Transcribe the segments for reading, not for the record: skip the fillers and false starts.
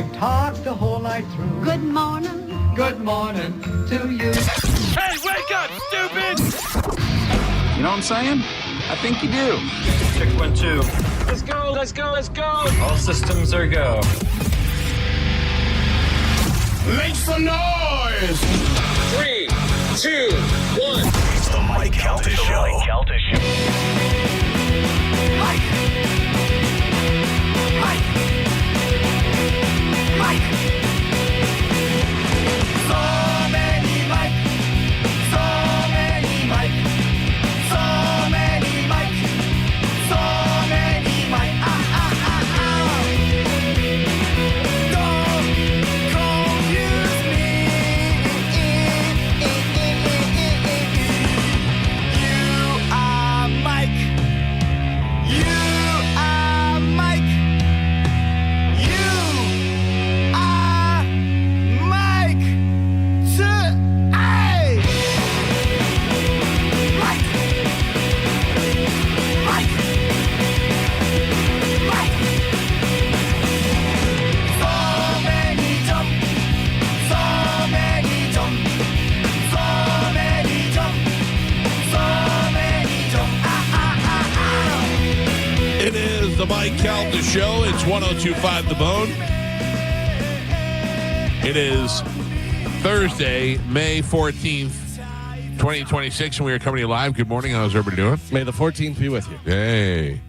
We've talked the whole night through. Good morning. Good morning to you. Hey, wake up, stupid! You know what I'm saying? I think you do. Check 1, 2. Let's go, let's go, let's go! All systems are go. Make some noise! 3, 2, 1. It's the Mike Calta Show. The Mike Calta Show. It's 102.5 The Bone. It is Thursday, May 14th, 2026, and we are coming to you live. Good morning. How's everybody doing? May the 14th be with you. Hey.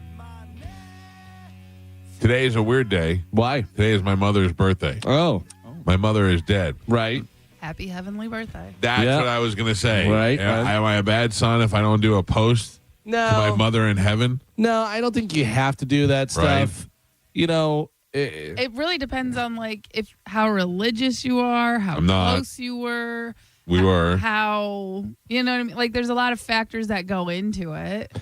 Today is a weird day. Why? Today is my mother's birthday. Oh. My mother is dead. Right. Happy heavenly birthday. That's what I was going to say. Right. Am I a bad son if I don't do a post to my mother in heaven? No, I don't think you have to do that stuff. Right. You know, It really depends on how religious you are, how close you were. We were. How, you know what I mean? Like, there's a lot of factors that go into it.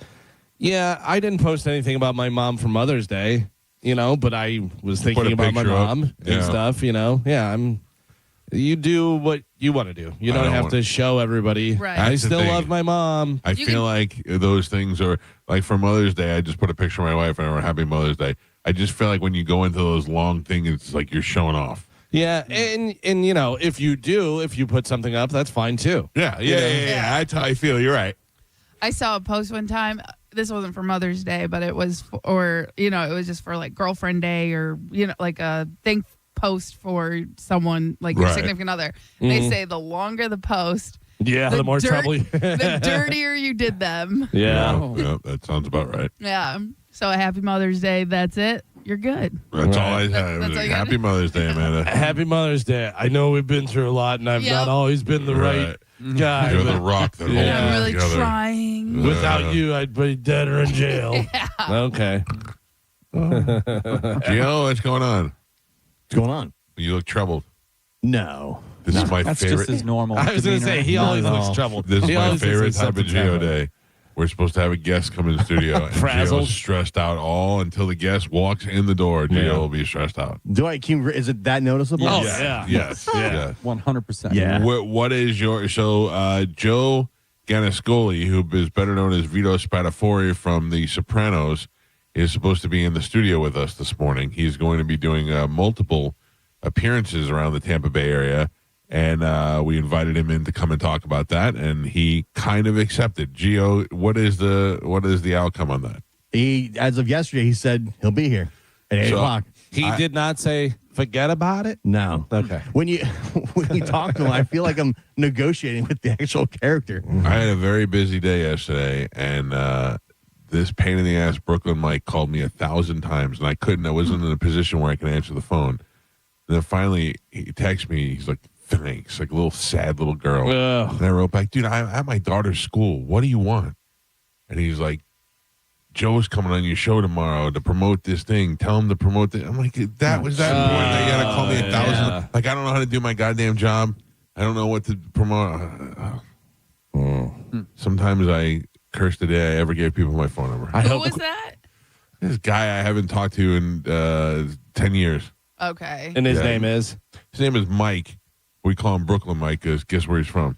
yeah, I didn't post anything about my mom for Mother's Day, but I was thinking about my picture up. mom and stuff, Yeah, you do what you want to do. You don't have to show everybody. Right. I That's the still thing. love my mom. I feel like those things are like for Mother's Day. I just put a picture of my wife and I were Happy Mother's Day. I just feel like when you go into those long things, it's like you're showing off. Yeah, and if you put something up, that's fine too. Yeah. That's how I feel. You're right. I saw a post one time. This wasn't for Mother's Day, but it was it was just for like Girlfriend Day or, like a thing post for someone like your significant other. They say the longer the post, the more trouble. The dirtier you did them. Yeah. Yeah, that sounds about right. Yeah. So a happy Mother's Day. That's it. You're good. That's all I have. That's all you Happy Mother's Day, Amanda. Happy Mother's Day. I know we've been through a lot, and I've not always been the right guy. You're the rock that holds I'm us really together. trying. Without you, I'd be dead or in jail. Okay. Gio, what's going on? What's going on? You look troubled. No. This is my That's favorite. just his normal. I was going to demeanor. say, he always Not at looks all. troubled. This is He my always looks favorite like type of something's Gio happening. day. We're supposed to have a guest come in the studio, and Frazzled. Gio's stressed out all until the guest walks in the door. Gio will be stressed out. Is it that noticeable? Oh, Yes. yeah. Yes. Yeah. 100%. Yeah. What is your Joe Ganascoli, who is better known as Vito Spatafori from the Sopranos, is supposed to be in the studio with us this morning. He's going to be doing multiple appearances around the Tampa Bay area, and we invited him in to come and talk about that, and he kind of accepted. Gio, what is the outcome on that? As of yesterday, he said he'll be here at 8 o'clock. He did not say, forget about it? No. Okay. When you talk to him, I feel like I'm negotiating with the actual character. I had a very busy day yesterday, and this pain in the ass Brooklyn Mike called me 1,000 times, and I wasn't in a position where I could answer the phone. And then finally, he texts me. He's like, thanks, like a little sad little girl. And I wrote back, dude, I'm at my daughter's school. What do you want? And he's like, Joe's coming on your show tomorrow to promote this thing. Tell him to promote it. I'm like, that was that important that you got to call me 1,000. Yeah. Like, I don't know how to do my goddamn job. I don't know what to promote. Sometimes I curse the day I ever gave people my phone number. Who was that? This guy I haven't talked to in 10 years. Okay. And his name is? His name is Mike. We call him Brooklyn Mike because guess where he's from?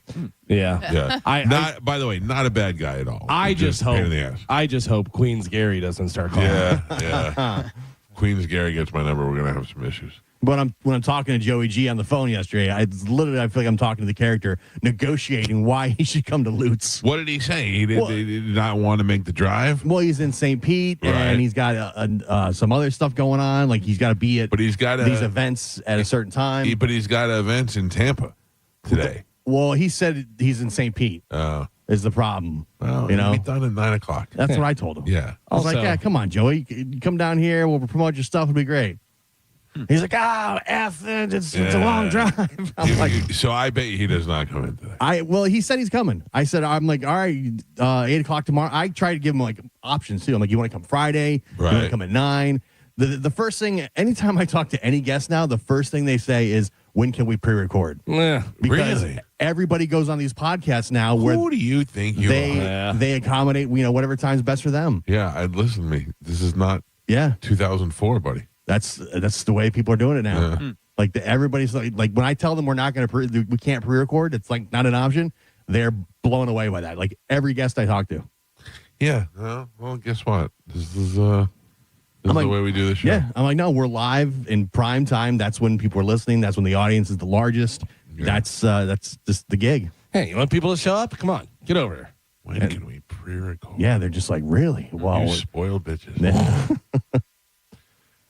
Yeah. Yeah. By the way, not a bad guy at all. I just hope. Pain in the ass. I just hope Queens Gary doesn't start calling. Yeah. Queens Gary gets my number. We're going to have some issues. But when I'm talking to Joey G on the phone yesterday, I feel like I'm talking to the character negotiating why he should come to Lutz. What did he say? He did not want to make the drive? Well, he's in St. Pete, and he's got some other stuff going on. Like he's got to be at these events at a certain time. But he's got events in Tampa today. Well, he said he's in St. Pete. Is the problem? Well, it'll be done at 9 o'clock. That's what I told him. Yeah. I was like, yeah, come on, Joey. Come down here. We'll promote your stuff. It'll be great. He's like, it's a long drive. I'm like, so I bet he does not come in today. Well, he said he's coming. I'm like, all right, 8 o'clock tomorrow. I try to give him like options too. I'm like, you want to come Friday? You want to come at 9? The first thing, anytime I talk to any guest now, the first thing they say is, when can we pre-record? Yeah, because really? Everybody goes on these podcasts now where who do you think you are? They accommodate, whatever time's best for them. Yeah, listen to me. This is not 2004, buddy. That's the way people are doing it now. Yeah. Like everybody's like when I tell them we're not going to we can't pre-record, it's like not an option. They're blown away by that. Like every guest I talk to. Yeah. Well, guess what? This is the way we do the show. Yeah. I'm like, no, we're live in prime time. That's when people are listening. That's when the audience is the largest. Yeah. That's just the gig. Hey, you want people to show up? Come on, get over here. When can we pre-record? Yeah, they're just like, really? Well, you spoiled bitches.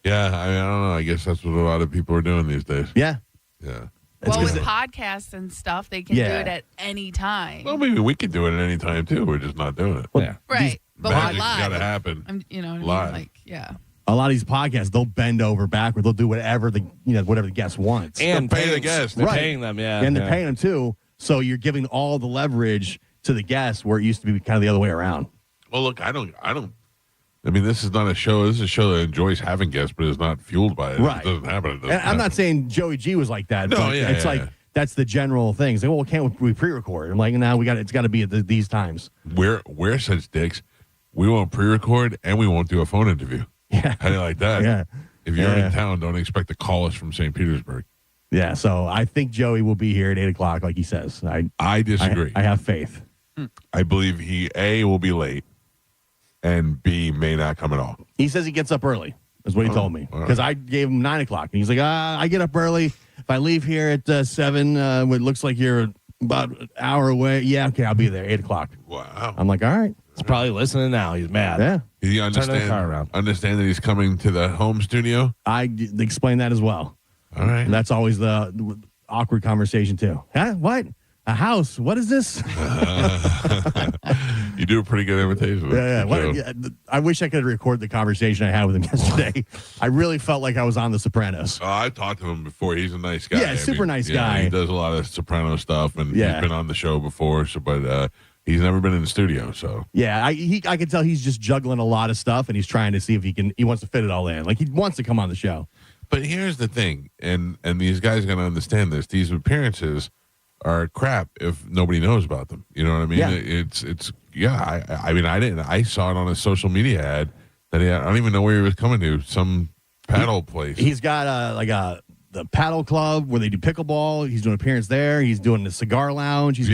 Yeah, I don't know. I guess that's what a lot of people are doing these days. Yeah. Yeah. Well, with podcasts and stuff, they can do it at any time. Well, maybe we could do it at any time, too. We're just not doing it. Yeah. Right. But magic's live. got to happen. Live. Live. A lot of these podcasts, they'll bend over backward. They'll do whatever the guest wants. And pay the guest. They're paying them, yeah. And they're paying them, too. So you're giving all the leverage to the guests where it used to be kind of the other way around. Well, look, I mean, this is not a show. This is a show that enjoys having guests, but is not fueled by it. Right. It doesn't happen. And I'm not saying Joey G was like that. No, but yeah. It's that's the general thing. It's like, well, can't we pre-record? I'm like, no, it's got to be at these times. We're such dicks. We won't pre-record and we won't do a phone interview. Yeah. How do you like that? Yeah. If you're in town, don't expect to call us from St. Petersburg. Yeah. So I think Joey will be here at 8 o'clock, like he says. I disagree. I have faith. I believe he, A, will be late, and B, may not come at all. He says he gets up early, is what he told me. Because I gave him 9 o'clock. And he's like, I get up early. If I leave here at 7, it looks like you're about an hour away. Yeah, okay, I'll be there, 8 o'clock. Wow. I'm like, all right. He's probably listening now. He's mad. Yeah. Did he Turn the car around. understand that he's coming to the home studio? I explain that as well. All right. And that's always the awkward conversation, too. Huh? What? A house? What is this? You do a pretty good imitation. I wish I could record the conversation I had with him yesterday. I really felt like I was on The Sopranos. I've talked to him before. He's a nice guy. Yeah, super nice guy. He does a lot of Soprano stuff, and he's been on the show before. But he's never been in the studio. So yeah, I can tell he's just juggling a lot of stuff, and he's trying to see if he wants to fit it all in. Like he wants to come on the show. But here's the thing, and these guys are going to understand this. These appearances are crap if nobody knows about them. You know what I mean? Yeah. I mean, I saw it on a social media ad that I don't even know where he was coming to, some paddle place. He's got the paddle club where they do pickleball. He's doing an appearance there. He's doing the cigar lounge. He's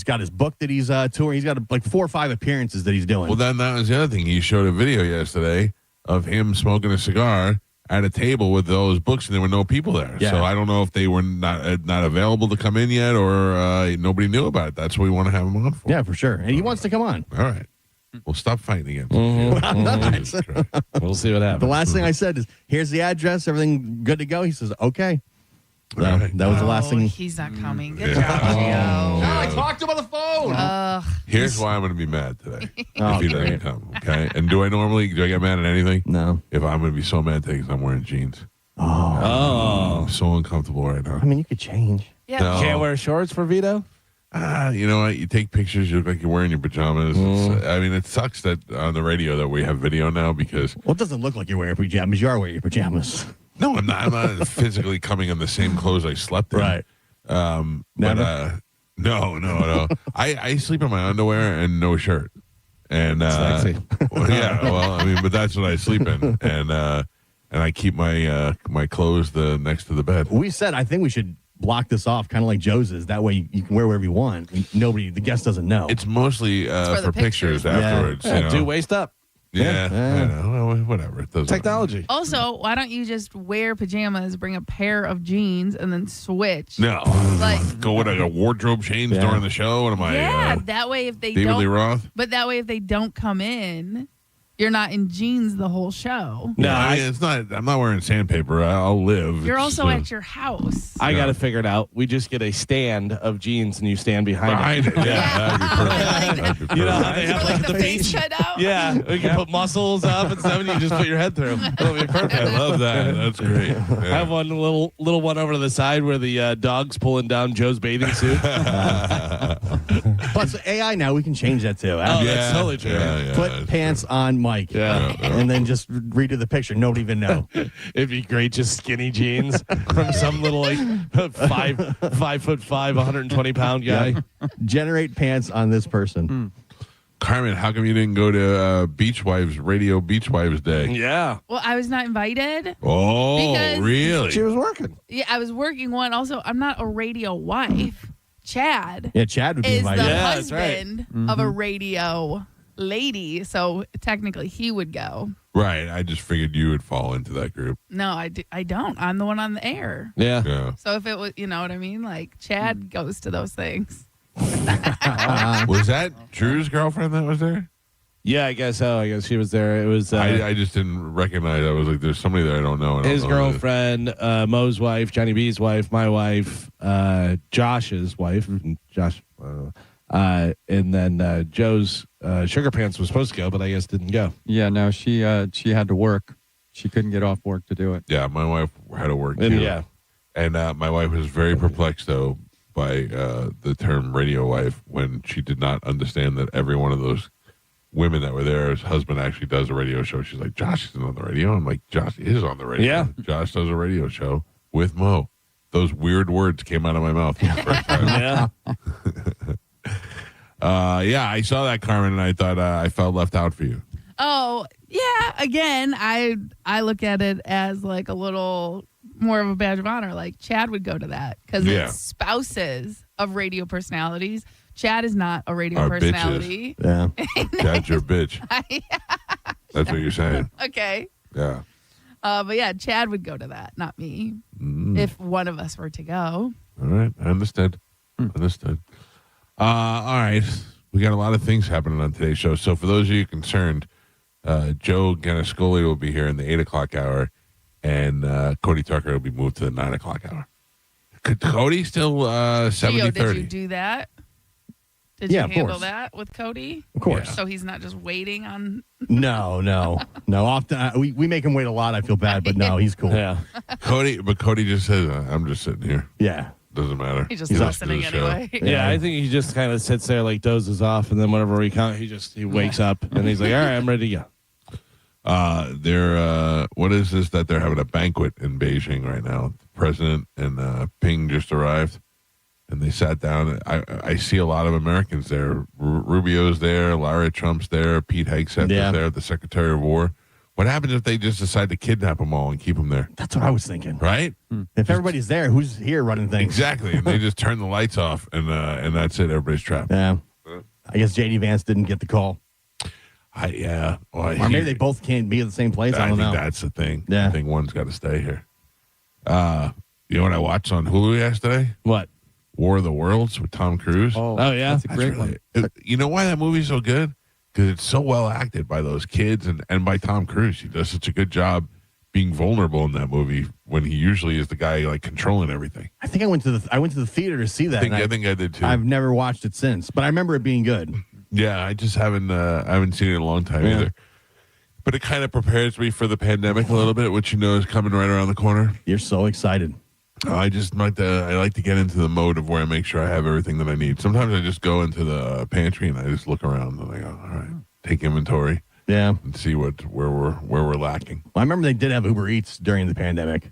got his book that he's touring. He's got like 4 or 5 appearances that he's doing. Well, then that was the other thing. He showed a video yesterday of him smoking a cigar at a table with those books, and there were no people there. Yeah. So I don't know if they were not available to come in yet, or nobody knew about it. That's what we want to have him on for. Yeah, for sure. And he wants to come on. All right. Well, stop fighting again. We'll see what happens. The last thing I said is, here's the address. Everything good to go? He says, okay. So Right. that was the last thing. He's not coming. Good job, Gio. I talked to him on the phone. Here's why I'm going to be mad today Oh, if he doesn't come. Okay. And do I get mad at anything? No. If I'm going to be so mad today because I'm wearing jeans. Oh. I'm so uncomfortable right now. I mean, you could change. Yeah. No. Can't wear shorts for Vito? You know what? You take pictures, you look like you're wearing your pajamas. I mean, it sucks that on the radio that we have video now because. Well, it doesn't look like you're wearing pajamas. You are wearing your pajamas. No, I'm not. I'm not physically coming in the same clothes I slept in. Right. But Never? no. I sleep in my underwear and no shirt. And Sexy. well, yeah. Well, I mean, but that's what I sleep in, and I keep my clothes next to the bed. We said, I think we should block this off, kind of like Joe's is. That way you can wear wherever you want. The guest doesn't know. It's mostly for for the pictures pictures. afterwards. Yeah, You know? do waist up. Yeah. I know. whatever. It doesn't Technology. Also, why don't you just wear pajamas, bring a pair of jeans, and then switch? No, Like- go with a wardrobe change during the show. What am I? Yeah, that way if they David don't, Lee Roth. but that way if they don't come in, you're not in jeans the whole show. No, I mean, it's not. I'm not wearing sandpaper. I'll live. You're It's, also at your house. I got to figure it out. We just get a stand of jeans and you stand behind it. behind it. Yeah, that'd be perfect. That'd be You know how perfect. they have like like the the face beach? cut out. Yeah, we can put muscles up and stuff, and you just put your head through. It'll be perfect. I love that. That's great. I have one little one over to the side where the dog's pulling down Joe's bathing suit. Plus AI now, we can change that too. Oh, that's totally true. Put that's pants on Mike. Yeah. And then just redo the picture. Nobody even know. It'd be great, just skinny jeans from some little like 5'5", 120-pound guy. Yep. Generate pants on this person. Carmen, how come you didn't go to Radio Beach Wives Day? Yeah. Well, I was not invited. Oh, Because- really? She was working. Yeah, I was working one. Also, I'm not a radio wife. Chad Yeah, Chad would be is the invited. Yeah, that's right. husband of a radio lady, so technically he would go. Right. I just figured you would fall into that group. No, I don't. I'm the one on the air. Yeah. Yeah. So if it was, you know what I mean? Like Chad goes to those things. Was that Drew's girlfriend that was there? Yeah, I guess so. I guess she was there. It was I just didn't recognize. I was like, there's somebody that I don't know. I don't his know who it is. girlfriend, Mo's wife, Johnny B's wife, my wife, Josh's wife, Josh, and then Joe's Sugar Pants was supposed to go, but I guess didn't go. Yeah, no, she had to work. She couldn't get off work to do it. Yeah, my wife had to work And too. yeah, And my wife was very perplexed, though, by the term radio wife when she did not understand that every one of those women that were there, his husband actually does a radio show. She's like, Josh isn't on the radio. I'm like, Josh is on the radio. Yeah. Josh does a radio show with Mo. Those weird words came out of my mouth for the first time. yeah. I saw that, Carmen, and I thought I felt left out for you. Oh, yeah. Again, I look at it as like a little more of a badge of honor. Like Chad would go to that because Yeah. it's spouses of radio personalities. Chad is not a radio Our personality. Yeah. Dad's your bitch. That's what you're saying. Okay. Yeah. But yeah, Chad would go to that, not me. If one of us were to go. All right. I understood. Understood. All right. We got a lot of things happening on today's show. So for those of you concerned, Joe Ganascoli will be here in the 8 o'clock hour, and Cody Tucker will be moved to the 9 o'clock hour. Could Cody still Gio, 70-30? did you do that? Did Yeah, you of handle course. that with Cody? Of course. So he's not just waiting on. No. Often we make him wait a lot. I feel bad, but no, he's cool. Yeah. Cody just says, I'm just sitting here. Yeah. Doesn't matter. He's just He listening listens to the show. anyway. Yeah, I think he just kind of sits there like dozes off, and then whenever we count, he wakes up and he's like, "All right, I'm ready to go." What is this that they're having a banquet in Beijing right now? The president and Ping just arrived, and they sat down. I see a lot of Americans there. Rubio's there, Lara Trump's there, Pete Hegseth is there, the Secretary of War. What happens if they just decide to kidnap them all and keep them there? That's what I was thinking. Right? If everybody's there, who's here running things? Exactly. And they just turn the lights off, and that's it. Everybody's trapped. Yeah. I guess J.D. Vance didn't get the call. Well, Or maybe they both can't be at the same place. I don't think know. that's the thing. Yeah. I think one's got to stay here. You know what I watched on Hulu yesterday? What? War of the Worlds with Tom Cruise. Oh, yeah? That's a great one. You know why that movie's so good? Because it's so well acted by those kids and by Tom Cruise. He does such a good job being vulnerable in that movie when he usually is the guy like controlling everything. I think I went to the theater to see that. I think I did too. I've never watched it since, but I remember it being good. Yeah, I just haven't seen it in a long time either. But it kind of prepares me for the pandemic a little bit, which you know is coming right around the corner. You're so excited. I like to get into the mode of where I make sure I have everything that I need. Sometimes I just go into the pantry and I just look around and I go, all right, take inventory. Yeah. And see where we're lacking. I remember they did have Uber Eats during the pandemic.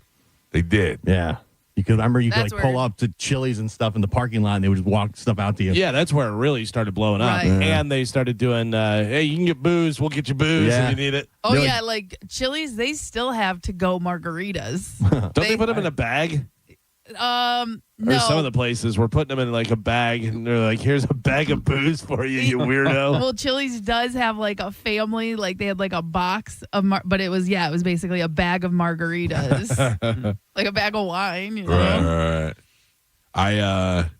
They did. Yeah. Because I remember you could That's like pull weird. up to Chili's and stuff in the parking lot and they would just walk stuff out to you. Yeah, that's where it really started blowing up. Right. Yeah. And they started doing, hey, you can get booze. We'll get you booze Yeah. if you need it. Oh, They're yeah. Like Chili's, they still have to go margaritas. Don't they put them in a bag? No. Or some of the places we're putting them in like a bag, and they're like, "Here's a bag of booze for you, you weirdo." Well, Chili's does have like a family, like they had like a box of, but it was basically a bag of margaritas, like a bag of wine. You know? Right.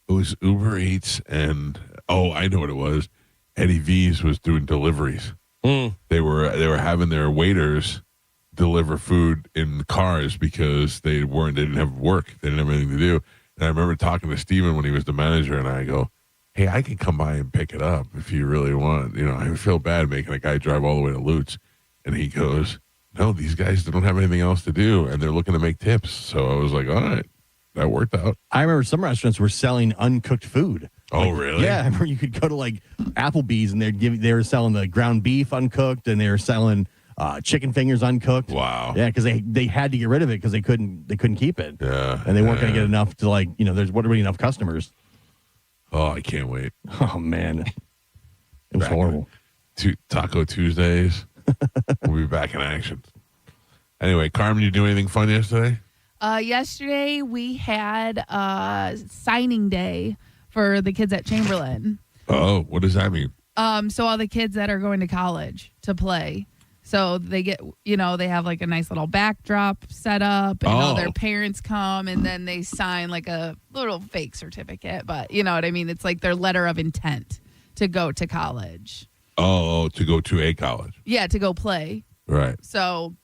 It was Uber Eats, and I know what it was. Eddie V's was doing deliveries. They were having their waiters deliver food in cars because they didn't have work. They didn't have anything to do. And I remember talking to Steven when he was the manager, and I go, "Hey, I can come by and pick it up if you really want. I feel bad making a guy drive all the way to Lutz." And he goes, "No, these guys don't have anything else to do, and they're looking to make tips." So I was like, all right, that worked out. I remember some restaurants were selling uncooked food. Oh, really? Yeah, I remember you could go to like Applebee's and they were selling the ground beef uncooked, and they were selling chicken fingers uncooked. Wow. Yeah, because they had to get rid of it because they couldn't keep it. Yeah. And they weren't going to get enough to there's what are really enough customers. Oh, I can't wait. Oh man, it was horrible. Taco Tuesdays. We'll be back in action. Anyway, Carmen, you do anything fun yesterday? Yesterday we had signing day for the kids at Chamberlain. Oh, what does that mean? So all the kids that are going to college to play. So they get, they have like a nice little backdrop set up, and all their parents come, and then they sign like a little fake certificate. But you know what I mean? It's like their letter of intent to go to college. Oh, to go to a college. Yeah, to go play. Right. So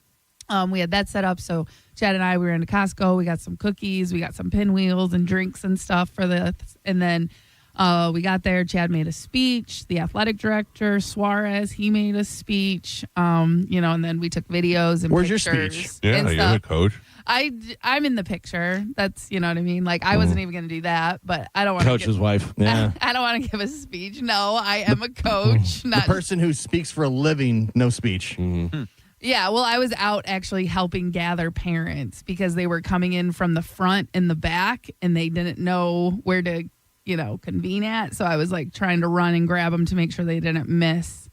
we had that set up. So Chad and I, we were into Costco. We got some cookies. We got some pinwheels and drinks and stuff and then we got there. Chad made a speech. The athletic director, Suarez, he made a speech. And then we took videos and Where's pictures. your speech? Yeah, and you're stuff. the coach. I'm in the picture. That's, you know what I mean? Like, I wasn't even going to do that, but I don't want to. Coach's wife. Yeah. I don't want to give a speech. No, I am a coach. The Not person who speaks for a living, no speech. Yeah, well, I was out actually helping gather parents because they were coming in from the front and the back, and they didn't know where to, convene at. So I was like trying to run and grab them to make sure they didn't miss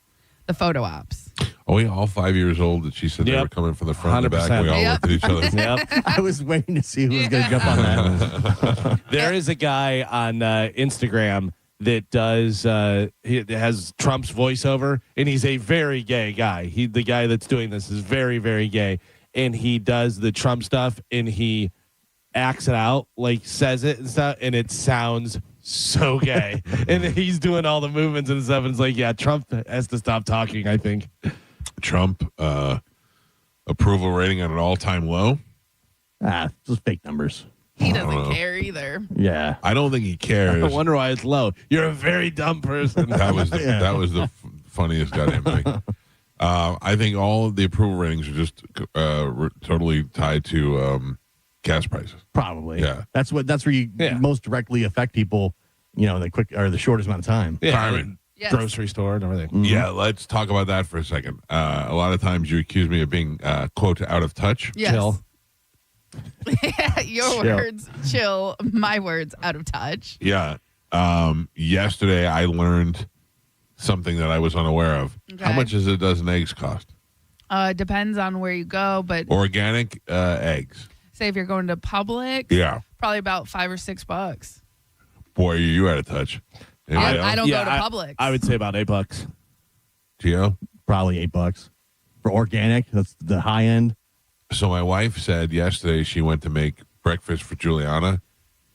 the photo ops. Oh, yeah, all 5 years old that she said they were coming from the front and the back. And we all looked at each other. Yep. I was waiting to see who was going to jump on that. There is a guy on Instagram that does he has Trump's voiceover, and he's a very gay guy. The guy that's doing this is very, very gay, and he does the Trump stuff, and he acts it out, like says it and stuff, and it sounds so gay. And he's doing all the movements and stuff, and it's like, yeah, Trump has to stop talking, I think. Trump approval rating at an all-time low. Just fake numbers. He doesn't care either. Yeah. I don't think he cares. I wonder why it's low. You're a very dumb person. That was the funniest goddamn thing. I think all of the approval ratings are just totally tied to gas prices. Probably. Yeah. That's where you most directly affect people, in the shortest amount of time. Yeah, Carmen. Yes. Grocery store and everything. Mm-hmm. Yeah, let's talk about that for a second. A lot of times you accuse me of being, quote, out of touch. Yes. Chill. Your words, chill. My words, out of touch. Yeah. Yesterday I learned something that I was unaware of. Okay. How much does a dozen eggs cost? Depends on where you go, but Organic eggs. say if you're going to Publix, Yeah. probably about $5 or $6. Boy, are you out of touch. I don't go to Publix. I would say about $8. Gio? Probably $8 for organic. That's the high end. So my wife said yesterday she went to make breakfast for Juliana,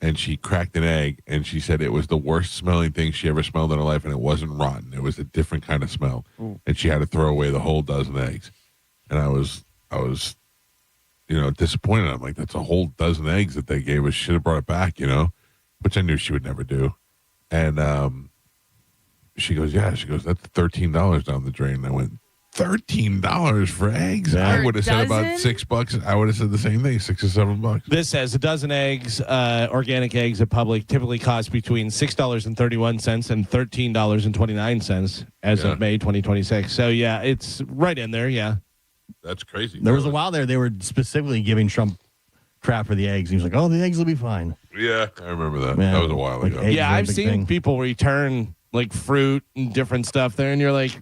and she cracked an egg, and she said it was the worst smelling thing she ever smelled in her life, and it wasn't rotten. It was a different kind of smell. And she had to throw away the whole dozen eggs. And I was disappointed. I'm like, that's a whole dozen eggs that they gave us. Should have brought it back, which I knew she would never do. And she goes, yeah. She goes, that's $13 down the drain. And I went, $13 for eggs? Yeah. I would have said about dozen? $6. I would have said the same thing, $6 or $7. This says a dozen eggs, organic eggs at Publix typically cost between $6.31 and $13.29 as of May 2026. So, yeah, it's right in there, yeah. That's crazy. There was a while there they were specifically giving Trump crap for the eggs. He was like, oh, the eggs will be fine. Yeah, I remember that. Yeah, That was a while like ago. eggs Yeah, are a I've big seen thing. people return, like, fruit and different stuff there, and you're like,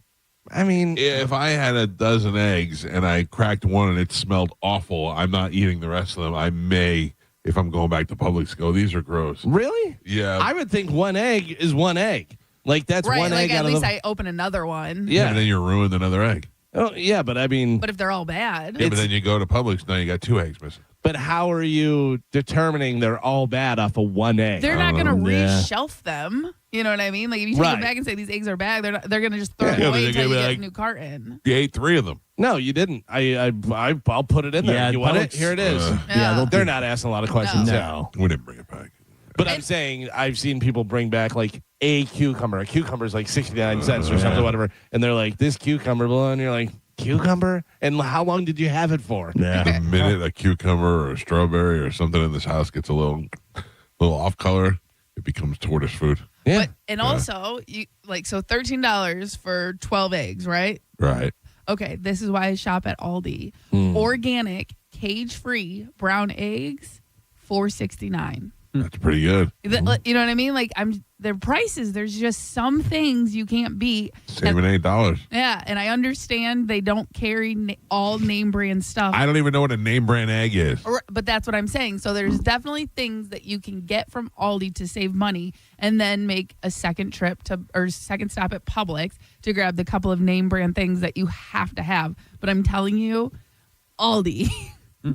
I mean, If I had a dozen eggs and I cracked one and it smelled awful, I'm not eating the rest of them. I may, if I'm going back to Publix, go, these are gross. really? Yeah. I would think one egg is one egg. Like that's Right, one like egg at out least of I open another one. Yeah. And then you ruined another egg. Oh, yeah, but I mean, But if they're all bad, Yeah, but then you go to Publix, now you got 2 eggs missing. but how are you determining they're all bad off of one egg? they're not going to yeah. reshelf them. You know what I mean? Like if you take Right. them back and say these eggs are bad, they're going to just throw Yeah, them but away they're until gonna you be get like- a new carton. You ate 3 of them. No, you didn't. I'll put it in there. Yeah, you want it? Publix- Here it is. Yeah. They're not asking a lot of questions. No. We didn't bring it back. But I'm saying I've seen people bring back like a cucumber. A cucumber is like 69 cents or something, whatever. And they're like, this cucumber, blah, and you're like, cucumber? And how long did you have it for? Yeah. The minute a cucumber or a strawberry or something in this house gets a little off color, it becomes tortoise food. Yeah. But and also you like so $13 for 12 eggs, right? Right. Okay, this is why I shop at Aldi. Organic, cage-free brown eggs, $4.69. That's pretty good. You know what I mean? Like their prices. There's just some things you can't beat. Saving $8. Yeah, and I understand they don't carry all name brand stuff. I don't even know what a name brand egg is. But that's what I'm saying. So there's definitely things that you can get from Aldi to save money and then make a second trip to or second stop at Publix to grab the couple of name brand things that you have to have. But I'm telling you, Aldi.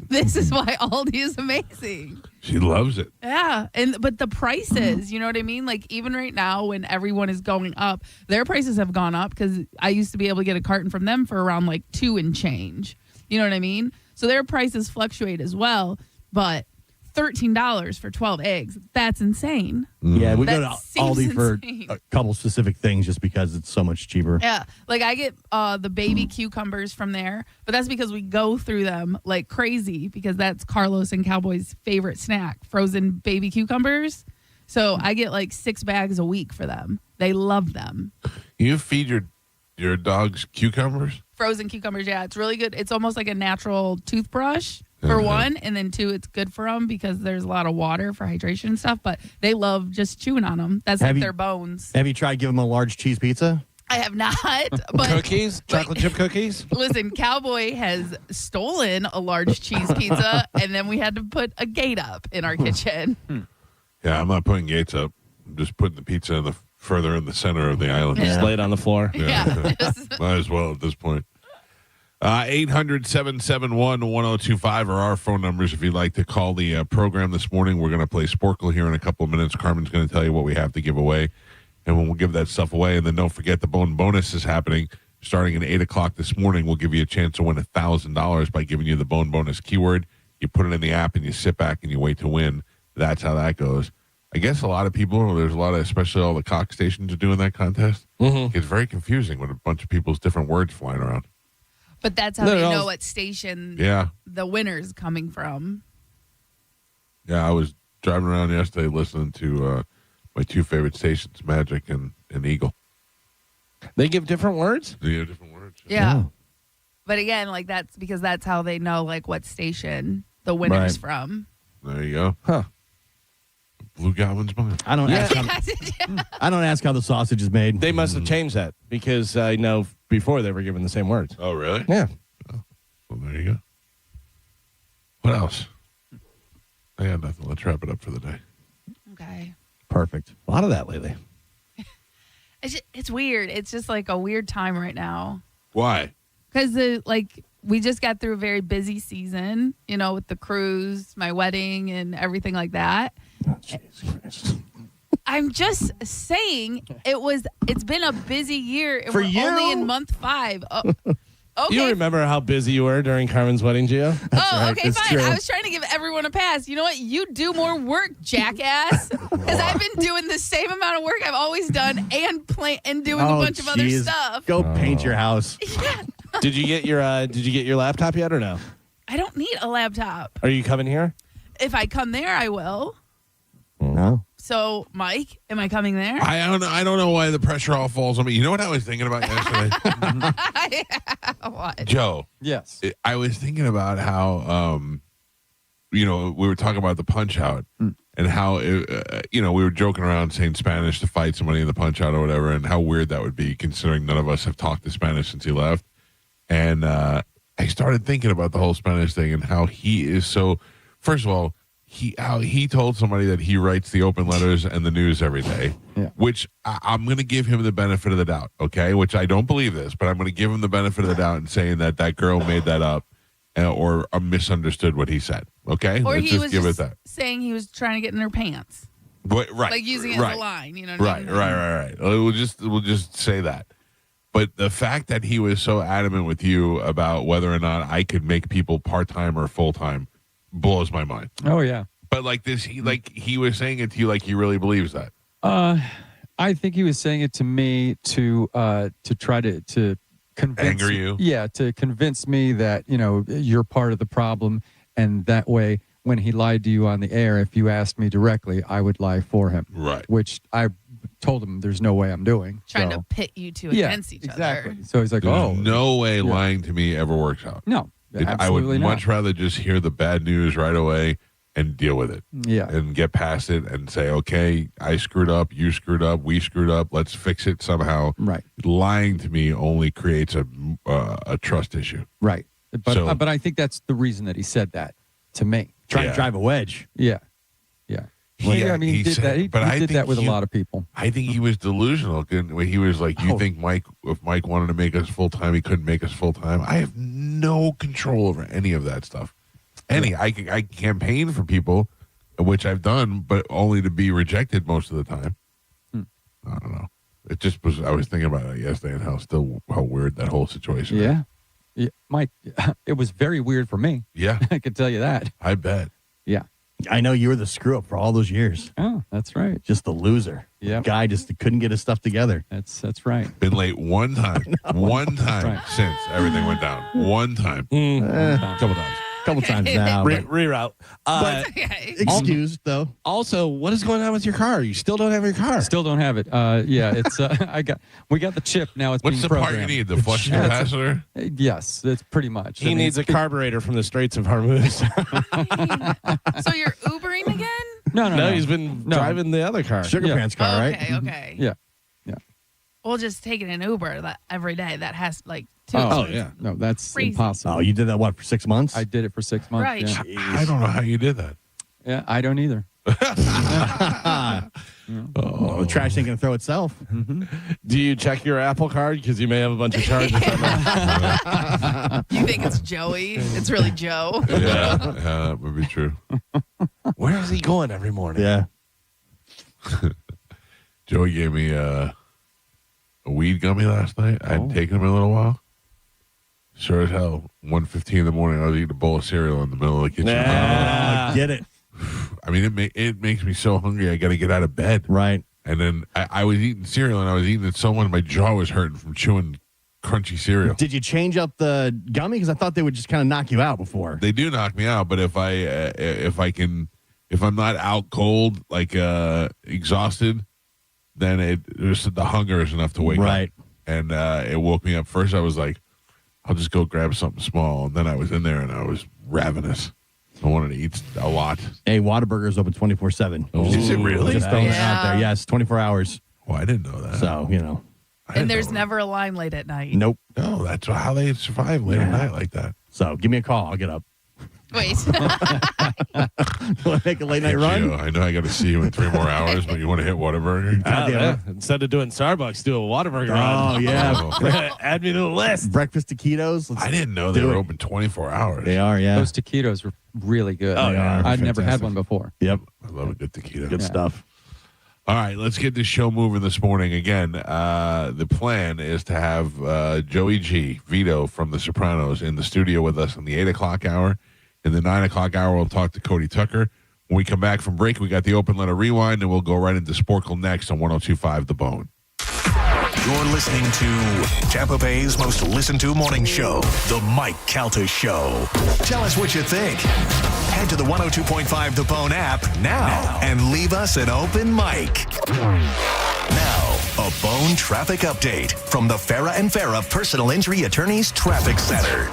This is why Aldi is amazing. She loves it. Yeah, but the prices, you know what I mean? Like even right now when everyone is going up, their prices have gone up because I used to be able to get a carton from them for around like $2 and change. You know what I mean? So their prices fluctuate as well, but $13 for 12 eggs, that's insane. Yeah, we go That to seems Aldi for insane. a couple specific things just because it's so much cheaper. Yeah, like I get the baby cucumbers from there, but that's because we go through them like crazy because that's Carlos and Cowboy's favorite snack, frozen baby cucumbers. So I get like 6 bags a week for them. They love them. You feed your dogs cucumbers? Frozen cucumbers, yeah, it's really good. It's almost like a natural toothbrush for one, and then 2, it's good for them because there's a lot of water for hydration and stuff, but they love just chewing on them. That's like their bones. Have you tried giving them a large cheese pizza? I have not, but Cookies? Chocolate chip cookies? listen, Cowboy has stolen a large cheese pizza, and then we had to put a gate up in our kitchen. Yeah, I'm not putting gates up. I'm just putting the pizza further in the center of the island. Just lay it on the floor. Yeah. just- Might as well at this point. 800-771-1025 are our phone numbers if you'd like to call the program this morning. We're going to play Sporkle here in a couple of minutes. Carmen's going to tell you what we have to give away. And when we'll give that stuff away, and then don't forget the Bone Bonus is happening starting at 8 o'clock this morning. We'll give you a chance to win $1,000 by giving you the Bone Bonus keyword. You put it in the app and you sit back and you wait to win. That's how that goes. I guess a lot of people, there's a lot of, especially all the Cox stations are doing that contest. Mm-hmm. It's very confusing with a bunch of people's different words flying around. but that's how No, they no, know what station Yeah. the winner's coming from. Yeah, I was driving around yesterday listening to my 2 favorite stations, Magic and Eagle. They give different words? They have different words. Yeah. But again, like that's because that's how they know like what station the winner's Right. from. There you go. Huh. Blue Goblin's mine. I don't ask. I don't ask how the sausage is made. They must have changed that because I know before they were given the same words. Oh, really? Yeah. Well, there you go. What else? I got nothing. Let's wrap it up for the day. Okay. Perfect. A lot of that lately. It's weird. It's just like a weird time right now. Why? Because we just got through a very busy season, you know, with the cruise, my wedding, and everything like that. Oh, Jesus Christ. I'm just saying it's been a busy year. And For we're you? only in month 5. Oh, okay. You remember how busy you were during Carmen's wedding, Gio? Oh, okay, That's fine. true. I was trying to give everyone a pass. You know what? You do more work, jackass. Because I've been doing the same amount of work I've always done and doing a bunch of other geez. stuff. Go paint your house. Did you get your laptop yet or no? I don't need a laptop. Are you coming here? If I come there, I will. No. So, Mike, am I coming there? I don't know why the pressure all falls on me. You know what I was thinking about yesterday? What? Joe. Yes. I was thinking about how we were talking about the Punch Out and how, we were joking around saying Spanish to fight somebody in the Punch Out or whatever, and how weird that would be considering none of us have talked to Spanish since he left. And I started thinking about the whole Spanish thing and how he is so. First of all, he told somebody that he writes the open letters and the news every day, which I'm going to give him the benefit of the doubt. Okay, which I don't believe this, but I'm going to give him the benefit of the doubt in saying that girl made that up. Or misunderstood what he said. Okay, or let's he just was give just it that. saying he was trying to get in her pants, Right, like using it as a line. You know, what I mean? Right. We'll just say that. But the fact that he was so adamant with you about whether or not I could make people part time or full time blows my mind. Oh yeah. But like this, he was saying it to you like he really believes that. I think he was saying it to me to try to convince anger you. Yeah, to convince me that you're part of the problem, and that way, when he lied to you on the air, if you asked me directly, I would lie for him. Right. Which I told him there's no way I'm doing. Trying to pit you two against each exactly. other. So he's like, There's no way lying to me ever works out. No, I would much rather just hear the bad news right away and deal with it. Yeah. And get past it and say, okay, I screwed up, you screwed up, we screwed up, let's fix it somehow. Right. Lying to me only creates a trust issue. Right. But I think that's the reason that he said that to me. Trying to drive a wedge. Yeah. Well, Yeah, I mean, he did that. He did that with a lot of people. I think he was delusional. He was like, you think if Mike wanted to make us full time, he couldn't make us full time? I have no control over any of that stuff. I campaign for people, which I've done, but only to be rejected most of the time. I don't know. It just was. I was thinking about it yesterday and how weird that whole situation is. Yeah, Mike, it was very weird for me. Yeah, I can tell you that. I bet. Yeah, I know you were the screw up for all those years. Oh, that's right. Just the loser. Yeah, guy just couldn't get his stuff together. That's right. Been late one time, since everything went down. One time, Couple times now. Reroute. Excused though. Also, what is going on with your car? You still don't have your car. Still don't have it. Yeah, it's. We got the chip now. It's what's being the programmed. part you need? The flush capacitor? Yes, that's pretty much. He needs a carburetor from the Straits of Hormuz. So you're Ubering again? No. He's been driving the other car. Sugar Pants car, right? Okay. Yeah. We'll just take an Uber every day. That has like 2. Oh yeah. No, that's Crazy. impossible. Oh, you did that for 6 months? I did it for 6 months. Right. Yeah. I don't know how you did that. Yeah, I don't either. The trash ain't gonna throw itself. Do you check your Apple Card because you may have a bunch of charges on that? You think it's Joey? It's really Joe. Yeah, that would be true. Where is he going every morning? Yeah. Joey gave me a weed gummy last night. I hadn't taken them in a little while. Sure as hell, 1:15 in the morning, I was eating a bowl of cereal in the middle of the kitchen. Get it. I mean, it makes me so hungry. I got to get out of bed. Right. And then I was eating cereal, and I was eating it so much my jaw was hurting from chewing crunchy cereal. Did you change up the gummy? Because I thought they would just kind of knock you out before. They do knock me out, but if I'm not out cold, like exhausted, then the hunger is enough to wake up. And it woke me up. First, I was like, I'll just go grab something small. And then I was in there, and I was ravenous. I wanted to eat a lot. Hey, Whataburger's open 24/7. Is it really? Just throwing it Yeah. out there. Yes, 24 hours. Well, I didn't know that. So, And there's never a line late at night. Nope. No, that's how they survive late at night like that. So, give me a call. I'll get up. Wait. Want to make a late night run? I know I got to see you in 3 more hours, but you want to hit Whataburger? Instead of doing Starbucks, do a Whataburger. Oh, yeah. Add me to the list. Breakfast taquitos. I didn't know they were open 24 hours. They are, yeah. Those taquitos were really good. Oh, yeah. I'd never had Fantastic. one before. Yep. I love a good taquito. Good stuff. All right, let's get this show moving this morning. Again, the plan is to have Joey G, Vito from The Sopranos, in the studio with us in the 8 o'clock hour. In the 9 o'clock hour, we'll talk to Cody Tucker. When we come back from break, we got the open letter rewind, and we'll go right into Sporkle next on 102.5 The Bone. You're listening to Tampa Bay's most listened to morning show, The Mike Calta Show. Tell us what you think. Head to the 102.5 The Bone app now and leave us an open mic. Now, a Bone traffic update from the Farah and Farah Personal Injury Attorneys Traffic Center.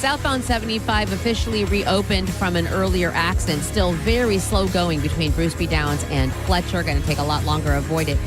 Southbound 75 officially reopened from an earlier accident. Still very slow going between Bruce B. Downs and Fletcher. Going to take a lot longer to avoid it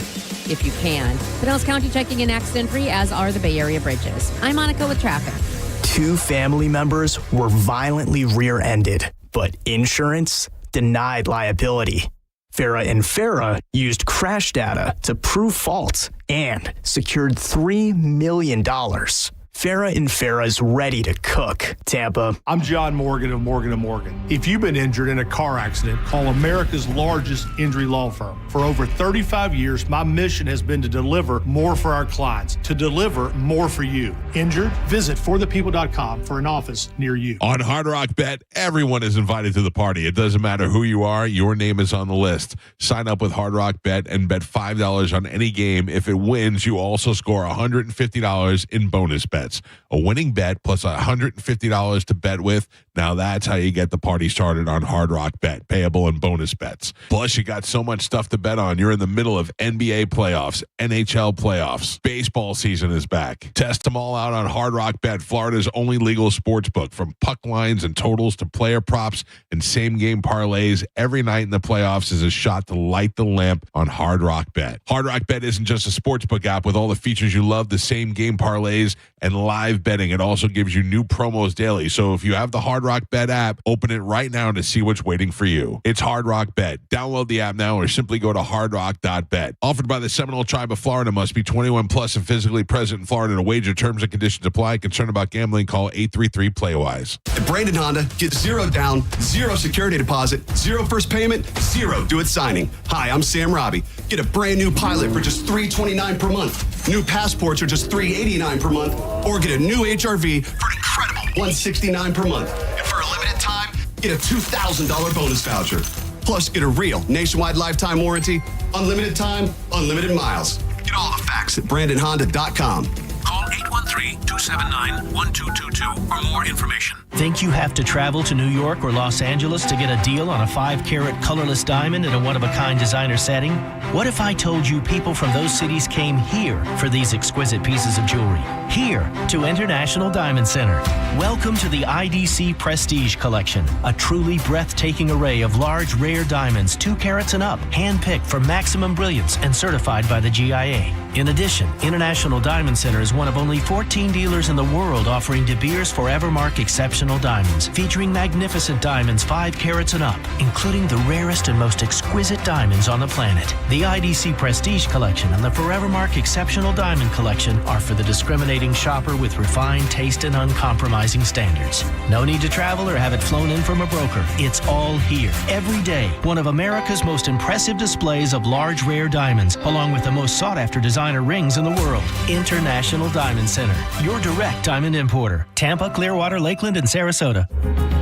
if you can. Pinellas County checking in accident-free, as are the Bay Area bridges. I'm Monica with traffic. 2 family members were violently rear-ended, but insurance denied liability. Farah and Farah used crash data to prove fault and secured $3 million. Farah and Farah's ready to cook. Tampa. I'm John Morgan of Morgan & Morgan. If you've been injured in a car accident, call America's largest injury law firm. For over 35 years, my mission has been to deliver more for our clients, to deliver more for you. Injured? Visit forthepeople.com for an office near you. On Hard Rock Bet, everyone is invited to the party. It doesn't matter who you are, your name is on the list. Sign up with Hard Rock Bet and bet $5 on any game. If it wins, you also score $150 in bonus bets. A winning bet plus $150 to bet with. Now that's how you get the party started on Hard Rock Bet, payable in bonus bets. Plus, you got so much stuff to bet on. You're in the middle of NBA playoffs, NHL playoffs. Baseball season is back. Test them all out on Hard Rock Bet, Florida's only legal sports book. From puck lines and totals to player props and same-game parlays, every night in the playoffs is a shot to light the lamp on Hard Rock Bet. Hard Rock Bet isn't just a sportsbook app with all the features you love, the same-game parlays and live betting. It also gives you new promos daily. So if you have the Hard Rock Bet app, open it right now to see what's waiting for you. It's Hard Rock Bet. Download the app now or simply go to hardrock.bet. Offered by the Seminole Tribe of Florida. Must be 21 plus and physically present in Florida to wager. Terms and conditions apply. Concerned about gambling? Call 833-PLAY-WISE. At Brandon Honda, get 0 down, 0 security deposit, 0 first payment, 0 do-it signing. Hi, I'm Sam Robbie. Get a brand new Pilot for just $329 per month. New passports are just $389 per month. Or get a new HRV for an incredible $169 per month. And for a limited time, get a $2,000 bonus voucher. Plus, get a real nationwide lifetime warranty, unlimited time, unlimited miles. Get all the facts at BrandonHonda.com. Call 813-279-1222 for more information. Think you have to travel to New York or Los Angeles to get a deal on a 5-carat colorless diamond in a one-of-a-kind designer setting? What if I told you people from those cities came here for these exquisite pieces of jewelry? Here to International Diamond Center. Welcome to the IDC Prestige Collection, a truly breathtaking array of large, rare diamonds 2 carats and up, handpicked for maximum brilliance and certified by the GIA. In addition, International Diamond Center is one of only 14 dealers in the world offering De Beers Forevermark Exceptional Diamonds, featuring magnificent diamonds 5 carats and up, including the rarest and most exquisite diamonds on the planet. The IDC Prestige Collection and the Forevermark Exceptional Diamond Collection are for the discriminating shopper with refined taste and uncompromising standards. No need to travel or have it flown in from a broker. It's all here. Every day, one of America's most impressive displays of large, rare diamonds, along with the most sought-after designer rings in the world. International Diamond Center, your direct diamond importer. Tampa, Clearwater, Lakeland, and Sarasota.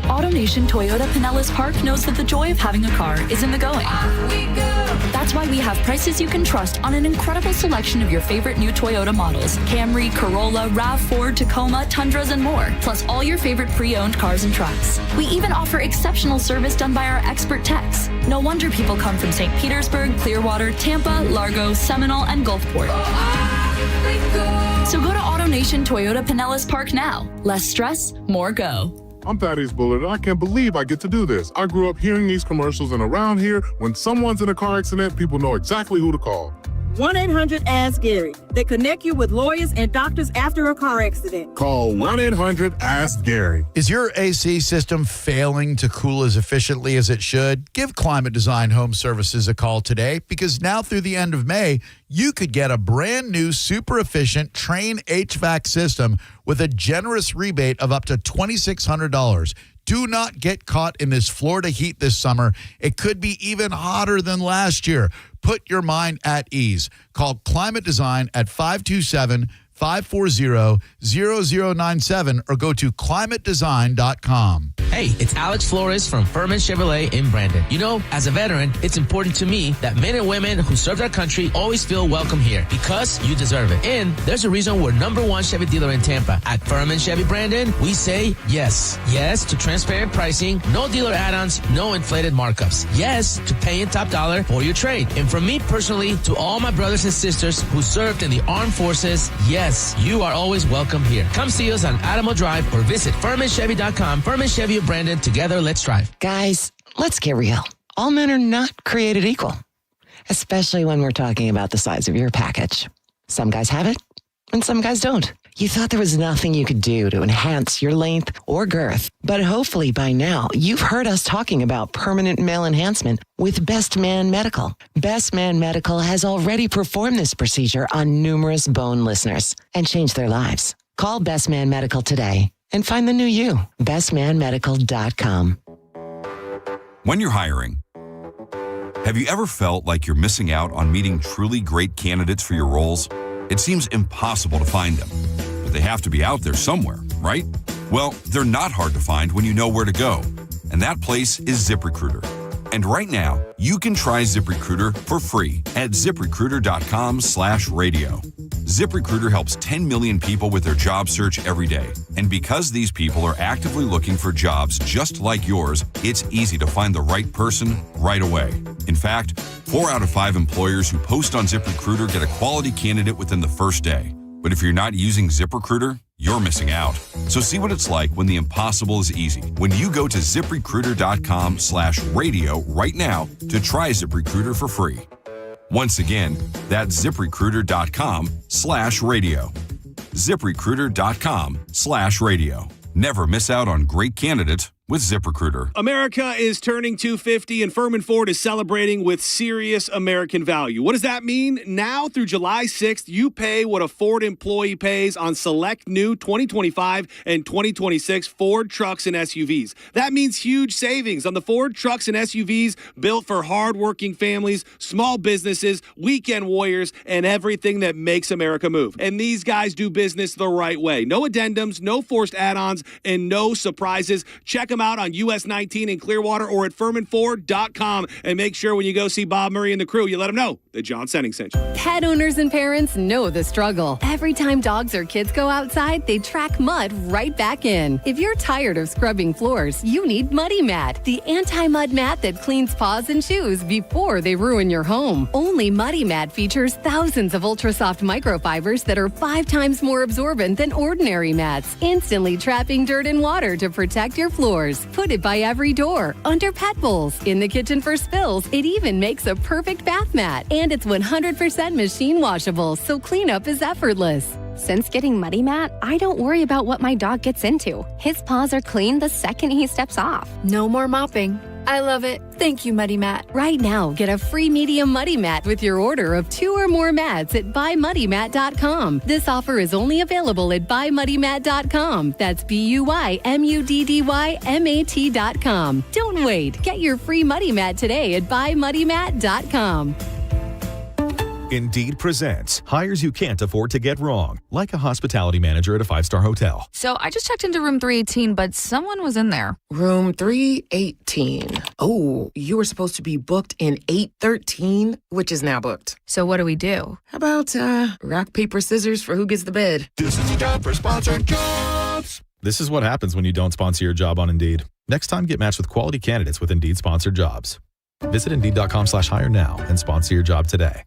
AutoNation Toyota Pinellas Park knows that the joy of having a car is in the going. That's why we have prices you can trust on an incredible selection of your favorite new Toyota models. Camry, Corolla, RAV4, Tacoma, Tundras, and more. Plus all your favorite pre-owned cars and trucks. We even offer exceptional service done by our expert techs. No wonder people come from St. Petersburg, Clearwater, Tampa, Largo, Seminole, and Gulfport. So go to AutoNation Toyota Pinellas Park now. Less stress, more go. I'm Thaddeus Bullard, and I can't believe I get to do this. I grew up hearing these commercials, and around here, when someone's in a car accident, people know exactly who to call. 1-800-ASK-GARY. They connect you with lawyers and doctors after a car accident. Call 1-800-ASK-GARY. Is your AC system failing to cool as efficiently as it should? Give Climate Design Home Services a call today, because now through the end of May, you could get a brand new super efficient Train HVAC system with a generous rebate of up to $2,600. Do not get caught in this Florida heat this summer. It could be even hotter than last year. Put your mind at ease. Call Climate Design at 527-540-0097 or go to climatedesign.com. Hey, it's Alex Flores from Furman Chevrolet in Brandon. You know, as a veteran, it's important to me that men and women who served our country always feel welcome here because you deserve it. And there's a reason we're #1 Chevy dealer in Tampa. At Furman Chevy Brandon, we say yes. Yes to transparent pricing, no dealer add-ons, no inflated markups. Yes to paying top dollar for your trade. And from me personally to all my brothers and sisters who served in the armed forces, yes, you are always welcome here. Come see us on Adamo Drive or visit FurmanChevy.com. Furman Chevy of Brandon. Together, let's drive. Guys, let's get real. All men are not created equal, especially when we're talking about the size of your package. Some guys have it, and some guys don't. You thought there was nothing you could do to enhance your length or girth, but hopefully by now you've heard us talking about permanent male enhancement with Best Man Medical. Best Man Medical has already performed this procedure on numerous bone listeners and changed their lives. Call Best Man Medical today and find the new you. BestManMedical.com. When you're hiring, have you ever felt like you're missing out on meeting truly great candidates for your roles? It seems impossible to find them, but they have to be out there somewhere, right? Well, they're not hard to find when you know where to go, and that place is ZipRecruiter. And right now, you can try ZipRecruiter for free at ZipRecruiter.com/radio. ZipRecruiter helps 10 million people with their job search every day. And because these people are actively looking for jobs just like yours, it's easy to find the right person right away. In fact, 4 out of 5 employers who post on ZipRecruiter get a quality candidate within the first day. But if you're not using ZipRecruiter, you're missing out. So see what it's like when the impossible is easy. When you go to ZipRecruiter.com/radio right now to try ZipRecruiter for free. Once again, that's ZipRecruiter.com/radio. ZipRecruiter.com/radio. Never miss out on great candidates with ZipRecruiter. America is turning 250 and Furman Ford is celebrating with serious American value. What does that mean? Now through July 6th, you pay what a Ford employee pays on select new 2025 and 2026 Ford trucks and SUVs. That means huge savings on the Ford trucks and SUVs built for hardworking families, small businesses, weekend warriors, and everything that makes America move. And these guys do business the right way. No addendums, no forced add-ons, and no surprises. Check them out on US 19 in Clearwater or at FurmanFord.com. And make sure when you go see Bob Murray and the crew, you let them know that John Senning sent you. Pet owners and parents know the struggle. Every time dogs or kids go outside, they track mud right back in. If you're tired of scrubbing floors, you need Muddy Mat, the anti-mud mat that cleans paws and shoes before they ruin your home. Only Muddy Mat features thousands of ultra-soft microfibers that are 5 times more absorbent than ordinary mats, instantly trapping dirt and water to protect your floors. Put it by every door, under pet bowls, in the kitchen for spills. It even makes a perfect bath mat. And it's 100% machine washable, so cleanup is effortless. Since getting Muddy Mat, I don't worry about what my dog gets into. His paws are clean the second he steps off. No more mopping. I love it. Thank you, Muddy Mat. Right now, get a free medium Muddy Mat with your order of 2 or more mats at buymuddymat.com. This offer is only available at buymuddymat.com. That's BUYMUDDYMAT.com. Don't wait. Get your free Muddy Mat today at buymuddymat.com. Indeed presents hires you can't afford to get wrong, like a hospitality manager at a 5-star hotel. So I just checked into room 318, but someone was in there. Room 318. Oh, you were supposed to be booked in 813, which is now booked. So what do we do? How about rock, paper, scissors for who gets the bed? This is a job for sponsored jobs. This is what happens when you don't sponsor your job on Indeed. Next time, get matched with quality candidates with Indeed sponsored jobs. Visit Indeed.com/hire now and sponsor your job today.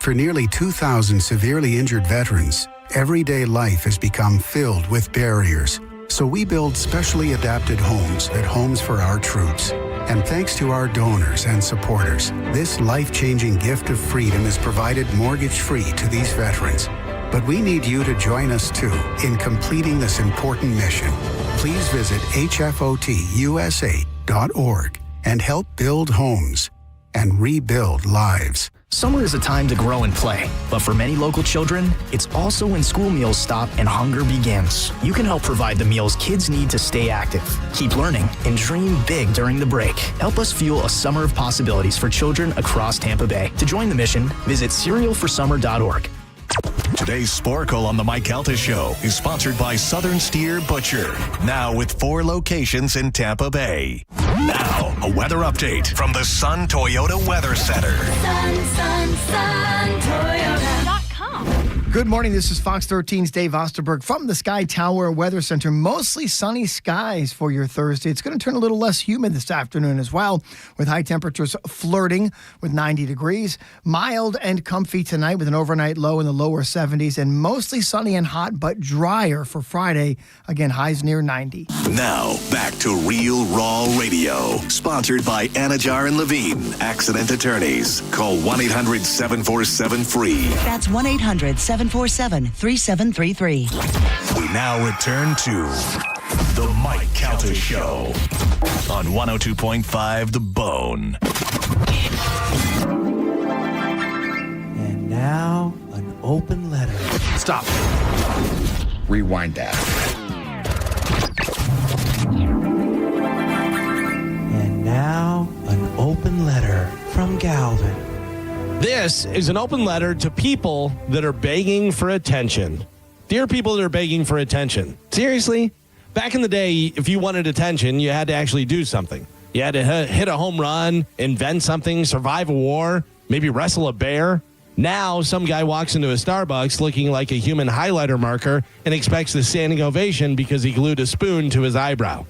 For nearly 2,000 severely injured veterans, everyday life has become filled with barriers. So we build specially adapted homes at Homes for Our Troops. And thanks to our donors and supporters, this life-changing gift of freedom is provided mortgage-free to these veterans. But we need you to join us, too, in completing this important mission. Please visit hfotusa.org and help build homes and rebuild lives. Summer is a time to grow and play, but for many local children, it's also when school meals stop and hunger begins. You can help provide the meals kids need to stay active, keep learning, and dream big during the break. Help us fuel a summer of possibilities for children across Tampa Bay. To join the mission, visit cerealforsummer.org. Today's Sporkle on the Mike Calta Show is sponsored by Southern Steer Butcher. Now with 4 locations in Tampa Bay. Now, a weather update from the Sun Toyota Weather Center. Sun, Toyota.com. Good morning. This is Fox 13's Dave Osterberg from the Sky Tower Weather Center. Mostly sunny skies for your Thursday. It's going to turn a little less humid this afternoon as well, with high temperatures flirting with 90 degrees. Mild and comfy tonight with an overnight low in the lower 70s, and mostly sunny and hot, but drier for Friday. Again, highs near 90. Now, back to Real Raw Radio. Sponsored by Anajar and Levine, Accident Attorneys. Call 1-800-747-FREE. That's 1-800-747-3733. We now return to The Mike Calta Show on 102.5 The Bone. And now, an open letter. Stop. Rewind that. And now, an open letter from Galvin. This is an open letter to people that are begging for attention. Dear people that are begging for attention. Seriously? Back in the day, if you wanted attention, you had to actually do something. You had to hit a home run, invent something, survive a war, maybe wrestle a bear. Now, some guy walks into a Starbucks looking like a human highlighter marker and expects a standing ovation because he glued a spoon to his eyebrow.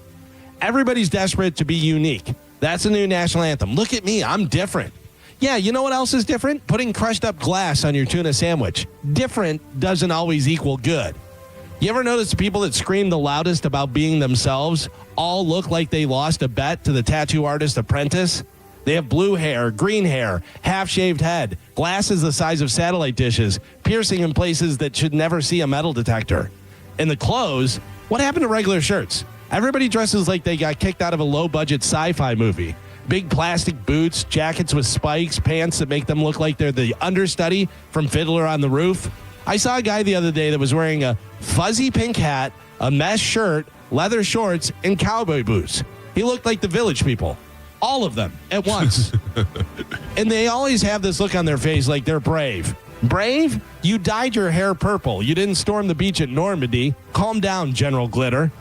Everybody's desperate to be unique. That's the new national anthem. Look at me, I'm different. Yeah, you know what else is different? Putting crushed up glass on your tuna sandwich. Different doesn't always equal good. You ever notice the people that scream the loudest about being themselves all look like they lost a bet to the tattoo artist apprentice? They have blue hair, green hair, half-shaved head, glasses the size of satellite dishes, piercing in places that should never see a metal detector. And the clothes, what happened to regular shirts? Everybody dresses like they got kicked out of a low-budget sci-fi movie. Big plastic boots, jackets with spikes, pants that make them look like they're the understudy from Fiddler on the Roof. I saw a guy the other day that was wearing a fuzzy pink hat, a mesh shirt, leather shorts, and cowboy boots. He looked like the Village People. All of them at once. And they always have this look on their face like they're brave. Brave? You dyed your hair purple. You didn't storm the beach at Normandy. Calm down, General Glitter.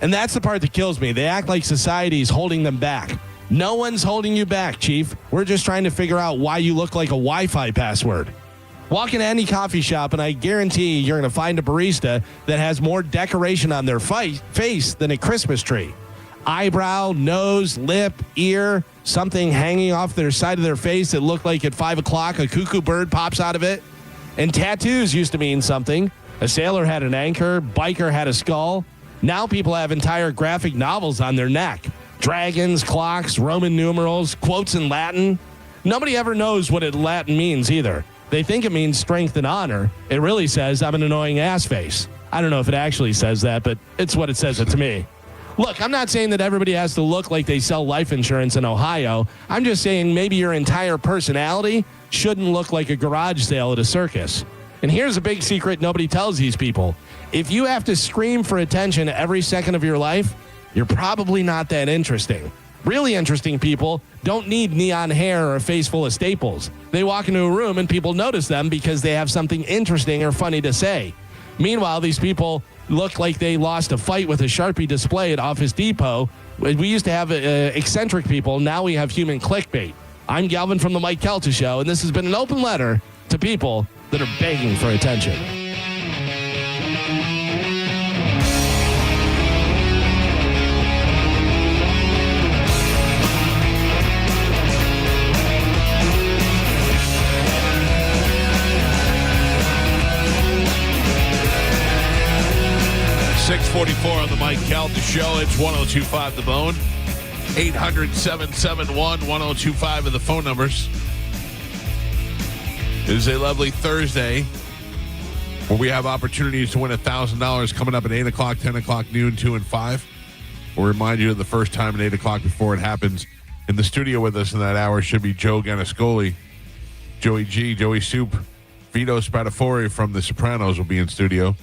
And that's the part that kills me. They act like society's holding them back. No one's holding you back, Chief. We're just trying to figure out why you look like a Wi-Fi password. Walk into any coffee shop, and I guarantee you're going to find a barista that has more decoration on their face than a Christmas tree. Eyebrow, nose, lip, ear, something hanging off their side of their face that looked like at 5 o'clock a cuckoo bird pops out of it. And tattoos used to mean something. A sailor had an anchor, biker had a skull. Now people have entire graphic novels on their neck. Dragons, clocks, Roman numerals, quotes in Latin. Nobody ever knows what Latin means either. They think it means strength and honor. It really says, I'm an annoying ass face. I don't know if it actually says that, but it's what it says it to me. Look, I'm not saying that everybody has to look like they sell life insurance in Ohio. I'm just saying maybe your entire personality shouldn't look like a garage sale at a circus. And here's a big secret nobody tells these people. If you have to scream for attention every second of your life, you're probably not that interesting. Really interesting people don't need neon hair or a face full of staples. They walk into a room and people notice them because they have something interesting or funny to say. Meanwhile, these people look like they lost a fight with a Sharpie display at Office Depot. We used to have eccentric people. Now we have human clickbait. I'm Galvin from the Mike Calta Show, and this has been an open letter to people that are begging for attention. 644 on the Mike Calta Show. It's 102.5 The Bone. 800-771-1025 are the phone numbers. It is a lovely Thursday where we have opportunities to win $1,000 coming up at 8 o'clock, 10 o'clock, noon, 2 and 5. We'll remind you of the first time at 8 o'clock before it happens. In the studio with us in that hour should be Joe Ganascoli, Joey G, Joey Soup, Vito Spatafori from The Sopranos will be in studio.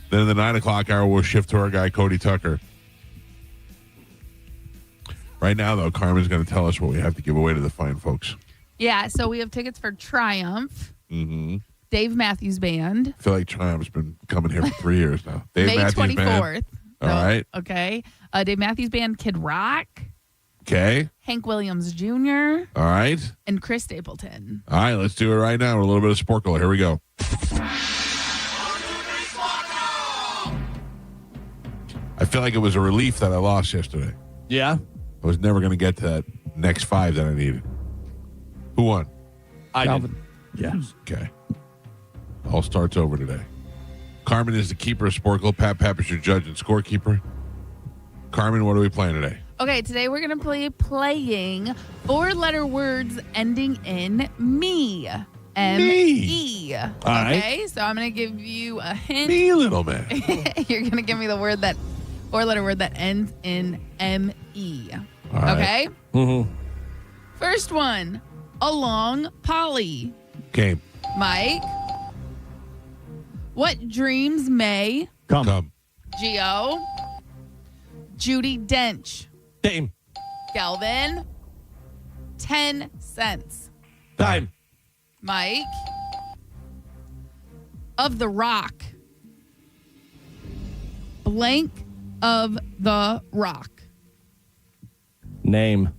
Then in the 9 o'clock hour, we'll shift to our guy, Cody Tucker. Right now, though, Carmen's going to tell us what we have to give away to the fine folks. Yeah, so we have tickets for Triumph. Mm-hmm. Dave Matthews Band. I feel like Triumph's been coming here for 3 years now. Dave May Matthews 24th. Band. All right. Okay. Dave Matthews Band, Kid Rock. Okay. Hank Williams Jr. All right. And Chris Stapleton. All right, let's do it right now with a little bit of Sporkle. Here we go. I feel like it was a relief that I lost yesterday. Yeah? I was never going to get to that next 5 that I needed. Who won? I did. Yeah. Okay. All starts over today. Carmen is the keeper of Sporkle. Pat is your judge and scorekeeper. Carmen, what are we playing today? Okay, today we're going to be playing 4-letter words ending in me. M-E. All right. Okay, so I'm going to give you a hint. Me, little man. You're going to give me the 4-letter word that ends in M-E. All right. Okay? Mm-hmm. First one, along Polly. Game. Mike. What dreams may Come. Gio. Judy Dench. Dame. Galvin. 10 cents. Time. Mike. Of the Rock. Blank of the Rock. Name.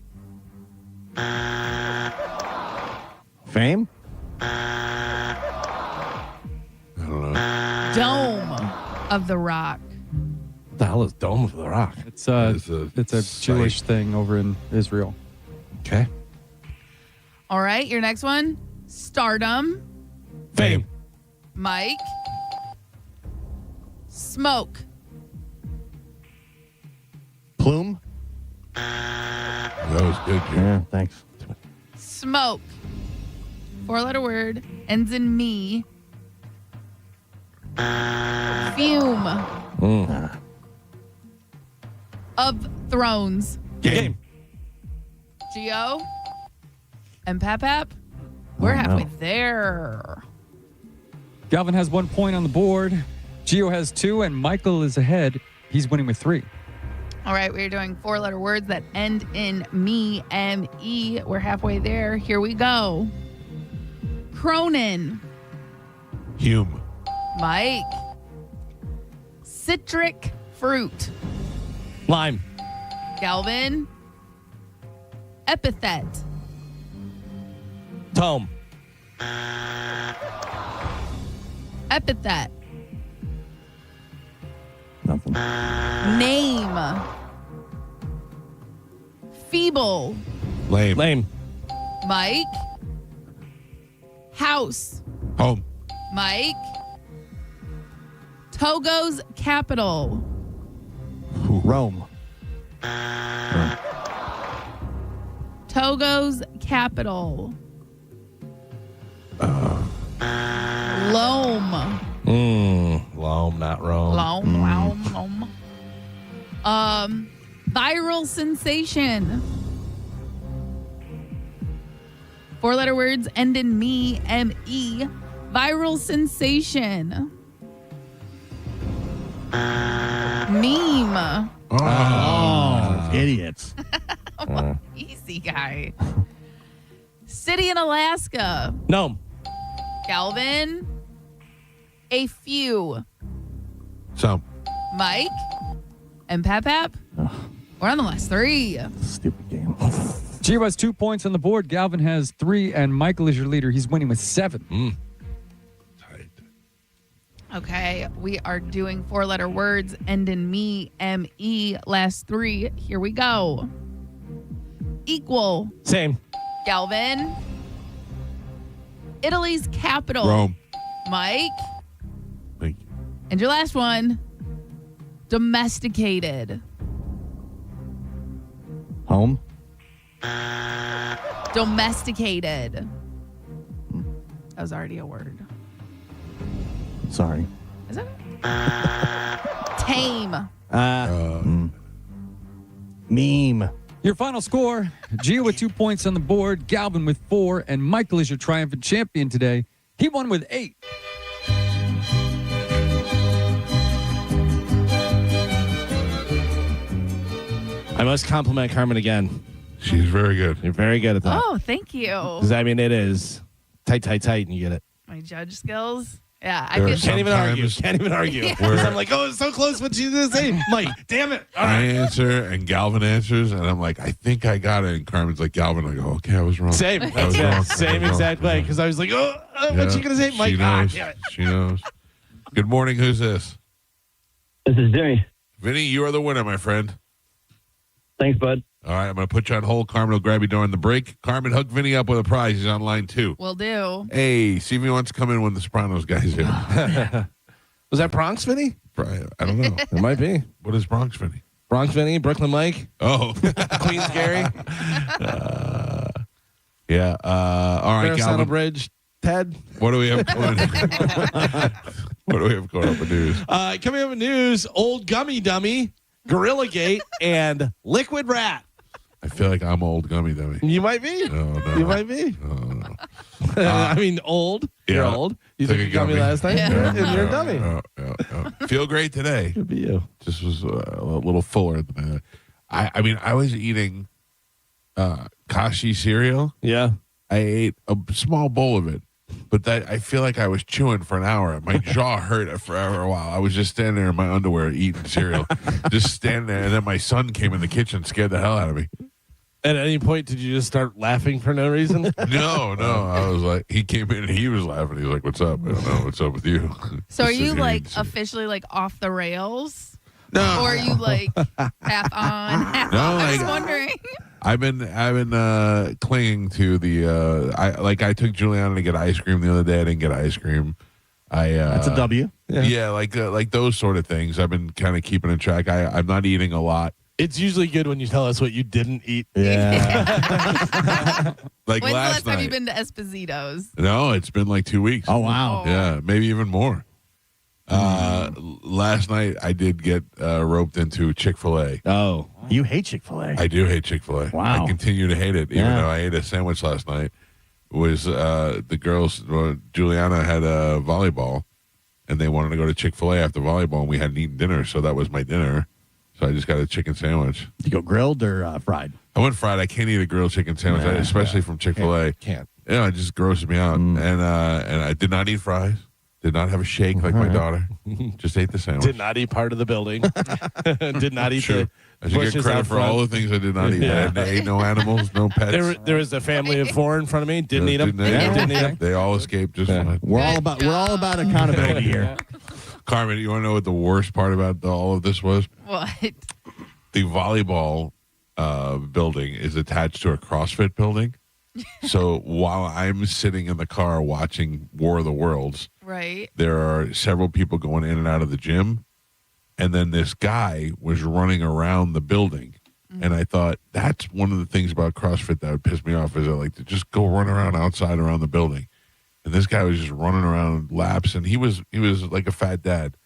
Fame? I don't know. Dome of the Rock. What the hell is Dome of the Rock? It's a Jewish thing over in Israel. Okay. All right, your next one. Stardom. Fame. Mike. Smoke. Plume? That was good, Jim. Yeah, thanks. Smoke. 4-letter word. Ends in me. Fume. Of Thrones. Game. Gio. And Pap. We're halfway there. Galvin has 1 point on the board. Gio has 2, and Michael is ahead. He's winning with 3. All right, we're doing 4-letter words that end in me, M-E. We're halfway there. Here we go. Cronin. Hume. Mike. Citric fruit. Lime. Galvin. Epithet. Tome. Epithet. Nothing. Name. Feeble. Lame. Lame. Mike. House. Home. Mike. Togo's capital. Rome. Togo's capital. Loam. Loam, not Rome. Loam. Viral sensation. 4-letter words end in me, M-E. Viral sensation. Meme. Oh, idiots. Easy guy. City in Alaska. No. Galvin. A few. Some. Mike. And Pap. We're on the last 3. Stupid game. Gio has 2 points on the board. Galvin has 3, and Michael is your leader. He's winning with 7. Tight. Okay, we are doing 4-letter words end in me, M-E. Last 3. Here we go. Equal. Same. Galvin. Italy's capital. Rome. Mike. Thank you. And your last one. Domesticated. Home. Domesticated. That was already a word. Sorry. Is it? Tame. Meme. Your final score, Gio with 2 points on the board, Galvin with 4, and Michael is your triumphant champion today. He won with 8. I must compliment Carmen again. She's very good. You're very good at that. Oh, thank you. Because, I mean, it is tight, and you get it. My judge skills. Yeah, I There could. are Can't even argue. sometimes Can't even argue. where- I'm like, oh, it's so close. What you gonna say, Mike? Damn it! All I right. answer and Galvin answers, and I'm like, I think I got it. And Carmen's like, Galvin. I go, okay, I was wrong. Same. I was That's wrong. I it. was Same wrong. exact way. Because I was like, oh, what's Yeah, you gonna say, Mike? She knows. Damn it. She knows. Good morning. Who's this? This is Jimmy. Vinny, you are the winner, my friend. Thanks, bud. All right, I'm going to put you on hold. Carmen will grab you during the break. Carmen, hook Vinny up with a prize. He's on line 2. Will do. Hey, see if he wants to come in when the Sopranos guy's here. Was that Bronx Vinny? I don't know. It might be. What is Bronx Vinny? Bronx Vinny, Brooklyn Mike, Oh. Queens Gary, Yeah. All right, Verrazano Galvin. Bridge, Ted. What do we have? What do we have going up in news? Coming up in news, Old Gummy Dummy, Gorilla Gate, and Liquid Rat. I feel like I'm old gummy dummy. You might be. No. You might be. No. I mean, old. You're Yeah. old. You took a gummy last night, and you're a dummy. Yeah. Feel great today. Could be you. Just was a little fuller than I mean, I was eating Kashi cereal. Yeah. I ate a small bowl of it, but that I feel like I was chewing for an hour. My jaw hurt for a while. I was just standing there in my underwear eating cereal, just standing there. And then my son came in the kitchen, scared the hell out of me. At any point, did you just start laughing for no reason? No. I was like, he came in and he was laughing. He was like, "What's up? I don't know what's up with you." So are Just you sitting here like eating cereal. officially like off the rails? No. Or are you like half on, half No, off? I was like- wondering. I've been clinging to the I took Juliana to get ice cream the other day. I didn't get ice cream. That's a W. Yeah, like those sort of things. I've been kind of keeping in track. I'm not eating a lot. It's usually good when you tell us what you didn't eat. Yeah. Like When's the last last time night. you've been to Esposito's? No, it's been like 2 weeks. Oh, wow. Yeah, maybe even more. Last night I did get roped into Chick-fil-A. Oh. You hate Chick-fil-A. I do hate Chick-fil-A. Wow. I continue to hate it, even though I ate a sandwich last night. Was the girls, Juliana had a volleyball, and they wanted to go to Chick-fil-A after volleyball, and we hadn't eaten dinner, so that was my dinner. So I just got a chicken sandwich. Did you go grilled or fried? I went fried. I can't eat a grilled chicken sandwich, especially from Chick-fil-A. Can't. Yeah, it just grosses me out. And I did not eat fries. Did not have a shake like my daughter. Just ate the sandwich. Did not eat part of the building. Did not eat Sure. the I should get bushes credit out for front. all the things I did not eat. Yeah. I ate no animals, no pets. There was a family of 4 in front of me. Didn't eat them. Didn't eat them. They all escaped just fine. We're all about accountability here. Carmen, you want to know what the worst part about all of this was? What? The volleyball building is attached to a CrossFit building. So while I'm sitting in the car watching War of the Worlds, Right. there are several people going in and out of the gym. And then this guy was running around the building. And I thought, that's one of the things about CrossFit that would piss me off is I like to just go run around outside around the building. And this guy was just running around laps, and he was like a fat dad.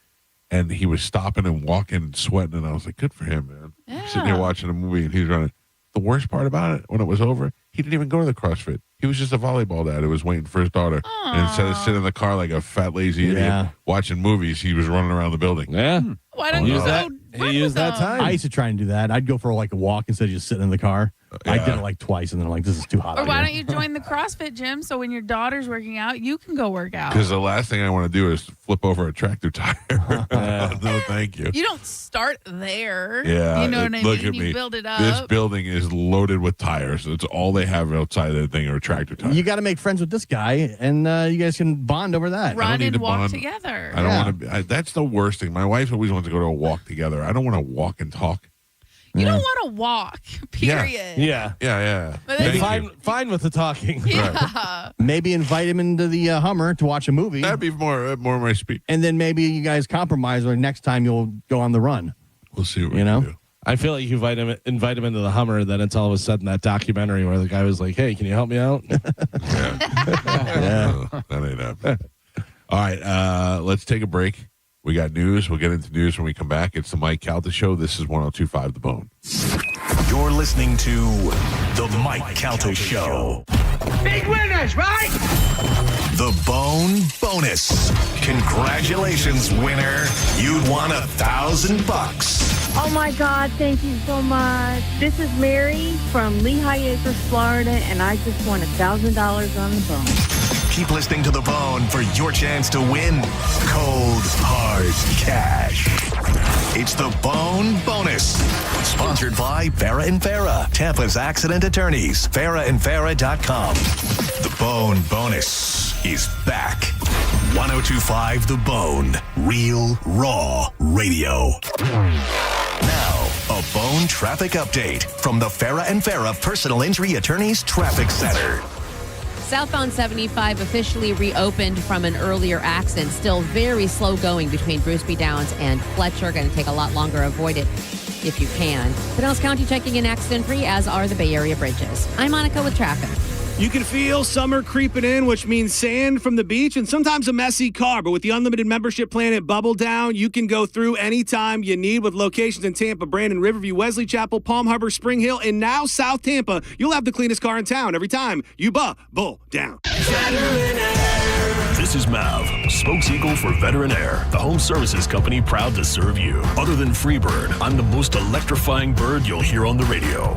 And he was stopping and walking and sweating, and I was like, good for him, man. Sitting there watching a movie, and he's running. The worst part about it, when it was over, he didn't even go to the CrossFit. He was just a volleyball dad who was waiting for his daughter. And instead of sitting in the car like a fat, lazy idiot watching movies, he was running around the building. Yeah. Why don't you Use go that? run He used with that them? time. I used to try and do that. I'd go for like a walk instead of just sitting in the car. I did it like twice, and then I'm like, this is too hot. Or out why here. don't you join the CrossFit gym so when your daughter's working out, you can go work out? Because the last thing I want to do is flip over a tractor tire. No, thank you. You don't start there. Yeah. You know what I look mean? at You me. build it up. This building is loaded with tires. It's all they have outside of the thing are tractor tires. You got to make friends with this guy, and you guys can bond over that. Run need and to walk bond. together. I don't want to. That's the worst thing. My wife always wants to go to a walk together. I don't want to walk and talk. You don't want to walk, period. Yeah. Yeah. But then- Thank you. Fine with the talking. Yeah. Maybe invite him into the Hummer to watch a movie. That'd be more my speed. And then maybe you guys compromise, or next time you'll go on the run. We'll see what we You know? can do. I feel like you invite him into the Hummer, then it's all of a sudden that documentary where the guy was like, hey, can you help me out? That ain't happening. All right, let's take a break. We got news. We'll get into news when we come back. It's the Mike Calta Show. This is 102.5 The Bone. You're listening to the Mike Calta Show. Big winners, right? The Bone Bonus. Congratulations, winner. You'd won $1,000. Oh my God, thank you so much. This is Mary from Lehigh Acres, Florida, and I just won $1,000 on the bone. keep listening to The Bone for your chance to win cold, hard cash. It's The Bone Bonus. Sponsored by Farah & Farah, Tampa's accident attorneys. FarahandFarah.com. The Bone Bonus is back. 102.5 The Bone. Real, raw radio. Now, a Bone traffic update from the Farah & Farah Personal Injury Attorneys Traffic Center. Southbound 75 officially reopened from an earlier accident. Still very slow going between Bruceby Downs and Fletcher. Going to take a lot longer. Avoid it if you can. Pinellas County checking in accident-free, as are the Bay Area bridges. I'm Monica with traffic. You can feel summer creeping in, which means sand from the beach and sometimes a messy car. But with the unlimited membership plan at Bubble Down, you can go through anytime you need with locations in Tampa, Brandon, Riverview, Wesley Chapel, Palm Harbor, Spring Hill, and now South Tampa. You'll have the cleanest car in town every time you Bubble Down. This is Mav, spokespeople for Veteran Air, the home services company proud to serve you. Other than Freebird, I'm the most electrifying bird you'll hear on the radio.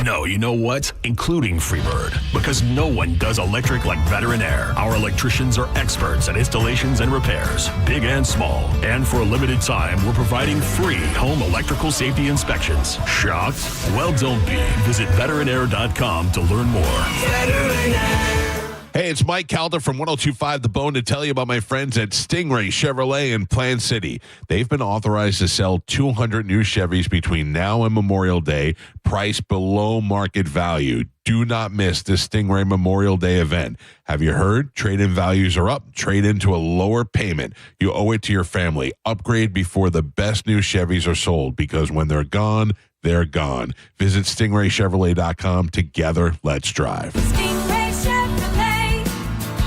No, you know what? Including Freebird, because no one does electric like Veteran Air. Our electricians are experts at installations and repairs, big and small. And for a limited time, we're providing free home electrical safety inspections. Shocked? Well, don't be. Visit veteranair.com to learn more. Veteran Air. Hey, it's Mike Calta from 102.5 The Bone to tell you about my friends at Stingray Chevrolet in Plant City. They've been authorized to sell 200 new Chevys between now and Memorial Day, priced below market value. Do not miss this Stingray Memorial Day event. Have you heard? Trade-in values are up. Trade into a lower payment. You owe it to your family. Upgrade before the best new Chevys are sold, because when they're gone, they're gone. Visit stingraychevrolet.com. Together, let's drive. Stingray Chevrolet.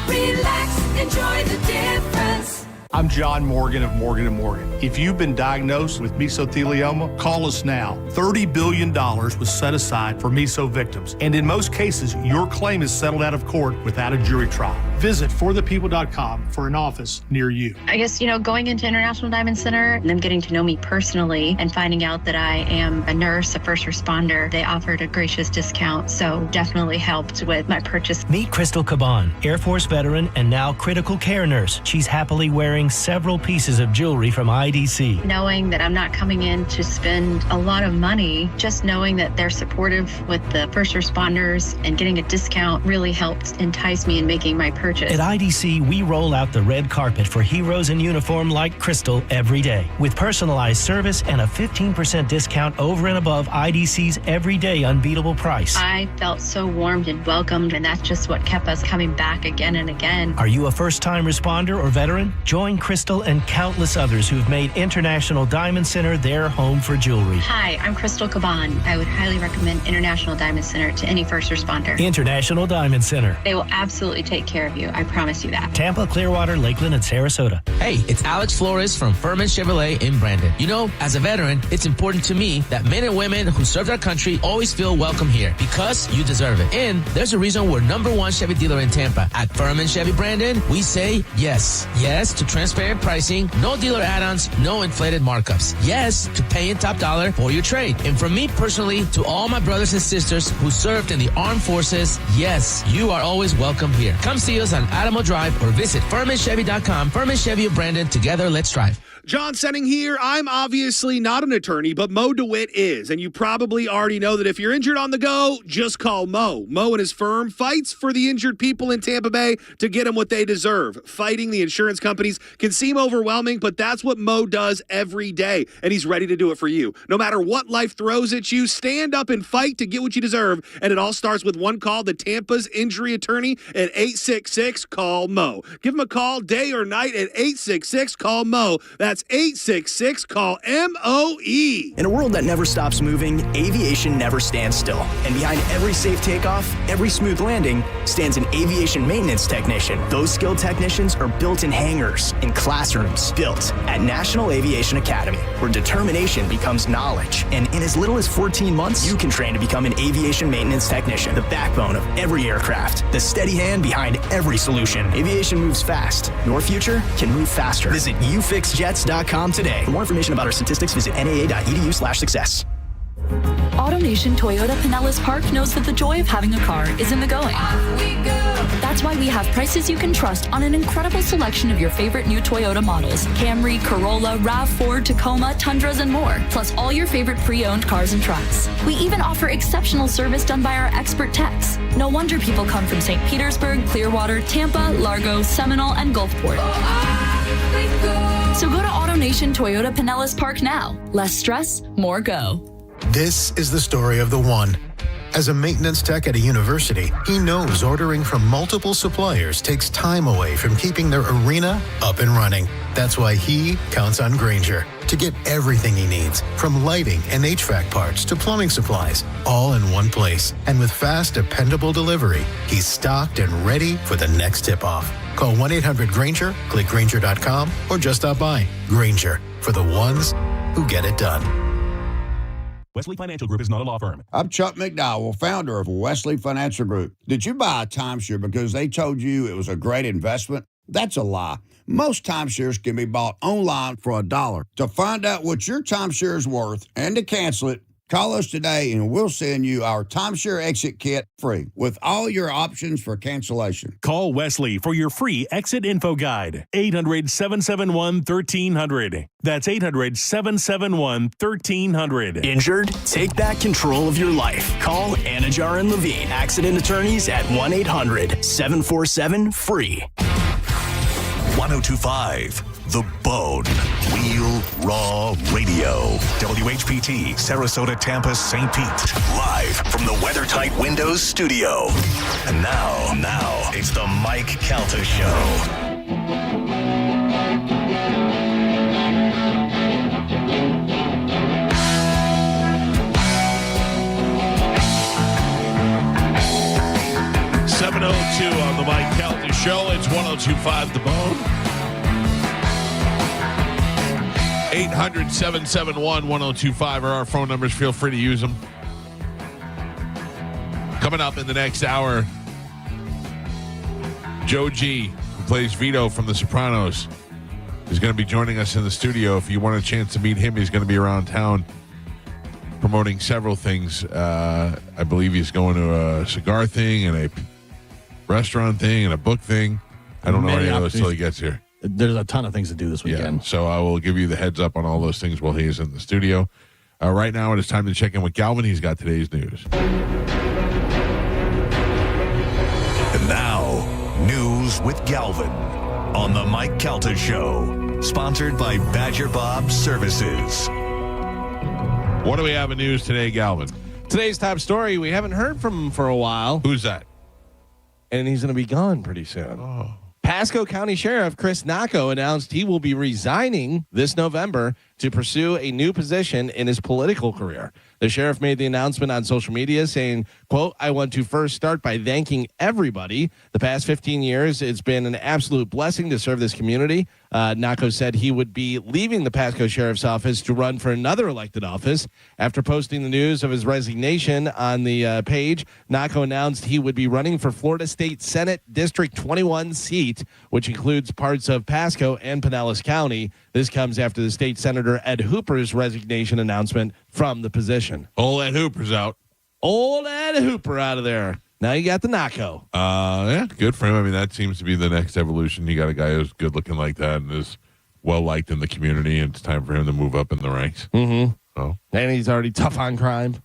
Relax, enjoy the difference. I'm John Morgan of Morgan & Morgan. If you've been diagnosed with mesothelioma, call us now. $30 billion was set aside for meso victims, and in most cases, your claim is settled out of court without a jury trial. Visit forthepeople.com for an office near you. I guess, going into International Diamond Center and them getting to know me personally and finding out that I am a nurse, a first responder, they offered a gracious discount, so definitely helped with my purchase. Meet Crystal Caban, Air Force veteran and now critical care nurse. She's happily wearing several pieces of jewelry from IDC. Knowing that I'm not coming in to spend a lot of money, just knowing that they're supportive with the first responders and getting a discount really helped entice me in making my purchase. At IDC, we roll out the red carpet for heroes in uniform like Crystal every day, with personalized service and a 15% discount over and above IDC's everyday unbeatable price. I felt so warmed and welcomed, and that's just what kept us coming back again and again. Are you a first-time responder or veteran? Join Crystal and countless others who've made International Diamond Center their home for jewelry. Hi, I'm Crystal Caban. I would highly recommend International Diamond Center to any first responder. International Diamond Center. They will absolutely take care of you. I promise you that. Tampa, Clearwater, Lakeland, and Sarasota. Hey, it's Alex Flores from Furman Chevrolet in Brandon. As a veteran, it's important to me that men and women who served our country always feel welcome here, because you deserve it. And there's a reason we're #1 Chevy dealer in Tampa. At Furman Chevy Brandon, we say yes. Yes to transparent pricing, no dealer add-ons, no inflated markups. Yes to paying top dollar for your trade. And from me personally to all my brothers and sisters who served in the armed forces, yes, you are always welcome here. Come see us on Adamo Drive or visit FurmanChevy.com. Furman Chevy of Brandon. Together, let's drive. John Senning here. I'm obviously not an attorney, but Mo DeWitt is. And you probably already know that if you're injured on the go, just call Mo. Mo and his firm fights for the injured people in Tampa Bay to get them what they deserve. Fighting the insurance companies can seem overwhelming, but that's what Mo does every day. And he's ready to do it for you. No matter what life throws at you, stand up and fight to get what you deserve. And it all starts with one call to Tampa's injury attorney at 866-CALL-MO. Give him a call day or night at 866-CALL-MO. That's 866-CALL-MOE. In a world that never stops moving, aviation never stands still. And behind every safe takeoff, every smooth landing, stands an aviation maintenance technician. Those skilled technicians are built in hangars, in classrooms, built at National Aviation Academy, where determination becomes knowledge. And in as little as 14 months, you can train to become an aviation maintenance technician, the backbone of every aircraft, the steady hand behind every solution. Aviation moves fast. Your future can move faster. Visit ufixjets.com today. For more information about our statistics, visit naa.edu/success. AutoNation Toyota Pinellas Park knows that the joy of having a car is in the going. That's why we have prices you can trust on an incredible selection of your favorite new Toyota models: Camry, Corolla, RAV4, Tacoma, Tundras, and more, plus all your favorite pre-owned cars and trucks. We even offer exceptional service done by our expert techs. No wonder people come from St. Petersburg, Clearwater, Tampa, Largo, Seminole, and Gulfport. So go to AutoNation Toyota Pinellas Park now. Less stress, more go. This is the story of the one. As a maintenance tech at a university, he knows ordering from multiple suppliers takes time away from keeping their arena up and running. That's why he counts on Grainger to get everything he needs, from lighting and HVAC parts to plumbing supplies, all in one place. And with fast, dependable delivery, he's stocked and ready for the next tip-off. Call 1-800-GRAINGER, click Grainger.com, or just stop by. Grainger, for the ones who get it done. Wesley Financial Group is not a law firm. I'm Chuck McDowell, founder of Wesley Financial Group. Did you buy a timeshare because they told you it was a great investment? That's a lie. Most timeshares can be bought online for $1. To find out what your timeshare is worth and to cancel it, call us today and we'll send you our timeshare exit kit free with all your options for cancellation. Call Wesley for your free exit info guide. 800-771-1300. That's 800-771-1300. Injured? Take back control of your life. Call Anajar and Levine Accident Attorneys at 1-800-747-FREE. 1025 The Bone. Real Raw Radio. WHPT, Sarasota, Tampa, St. Pete. Live from the WeatherTight Windows studio. And now, it's the Mike Calta Show. .702 on the Mike Calta Show. It's 1025 The Bone. 800-771-1025 are our phone numbers. Feel free to use them. Coming up in the next hour, Joe G, who plays Vito from The Sopranos, is going to be joining us in the studio. If you want a chance to meet him, he's going to be around town promoting several things. I believe he's going to a cigar thing and a restaurant thing and a book thing. I don't know any of those until he gets here. There's a ton of things to do this weekend. Yeah, so I will give you the heads up on all those things while he is in the studio. Right now, it is time to check in with Galvin. He's got today's news. And now, news with Galvin on the Mike Calta Show. Sponsored by Badger Bob Services. What do we have in news today, Galvin? Today's top story, we haven't heard from him for a while. Who's that? And he's going to be gone pretty soon. Oh. Pasco County Sheriff Chris Nacco announced he will be resigning this November to pursue a new position in his political career. The sheriff made the announcement on social media saying, quote, "I want to first start by thanking everybody. The past 15 years, it's been an absolute blessing to serve this community." Nacco said he would be leaving the Pasco Sheriff's Office to run for another elected office. After posting the news of his resignation on the page, Nacco announced he would be running for Florida State Senate District 21 seat, which includes parts of Pasco and Pinellas County. This comes after the state senator Ed Hooper's resignation announcement from the position. Old Ed Hooper's out. Old Ed Hooper out of there. Now you got the Nacco. Yeah, good for him. I mean, that seems to be the next evolution. You got a guy who's good looking like that and is well liked in the community, and it's time for him to move up in the ranks. Mm-hmm. So, and he's already tough on crime.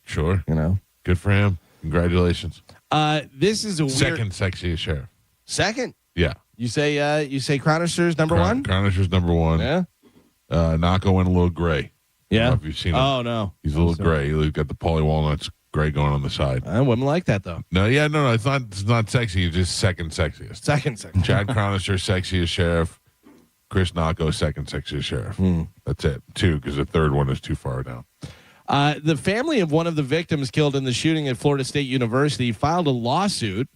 Sure. You know. Good for him. Congratulations. This is a weird... Second sexiest sheriff. Second? Yeah. You say Cronister's number one? Cronister's number one. Yeah. Nacco went a little gray. Yeah. I don't know if you've seen him. Oh, no. He's a little gray. He's got the Paulie Walnuts gray going on the side. I wouldn't like that, though. No, it's not sexy. It's just second sexiest. Second sexiest. Chad Cronister, sexiest sheriff. Chris Nacco, second sexiest sheriff. That's it. 2, because the third one is too far down. The family of one of the victims killed in the shooting at Florida State University filed a lawsuit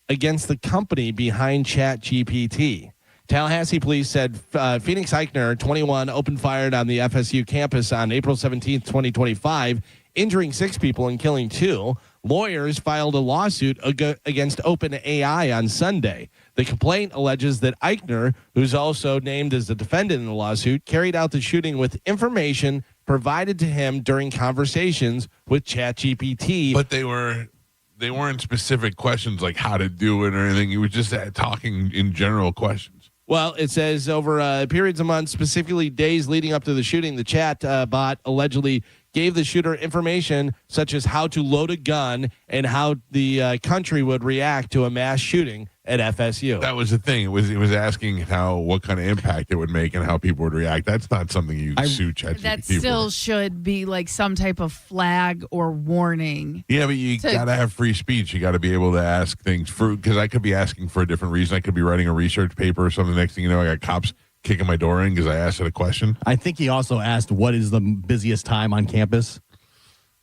against the company behind ChatGPT. Tallahassee police said Phoenix Eichner, 21, opened fire on the FSU campus on April 17, 2025, injuring 6 people and killing 2. Lawyers filed a lawsuit against OpenAI on Sunday. The complaint alleges that Eichner, who's also named as the defendant in the lawsuit, carried out the shooting with information provided to him during conversations with ChatGPT. But they weren't specific questions like how to do it or anything. He was just talking in general questions. Well, it says over periods of months, specifically days leading up to the shooting, the chat bot allegedly gave the shooter information such as how to load a gun and how the country would react to a mass shooting at FSU. That was the thing. It was asking what kind of impact it would make and how people would react. That's not something you sue ChatGPT That still should be like some type of flag or warning. Yeah, but you got to have free speech. You got to be able to ask things because I could be asking for a different reason. I could be writing a research paper or something. Next thing you know, I got cops kicking my door in because I asked it a question. I think he also asked, what is the busiest time on campus?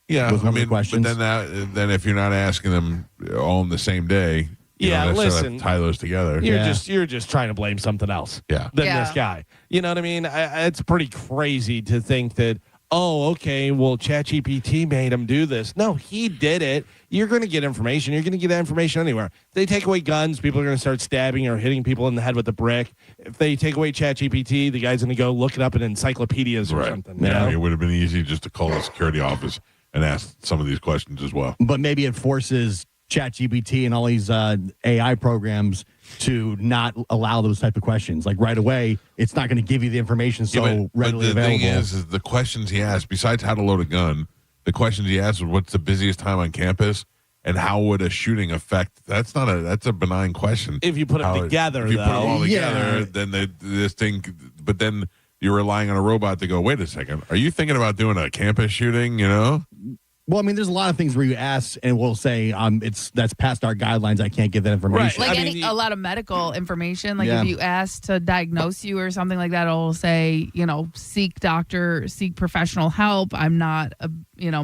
Yeah, was one of the questions. But then if you're not asking them all in the same day, you don't necessarily have to tie those together. You're just trying to blame something else. Yeah. Than this guy. You know what I mean? It's pretty crazy to think that, oh, okay, well, ChatGPT made him do this. No, he did it. You're going to get information. You're going to get that information anywhere. If they take away guns, people are going to start stabbing or hitting people in the head with a brick. If they take away ChatGPT, the guy's going to go look it up in encyclopedias or something. Yeah, it would have been easy just to call the security office and ask some of these questions as well. But maybe it forces ChatGPT and all these AI programs to not allow those type of questions. Like right away, it's not going to give you the information readily but the available. thing is the questions he asked, besides how to load a gun, the questions he asked was what's the busiest time on campus and how would a shooting affect. That's a benign question. If you put them together, if you put them all together, then this thing. But then you're relying on a robot to go, wait a second, are you thinking about doing a campus shooting? You know. Well, I mean, there's a lot of things where you ask and we'll say, that's past our guidelines. I can't give that information. Right. Like a lot of medical information. Like if you ask to diagnose you or something like that, it'll say, seek professional help. I'm not a,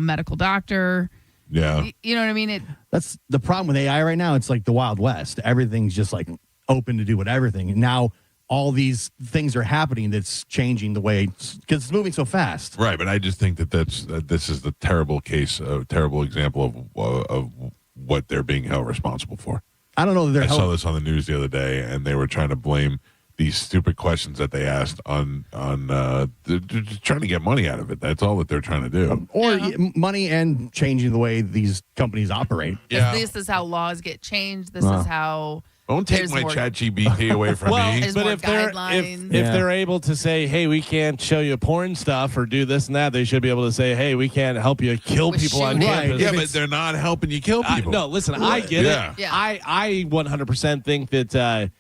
medical doctor. Yeah. You know what I mean? That's the problem with AI right now. It's like the Wild West. Everything's just like open to do what everything. And now all these things are happening that's changing the way, because it's moving so fast. Right, but I just think that this is the terrible case, a terrible example of what they're being held responsible for. I don't know that I saw this on the news the other day, and they were trying to blame these stupid questions that they asked on they're just trying to get money out of it. That's all that they're trying to do. Or money and changing the way these companies operate. Yeah. This is how laws get changed. This is how... Don't take my ChatGPT away from me. But if they're able to say, hey, we can't show you porn stuff or do this and that, they should be able to say, hey, we can't help you kill people on campus. Yeah, but they're not helping you kill people. No, listen, I get it. Yeah. I 100% think that,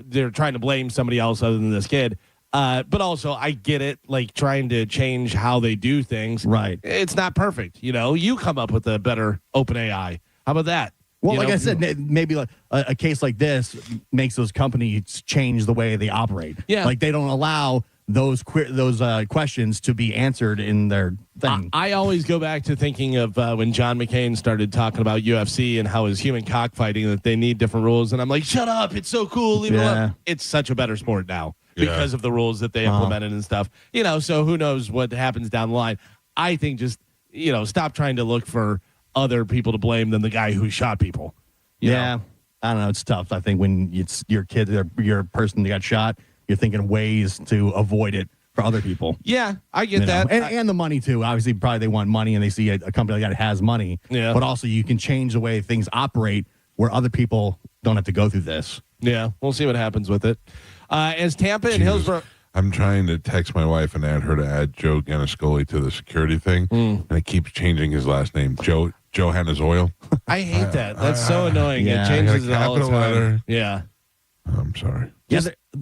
they're trying to blame somebody else other than this kid. But also, I get it, like trying to change how they do things. Right. It's not perfect. You come up with a better open AI. How about that? Well, I said, maybe a case like this makes those companies change the way they operate. Yeah. Like they don't allow those questions to be answered in their thing. I always go back to thinking of when John McCain started talking about UFC and how his human cockfighting, that they need different rules. And I'm like, shut up. It's so cool. Leave it alone. It's such a better sport now because of the rules that they implemented and stuff. So who knows what happens down the line. I think just, stop trying to look for other people to blame than the guy who shot people. You know? I don't know. It's tough. I think when it's your kid or your person that got shot, you're thinking of ways to avoid it for other people. Yeah, I get that. And the money, too. Obviously, probably they want money and they see a company like that has money. Yeah. But also, you can change the way things operate where other people don't have to go through this. Yeah, we'll see what happens with it. As Tampa and Hillsborough... I'm trying to text my wife and add her to add Joe Ganascoli to the security thing, and it keeps changing his last name. Joe Hanazoil. I hate that. That's so annoying. It changes it all the time. Yeah. I'm sorry. Yeah,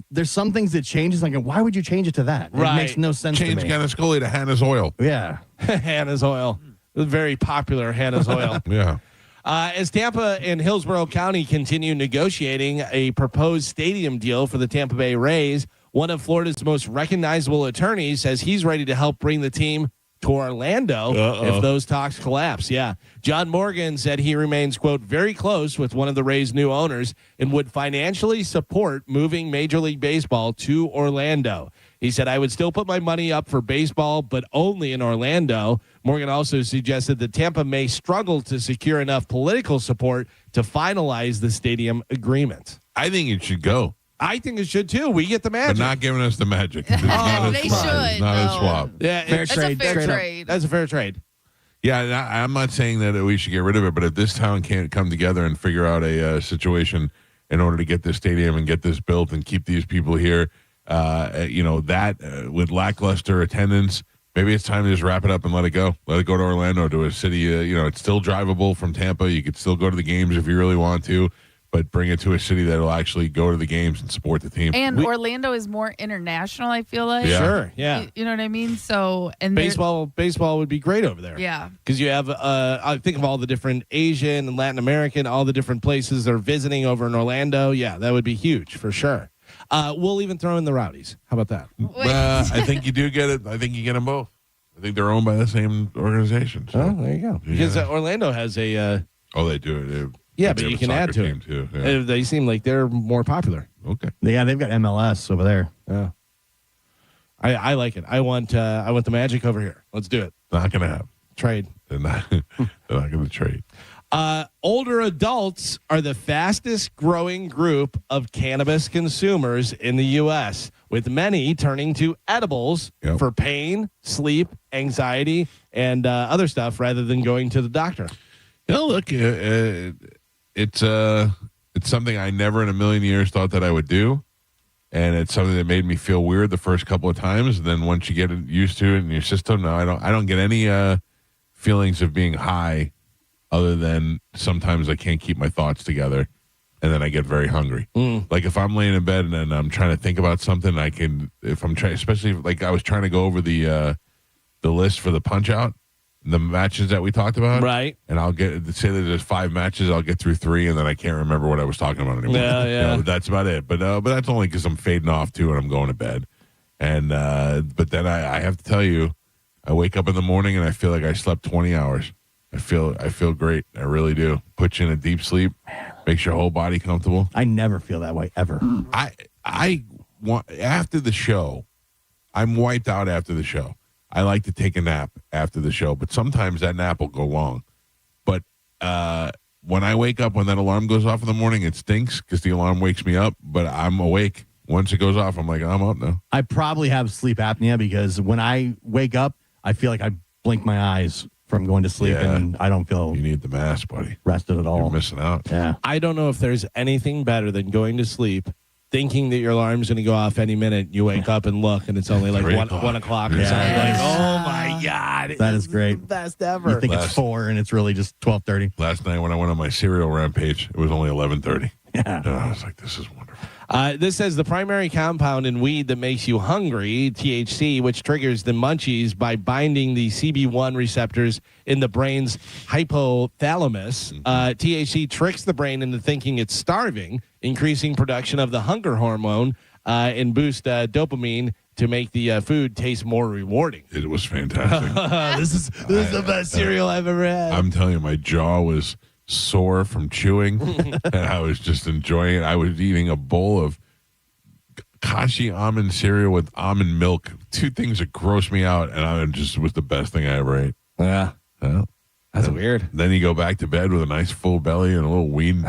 there's some things that changes. Like, why would you change it to that? It makes no sense Change to me. Ganascoli to Hanazoil. Yeah. Hanazoil. Very popular Hanazoil. Yeah. As Tampa and Hillsborough County continue negotiating a proposed stadium deal for the Tampa Bay Rays, one of Florida's most recognizable attorneys says he's ready to help bring the team to Orlando if those talks collapse. Yeah. John Morgan said he remains, quote, very close with one of the Rays' new owners and would financially support moving Major League Baseball to Orlando. He said, I would still put my money up for baseball, but only in Orlando. Morgan also suggested that Tampa may struggle to secure enough political support to finalize the stadium agreement. I think it should go. I think it should too. We get the magic. But not giving us the magic. It's not a they swap. should, It's not a no. swap. Yeah, Fair it's trade. That's a fair Straight up. trade. That's a fair trade. Yeah, and I'm not saying that we should get rid of it, but if this town can't come together and figure out a situation in order to get this stadium and get this built and keep these people here, with lackluster attendance, maybe it's time to just wrap it up and let it go. Let it go to Orlando, to a city. It's still drivable from Tampa. You could still go to the games if you really want to, but bring it to a city that will actually go to the games and support the team. And Orlando is more international, I feel like. Yeah. Sure, yeah. You know what I mean? So, and Baseball would be great over there. Yeah. Because you have, I think of all the different Asian and Latin American, all the different places they're visiting over in Orlando. Yeah, that would be huge for sure. We'll even throw in the Rowdies. How about that? I think you do get it. I think you get them both. I think they're owned by the same organization. So. Oh, there you go. Because Orlando has a. They do. Yeah, They but have you a can soccer add to team it. too. Yeah. They seem like they're more popular. Okay. Yeah, they've got MLS over there. Yeah. I like it. I want the Magic over here. Let's do it. Not gonna happen. Trade. They're not gonna trade. Older adults are the fastest growing group of cannabis consumers in the U.S., with many turning to edibles for pain, sleep, anxiety, and other stuff rather than going to the doctor. Look, it's something I never in a million years thought that I would do, and it's something that made me feel weird the first couple of times. And then once you get used to it in your system, now I don't get any feelings of being high, other than sometimes I can't keep my thoughts together, and then I get very hungry. Like if I'm laying in bed and I'm trying to think about something, especially like I was trying to go over the list for the Punch Out. The matches that we talked about, right? And I'll say that there's 5 matches. I'll get through 3, and then I can't remember what I was talking about anymore. Yeah. That's about it. But that's only because I'm fading off too, and I'm going to bed. And but then I have to tell you, I wake up in the morning and I feel like I slept 20 hours. I feel great. I really do. Put you in a deep sleep, makes your whole body comfortable. I never feel that way ever. I want after the show, I'm wiped out after the show. I like to take a nap after the show, but sometimes that nap will go long. But when I wake up, when that alarm goes off in the morning, it stinks because the alarm wakes me up, but I'm awake. Once it goes off, I'm like, I'm up now. I probably have sleep apnea because when I wake up, I feel like I blink my eyes from going to sleep, and I don't feel you need the mask, buddy. Rested at all. You're missing out. Yeah. I don't know if there's anything better than going to sleep thinking that your alarm's going to go off any minute. You wake up and look, and it's only like 1 o'clock or something. Like, oh my God. That is great. The best ever. You think it's 4 and it's really just 12:30. Last night when I went on my cereal rampage, it was only 11:30. Yeah. And I was like, this is wonderful. This says the primary compound in weed that makes you hungry, THC, which triggers the munchies by binding the CB1 receptors in the brain's hypothalamus. THC tricks the brain into thinking it's starving, increasing production of the hunger hormone and boost dopamine to make the food taste more rewarding. It was fantastic. This is the best cereal I've ever had. I'm telling you, my jaw was sore from chewing, and I was just enjoying it. I was eating a bowl of Kashi almond cereal with almond milk. 2 things that grossed me out, and it was the best thing I ever ate. Yeah. That's weird. Then you go back to bed with a nice full belly and a little weed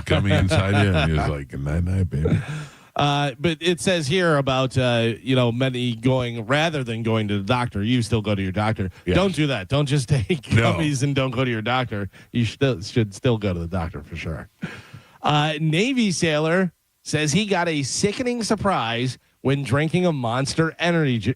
gummy inside you, and you're just like, night, night, baby. But it says here about, many rather than going to the doctor, you still go to your doctor. Yes. Don't do that. Don't just take gummies and don't go to your doctor. You should still go to the doctor for sure. Navy sailor says he got a sickening surprise when drinking a Monster energy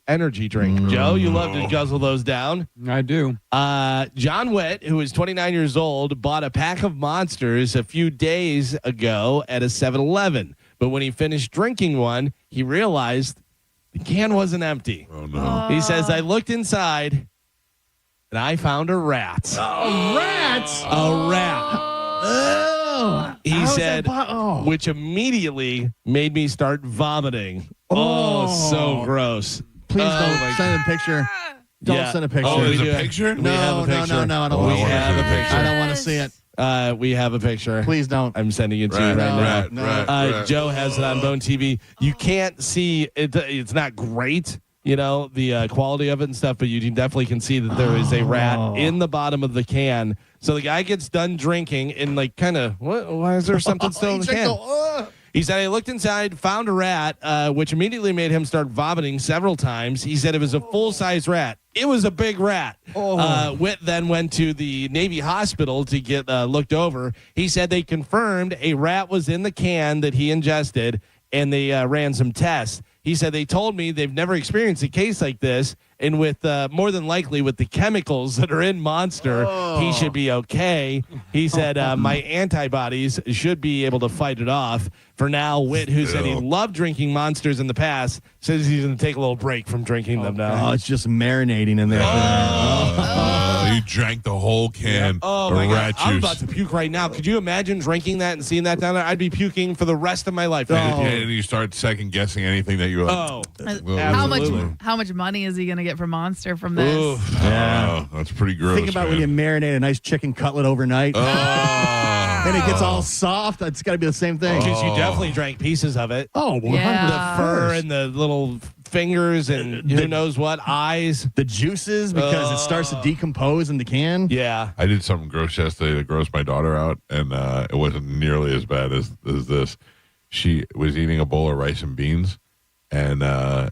drink. Joe, you love to guzzle those down. I do. John Witt, who is 29 years old, bought a pack of Monsters a few days ago at a 7-Eleven. But when he finished drinking one, he realized the can wasn't empty. Oh, no. He says, I looked inside and I found a rat. A rat? A rat. Oh. He said, which immediately made me start vomiting. Oh, so gross. Please don't send a picture. Don't send a picture. Oh, there's a picture? No, I don't want to see it. I don't want to see it. We have a picture. Please don't. I'm sending it to you right now. Joe has it on Bone TV. You can't see it. It's not great, the quality of it and stuff, but you definitely can see that there is a rat in the bottom of the can. So the guy gets done drinking and why is there something still in the can? He said, I looked inside, found a rat, which immediately made him start vomiting several times. He said it was a full-size rat. It was a big rat. Whit then went to the Navy hospital to get looked over. He said they confirmed a rat was in the can that he ingested, and they ran some tests. He said they told me they've never experienced a case like this, and with more than likely with the chemicals that are in Monster, he should be okay. He said my antibodies should be able to fight it off. For now, Whit, who said he loved drinking Monsters in the past, says he's going to take a little break from drinking them now. Oh, it's just marinating in there. You drank the whole can of my rat God. I'm juice. about to puke right now. Could you imagine drinking that and seeing that down there? I'd be puking for the rest of my life. And you start second guessing anything that you. How much money is he going to get from Monster from this? Yeah. That's pretty gross. Think about when you marinate a nice chicken cutlet overnight. And it gets all soft. It's got to be the same thing. Because you definitely drank pieces of it. Oh, 100%. The fur and the little fingers and who knows what, eyes. The juices, because it starts to decompose in the can. Yeah. I did something gross yesterday that grossed my daughter out, and it wasn't nearly as bad as this. She was eating a bowl of rice and beans, and I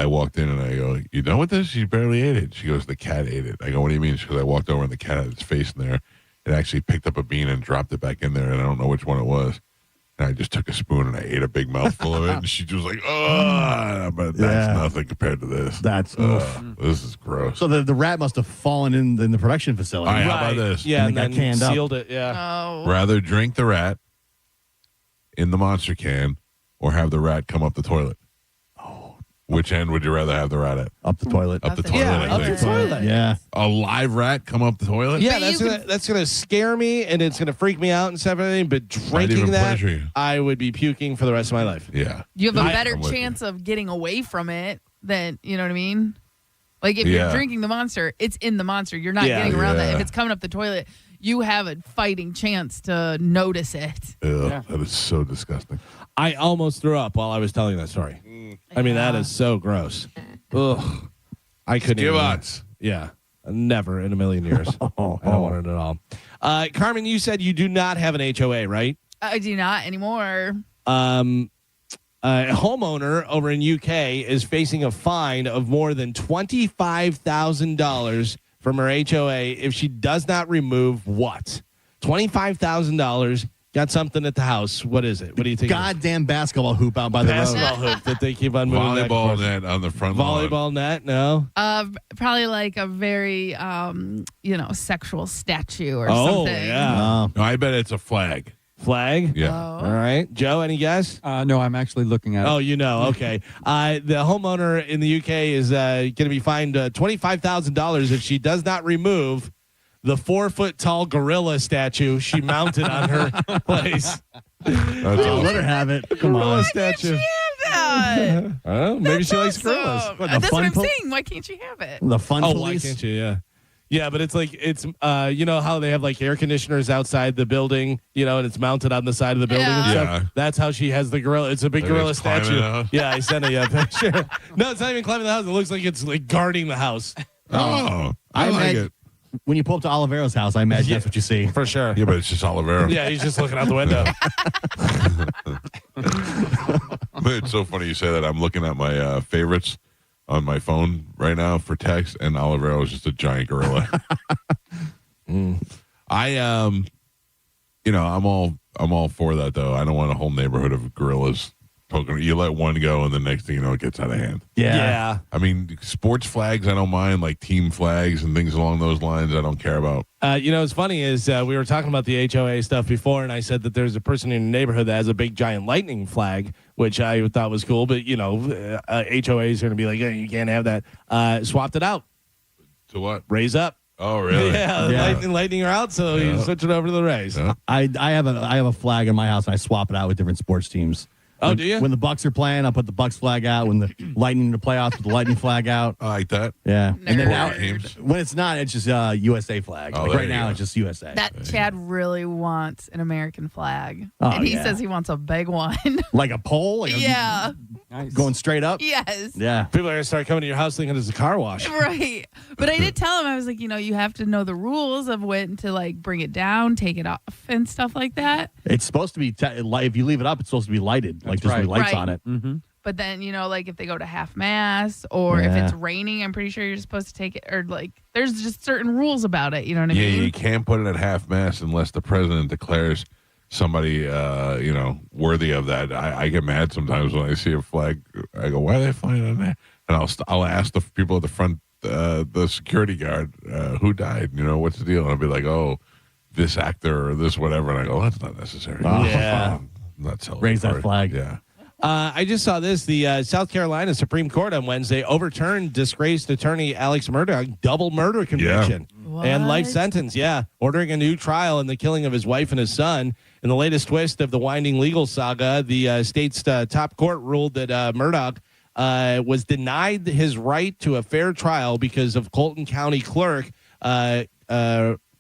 walked in and I go, you done with this? She barely ate it. She goes, the cat ate it. I go, what do you mean? She goes, I walked over and the cat had its face in there. It actually picked up a bean and dropped it back in there, and I don't know which one it was. And I just took a spoon and I ate a big mouthful of it, and she was like, oh, but that's nothing compared to this. This is gross. So the rat must have fallen in the production facility. All right, how about this? Yeah, and then got canned sealed up. it, yeah. Rather drink the rat in the Monster can or have the rat come up the toilet. Which end would you rather have the rat at? Up the toilet. Up the toilet, I up think. the toilet. Yeah. A live rat come up the toilet? Yeah, that's gonna scare me and it's gonna freak me out and stuff and everything. But drinking that, I would be puking for the rest of my life. Yeah, you have a better chance of getting away from it than, you know what I mean? Like if you're drinking the Monster, it's in the Monster. You're not getting around that. If it's coming up the toilet, you have a fighting chance to notice it. That is so disgusting. I almost threw up while I was telling that story. I mean, that is so gross. Ugh. I couldn't even. Yeah. Never in a million years. I don't want it at all. Carmen, you said you do not have an HOA, right? I do not anymore. A homeowner over in UK is facing a fine of more than $25,000 from her HOA if she does not remove what? $25,000. Got something at the house. What is it? What do you think? Goddamn basketball hoop out by the road. Basketball hoop that they keep on moving. Volleyball net on the front lawn. Volleyball net? No. Probably like a very, sexual statue or something. Oh, yeah. No, I bet it's a flag. Flag? Yeah. All right. Joe, any guess? No, I'm actually looking at it. Oh, you know. Okay. The homeowner in the UK is going to be fined $25,000 if she does not remove the 4-foot-tall gorilla statue she mounted on her place. Let her have it. Come on. Statue. That? Oh, maybe she likes gorillas. That's what I'm saying. Why can't she have it? The fun police? Why can't you? Yeah. Yeah, but it's like, you know how they have like air conditioners outside the building, and it's mounted on the side of the building and stuff? Yeah. That's how she has the gorilla. It's a big gorilla statue. Yeah, I sent a picture. No, it's not even climbing the house. It looks like it's like guarding the house. Oh, I like it. When you pull up to Oliveira's house, I imagine that's what you see. For sure. Yeah, but it's just Oliveira. Yeah, he's just looking out the window. It's so funny you say that. I'm looking at my favorites on my phone right now for text, and Oliveira is just a giant gorilla. I'm all for that though. I don't want a whole neighborhood of gorillas poking. You let one go, and the next thing you know, it gets out of hand. Yeah. I mean, sports flags, I don't mind, like team flags and things along those lines. I don't care about. What's funny is we were talking about the HOA stuff before, and I said that there's a person in the neighborhood that has a big giant lightning flag, which I thought was cool. But HOAs are going to be like, hey, you can't have that. Swapped it out. To what? Raise up. Oh, really? Yeah. Lightning are out, so you switch it over to the Rays. Yeah. I have a flag in my house, and I swap it out with different sports teams. Oh, do you? When the Bucks are playing, I'll put the Bucks flag out. When the Lightning are playoffs, put the Lightning flag out. I like that. Yeah. Nerd. And then now, when it's not, it's just USA flag. Oh, like there right you now, go. it's just USA. That Chad really wants an American flag. Oh, and he yeah. says he wants a big one. Like a pole? Like yeah. going straight up. Yes. Yeah. People are going to start coming to your house thinking it's a car wash. Right. But I did tell him, I was like, you have to know the rules of when to like bring it down, take it off, and stuff like that. It's supposed to be, if you leave it up, it's supposed to be lighted. Like there's gonna be lights on it. Mm-hmm. But then, like if they go to half mass or if it's raining, I'm pretty sure you're supposed to take it, or like there's just certain rules about it. You know what I mean? Yeah, you can't put it at half mast unless the president declares somebody, worthy of that. I get mad sometimes when I see a flag. I go, why are they flying on there? And I'll ask the people at the front, the security guard, who died? What's the deal? And I'll be like, oh, this actor or this whatever. And I go, that's not necessary. Yeah. Not celebrating. Raise that flag. Yeah. I just saw this. The South Carolina Supreme Court on Wednesday overturned disgraced attorney Alex Murdaugh double murder conviction and life sentence. Yeah, ordering a new trial in the killing of his wife and his son. In the latest twist of the winding legal saga, the state's top court ruled that Murdaugh was denied his right to a fair trial because of Colton County Clerk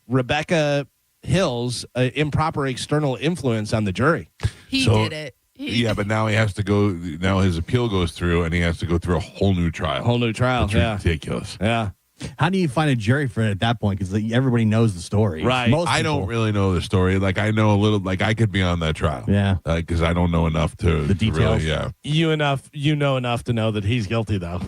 Rebecca Hill's improper external influence on the jury. He did it. Yeah, but now he has to go. Now his appeal goes through, and he has to go through a whole new trial. Which is ridiculous. Yeah. How do you find a jury for it at that point? Because everybody knows the story. Right. I don't really know the story. Like, I know a little. Like, I could be on that trial. Yeah. Because I don't know enough to the details. Really, yeah. You know enough to know that he's guilty, though.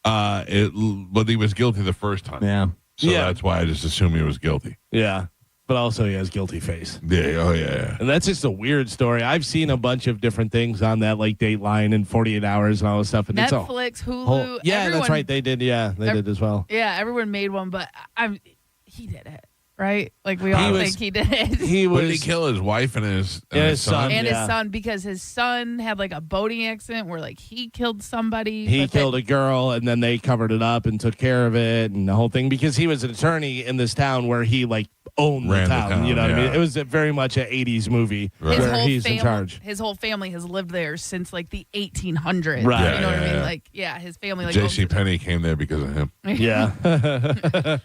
But he was guilty the first time. Yeah. So that's why I just assume he was guilty. Yeah. But also he has guilty face. Yeah. Oh, yeah. And that's just a weird story. I've seen a bunch of different things on that, like Dateline and 48 Hours and all this stuff. And Netflix, Hulu. That's right. They did. Yeah, they did as well. Yeah, everyone made one, but he did it, right? Like we all think he did it. Did he kill his wife and his son? And his son, because his son had like a boating accident where like he killed somebody. He killed a girl, and then they covered it up and took care of it and the whole thing, because he was an attorney in this town where he like owned the town. You know what I mean? It was very much an 80s movie where he's in charge. His whole family has lived there since like the 1800s. Right. You know what I mean? Like, his family. Like, J.C. Penney came there because of him. Yeah.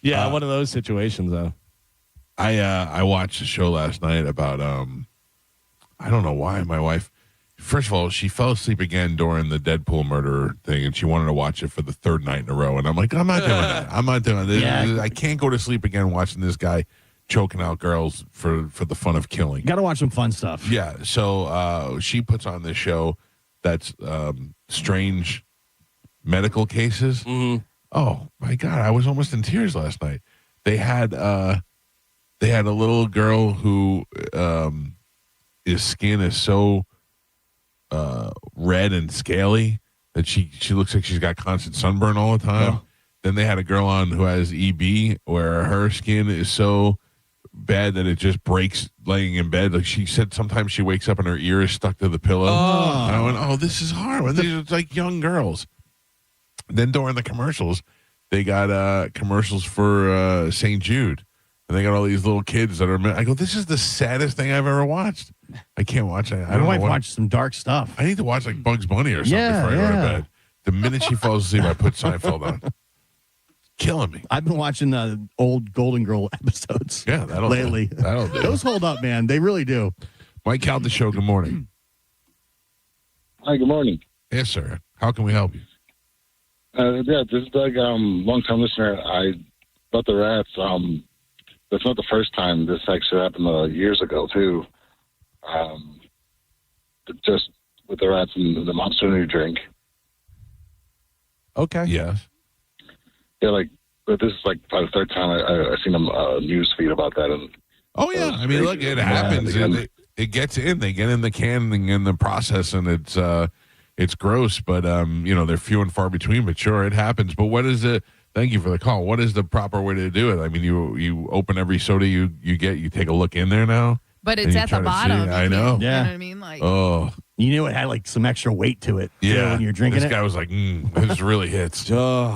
Yeah, one of those situations, though. I watched a show last night about I don't know why my wife. First of all, she fell asleep again during the Deadpool murder thing, and she wanted to watch it for the third night in a row. And I'm like, I'm not doing that. I'm not doing this. Yeah. I can't go to sleep again watching this guy choking out girls for the fun of killing. Got to watch some fun stuff. Yeah. So she puts on this show that's strange medical cases. Mm-hmm. Oh my God, I was almost in tears last night. They had a little girl who his skin is so red and scaly that she looks like she's got constant sunburn all the time. Oh. Then they had a girl on who has EB, where her skin is so bad that it just breaks laying in bed. Like she said, sometimes she wakes up and her ear is stuck to the pillow. Oh. And I went, oh, this is hard. These are like young girls. Then during the commercials, they got commercials for St. Jude. And they got all these little kids that are. I go, this is the saddest thing I've ever watched. I can't watch it. I don't know. Watch some dark stuff. I need to watch like Bugs Bunny or something before I go to bed. The minute she falls asleep, I put Seinfeld on. Killing me. I've been watching the old Golden Girl episodes. Yeah, that'll lately. Do. That'll do. Those hold up, man. They really do. Mike Calta Show. Good morning. Hi. Good morning. Yes, sir. How can we help you? This is Doug. Long-time listener. About the rats. That's not the first time. This actually happened years ago too. Just with the rats and the Monster Energy drink. Okay. Yes. Yeah, but this is probably the third time I seen a news feed about that. And oh yeah, I mean, look, it happens. It gets in. They get in the can and in the process, and it's gross. But they're few and far between. But sure, it happens. But what is it? Thank you for the call. What is the proper way to do it? I mean, you open every soda you get. You take a look in there now. But it's at the bottom. I know. Yeah. You know what I mean? Like, oh, you knew it had some extra weight to it. Yeah. When you're drinking this it. Guy was like, this really hits. Man.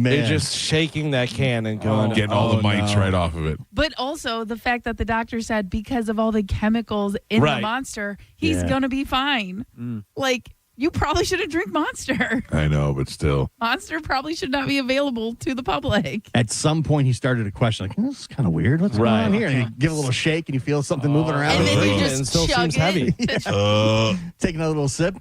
They're just shaking that can and going, getting all the mites right off of it. But also the fact that the doctor said because of all the chemicals in the monster, he's going to be fine. You probably shouldn't drink Monster. I know, but still. Monster probably should not be available to the public. At some point, he started to question, like, this is kind of weird. What's going on here? And you give a little shake and you feel something moving around. And then you just still chug seems heavy. Taking a little sip.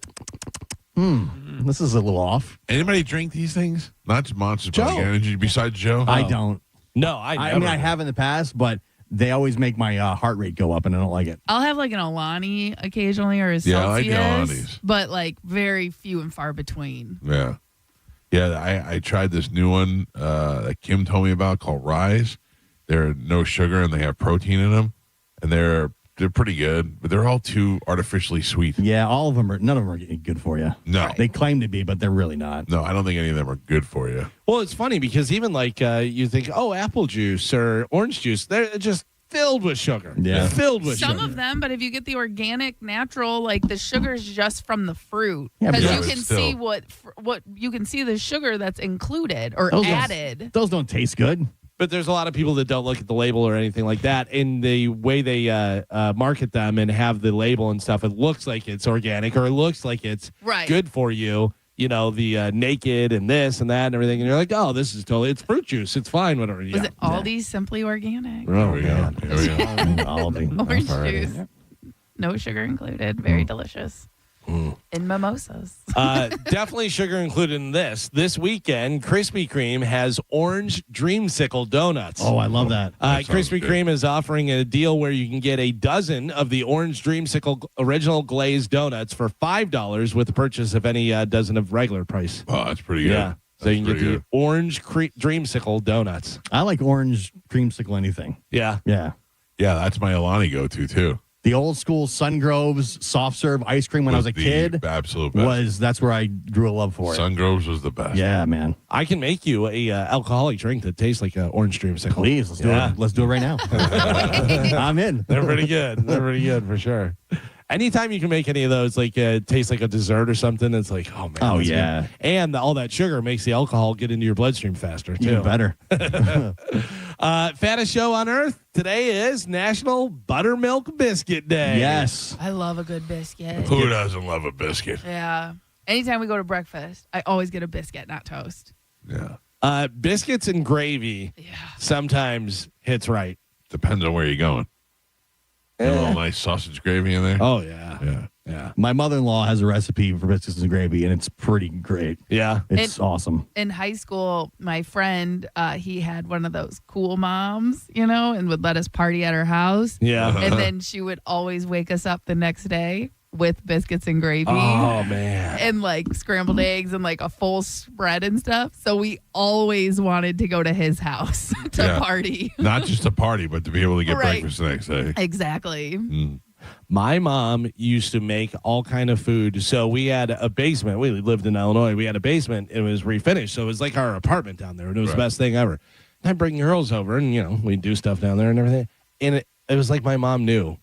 This is a little off. Anybody drink these things? Not just Monster, Joe. but like energy besides Joe? I don't. No, I mean, I have in the past, but they always make my heart rate go up, and I don't like it. I'll have like an Alani occasionally or a Yeah, I like Celsius, the Alanis. but like very few and far between. Yeah. Yeah, I tried this new one that Kim told me about called Rise. They're no sugar and they have protein in them, and they're pretty good, but they're all too artificially sweet. Yeah, all of them none of them are good for you. No. They claim to be, but they're really not. No, I don't think any of them are good for you. Well, it's funny because even like you think, oh, apple juice or orange juice, they're just filled with sugar. Yeah. Filled with Some sugar. of them, but if you get the organic, natural, like the sugar's just from the fruit, Yeah, because but you yeah, can still. see what you can see the sugar that's included or Those don't- added. Those don't taste good. But there's a lot of people that don't look at the label or anything like that. And the way they market them and have the label and stuff, it looks like it's organic or it looks like it's Right. good for you. You know, the naked and this and that and everything. And you're like, oh, this is totally, it's fruit juice. It's fine, whatever. Was it Aldi's Simply Organic? Here we go. Here we go. Aldi. Orange That's all right. juice. No sugar included. Very delicious. In mimosas. Definitely sugar included in this. This weekend, Krispy Kreme has orange dreamsicle donuts. Oh, I love that. sounds Krispy good. Kreme is offering a deal where you can get a dozen of the orange dreamsicle original glazed donuts for $5 with the purchase of any dozen of regular price. Oh, that's pretty good. Yeah. So you can That's get the pretty orange dreamsicle donuts. I like orange creamsicle anything. Yeah. Yeah. Yeah, that's my Alani go-to, too. The old school Sungroves soft serve ice cream when I was a the kid absolute best. that's where I grew a love for it. Sungroves was the best. Yeah, man. I can make you a alcoholic drink that tastes like an orange dreamsicle. Please, let's do it. Let's do it right now. I'm in. They're pretty good. They're pretty good for sure. Anytime you can make any of those, like taste like a dessert or something, it's like, oh man. Oh, that's yeah. good. And all that sugar makes the alcohol get into your bloodstream faster too. Even better. Fattest show on earth today is National Buttermilk Biscuit Day. Yes. I love a good biscuit. Who doesn't love a biscuit? Yeah. Anytime we go to breakfast, I always get a biscuit, not toast. Yeah. Biscuits and gravy sometimes hits right. Depends on where you're going. A little nice sausage gravy in there. Oh yeah. Yeah. Yeah. My mother-in-law has a recipe for biscuits and gravy, and it's pretty great. Yeah. It's awesome. In high school, my friend, he had one of those cool moms, and would let us party at her house. Yeah. And then she would always wake us up the next day with biscuits and gravy. Oh man. And like scrambled eggs and like a full spread and stuff. So we always wanted to go to his house to party. Not just to party, but to be able to get Right. breakfast the next day. Exactly. My mom used to make all kind of food. So we had a basement. We lived in Illinois. We had a basement. It was refinished. So it was like our apartment down there. And it was the best thing ever. And I'd bring girls over and, we'd do stuff down there and everything. And it was like my mom knew.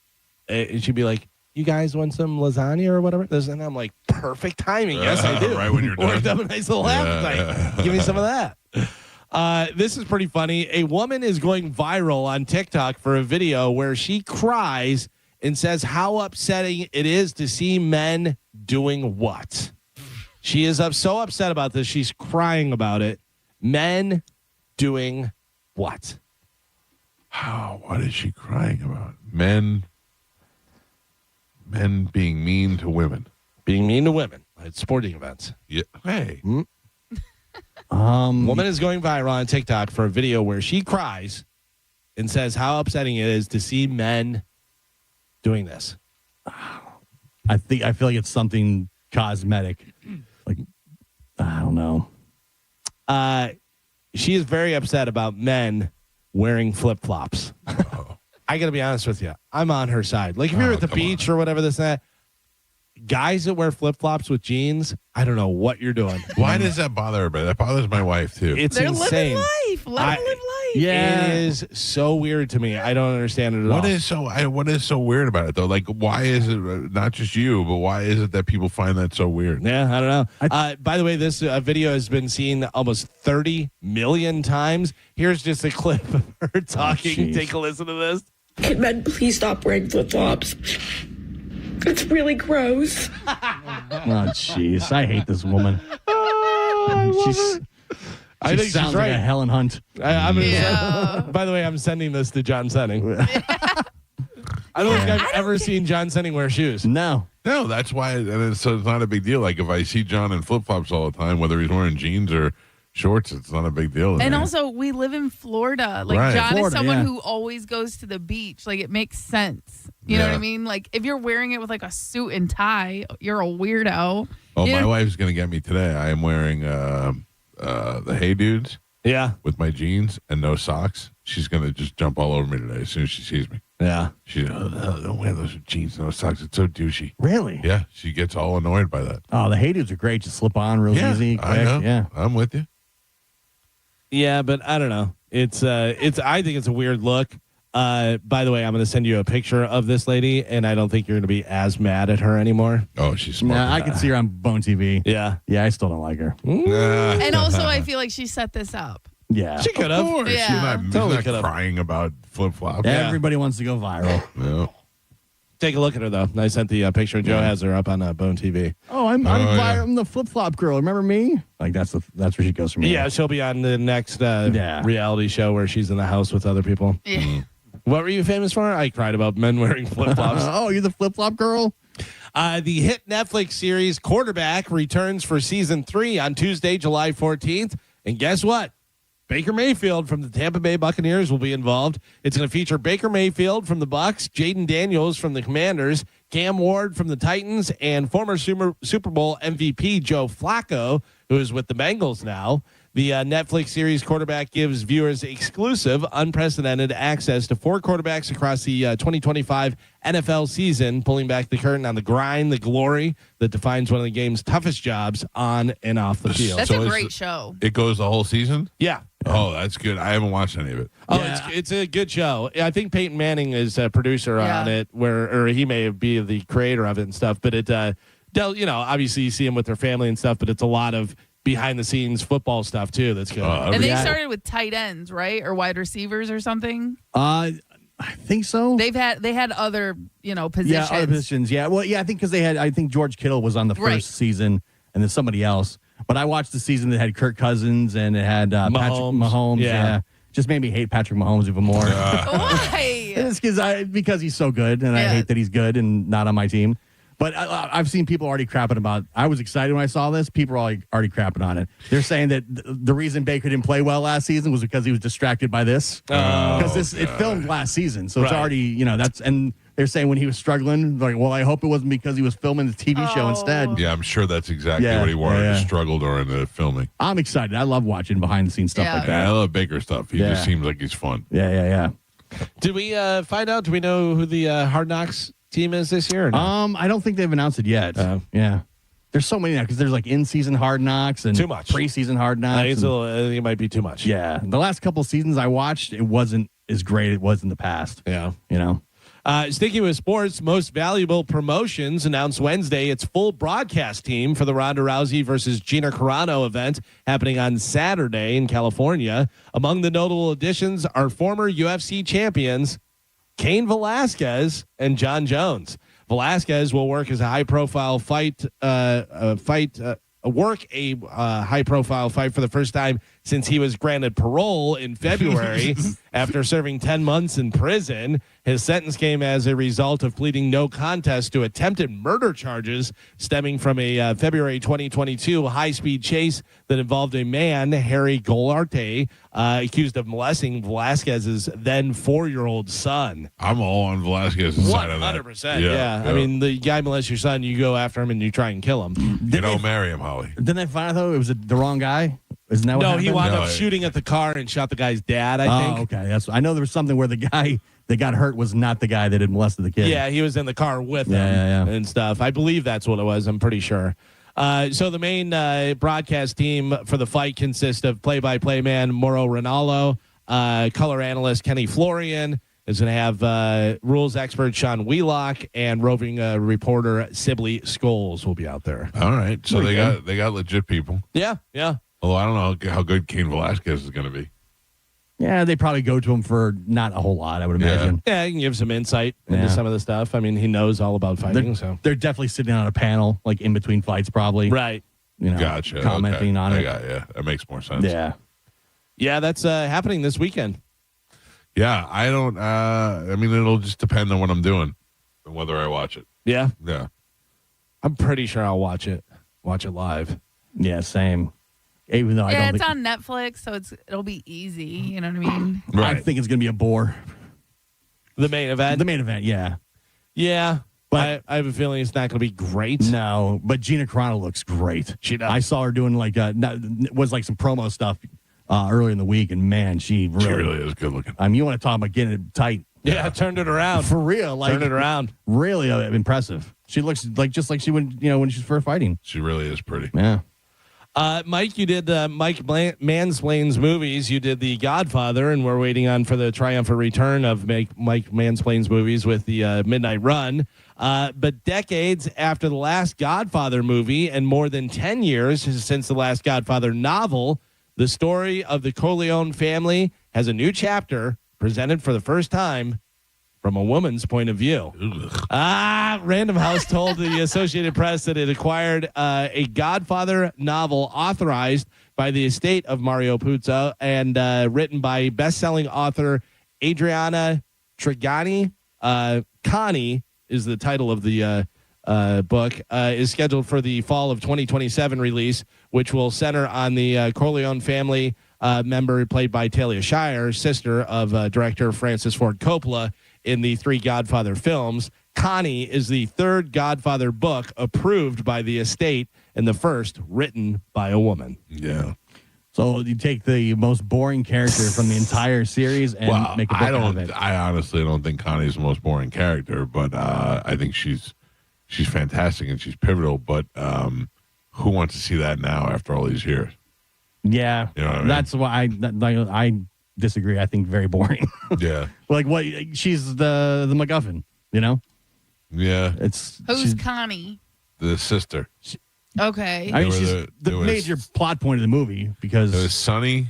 And she'd be like, you guys want some lasagna or whatever? And I'm like, perfect timing. Yes, I do. Right when you're done. Worked up a nice little appetite. Give me some of that. This is pretty funny. A woman is going viral on TikTok for a video where she cries and says how upsetting it is to see men doing what? She is so upset about this. She's crying about it. Men doing what? What is she crying about? Men being mean to women. Being mean to women at sporting events. Yeah. Hey. Woman is going viral on TikTok for a video where she cries and says how upsetting it is to see men doing this. I feel like it's something cosmetic. Like, I don't know. She is very upset about men wearing flip-flops. I got to be honest with you. I'm on her side. Like if you're at the beach or whatever this and that, guys that wear flip-flops with jeans, I don't know what you're doing. Why does that bother everybody? That bothers my wife too. It's They're insane. living life. Let them live life. Yeah. It is so weird to me. I don't understand it at all. What is so weird about it though? Like, why is it not just you, but why is it that people find that so weird? Yeah, I don't know. By the way, this video has been seen almost 30 million times. Here's just a clip of her talking. Take a listen to this. Can men please stop wearing flip-flops? It's really gross. Oh, jeez. I hate this woman. I think sounds she's right. like a Helen Hunt. By the way, I'm sending this to John Senning. I don't think I've ever seen John Senning wear shoes. No, that's why. And it's not a big deal. Like if I see John in flip flops all the time, whether he's wearing jeans or shorts, it's not a big deal. And also, we live in Florida. Like Right. John Florida, is someone yeah. who always goes to the beach. Like it makes sense. You know what I mean? Like if you're wearing it with like a suit and tie, you're a weirdo. Oh, You my know? wife's gonna get me today. I am wearing the Hey Dudes. Yeah. With my jeans and no socks. She's gonna just jump all over me today as soon as she sees me. Yeah. She's don't wear those jeans, no socks. It's so douchey. really? Yeah, she gets all annoyed by that. Oh, the Hey Dudes are great. Just slip on real easy, quick. I know. Yeah. I'm with you. Yeah, but I don't know. It's I think it's a weird look. By the way, I'm going to send you a picture of this lady, and I don't think you're going to be as mad at her anymore. Oh, she's smart. Nah, I can see her on Bone TV. Yeah. Yeah, I still don't like her. And also, I feel like she set this up. Yeah. She could Of have. course. Yeah. She's Totally not could've. crying about flip flops. Yeah. Everybody wants to go viral. No. Take a look at her, though. I sent the picture. Joe has her up on Bone TV. Oh, I'm yeah. I'm the flip flop girl. Remember me? Like that's where she goes from here. Yeah, she'll be on the next reality show where she's in the house with other people. Yeah. What were you famous for? I cried about men wearing flip-flops. Oh, you're the flip flop girl? The hit Netflix series Quarterback returns for season 3 on Tuesday, July 14th. And guess what? Baker Mayfield from the Tampa Bay Buccaneers will be involved. It's going to feature Baker Mayfield from the Bucs, Jaden Daniels from the Commanders, Cam Ward from the Titans, and former Super Bowl MVP Joe Flacco, who is with the Bengals now. The Netflix series Quarterback gives viewers exclusive, unprecedented access to 4 quarterbacks across the 2025 NFL season, pulling back the curtain on the grind, the glory that defines one of the game's toughest jobs on and off the field. That's a great show. It goes the whole season? Yeah. Oh, that's good. I haven't watched any of it. Oh, it's a good show. I think Peyton Manning is a producer on it, or he may be the creator of it and stuff. But it, obviously you see him with their family and stuff, but it's a lot of behind the scenes football stuff too. That's good. And they started with tight ends, right, or wide receivers or something. I think so. They had other positions. Yeah, other positions. Yeah, well, yeah, I think because I think George Kittle was on the first season, and then somebody else. But I watched the season that had Kirk Cousins and it had Patrick Mahomes. Yeah. Just made me hate Patrick Mahomes even more. Why? It's because he's so good, and I hate that he's good and not on my team. But I've seen people already crapping about. I was excited when I saw this. People are already crapping on it. They're saying that the reason Baker didn't play well last season was because he was distracted by this. Because it filmed last season, so it's already that's. And they're saying when he was struggling, like, well, I hope it wasn't because he was filming the TV show instead. Yeah, I'm sure that's exactly what he wanted. He struggled during the filming. I'm excited. I love watching behind the scenes stuff like that. I love Baker stuff. He just seems like he's fun. Yeah. Did we find out? Do we know who the Hard Knocks team is this year? Or no? I don't think they've announced it yet. Yeah. There's so many now because there's like in-season Hard Knocks and too much preseason Hard Knocks. I think it might be too much. Yeah. The last couple of seasons I watched, it wasn't as great as it was in the past. Yeah. Sticking with sports, Most Valuable Promotions announced Wednesday its full broadcast team for the Ronda Rousey versus Gina Carano event happening on Saturday in California. Among the notable additions are former UFC champions Cain Velasquez and John Jones. Velasquez will work as a high-profile high-profile fight for the first time since he was granted parole in February after serving 10 months in prison. His sentence came as a result of pleading no contest to attempted murder charges stemming from a February 2022 high-speed chase that involved a man, Harry Golarte, accused of molesting Velasquez's then 4-year-old son. I'm all on Velasquez's side of that. 100%. Yeah. I mean, the guy molests your son, you go after him and you try and kill him. You don't marry him, Holly. Didn't they find out, though, it was the wrong guy? Isn't that what happened? He wound up shooting at the car and shot the guy's dad, I think. Okay. I know there was something where the guy that got hurt was not the guy that had molested the kid. Yeah, he was in the car with him and stuff. I believe that's what it was. I'm pretty sure. So the main broadcast team for the fight consists of play-by-play man Mauro Ranallo, color analyst Kenny Florian, is going to have rules expert Sean Wheelock, and roving reporter Sibley Scholes will be out there. All right. So they got legit people. Yeah. Although I don't know how good Cain Velasquez is going to be. Yeah, they probably go to him for not a whole lot, I would imagine. Yeah, you can give some insight into some of the stuff. I mean, he knows all about fighting. They're definitely sitting on a panel, like in between fights, probably. Right. Gotcha. Commenting on it. Yeah, that makes more sense. Yeah. Yeah, that's happening this weekend. Yeah, I don't. I mean, it'll just depend on what I'm doing and whether I watch it. Yeah. Yeah. I'm pretty sure I'll watch it live. Yeah, same. Even though I don't it's on Netflix, so it'll be easy. You know what I mean? I think it's going to be a bore. The main event? The main event, yeah. Yeah, but I have a feeling it's not going to be great. No, but Gina Carano looks great. She does. I saw her doing like some promo stuff earlier in the week, and man, she really is good looking. I mean, you want to talk about getting it tight? Yeah, turned it around for real. Like, turned it around. Really impressive. She looks just like she would, when she's first fighting. She really is pretty. Yeah. Mike, you did Mike Mansplains movies. You did The Godfather, and we're waiting for the triumphant return of Mike Mansplains movies with the Midnight Run. But decades after the last Godfather movie and more than 10 years since the last Godfather novel, the story of the Corleone family has a new chapter presented for the first time from a woman's point of view. Random House told the Associated Press that it acquired a Godfather novel authorized by the estate of Mario Puzo and written by best-selling author Adriana Trigani. Connie is the title of the book, is scheduled for the fall of 2027 release, which will center on the Corleone family member played by Talia Shire, sister of director Francis Ford Coppola in the 3 Godfather films. Connie is the 3rd Godfather book approved by the estate and the first written by a woman. Yeah. So you take the most boring character from the entire series and make a book out of it. I honestly don't think Connie's the most boring character, but I think she's fantastic and she's pivotal. But who wants to see that now after all these years? Yeah, you know what I mean? That's why I disagree. I think very boring. Yeah, like what? She's the MacGuffin. You know? Yeah. Who's Connie? The sister. Okay. I mean, she's the major plot point of the movie because it was Sonny,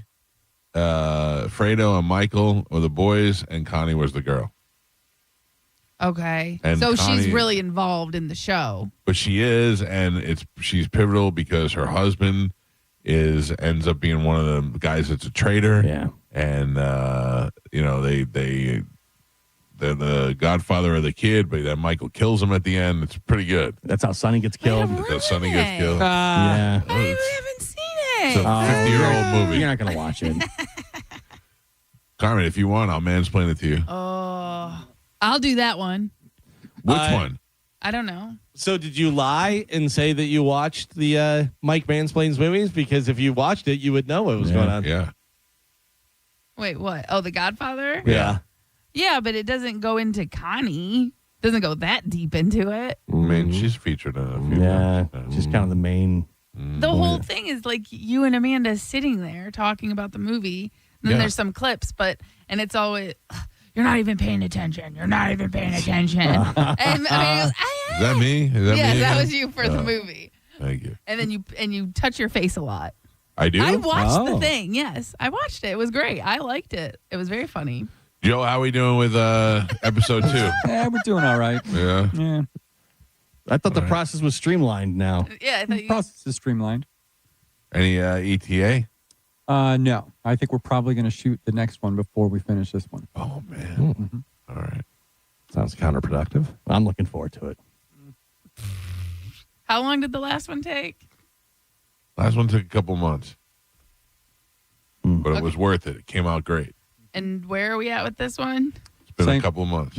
Fredo, and Michael were the boys, and Connie was the girl. Okay. And so Connie, she's really involved in the show. But she is, and she's pivotal because her husband ends up being one of the guys that's a traitor. Yeah. And they're the godfather of the kid, but then Michael kills him at the end. It's pretty good. That's how Sonny gets killed. That's how Sonny gets killed. Yeah. I haven't seen it. It's a 50-year-old movie. You're not going to watch it. Carmen, if you want, I'll mansplain it to you. I'll do that one. Which one? I don't know. So did you lie and say that you watched the Mike Mansplains movies? Because if you watched it, you would know what was going on. Yeah. Wait, what? Oh, The Godfather? Yeah. Yeah, but it doesn't go into Connie. Doesn't go that deep into it. I mean, she's featured in a few. Yeah, she's kind of the main. The whole thing is like you and Amanda sitting there talking about the movie. And then there's some clips, and it's always, you're not even paying attention. You're not even paying attention. And Amanda goes, Is that me? that was you for the movie. Thank you. And then you touch your face a lot. I do? I watched the thing. Yes, I watched it. It was great. I liked it. It was very funny. Joe, how are we doing with episode 2? Yeah, we're doing all right. Yeah. Yeah. I thought the process was streamlined now. Yeah, I thought The process is streamlined. Any ETA? No. I think we're probably going to shoot the next one before we finish this one. Oh, man. All right. Sounds counterproductive. I'm looking forward to it. How long did the last one take? Last one took a couple months. But it was worth it. It came out great. And where are we at with this one? It's been a couple of months.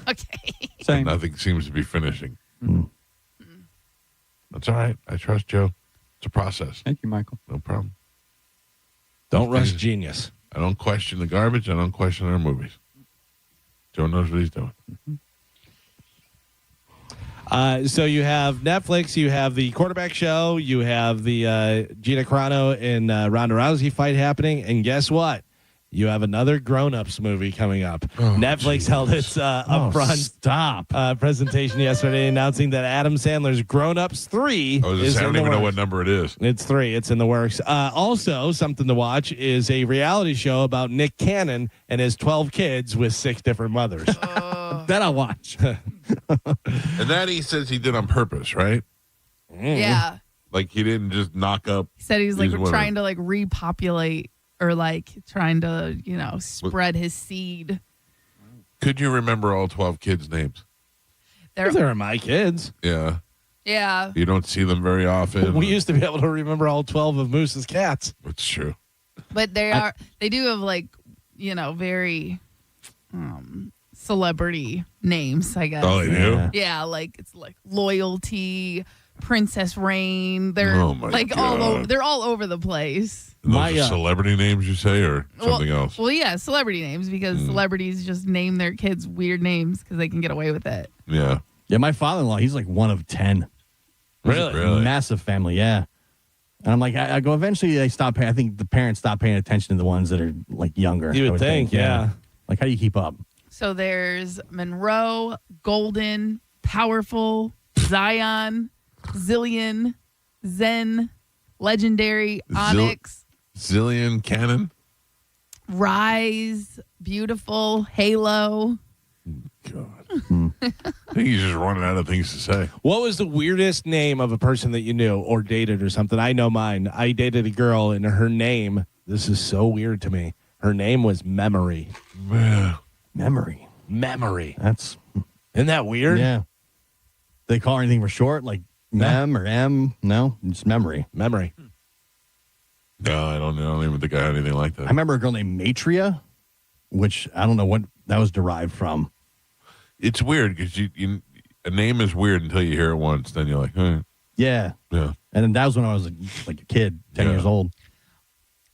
Okay. And nothing seems to be finishing. That's all right. I trust Joe. It's a process. Thank you, Michael. No problem. Don't rush genius. I don't question the garbage. I don't question our movies. Joe knows what he's doing. So you have Netflix, you have the quarterback show, you have the Gina Carano and Ronda Rousey fight happening, and guess what? you have another grown-ups movie coming up. Netflix held its upfront presentation yesterday, announcing that Adam Sandler's Grown Ups 3 I don't even know what number it is. It's 3. It's in the works. Also, something to watch is a reality show about Nick Cannon and his 12 kids with 6 different mothers. That I'll watch. And that he says he did on purpose, right? Yeah. Like he didn't just knock up. He said he's like these women. trying to like repopulate or like trying to, spread his seed. Could you remember all 12 kids' names? They're my kids. Yeah. Yeah. You don't see them very often. We used to be able to remember all 12 of Moose's cats. That's true. But they do have like, very celebrity names, I guess. Oh, they do? Yeah, like it's like Loyalty, Princess Rain. They're like God. all over. They're all over the place. And those are celebrity names, you say, or something else? Well, yeah, celebrity names because celebrities just name their kids weird names because they can get away with it. Yeah. Yeah, my father-in-law, he's like one of 10. Really? Massive family, yeah. And I'm like, I go, eventually they stop paying. I think the parents stop paying attention to the ones that are like younger. You would think, yeah. Like, how do you keep up? So there's Monroe, Golden, Powerful, Zion, Zillion, Zen, Legendary, Onyx, Zillion Cannon, Rise, Beautiful, Halo. God. I think he's just running out of things to say. What was the weirdest name of a person that you knew or dated or something? I know mine. I dated a girl and her name, this is so weird to me. Her name was Memory. Memory. Isn't that weird? Yeah. They call her anything for short, like Mem or M? No, just Memory. Memory. No, I don't know. I don't even think I had anything like that. I remember a girl named Matria, which I don't know what that was derived from. It's weird because a name is weird until you hear it once. Then you're like, Yeah. Yeah. And then that was when I was like a kid, 10 years old.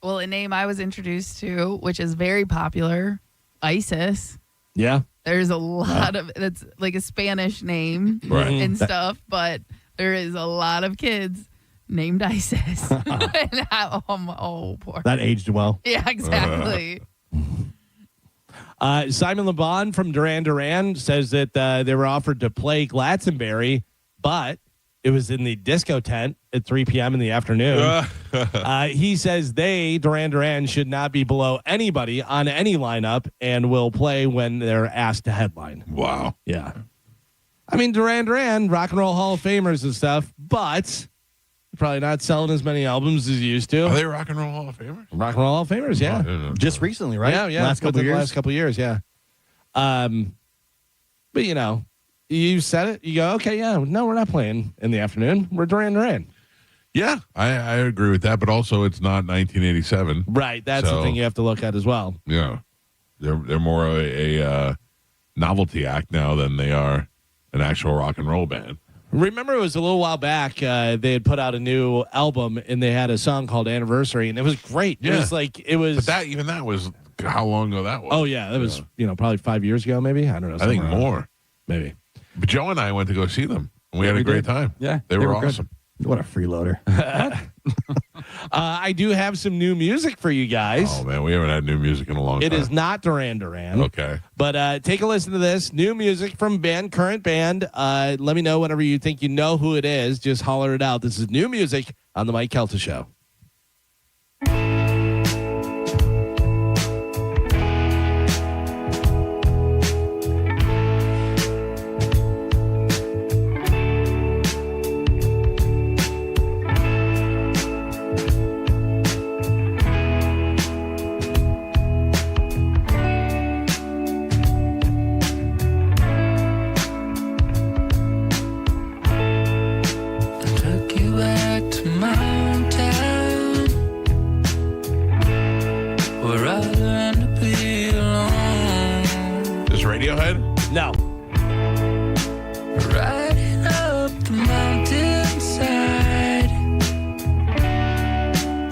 Well, a name I was introduced to, which is very popular, Isis. Yeah. There's a lot of, that's like a Spanish name and stuff, but there is a lot of kids named Isis. And poor. That aged well. Yeah, exactly. Simon Le Bon from Duran Duran says that they were offered to play Glastonbury, but it was in the disco tent at 3 p.m. in the afternoon. He says Duran Duran, should not be below anybody on any lineup and will play when they're asked to headline. Wow. Yeah. I mean, Duran Duran, Rock and Roll Hall of Famers and stuff, but probably not selling as many albums as he used to. Are they Rock and Roll Hall of Famers? Rock and Roll Hall of Famers, yeah. Just recently, right? Yeah. Last couple of years, yeah. But, you said it. You go, okay, yeah. No, we're not playing in the afternoon. We're Duran Duran. Yeah, I agree with that. But also, it's not 1987. Right. That's the thing you have to look at as well. Yeah. They're more a novelty act now than they are an actual rock and roll band. Remember, it was a little while back. They had put out a new album, and they had a song called "Anniversary," and it was great. Yeah. It was. But that was how long ago that was. Oh yeah, that was probably 5 years ago, maybe. I don't know. I think more, maybe. But Joe and I went to go see them, and we had a great time. Yeah, they were awesome. Good. What a freeloader! I do have some new music for you guys. Oh man, we haven't had new music in a long time. It is not Duran Duran. Okay. But take a listen to this. New music from current band. Let me know whenever you think you know who it is. Just holler it out. This is new music on the Mike Calta Show. No. Riding up the mountainside,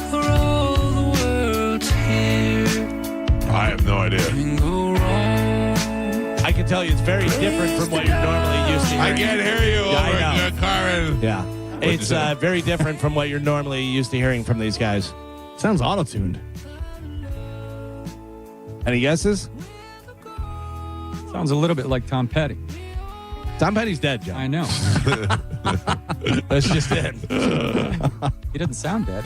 for all the world to hear. I have no idea. I can tell you it's very different from what you're normally used to hearing. I can't hear you over in the car. Yeah. It's very different from what you're normally used to hearing from these guys. Sounds auto-tuned. Any guesses? Sounds a little bit like Tom Petty. Tom Petty's dead, John. I know. That's just it. He doesn't sound dead.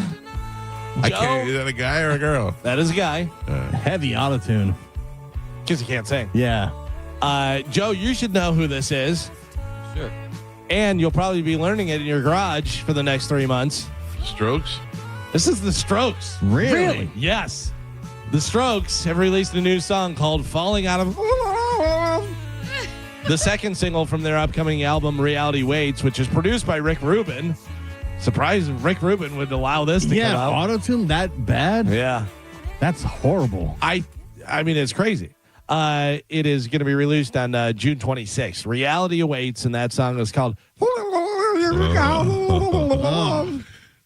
I can't. Is that a guy or a girl? That is a guy. Heavy autotune. Because he can't sing. Yeah. Joe, you should know who this is. Sure. And you'll probably be learning it in your garage for the next 3 months. Strokes? This is the Strokes. Really? Yes. The Strokes have released a new song called Falling Out of... The second single from their upcoming album, Reality Waits, which is produced by Rick Rubin. Surprised Rick Rubin would allow this to come out. Autotune that bad? Yeah. That's horrible. I mean, it's crazy. It is going to be released on June 26th. Reality Awaits, and that song is called...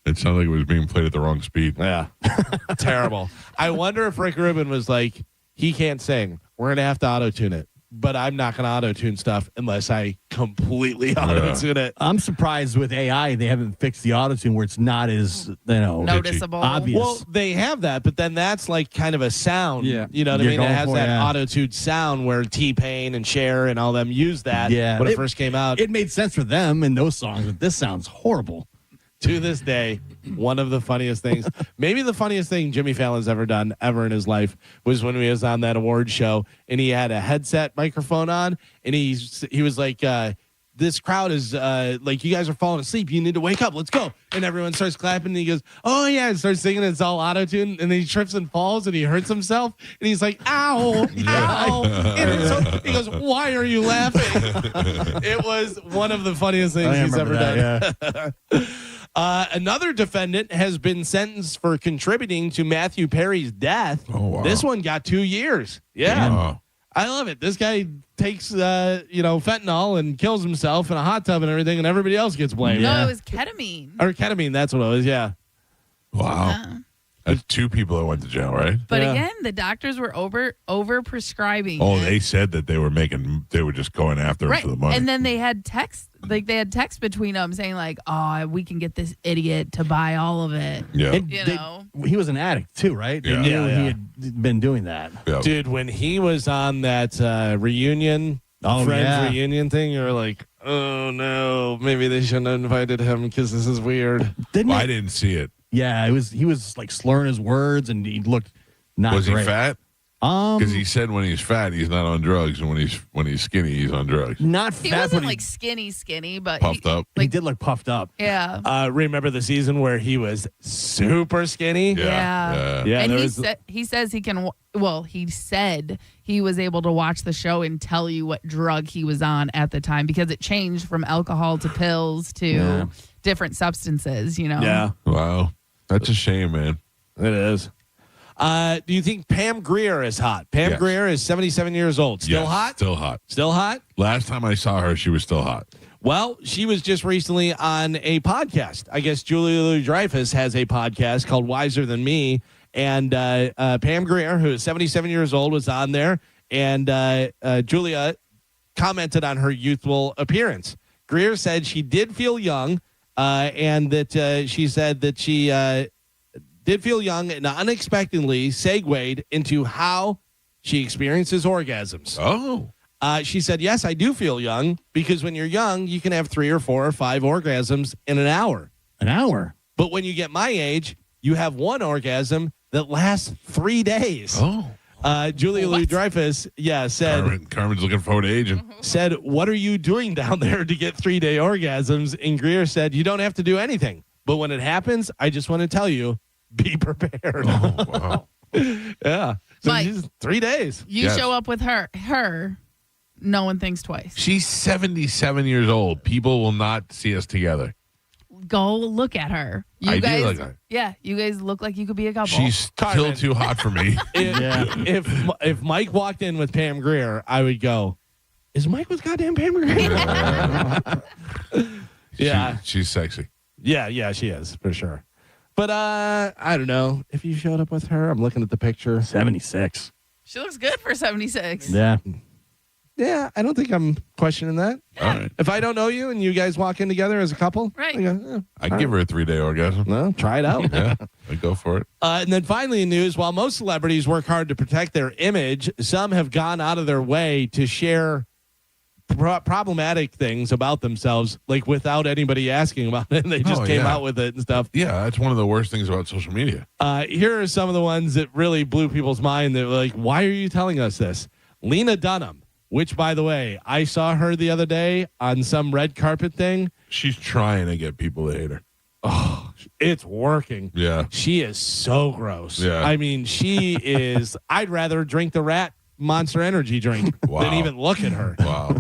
It sounded like it was being played at the wrong speed. Yeah. Terrible. I wonder if Rick Rubin was like, he can't sing. We're going to have to auto-tune it. But I'm not going to auto-tune stuff unless I completely auto-tune it. I'm surprised with AI they haven't fixed the auto-tune where it's not as, noticeable. Obvious. Well, they have that, but then that's like kind of a sound. Yeah. You know what I mean? It has that yeah. auto-tuned sound where T-Pain and Cher and all them used that when it first came out. It made sense for them in those songs, but this sounds horrible. To this day, one of the funniest things, maybe the funniest thing Jimmy Fallon's ever done ever in his life was when he was on that award show and he had a headset microphone on and he was like, this crowd is like, you guys are falling asleep. You need to wake up. Let's go. And everyone starts clapping and he goes, oh yeah, and starts singing. It's all auto-tuned. And then he trips and falls and he hurts himself. And he's like, ow, ow. And he goes, why are you laughing? It was one of the funniest things he's ever done. Yeah. Another defendant has been sentenced for contributing to Matthew Perry's death. Oh, wow. This one got 2 years. Yeah. Wow. I love it. This guy takes, fentanyl and kills himself in a hot tub and everything, and everybody else gets blamed. No, it was ketamine. Or ketamine, that's what it was, yeah. Wow. Yeah. That's 2 people that went to jail, right? But again, the doctors were over prescribing. Oh, they said that they were just going after him right. for the money. And then they had text between them saying like, "Oh, we can get this idiot to buy all of it." Yeah, and he was an addict too, right? They Yeah. knew he had been doing that. Yeah. Dude, when he was on that reunion, Friends reunion thing, you were like, oh no, maybe they shouldn't have invited him because this is weird. I didn't see it. Yeah, he was like slurring his words and he looked not Was great. he fat? Because he said when he's fat, he's not on drugs, and when he's skinny, he's on drugs. Not He fat, wasn't but like skinny, but Puffed up. he did look puffed up. Yeah. Remember the season where he was super skinny? Yeah. Yeah, And there he says he can. Well, he said he was able to watch the show and tell you what drug he was on at the time because it changed from alcohol to pills to different substances. You know. Yeah. Wow. That's a shame, man. It is. Do you think Pam Grier is hot? Pam Grier is 77 years old. Still hot? Still hot. Still hot? Last time I saw her, she was still hot. Well, she was just recently on a podcast. I guess Julia Louis-Dreyfus has a podcast called Wiser Than Me. And Pam Grier, who is 77 years old, was on there. And Julia commented on her youthful appearance. Grier said she did feel young. And that she said that she did feel young and unexpectedly segued into how she experiences orgasms. Oh. She said, yes, I do feel young because when you're young, you can have 3 or 4 or 5 orgasms in an hour. An hour? But when you get my age, you have 1 orgasm that lasts 3 days. Oh. Julia Louis-Dreyfus, said... Carmen's looking forward to aging. Said, what are you doing down there to get 3-day orgasms? And Grier said, you don't have to do anything. But when it happens, I just want to tell you, be prepared. Oh, wow. Yeah. So Mike, she's 3 days. You show up with her, no one thinks twice. She's 77 years old. People will not see us together. Go look at her. You I guys, do look at her. Yeah, you guys look like you could be a couple. She's still too hot for me. If Mike walked in with Pam Grier, I would go, is Mike with goddamn Pam Grier? Yeah. She's sexy. Yeah, she is, for sure. But I don't know. If you showed up with her, I'm looking at the picture. 76. She looks good for 76. Yeah. Yeah, I don't think I'm questioning that. All right. If I don't know you and you guys walk in together as a couple, Right. I go, I'd give her a 3-day orgasm. well, try it out. Yeah, I'd go for it. And then finally in news, while most celebrities work hard to protect their image, some have gone out of their way to share problematic things about themselves, like without anybody asking about it. And they just came out with it and stuff. Yeah, that's one of the worst things about social media. Here are some of the ones that really blew people's mind. They're like, why are you telling us this? Lena Dunham, which, by the way, I saw her the other day on some red carpet thing. She's trying to get people to hate her. Oh, it's working. Yeah. She is so gross. Yeah. I mean, she is, I'd rather drink the rat Monster Energy drink than even look at her. Wow.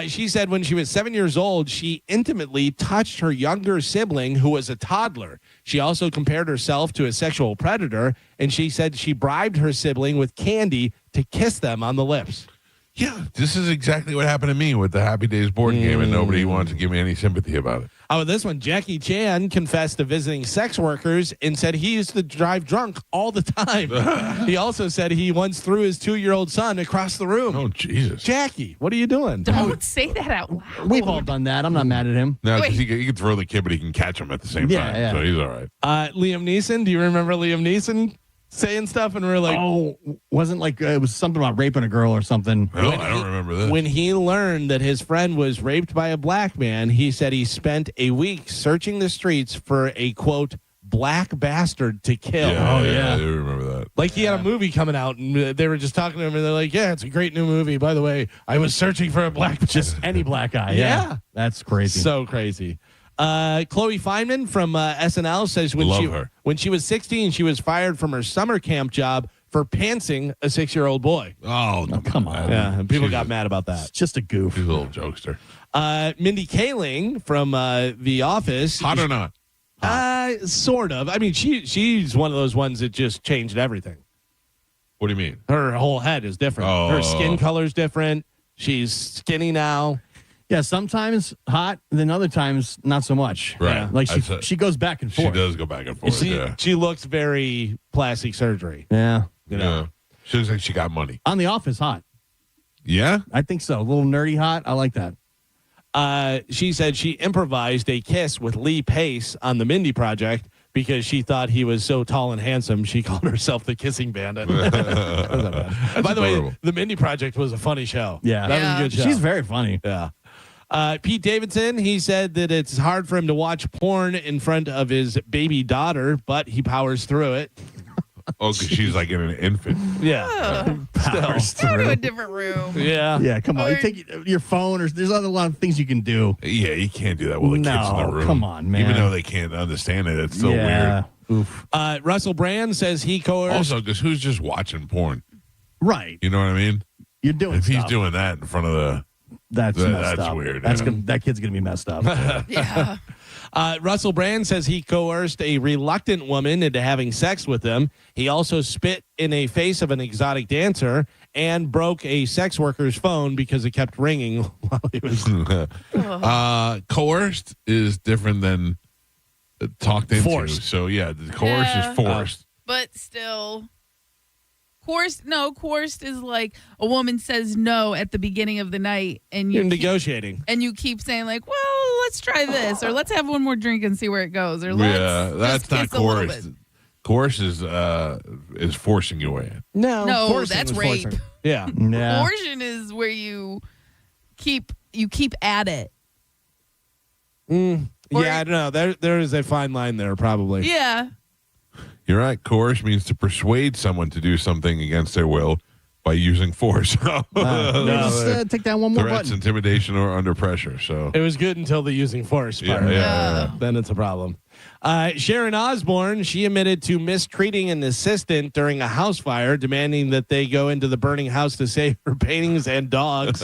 She said when she was 7 years old, she intimately touched her younger sibling who was a toddler. She also compared herself to a sexual predator, and she said she bribed her sibling with candy to kiss them on the lips. Yeah, this is exactly what happened to me with the Happy Days board game, and nobody wanted to give me any sympathy about it. Oh, this one, Jackie Chan confessed to visiting sex workers and said he used to drive drunk all the time. He also said he once threw his 2-year-old son across the room. Oh, Jesus. Jackie, what are you doing? Don't say that out loud. We've all done that. I'm not mad at him. No, because he can throw the kid, but he can catch him at the same time. Yeah. So he's all right. Liam Neeson, do you remember Liam Neeson saying stuff? And we are like, wasn't like it was something about raping a girl or something. No, I don't remember this. When he learned that his friend was raped by a black man, he said he spent a week searching the streets for a, quote, black bastard to kill. Yeah, I do remember that. Like he had a movie coming out, and they were just talking to him, and they're like, yeah, it's a great new movie. By the way, I was searching for a black Just any black guy. Yeah. That's crazy. So crazy. Chloe Fineman from SNL says when she was 16, she was fired from her summer camp job for pantsing a 6-year-old boy. Oh, come on. Yeah, and people got mad about that. It's just a goof. She's a little jokester. Mindy Kaling from The Office. Hot or not? Sort of. I mean, she's one of those ones that just changed everything. What do you mean? Her whole head is different. Her skin color's different. She's skinny now. Yeah, sometimes hot, then other times not so much. Right. Yeah. Like she goes back and forth. She does go back and forth. She looks very plastic surgery. Yeah. You know? She looks like she got money. On The Office, hot. Yeah? I think so. A little nerdy hot. I like that. She said she improvised a kiss with Lee Pace on the Mindy Project because she thought he was so tall and handsome. She called herself the Kissing Bandit. By the way, the Mindy Project was a funny show. Yeah. That was a good show. She's very funny. Yeah. Pete Davidson, he said that it's hard for him to watch porn in front of his baby daughter, but he powers through it. Oh, because she's like an infant. Yeah. Powers Go to through. a different room. Yeah. Yeah, come on. You take your phone, or there's a lot of things you can do. Yeah, you can't do that while the kid's in the room. Come on, man. Even though they can't understand it, it's so weird. Oof. Russell Brand says he coerced. Also, because who's just watching porn? Right. You know what I mean? You're doing If he's stuff. doing that in front of the... That's messed that's up. weird. That's yeah. that kid's gonna be messed up. Yeah. Russell Brand says he coerced a reluctant woman into having sex with him. He also spit in a face of an exotic dancer and broke a sex worker's phone because it kept ringing while he was. Coerced is different than talked into. Forced. So yeah, the coerced is forced. But still, coerced is like a woman says no at the beginning of the night, and You're keep negotiating. and you keep saying like, well, let's try this, or let's have one more drink and see where it goes, or let's Yeah, that's just not kiss a little coerced. bit. Coerce is forcing you in. No, forcing that's was rape. forcing. Yeah. Yeah. Coercion is where you keep at it. Yeah, I don't know. There is a fine line there, probably. Yeah. You're right. Coerce means to persuade someone to do something against their will by using force. Just take that one more Threats, button. intimidation, or under pressure. So It was good until the using force part. yeah. Then it's a problem. Sharon Osbourne, she admitted to mistreating an assistant during a house fire, demanding that they go into the burning house to save her paintings and dogs.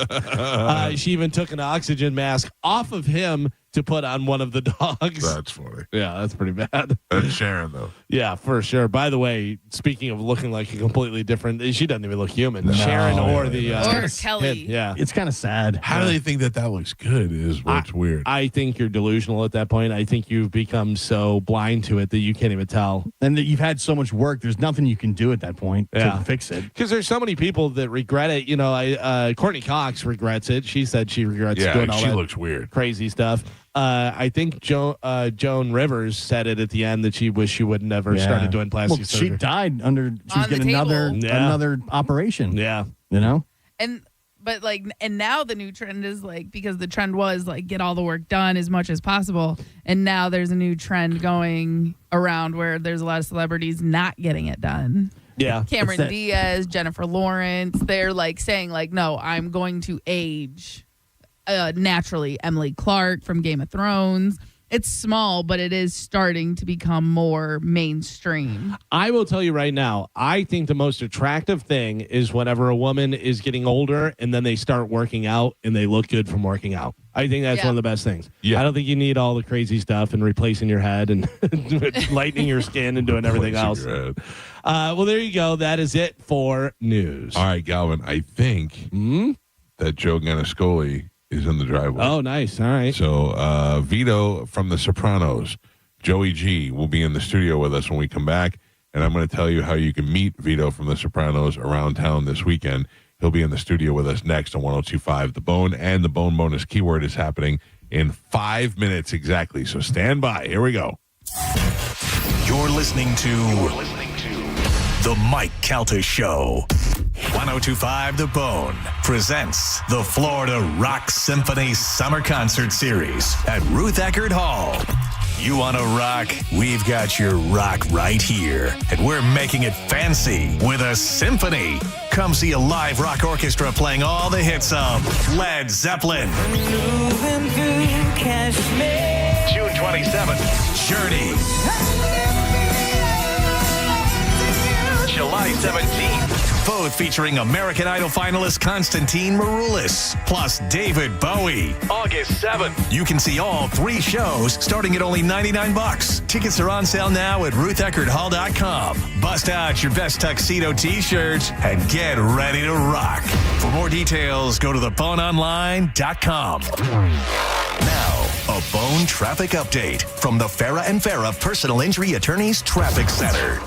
She even took an oxygen mask off of him to put on one of the dogs. That's funny. Yeah, that's pretty bad. That's Sharon, though. Yeah, for sure. By the way, speaking of looking like a completely different, she doesn't even look human. No. Sharon or the or Kelly. kid. Yeah. It's kind of sad. How do they think that looks good is what's weird. I think you're delusional at that point. I think you've become so blind to it that you can't even tell. And that you've had so much work, there's nothing you can do at that point to fix it. Because there's so many people that regret it. You know, Courtney Cox regrets it. She said she regrets doing all she that looks weird. crazy stuff. I think Joan Rivers said it at the end that she wished she would never started doing plastic surgery. She died she was getting another operation. Yeah. You know? And now the new trend is because the trend was get all the work done as much as possible. And now there's a new trend going around where there's a lot of celebrities not getting it done. Yeah. Cameron Diaz, Jennifer Lawrence, they're saying no, I'm going to age naturally. Emily Clark from Game of Thrones. It's small, but it is starting to become more mainstream. I will tell you right now, I think the most attractive thing is whenever a woman is getting older and then they start working out and they look good from working out. I think that's one of the best things. Yeah. I don't think you need all the crazy stuff and replacing your head and lightening your skin and doing everything else. Well, there you go. That is it for news. All right, Galvin, I think that Joe Ganascoli is in the driveway. Oh, nice. All right. So Vito from The Sopranos, Joey G, will be in the studio with us when we come back. And I'm going to tell you how you can meet Vito from The Sopranos around town this weekend. He'll be in the studio with us next on 102.5 The Bone. And the Bone Bonus keyword is happening in 5 minutes exactly. So stand by. Here we go. You're listening to The Mike Calta Show. 102.5 The Bone presents the Florida Rock Symphony Summer Concert Series at Ruth Eckerd Hall. You want to rock? We've got your rock right here. And we're making it fancy with a symphony. Come see a live rock orchestra playing all the hits of Led Zeppelin. June 27th, Journey. July 17th, both featuring American Idol finalist Constantine Maroulis, plus David Bowie. August 7th, you can see all 3 shows starting at only $99. Tickets are on sale now at rutheckerdhall.com. Bust out your best tuxedo t-shirts and get ready to rock. For more details, go to theboneonline.com. Now, a Bone traffic update from the Farah and Farah Personal Injury Attorneys Traffic Center.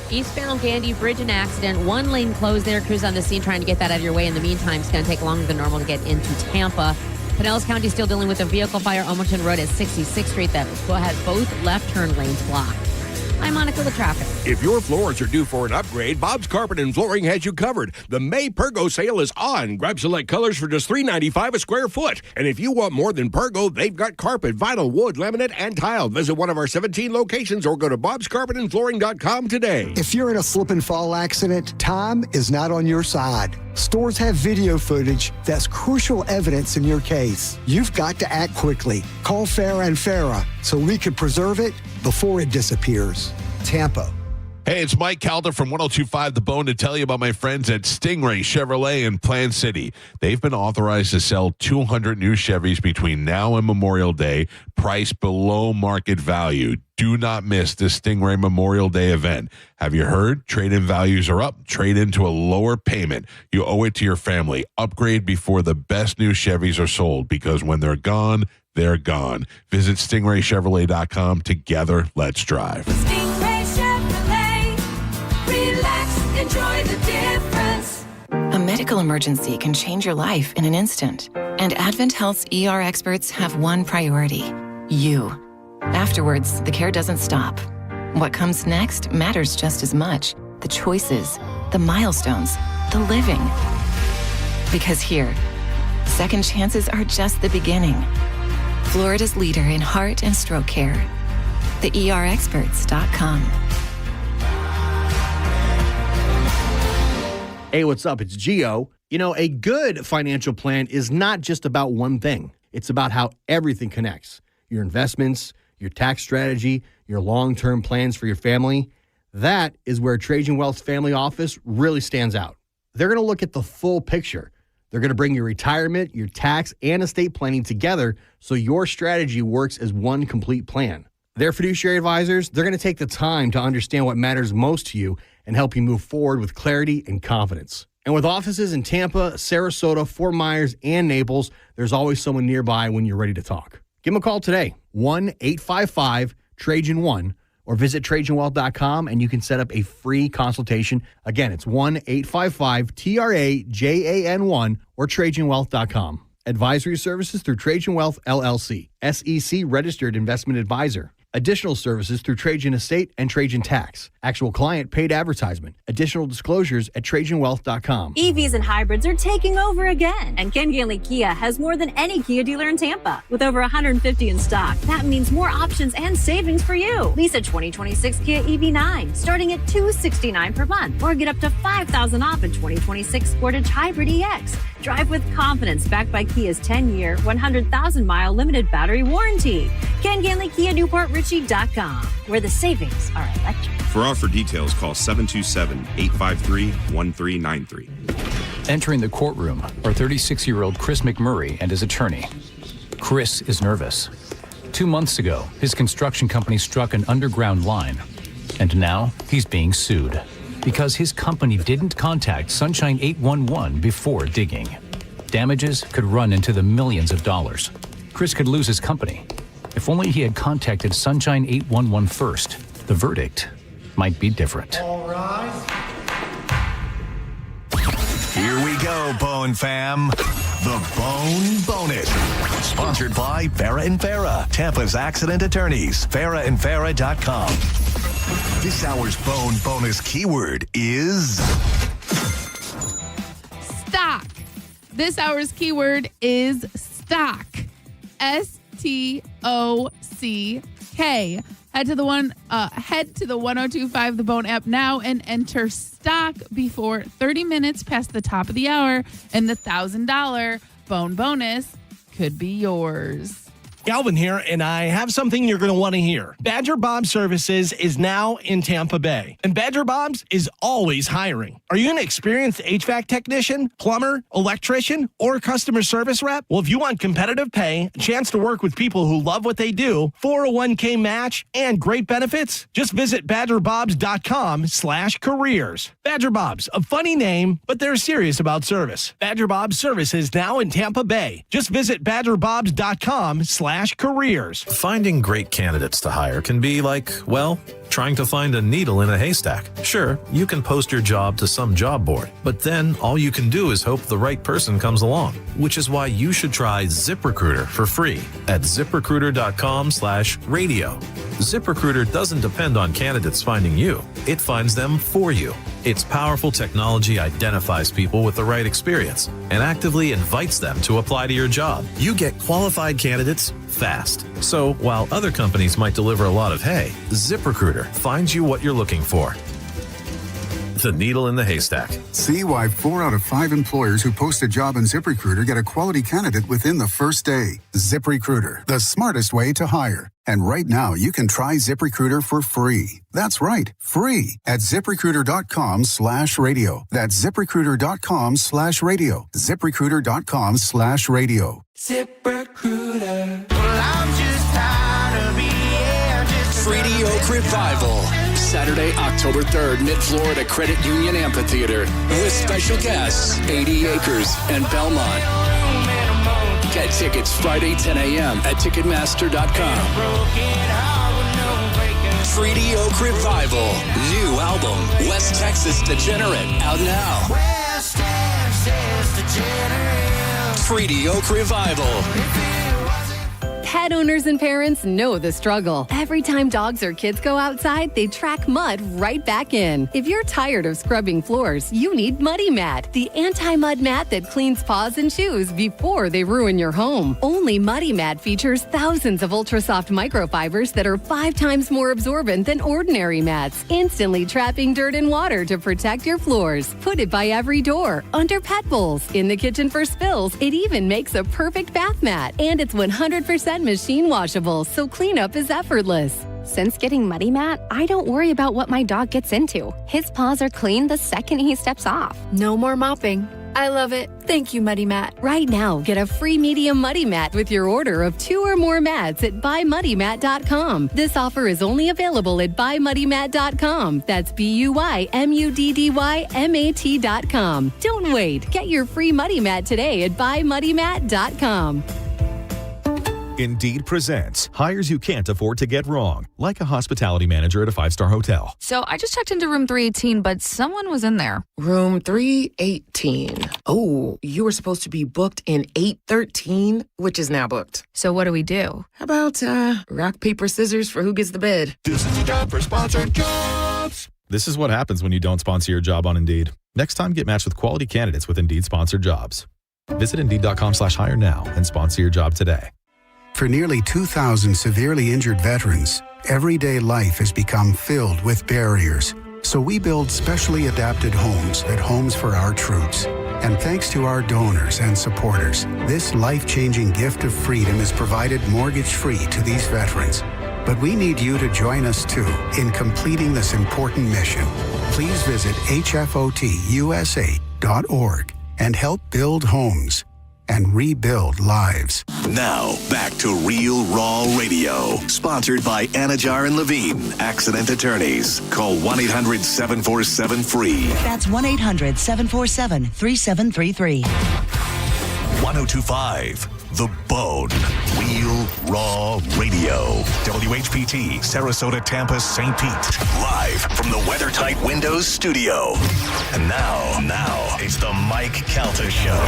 Eastbound Gandy Bridge, an accident. 1 lane closed there. Crews on the scene trying to get that out of your way. In the meantime, it's going to take longer than normal to get into Tampa. Pinellas County still dealing with a vehicle fire. Almerton Road at 66th Street that has both left turn lanes blocked. I'm Monica with traffic. If your floors are due for an upgrade, Bob's Carpet and Flooring has you covered. The May Pergo sale is on. Grab select colors for just $3.95 a square foot. And if you want more than Pergo, they've got carpet, vinyl, wood, laminate, and tile. Visit one of our 17 locations or go to bobscarpetandflooring.com today. If you're in a slip and fall accident, time is not on your side. Stores have video footage that's crucial evidence in your case. You've got to act quickly. Call Farah and Farah so we can preserve it before it disappears. Tampa. Hey, it's Mike Calta from 102.5 The Bone to tell you about my friends at Stingray Chevrolet in Plant City. They've been authorized to sell 200 new Chevys between now and Memorial Day, priced below market value. Do not miss the Stingray Memorial Day event. Have you heard? Trade-in values are up. Trade into a lower payment. You owe it to your family. Upgrade before the best new Chevys are sold, because when they're gone, they're gone. Visit stingraychevrolet.com. Together, let's drive. Stingray Chevrolet. Relax, enjoy the difference. A medical emergency can change your life in an instant. And Advent Health's ER experts have one priority: you. Afterwards, the care doesn't stop. What comes next matters just as much. The choices, the milestones, the living. Because here, second chances are just the beginning. Florida's leader in heart and stroke care. TheERexperts.com. Hey, what's up? It's Gio. You know, a good financial plan is not just about one thing. It's about how everything connects. Your investments, your tax strategy, your long-term plans for your family. That is where Trajan Wealth's family office really stands out. They're going to look at the full picture. They're going to bring your retirement, your tax, and estate planning together so your strategy works as one complete plan. Their fiduciary advisors, they're going to take the time to understand what matters most to you and help you move forward with clarity and confidence. And with offices in Tampa, Sarasota, Fort Myers, and Naples, there's always someone nearby when you're ready to talk. Give them a call today, 1-855-TRAJAN1, or visit TrajanWealth.com and you can set up a free consultation. Again, it's 1-855-TRAJAN1 or TrajanWealth.com. Advisory services through Trajan Wealth, LLC, SEC registered investment advisor. Additional services through Trajan Estate and Trajan Tax. Actual client paid advertisement. Additional disclosures at TrajanWealth.com. EVs and hybrids are taking over again. And Ken Ganley Kia has more than any Kia dealer in Tampa, with over 150 in stock. That means more options and savings for you. Lease a 2026 Kia EV9 starting at $269 per month, or get up to $5,000 off a 2026 Sportage Hybrid EX. Drive with confidence, backed by Kia's 10-year, 100,000-mile limited battery warranty. Ken Ganley Kia NewportRichie.com, where the savings are electric. For offer details, call 727-853-1393. Entering the courtroom are 36-year-old Chris McMurray and his attorney. Chris is nervous. 2 months ago, his construction company struck an underground line, and now he's being sued because his company didn't contact Sunshine 811 before digging. Damages could run into the millions of dollars. Chris could lose his company. If only he had contacted Sunshine 811 first, the verdict might be different. All right. Here we go, Bone Fam. The Bone Bonus. Sponsored by Farah and Farah, Tampa's accident attorneys. FarahandFarah.com. This hour's Bone Bonus keyword is stock. This hour's keyword is stock. STOCK. Head to the 1025 The Bone app now and enter stock before 30 minutes past the top of the hour, and the $1,000 Bone Bonus could be yours. Galvin here, and I have something you're going to want to hear. Badger Bob Services is now in Tampa Bay, and Badger Bob's is always hiring. Are you an experienced HVAC technician, plumber, electrician, or customer service rep? Well, if you want competitive pay, a chance to work with people who love what they do, 401k match, and great benefits, just visit badgerbobs.com/careers. Badger Bob's, a funny name, but they're serious about service. Badger Bob's Services now in Tampa Bay. Just visit badgerbobs.com/careers. Finding great candidates to hire can be like, well, trying to find a needle in a haystack. Sure, you can post your job to some job board, but then all you can do is hope the right person comes along, which is why you should try ZipRecruiter for free at ZipRecruiter.com/radio. ZipRecruiter doesn't depend on candidates finding you. It finds them for you. Its powerful technology identifies people with the right experience and actively invites them to apply to your job. You get qualified candidates fast. So while other companies might deliver a lot of hay, ZipRecruiter finds you what you're looking for. The needle in the haystack. See why 4 out of 5 employers who post a job in ZipRecruiter get a quality candidate within the first day. ZipRecruiter, the smartest way to hire. And right now, you can try ZipRecruiter for free. That's right, free at ZipRecruiter.com/radio. That's ZipRecruiter.com/radio. ZipRecruiter.com/radio. ZipRecruiter. Well, I'm just tired of being Treaty Oak Revival, Saturday, October 3rd, Mid-Florida Credit Union Amphitheater, with special guests, 80 Acres and Belmont. Get tickets Friday, 10 a.m. at Ticketmaster.com. Treaty Oak Revival, new album, West Texas Degenerate, out now. West Texas Degenerate. Treaty Oak Revival. Pet owners and parents know the struggle. Every time dogs or kids go outside, they track mud right back in. If you're tired of scrubbing floors, you need Muddy Mat, the anti-mud mat that cleans paws and shoes before they ruin your home. Only Muddy Mat features thousands of ultra-soft microfibers that are 5 times more absorbent than ordinary mats, instantly trapping dirt and water to protect your floors. Put it by every door, under pet bowls, in the kitchen for spills. It even makes a perfect bath mat, and it's 100% machine washable, so cleanup is effortless. Since getting Muddy Mat, I don't worry about what my dog gets into. His paws are clean the second he steps off. No more mopping. I love it. Thank you, Muddy Mat. Right now, get a free medium Muddy Mat with your order of 2 or more mats at buymuddymat.com. This offer is only available at buymuddymat.com. That's BUYMUDDYMAT.com. Don't wait. Get your free Muddy Mat today at buymuddymat.com. Indeed presents hires you can't afford to get wrong, like a hospitality manager at a 5-star hotel. So I just checked into room 318, but someone was in there. Room 318. Oh, you were supposed to be booked in 813, which is now booked. So what do we do? How about rock, paper, scissors for who gets the bed? This is the time for sponsored jobs. This is what happens when you don't sponsor your job on Indeed. Next time, get matched with quality candidates with Indeed sponsored jobs. Visit Indeed.com/hire now and sponsor your job today. For nearly 2,000 severely injured veterans, everyday life has become filled with barriers. So we build specially adapted homes at Homes for Our Troops. And thanks to our donors and supporters, this life-changing gift of freedom is provided mortgage-free to these veterans. But we need you to join us, too, in completing this important mission. Please visit hfotusa.org and help build homes and rebuild lives. Now, back to Real Raw Radio. Sponsored by Anajar and Levine, accident attorneys. Call 1-800-747-FREE. That's 1-800-747-3733. 1025, The Bone. Real Raw Radio. WHPT, Sarasota, Tampa, St. Pete. Live from the WeatherTight Windows studio. And now, it's the Mike Calta Show.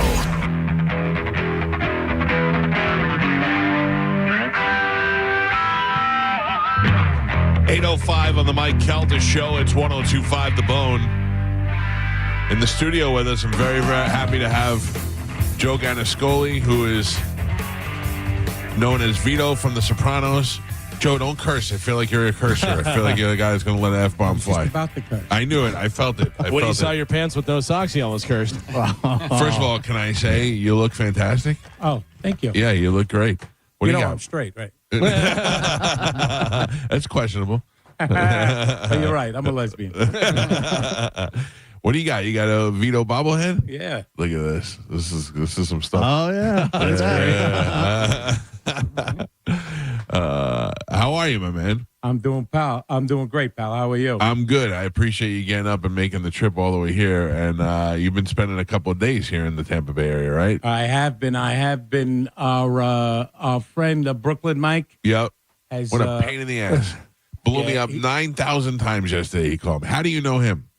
8:05 on the Mike Calta Show. It's 1025 The Bone. In the studio with us, I'm very, very happy to have Joe Ganascoli, who is known as Vito from The Sopranos. Joe, don't curse. I feel like you're a cursor. I feel like you're the guy that's going to let an F-bomb fly. About the curse. I knew it. I felt it. When you saw your pants with those socks, you almost cursed. First of all, can I say you look fantastic? Oh, thank you. Yeah, you look great. What do you got? I'm straight, right? That's questionable. You're right. I'm a lesbian. What do you got? You got a Vito bobblehead? Yeah. Look at this. This is some stuff. Oh, yeah. That's how are you, my man? I'm doing great, pal. How are you? I'm good. I appreciate you getting up and making the trip all the way here. And you've been spending a couple of days here in the Tampa Bay area, right? I have been. Our friend Brooklyn Mike. Yep. Has, what a pain in the ass. Blew me up 9,000 times yesterday. He called me. How do you know him?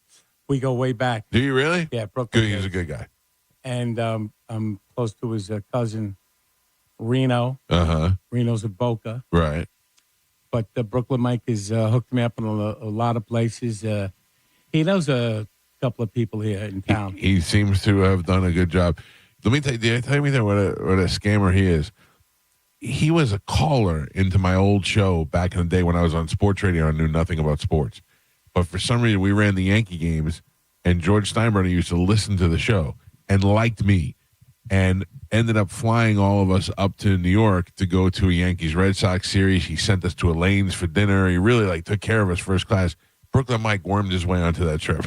We go way back. Do you really? Yeah, Brooklyn. Good. He's a good guy. And I'm close to his cousin, Reno. Uh-huh. Reno's a Boca. Right. But Brooklyn Mike has hooked me up in a lot of places. He knows a couple of people here in town. He seems to have done a good job. Let me tell you, did I tell you what a scammer he is? He was a caller into my old show back in the day when I was on sports radio and knew nothing about sports. But for some reason, we ran the Yankee games, and George Steinbrenner used to listen to the show and liked me and ended up flying all of us up to New York to go to a Yankees-Red Sox series. He sent us to Elaine's for dinner. He really took care of us first class. Brooklyn Mike wormed his way onto that trip.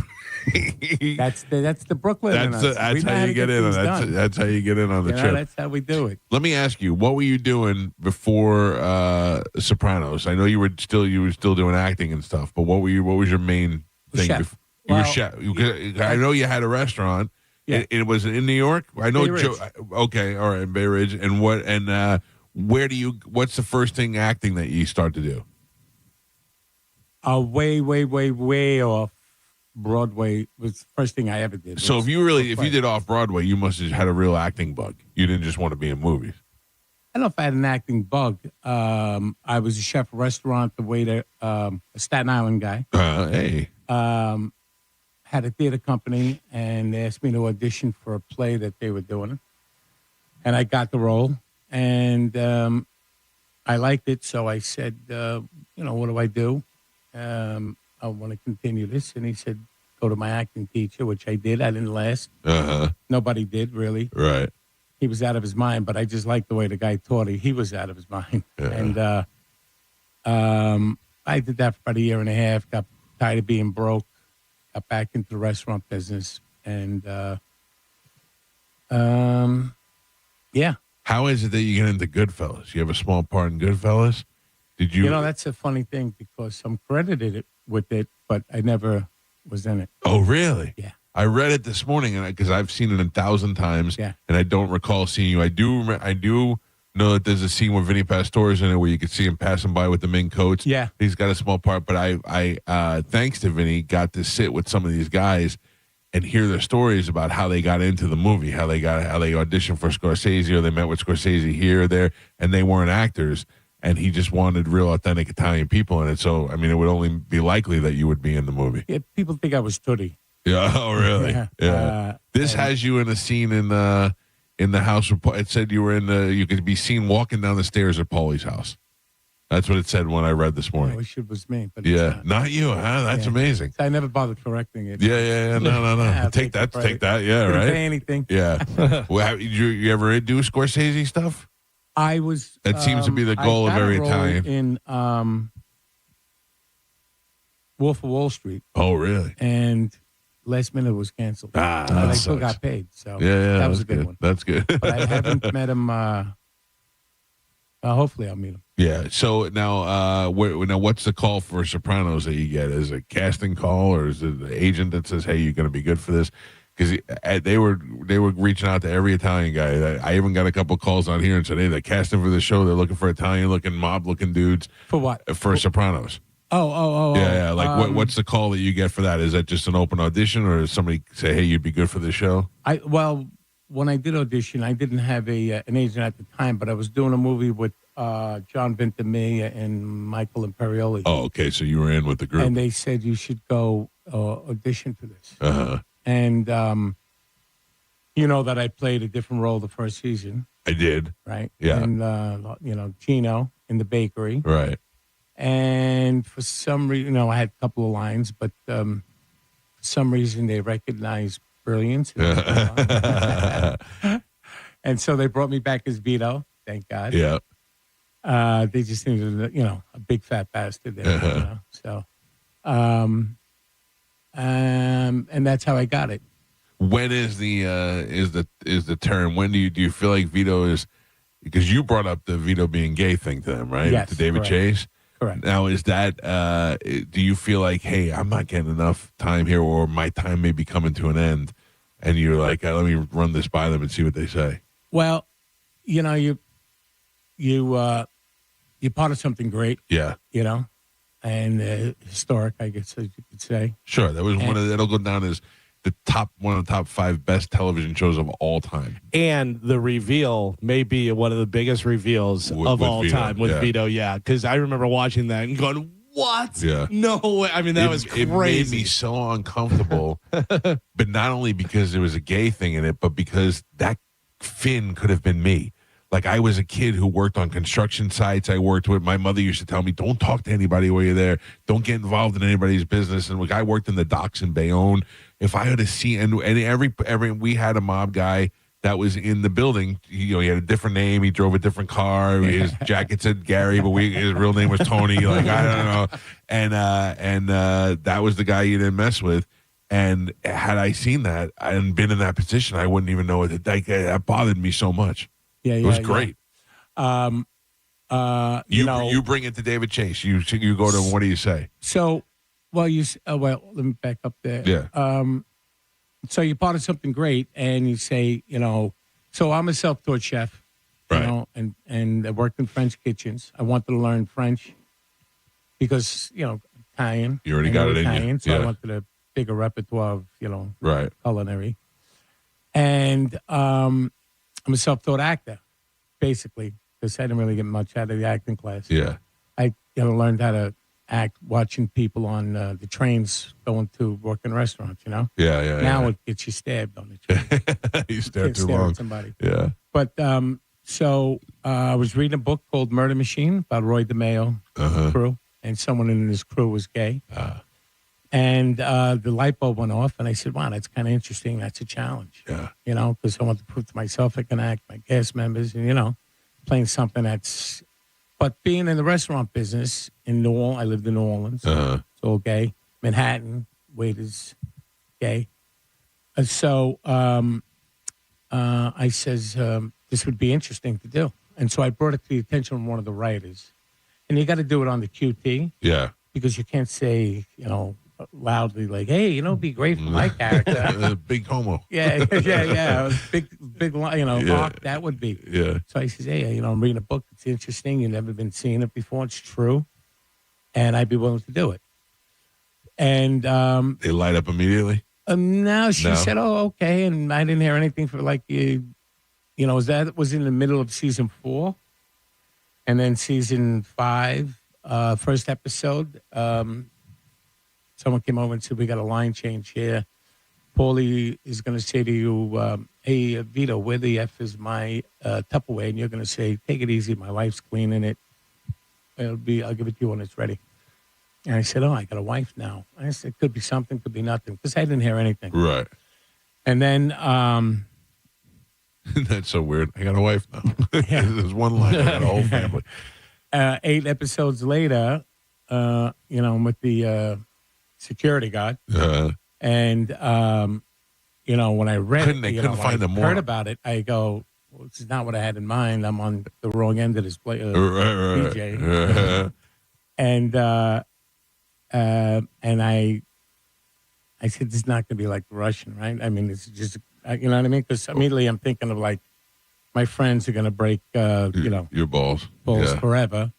That's the Brooklyn. That's how you get in. That's how you get in on the trip. That's how we do it. Let me ask you, what were you doing before Sopranos? I know you were still doing acting and stuff, but what was your main thing? Chef. You were chef. I know you had a restaurant. Yeah. It was in New York. I know. Bay Ridge. Okay, all right, Bay Ridge. And where do you? What's the first thing acting that you start to do? Way off Broadway was the first thing I ever did. So if you did off Broadway, you must have had a real acting bug. You didn't just want to be in movies. I don't know if I had an acting bug. I was a chef, restaurant, the waiter, a Staten Island guy. Hey. Had a theater company, and they asked me to audition for a play that they were doing. And I got the role, and I liked it, so I said, what do I do? I want to continue this. And he said, go to my acting teacher, which I did. I didn't last. Uh-huh. Nobody did, really. Right. He was out of his mind, but I just liked the way the guy taught it. He was out of his mind. Yeah. And I did that for about a year and a half, got tired of being broke, got back into the restaurant business, and Yeah. How is it that you get into Goodfellas? You have a small part in Goodfellas? Did you? You know, that's a funny thing because I'm credited with it, but I never was in it. Oh, really? Yeah. I read it this morning because I've seen it 1,000 times, and I don't recall seeing you. I do know that there's a scene where Vinny Pastore's in it where you could see him passing by with the mink coats. Yeah. He's got a small part, but I thanks to Vinny, got to sit with some of these guys and hear their stories about how they got into the movie, how they auditioned for Scorsese, or they met with Scorsese here or there, and they weren't actors, and he just wanted real authentic Italian people in it. So, I mean, it would only be likely that you would be in the movie. Yeah, people think I was Tootie. Yeah. Oh, really? Yeah. This has you in a scene in the house. It said you were you could be seen walking down the stairs at Paulie's house. That's what it said when I read this morning. I wish it was me. But yeah, not you, huh? That's amazing. I never bothered correcting it. Yeah. No. Take that. Yeah, Didn't right. pay anything. Yeah. Well, you ever do Scorsese stuff? I was. That seems to be the goal of every Italian. In Wolf of Wall Street. Oh, really? And last minute it was canceled. But I still got paid. So that was a good one. That's good. But I haven't met him. Hopefully, I'll meet him. Yeah. So now, what's the call for Sopranos that you get? Is it a casting call, or is it the agent that says, "Hey, you're going to be good for this"? Because they were reaching out to every Italian guy. I even got a couple calls on here and said, "Hey, they're casting for the show. They're looking for Italian-looking, mob-looking dudes for what? For Sopranos." Oh. Yeah. Like, what's the call that you get for that? Is that just an open audition, or does somebody say, "Hey, you'd be good for the show"? When I did audition, I didn't have an agent at the time, but I was doing a movie with John Ventimiglia and Michael Imperioli. Oh, okay. So you were in with the group. And they said you should go audition for this. Uh-huh. And you know that I played a different role the first season. I did. Right? Yeah. And, Gino in the bakery. Right. And for some reason, I had a couple of lines, but for some reason they recognized brilliance. And so they brought me back as Vito, thank God. Yeah. They just needed, a big fat bastard there. So, and that's how I got it. When is the term? When do you feel like Vito is? Because you brought up the Vito being gay thing to them, right? Yes, to David correct. Chase. Correct. Now, is that? Do you feel like, hey, I'm not getting enough time here, or my time may be coming to an end, and you're like, let me run this by them and see what they say? Well, you're part of something great. Yeah. And historic, I guess you could say. Sure, that was that'll go down as one of the top 5 best television shows of all time. And the reveal may be one of the biggest reveals of all Vito, time with Vito. Yeah, because I remember watching that and going, "What? Yeah, no way!" I mean, that was crazy. It made me so uncomfortable, but not only because there was a gay thing in it, but because that Finn could have been me. Like, I was a kid who worked on construction sites. I worked with, my mother used to tell me, don't talk to anybody while you're there. Don't get involved in anybody's business. And I worked in the docks in Bayonne. If I had to see, and every we had a mob guy that was in the building. He had a different name. He drove a different car. His jacket said Gary, but his real name was Tony. Like, I don't know. And that was the guy you didn't mess with. And had I seen that and been in that position, I wouldn't even know it. That bothered me so much. Yeah, it was great. Yeah. You bring it to David Chase. You go to him. What do you say? So, let me back up there. Yeah. So you're part of something great, and you say, so I'm a self-taught chef, right? And I worked in French kitchens. I wanted to learn French because Italian. You already got it in you. So I wanted a bigger repertoire of right, culinary. And I'm a self-taught actor, basically, because I didn't really get much out of the acting class. Yeah. I learned how to act watching people on the trains going to work in restaurants, Yeah. Now it gets you stabbed on the train. You stare too stare long. at somebody. Yeah. But so I was reading a book called Murder Machine about Roy DeMeo crew, and someone in his crew was gay. And the light bulb went off, and I said, wow, that's kind of interesting. That's a challenge. Yeah. Because I want to prove to myself I can act, my cast members, and, playing something that's... But being in the restaurant business in New Orleans, I lived in New Orleans. It's all gay. Manhattan, waiters, gay. So I says, this would be interesting to do. And so I brought it to the attention of one of the writers. And you got to do it on the QT. Yeah. Because you can't say, loudly like, hey, it'd be great for my character. Big homo. Yeah. Big, arc, that would be. Yeah. So I says, hey, I'm reading a book. It's interesting. You've never been seeing it before. It's true. And I'd be willing to do it. And they light up immediately? Now she said, oh, okay. And I didn't hear anything for that was in the middle of season 4. And then season 5, first episode, someone came over and said, we got a line change here. Paulie is going to say to you, hey, Vito, where the F is my Tupperware? And you're going to say, take it easy. My wife's cleaning it. I'll give it to you when it's ready. And I said, oh, I got a wife now. I said, could be something, could be nothing, because I didn't hear anything. Right. And then... that's so weird. I got a wife now. There's one line. I got a whole family. 8 episodes later, I'm with the security guard. And, when I read heard about it, I go, well, this is not what I had in mind. I'm on the wrong end of this DJ. And I said, this is not going to be like the Russian, right? I mean, it's just, you know what I mean? Because immediately I'm thinking of like, my friends are going to break, your balls forever.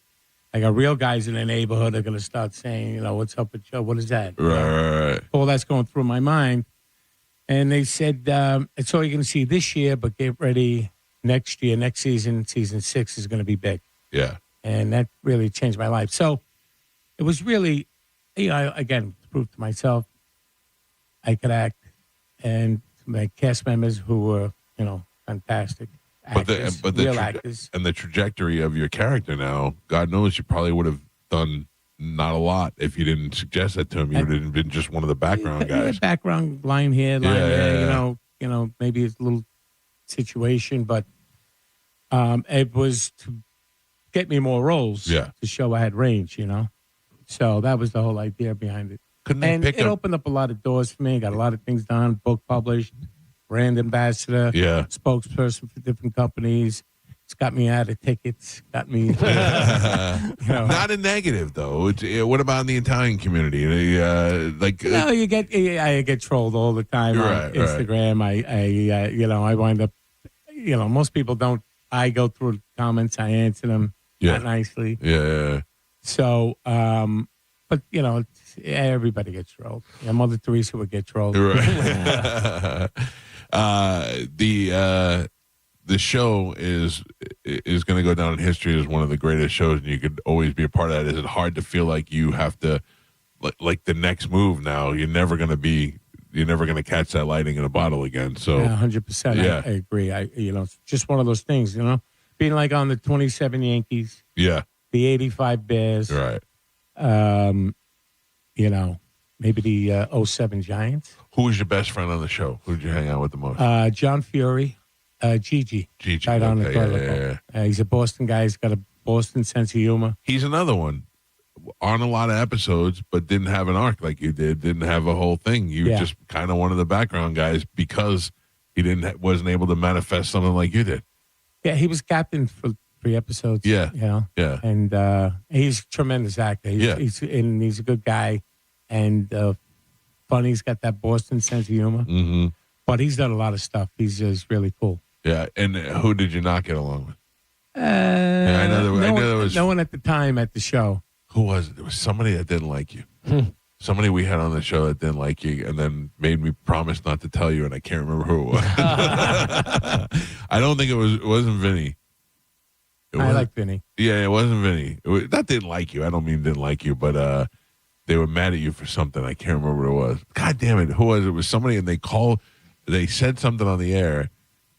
I got real guys in the neighborhood are going to start saying, what's up with Joe? What is that? Right. All that's going through my mind. And they said, it's all you're going to see this year, but get ready next year, next season, season 6 is going to be big. Yeah. And that really changed my life. So it was really, again, to prove to myself, I could act. And my cast members who were, fantastic. Actors, but real actors. And the trajectory of your character now, God knows you probably would have done not a lot if you didn't suggest that to him. You would have been just one of the background guys. Yeah, background line here, line there, maybe it's a little situation, but it was to get me more roles to show I had range, So that was the whole idea behind it. It opened up a lot of doors for me. Got a lot of things done, book published, brand ambassador, spokesperson for different companies. It's got me out of tickets. Got me, Not a negative though. What about in the Italian community? I get trolled all the time on Instagram. Right. I wind up, most people don't. I go through the comments. I answer them not nicely. Yeah. So, but everybody gets trolled. Mother Teresa would get trolled. Right. The show is going to go down in history as one of the greatest shows, and you could always be a part of that. Is it hard to feel like you have to, like the next move now? You're never going to catch that lightning in a bottle again. So 100%. Yeah. I agree. It's just one of those things. Being like on the 27 Yankees. Yeah. The 85 Bears. Right. Maybe the 07 Giants. Who was your best friend on the show? Who did you hang out with the most? John Fury. Gigi. Right on the toilet. He's a Boston guy. He's got a Boston sense of humor. He's another one on a lot of episodes, but didn't have an arc like you did. Didn't have a whole thing. You just kind of one of the background guys because he wasn't able to manifest something like you did. Yeah, he was captain for 3 episodes. Yeah. Yeah. And he's a tremendous actor. He's a good guy and funny. He's got that Boston sense of humor. Mm-hmm. But he's done a lot of stuff. He's just really cool. Yeah. And who did you not get along with? I know there was no one at the time at the show. Who was it? There was somebody that didn't like you. Somebody we had on the show that didn't like you and then made me promise not to tell you, and I can't remember who it was. I don't think it wasn't Vinny. I like Vinny. Yeah, it wasn't Vinny. That didn't like you. I don't mean didn't like you, but they were mad at you for something. I can't remember what it was. God damn it. Who was it? It was somebody, and they said something on the air,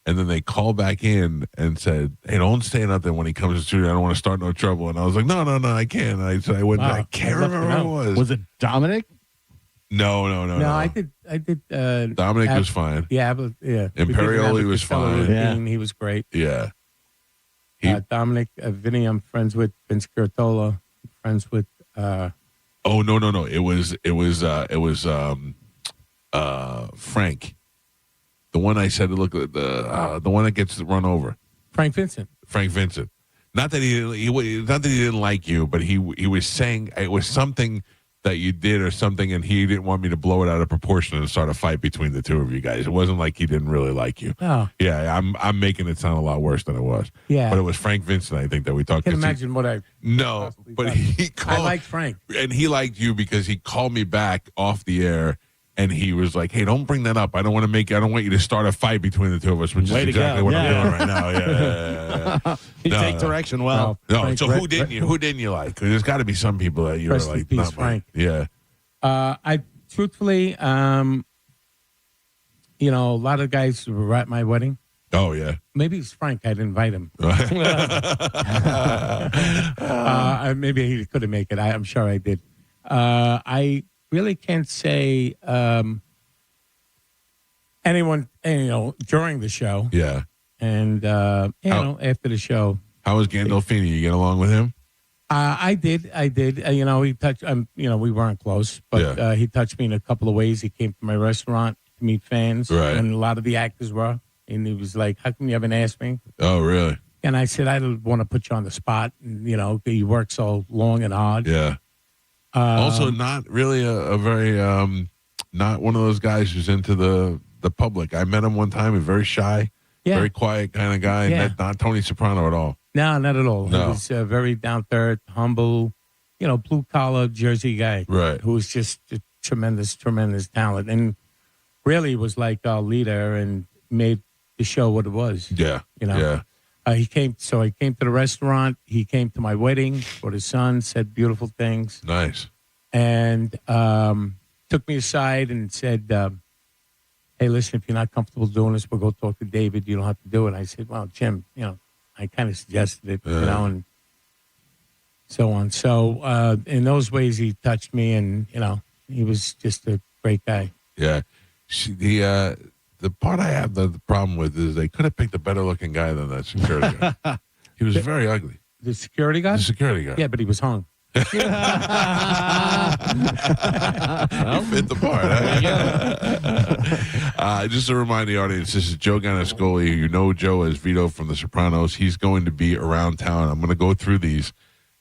and then they called back in and said, hey, don't say nothing when he comes to the studio. I don't want to start no trouble. And I was like, no, I can't. I can't remember who it was. Was it Dominic? No. I did. Dominic was fine. Yeah, but Imperioli was fine. Yeah. He was great. Yeah. Dominic, Vinny, I'm friends with. Vince Curatola, friends with. No. It was Frank. The one I said to look at the one that gets run over. Frank Vincent. Not that not that he didn't like you, but he was saying it was something that you did or something, and he didn't want me to blow it out of proportion and start a fight between the two of you guys. It wasn't like he didn't really like you. Oh. Yeah, I'm making it sound a lot worse than it was. Yeah. But it was Frank Vincent, I think, that we talked. I can imagine what I. No, but he called. I like Frank. And he liked you because he called me back off the air. And he was like, "Hey, don't bring that up. I don't want you to start a fight between the two of us," which is exactly what I'm doing right now. Yeah. You take direction well. No. Frank, So who didn't you like? There's got to be some people that you were Rest in like, peace, not Frank. Yeah. I truthfully, a lot of guys were at my wedding. Oh yeah. Maybe it's Frank. I didn't invite him. Maybe he couldn't make it. I'm sure I did. I really can't say anyone, during the show. Yeah. And, after the show. How was Gandolfini? You get along with him? I did. He touched, we weren't close, but he touched me in a couple of ways. He came to my restaurant to meet fans. Right. And a lot of the actors were. And he was like, how come you haven't asked me? Oh, really? And I said, I don't want to put you on the spot. And, you work so long and hard. Yeah. Also, not really a very, not one of those guys who's into the public. I met him one time, he's very shy, very quiet kind of guy, and not Tony Soprano at all. No, not at all. No. He was very down to earth, humble, blue collar Jersey guy. Right. Who was just a tremendous, tremendous talent. And really was like our leader and made the show what it was. Yeah. Yeah. He came to the restaurant. He came to my wedding for his son, said beautiful things. Nice. And took me aside and said, hey, listen, if you're not comfortable doing this, we'll go talk to David. You don't have to do it. I said, well, Jim, I kind of suggested it, and so on. So in those ways, he touched me, and, he was just a great guy. Yeah. The part I have the problem with is they could have picked a better looking guy than that security guy. He was very ugly. The security guy? The security guy. Yeah, but he was hung. You fit the part. Just to remind the audience, this is Joe Ganascoli. You know Joe as Vito from The Sopranos. He's going to be around town. I'm going to go through these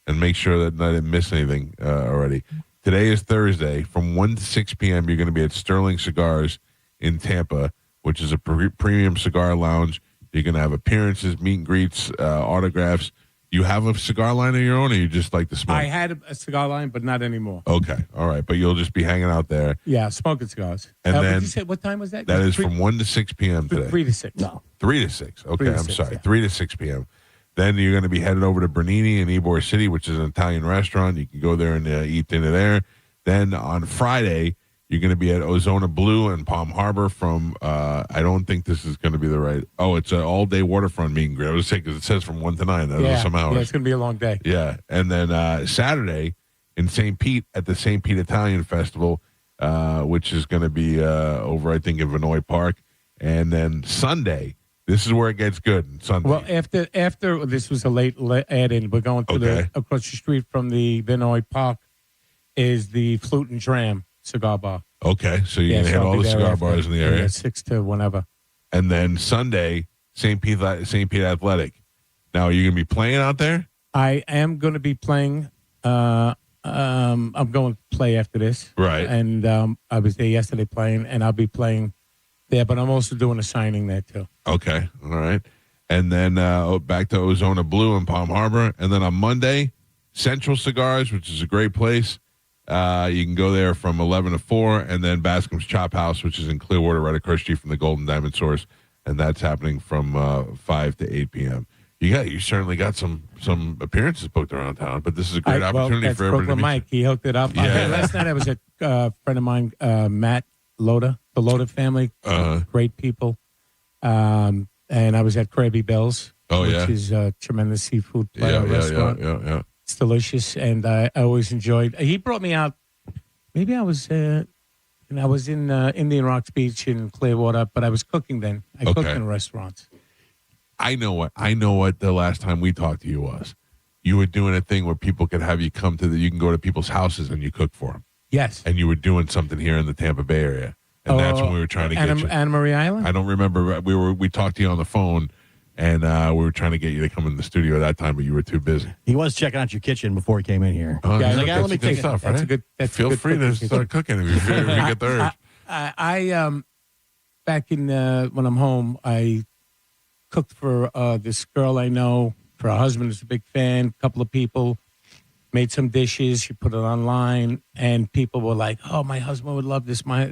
and make sure that I didn't miss anything already. Today is Thursday. From 1 to 6 p.m., you're going to be at Sterling Cigars in Tampa, which is a premium cigar lounge. You're going to have appearances, meet and greets, autographs. You have a cigar line of your own, or you just like to smoke? I had a cigar line, but not anymore. Okay. All right. But you'll just be hanging out there. Yeah, smoking cigars. And then, did you say, what time was that? That is from 1 to 6 p.m. today. 3 to 6. No. 3 to 6. Okay, 3 to I'm 6, sorry. yeah. 3 to 6 p.m. Then you're going to be headed over to Bernini in Ybor City, which is an Italian restaurant. You can go there and eat dinner there. Then on Friday, you're going to be at Ozona Blue in Palm Harbor from, I don't think this is going to be the right, it's an all-day waterfront meet and greet. I was saying because it says from 1 to 9. Those are some hours. Yeah, it's going to be a long day. Yeah. And then Saturday in St. Pete at the St. Pete Italian Festival, which is going to be over, I think, in Vinoy Park. And then Sunday, this is where it gets good. Sunday. Well, after this was a late add-in, we're going to across the street from the Vinoy Park is the Flute and Dram cigar bar. Okay, so you're going to hit all the cigar bars in the area. 6 to whenever. And then Sunday, St. Pete Athletic. Now, are you going to be playing out there? I am going to be playing. I'm going to play after this. Right. And I was there yesterday playing, and I'll be playing there, but I'm also doing a signing there, too. Okay, all right. And then back to Ozona Blue in Palm Harbor. And then on Monday, Central Cigars, which is a great place. You can go there from 11 to 4, and then Bascom's Chop House, which is in Clearwater, right across the street from the Golden Diamond Source, and that's happening from 5 to 8 p.m. You certainly got some appearances booked around town, but this is a great opportunity for everybody to meet. Mike, he hooked it up. Yeah. Last night I was at a friend of mine, Matt Loda, the Loda family, great people, and I was at Krabby Bill's, which is a tremendous seafood restaurant. Yeah. It's delicious, and I always enjoyed. He brought me out. Maybe I was in Indian Rocks Beach in Clearwater, but I was cooking then. I cooked in restaurants. I know what the last time we talked to you was. You were doing a thing where people could have you come you can go to people's houses and you cook for them. Yes. And you were doing something here in the Tampa Bay area. and that's when we were trying to get you. Anna Marie Island? I don't remember. We talked to you on the phone, and we were trying to get you to come in the studio at that time, but you were too busy. He was checking out your kitchen before he came in here. Oh, yeah, like, let me take stuff. That's right? a good. That's Feel a good free to cooking. start cooking if you get the urge. I back in when I'm home, I cooked for this girl I know. For her husband is a big fan. A couple of people made some dishes. She put it online, and people were like, "Oh, my husband would love this. My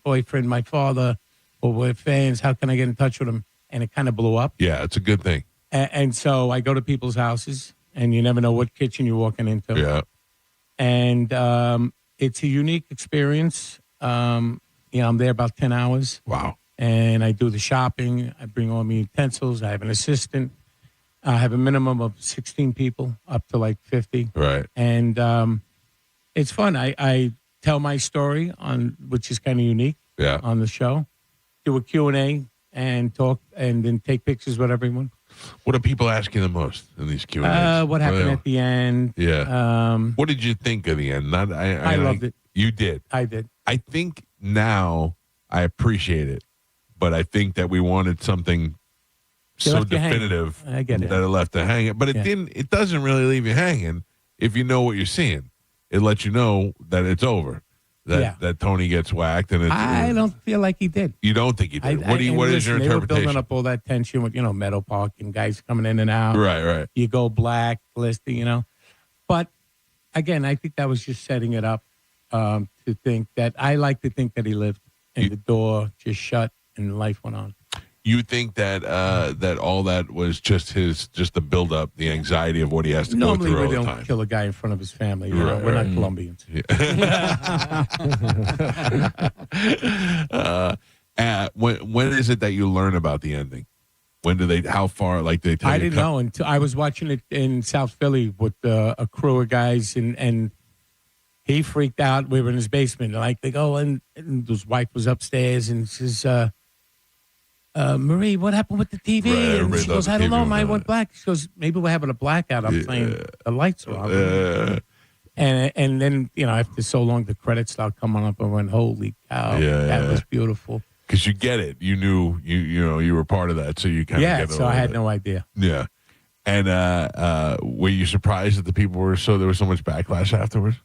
boyfriend, my father, we're fans. How can I get in touch with him?" And it kind of blew up. Yeah, it's a good thing. And so I go to people's houses, and you never know what kitchen you're walking into. Yeah. And it's a unique experience. I'm there about 10 hours. Wow. And I do the shopping. I bring all my utensils. I have an assistant. I have a minimum of 16 people, up to like 50. Right. And it's fun. I tell my story, which is kind of unique on the show. Do a Q&A and talk, and then take pictures with everyone. What do people ask you the most in these Q&As? What happened at the end? Yeah. What did you think of the end? I loved it. You did. I did. I think now I appreciate it, but I think that we wanted something so definitive I get it. that it left to hang. But it didn't. It doesn't really leave you hanging if you know what you're seeing. It lets you know that it's over. That Tony gets whacked, and I don't feel like he did. You don't think he did? What is your They interpretation? were building up all that tension with Meadow Park and guys coming in and out. Right. You go black listing, But again, I think that was just setting it up to think that I like to think that he lived and the door just shut and life went on. You think that that all that was just the build up, the anxiety of what he has to go through all the time? Normally we don't kill a guy in front of his family. We're not Colombians. When is it that you learn about the ending? When do they? How far? Like they tell you? I didn't know until I was watching it in South Philly with a crew of guys, and he freaked out. We were in his basement. Like they go, and his wife was upstairs, and says, Marie, what happened with the TV? Right, and she goes, I don't know. Mine went black. She goes, maybe we're having a blackout. I'm playing the lights are on. And then, after so long, the credits start coming up. I went, holy cow, that was beautiful. Because you get it. You knew, you were part of that. So you kind of get it. So I had no idea. Yeah. And were you surprised that the people there was so much backlash afterwards?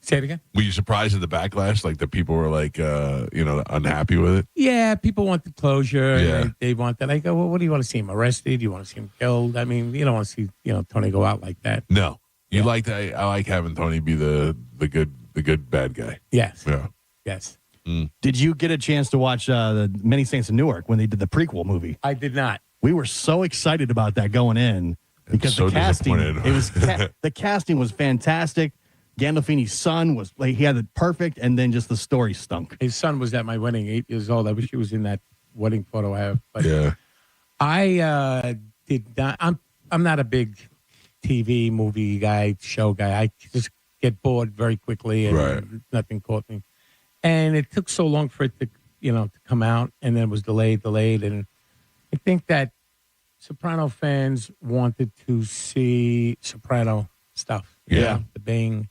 Say it again. Were you surprised at the backlash? Like the people were like, unhappy with it? Yeah, people wanted closure. Yeah. They want that. I go, well, what do you want to see him arrested? You want to see him killed? I mean, you don't want to see, Tony go out like that. No. You like that? I like having Tony be the good bad guy. Yes. Yeah. Yes. Did you get a chance to watch the Many Saints of Newark when they did the prequel movie? I did not. We were so excited about that going in because so the casting, disappointed. the casting was fantastic. Gandolfini's son was like, he had it perfect, and then just the story stunk. His son was at my wedding, 8 years old. I wish he was in that wedding photo I have. But yeah. I did not. I'm not a big TV movie guy, show guy. I just get bored very quickly, and nothing caught me. And it took so long for it to, to come out, and then it was delayed. And I think that Soprano fans wanted to see Soprano stuff. Yeah. The Bing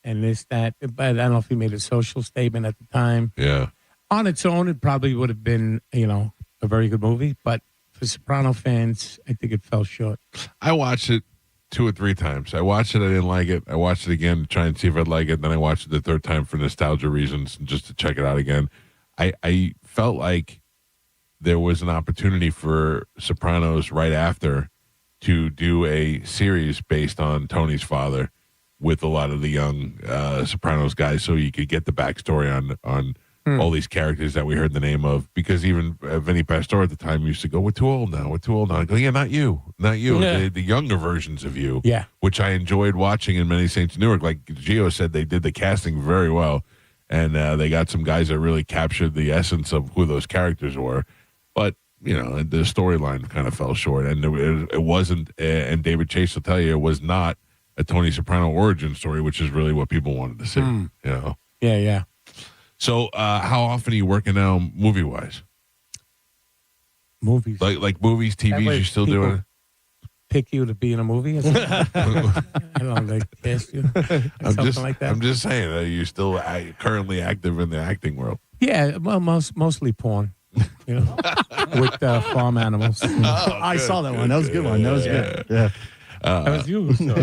and this, that. But I don't know if he made a social statement at the time. Yeah. On its own, it probably would have been, a very good movie. But for Soprano fans, I think it fell short. I watched it 2 or 3 times. I watched it. I didn't like it. I watched it again to try and see if I'd like it. Then I watched it the 3rd time for nostalgia reasons and just to check it out again. I felt like there was an opportunity for Sopranos right after to do a series based on Tony's father with a lot of the young Sopranos guys, so you could get the backstory on all these characters that we heard the name of. Because even Vinny Pastore at the time used to go, "We're too old now. We're too old now." I go, "Yeah, not you. Yeah. The younger versions of you." Yeah, which I enjoyed watching in Many Saints of Newark. Like Gio said, they did the casting very well, and they got some guys that really captured the essence of who those characters were. But the storyline kind of fell short, and it wasn't. And David Chase will tell you, it was not a Tony Soprano origin story, which is really what people wanted to see. Yeah. So, how often are you working now, movie wise? Movies, like movies, TVs. You still doing it? pick you to be in a movie? Or something? I don't know. They cast you. Like that. I'm just saying that you're still currently active in the acting world. Yeah, well, mostly porn. With farm animals. I saw that one. That was a good one. That was good. Yeah. That was you. So.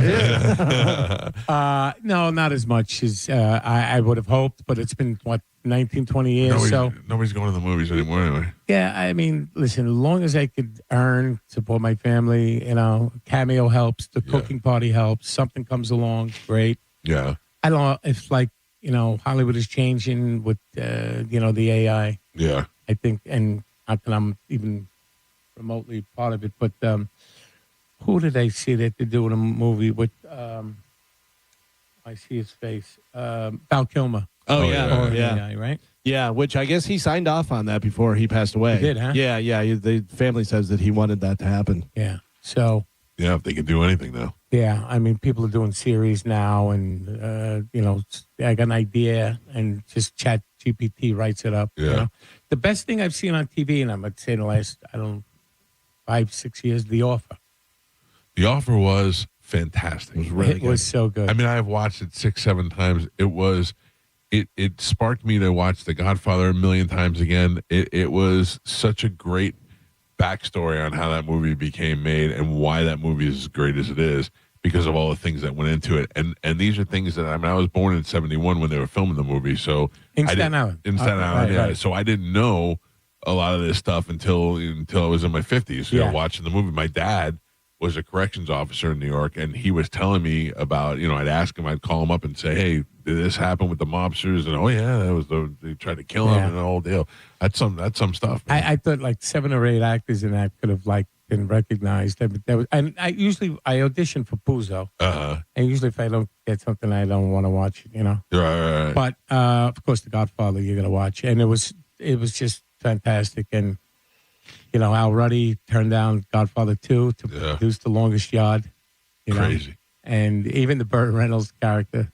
No, not as much as I would have hoped, but it's been, 19, 20 years. Nobody's going to the movies anymore anyway. Yeah, I mean, listen, as long as I could support my family, cameo helps, the cooking party helps, something comes along, great. Yeah. I don't know if Hollywood is changing with, the AI. Yeah. I think, and not that I'm even remotely part of it, but who did I see that they're doing a movie with? I see his face. Val Kilmer. Oh, yeah. AI, right? Yeah, which I guess he signed off on that before he passed away. He did, huh? Yeah. The family says that he wanted that to happen. Yeah. So. Yeah, if they can do anything now. Yeah, I mean, people are doing series now, and I got an idea, and just Chat GPT writes it up. Yeah. The best thing I've seen on TV, and I'm going to say in the last 5-6 years, The Offer. The Offer was fantastic. It was really good. It was so good. I mean, I have watched it 6-7 times. It sparked me to watch The Godfather a million times again. It was such a great backstory on how that movie became made and why that movie is as great as it is because of all the things that went into it. And these are things that, I was born in 1971 when they were filming the movie. So in Staten Island. In Staten Island, yeah. Right. So I didn't know a lot of this stuff until I was in my 50s, watching the movie. My dad was a corrections officer in New York, and he was telling me about, I'd ask him, I'd call him up and say, hey, did this happen with the mobsters? And, oh, yeah, that was they tried to kill him and the whole deal. That's some stuff. I thought 7 or 8 actors in that could have been recognized. And I audition for Puzo. Uh-huh. And usually if I don't get something, I don't want to watch it, Right. But, of course, The Godfather, you're going to watch. And it was just fantastic. And, Al Ruddy turned down Godfather 2 to produce The Longest Yard. Crazy. And even the Burt Reynolds character.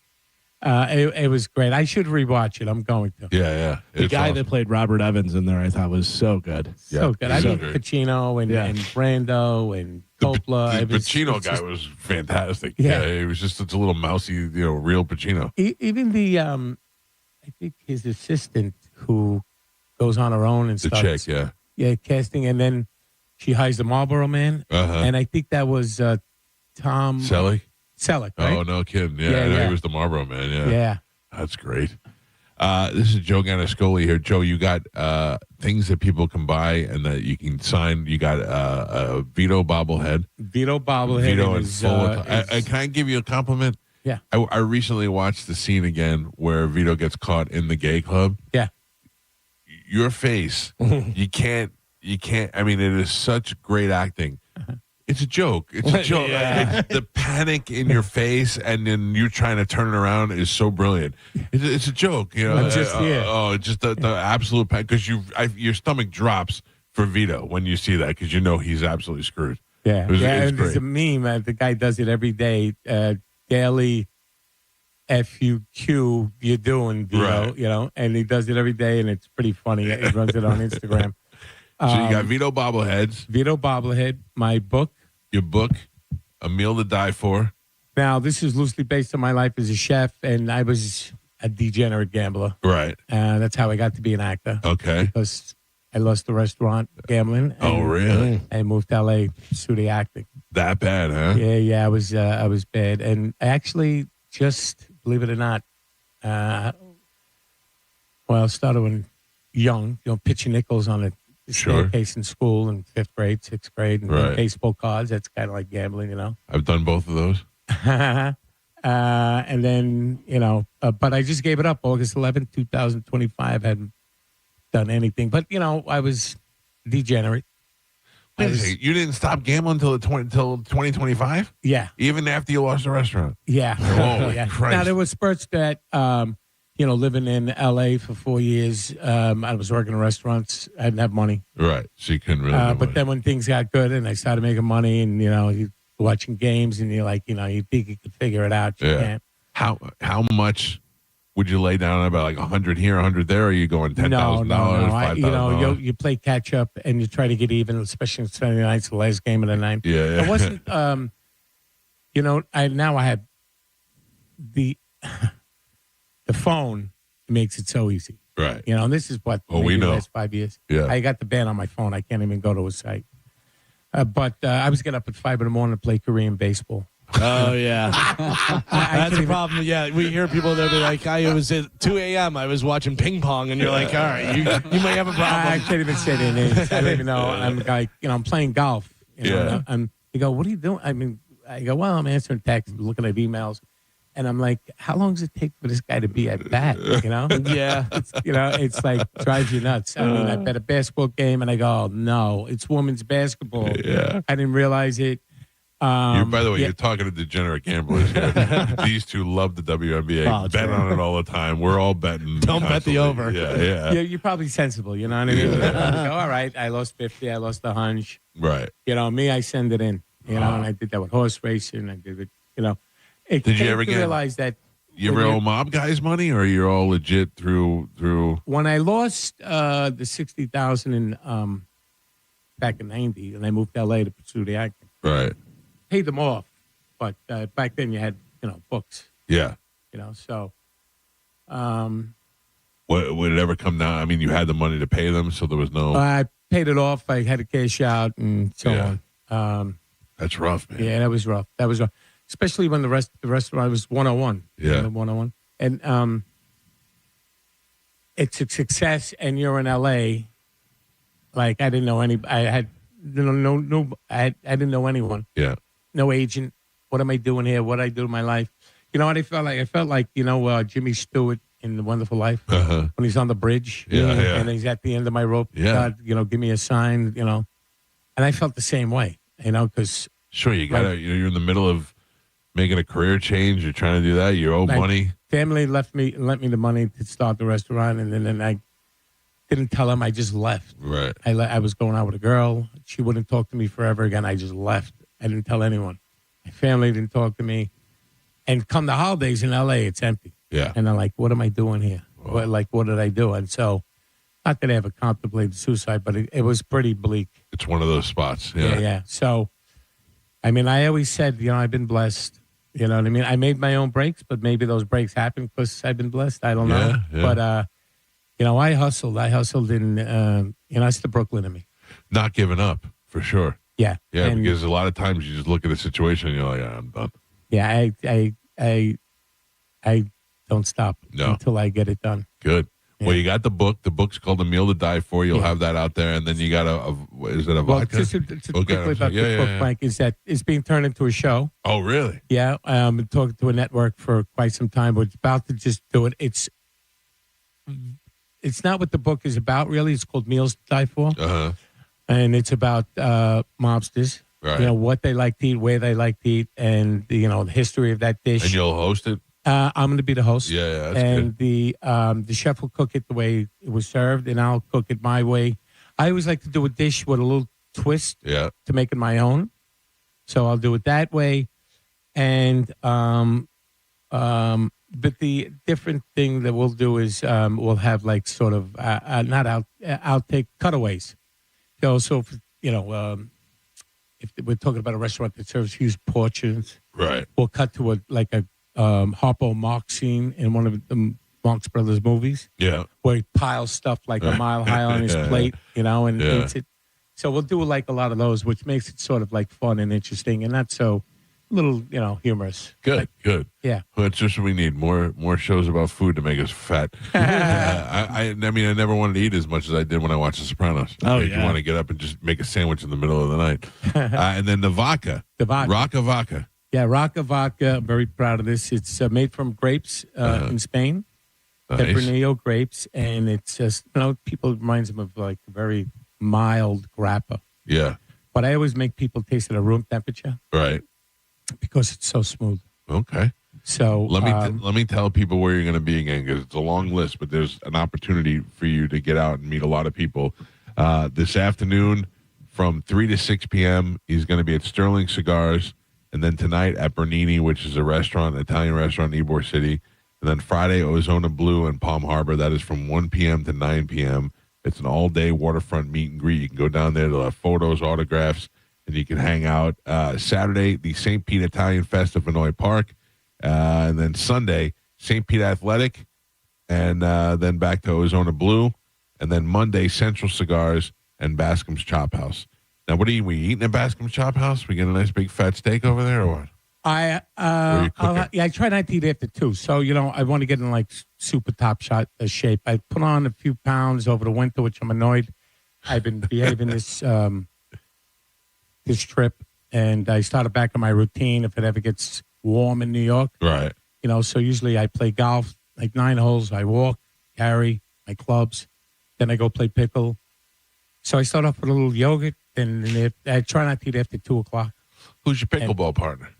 It was great. I should rewatch it. I'm going to. Yeah. The guy that played Robert Evans in there, I thought was so good. So good. I mean, Pacino and Brando and Coppola. The Pacino guy was fantastic. Yeah. He was just such a little mousy, real Pacino. Even the, I think his assistant who goes on her own and the stuff. chick, yeah. Yeah, casting, and then she hires the Marlboro Man, and I think that was Tom Selleck, right? Oh, no kidding. Yeah, he was the Marlboro Man. Yeah. That's great. This is Joe Ganascoli here. Joe, you got things that people can buy and that you can sign. You got a Vito bobblehead. Vito bobblehead. Vito in full. Can I give you a compliment? Yeah. I recently watched the scene again where Vito gets caught in the gay club. Yeah. Your face, you can't. I mean, it is such great acting. It's a joke. It's a joke. The panic in your face, and then you trying to turn it around is so brilliant. It's a joke, Just the absolute panic because your stomach drops for Vito when you see that because he's absolutely screwed. Yeah, it's and great. there's a meme. The guy does it every day. Daily FUQ, you're doing, Vito, and he does it every day, and it's pretty funny. He runs it on Instagram. So you got Vito bobbleheads. Vito bobblehead, my book. Your book, A Meal to Die For. Now, this is loosely based on my life as a chef, and I was a degenerate gambler. Right. That's how I got to be an actor. Okay. Because I lost the restaurant gambling. Oh, really? I moved to L.A. to pursue the acting. That bad, huh? Yeah, I was bad. And I actually just, believe it or not, I started when young, pitching nickels on a staircase in school in 5th grade, 6th grade, and baseball cards. That's kind of like gambling, I've done both of those. And then, but I just gave it up August 11th, 2025. Hadn't done anything. But, I was degenerate. Wait a second. You didn't stop gambling until 2025? Yeah. Even after you lost the restaurant? Yeah. Holy Christ. Now, there were spurts that, living in L.A. for 4 years, I was working in restaurants. I didn't have money. Right. So you couldn't really But then when things got good and I started making money and, you're watching games and you're like, you think you could figure it out. You can't. How much would you lay down about like 100 here, 100 there, or are you going $10,000, $5,000? You play catch up and you try to get even, especially on Sunday nights, the last game of the night. Yeah. It wasn't. I have the phone makes it so easy. Right. And this is what we know. The last 5 years. Yeah. I got the ban on my phone. I can't even go to a site. But I was getting up at 5 a.m. to play Korean baseball. Oh, yeah. That's the problem. Yeah, we hear people that be like, it was at 2 a.m. I was watching ping pong, and you're like, all right, you might have a problem. I can't even say their names. I don't even know. I'm like, I'm playing golf. You go, what are you doing? I go, well, I'm answering texts, looking at emails. And I'm like, how long does it take for this guy to be at bat? Yeah. It's like drives you nuts. I bet a basketball game, and I go, oh, no, it's women's basketball. Yeah. I didn't realize it. By the way, you're talking to degenerate gamblers here. These two love the WNBA, bet on it all the time. We're all betting. Don't bet the over. Yeah. You're probably sensible, you know what I mean? I go, all right, I lost 50, I lost the hunch. Right. Me, I send it in, and I did that with horse racing. I did it, Did you ever realize that? You ever owe mob guys money, or you're all legit through? When I lost the $60,000 back in '90, and I moved to LA to pursue the acting. Right. Paid them off, but back then you had books. Yeah. So. Would it ever come down? I mean, you had the money to pay them, so there was no. I paid it off. I had to cash out and so on. That's rough, man. Yeah, that was rough. Especially when the restaurant was 101. Yeah. 101. And it's a success, and you're in LA. Like, I didn't know I didn't know anyone. Yeah. No agent. What am I doing here? What I do in my life? You know what I felt like? I felt like, Jimmy Stewart in The Wonderful Life when he's on the bridge. And he's at the end of my rope. Yeah. God, give me a sign, And I felt the same way, because. Sure, you got to, you're in the middle of making a career change. You're trying to do that. You owe money. Family lent me the money to start the restaurant, and then I didn't tell them. I just left. Right. I was going out with a girl. She wouldn't talk to me forever again. I just left. I didn't tell anyone. My family didn't talk to me. And come the holidays in L.A., it's empty. Yeah. And I'm like, what am I doing here? What did I do? And so, not that I ever contemplated suicide, but it was pretty bleak. It's one of those spots. Yeah. So, I always said, I've been blessed. You know what I mean? I made my own breaks, but maybe those breaks happened because I've been blessed. I don't know. Yeah. But, I hustled. I hustled in, it's the Brooklyn in me. Not giving up, for sure. Yeah. Yeah, And, because a lot of times you just look at a situation and you're like, I'm done. Yeah, I don't stop until I get it done. Good. Yeah. Well, you got the book. The book's called A Meal to Die For. You'll have that out there. And then you got is it a vodka? Just quickly about the book, Frank, is that it's being turned into a show. Oh, really? Yeah. I've been talking to a network for quite some time. We're about to just do it. It's not what the book is about, really. It's called Meals to Die For. Uh-huh. And it's about mobsters. Right. What they like to eat, where they like to eat, and, the history of that dish. And you'll host it? I'm going to be the host. Yeah, that's and good. the chef will cook it the way it was served, and I'll cook it my way. I always like to do a dish with a little twist to make it my own. So I'll do it that way. And but the different thing that we'll do is we'll have like sort of not outtake cutaways. So if we're talking about a restaurant that serves huge portions, right? We'll cut to a Harpo Marx scene in one of the Marx Brothers movies. Yeah, where he piles stuff like a mile high on his plate, and eats it. So we'll do like a lot of those, which makes it sort of like fun and interesting, and not so little, humorous. Good. Yeah. Well, it's just what we need more shows about food to make us fat. I never wanted to eat as much as I did when I watched The Sopranos. You want to get up and just make a sandwich in the middle of the night. And then the vodka. Rocca Vodka. Yeah, Rocca Vodka. I'm very proud of this. It's made from grapes in Spain. Nice. Tempranillo grapes. And it's just, people, it reminds them of like a very mild grappa. Yeah. But I always make people taste it at room temperature. Right. Because it's so smooth. Okay. So let me tell people where you're going to be again, because it's a long list, but there's an opportunity for you to get out and meet a lot of people. This afternoon from 3 to 6 p.m., he's going to be at Sterling Cigars, and then tonight at Bernini, which is a restaurant, an Italian restaurant in Ybor City. And then Friday, Ozona Blue and Palm Harbor. That is from 1 p.m. to 9 p.m. It's an all-day waterfront meet and greet. You can go down there. They'll have photos, autographs, and you can hang out. Saturday, the St. Pete Italian Fest at Vinoy Park. And then Sunday, St. Pete Athletic, and then back to Ozona Blue. And then Monday, Central Cigars and Bascom's Chop House. Now, what are we eating at Bascom's Chop House? We get a nice big fat steak over there or what? I try not to eat after 2. So, I want to get in like super top shot shape. I put on a few pounds over the winter, which I'm annoyed. I've been behaving this trip, and I started back on my routine if it ever gets warm in New York. Right. So usually I play golf, like 9 holes. I walk, carry my clubs. Then I go play pickle. So I start off with a little yogurt, and I try not to eat after 2 o'clock. Who's your pickleball partner?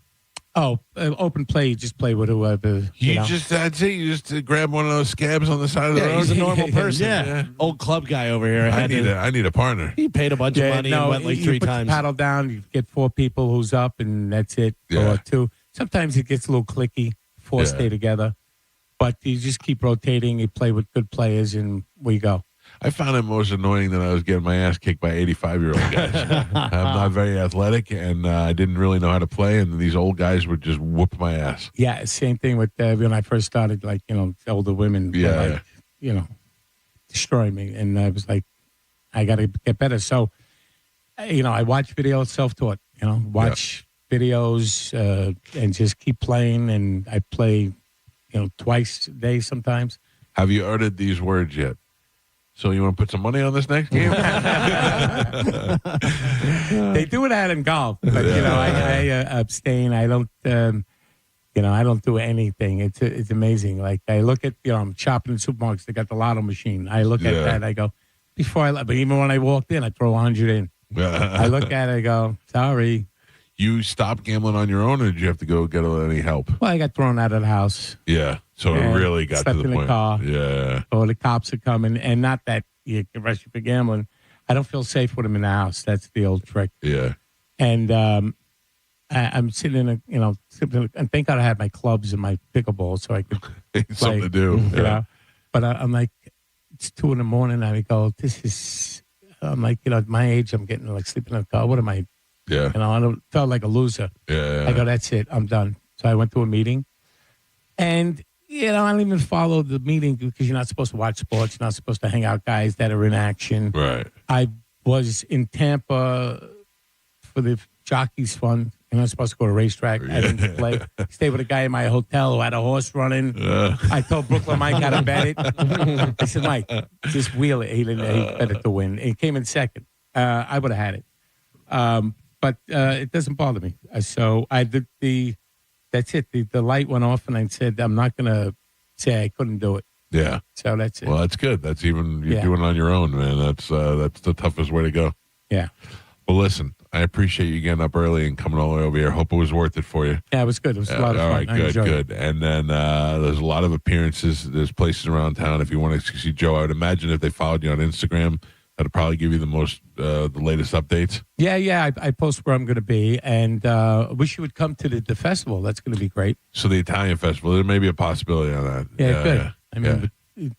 Oh, open play. You just play with whoever. That's it. You just grab one of those scabs on the side of the road. He's a normal person. Yeah. Old club guy over here. I need a partner. He paid a bunch of money and went like 3 put times. The paddle down. You get 4 people who's up, and that's it. Yeah. Or 2. Sometimes it gets a little clicky. 4 stay together. But you just keep rotating. You play with good players, and we go. I found it most annoying that I was getting my ass kicked by 85-year-old guys. I'm not very athletic, and I didn't really know how to play, and these old guys would just whoop my ass. Yeah, same thing with when I first started, older women would, destroy me. And I was like, I got to get better. So, I watch videos, self-taught, watch videos and just keep playing. And I play, twice a day sometimes. Have you uttered these words yet? So you want to put some money on this next game? They do it out in golf, but I abstain. I don't, I don't do anything. It's amazing. Like I look at, I'm shopping in supermarkets. They got the lotto machine. I look at that. I go but even when I walked in, I throw 100 in. I look at it. I go, sorry. You stopped gambling on your own, or did you have to go get any help? Well, I got thrown out of the house. Yeah. So it really got to the point. In the car. Yeah. Oh, the cops are coming. And not that you can arrest you for gambling. I don't feel safe with them in the house. That's the old trick. Yeah. And I'm sitting in and thank God I had my clubs and my pickleball so I could play. Something to do. But I'm like, it's 2 a.m. I go, I'm like, at my age, I'm getting like sleeping in the car. What am I? Yeah. I felt like a loser. Yeah. I go, that's it. I'm done. So I went to a meeting. And, I don't even follow the meeting because you're not supposed to watch sports. You're not supposed to hang out guys that are in action. Right. I was in Tampa for the Jockeys Fund. You're not supposed to go to a racetrack. I didn't play. Stayed with a guy in my hotel who had a horse running. I told Brooklyn Mike how to bet it. I said, Mike, just wheel it. He bet it to win. He came in second. I would have had it. But it doesn't bother me. So I did that's it. The light went off, and I said, I'm not going to say I couldn't do it. Yeah. So that's it. Well, that's good. That's you're doing it on your own, man. That's the toughest way to go. Yeah. Well, listen, I appreciate you getting up early and coming all the way over here. Hope it was worth it for you. Yeah, it was good. It was a lot of fun. All right, good. And then there's a lot of appearances. There's places around town. If you want to see Joe, I would imagine if they followed you on Instagram, that'll probably give you the latest updates. Yeah. I post where I'm going to be, and wish you would come to the festival. That's going to be great. So the Italian festival, there may be a possibility on that. Yeah, good. I mean,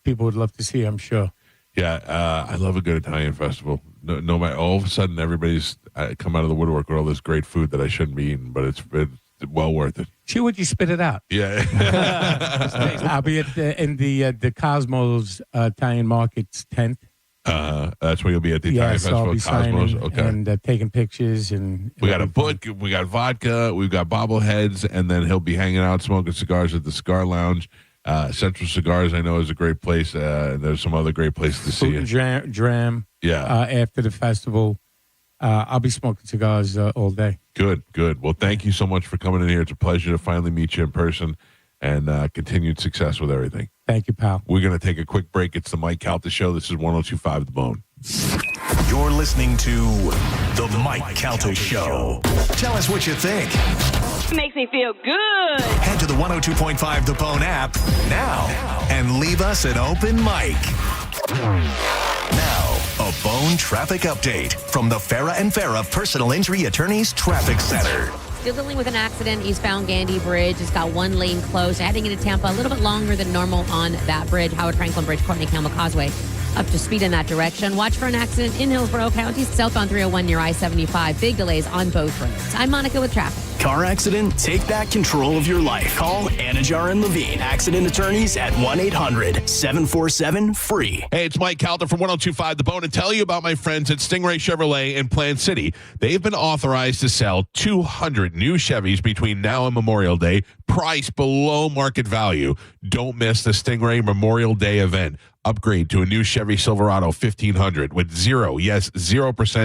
people would love to see, I'm sure. Yeah, I love a good Italian festival. No matter, all of a sudden, everybody's come out of the woodwork with all this great food that I shouldn't be eating, but it's well worth it. Chew what you spit it out. Yeah. I'll be in the Cosmos Italian Market's tent. That's where you'll be at the Italian so I'll Festival. be Cosmos. signing Okay. and taking pictures. And We got a book, we got vodka, we've got bobbleheads, and then he'll be hanging out smoking cigars at the Cigar Lounge. Central Cigars, I know, is a great place. There's some other great places to see Food and Dram. Yeah. After the festival, I'll be smoking cigars all day. Good. Well, thank you so much for coming in here. It's a pleasure to finally meet you in person, and continued success with everything. Thank you, pal. We're going to take a quick break. It's the Mike Calta Show. This is 102.5 The Bone. You're listening to the Mike Calta Show. Tell us what you think. Makes me feel good. Head to the 102.5 The Bone app now and leave us an open mic. Now, a Bone traffic update from the Farah and Farah Personal Injury Attorneys Traffic Center. still dealing with an accident. Eastbound Gandy Bridge. It's got one lane closed. Heading into Tampa, a little bit longer than normal on that bridge. Howard Franklin Bridge, Courtney Campbell Causeway. Up to speed in that direction. Watch for an accident in Hillsborough County, southbound 301 near I-75. Big delays on both roads. I'm Monica with traffic. Car accident? Take back control of your life. Call Anajar and Levine, accident attorneys at 1-800-747-FREE. Hey, it's Mike Calta from 102.5 The Bone and tell you about my friends at Stingray Chevrolet in Plant City. They've been authorized to sell 200 new Chevys between now and Memorial Day, priced below market value. Don't miss the Stingray Memorial Day event. Upgrade to a new Chevy Silverado 1500 with 0%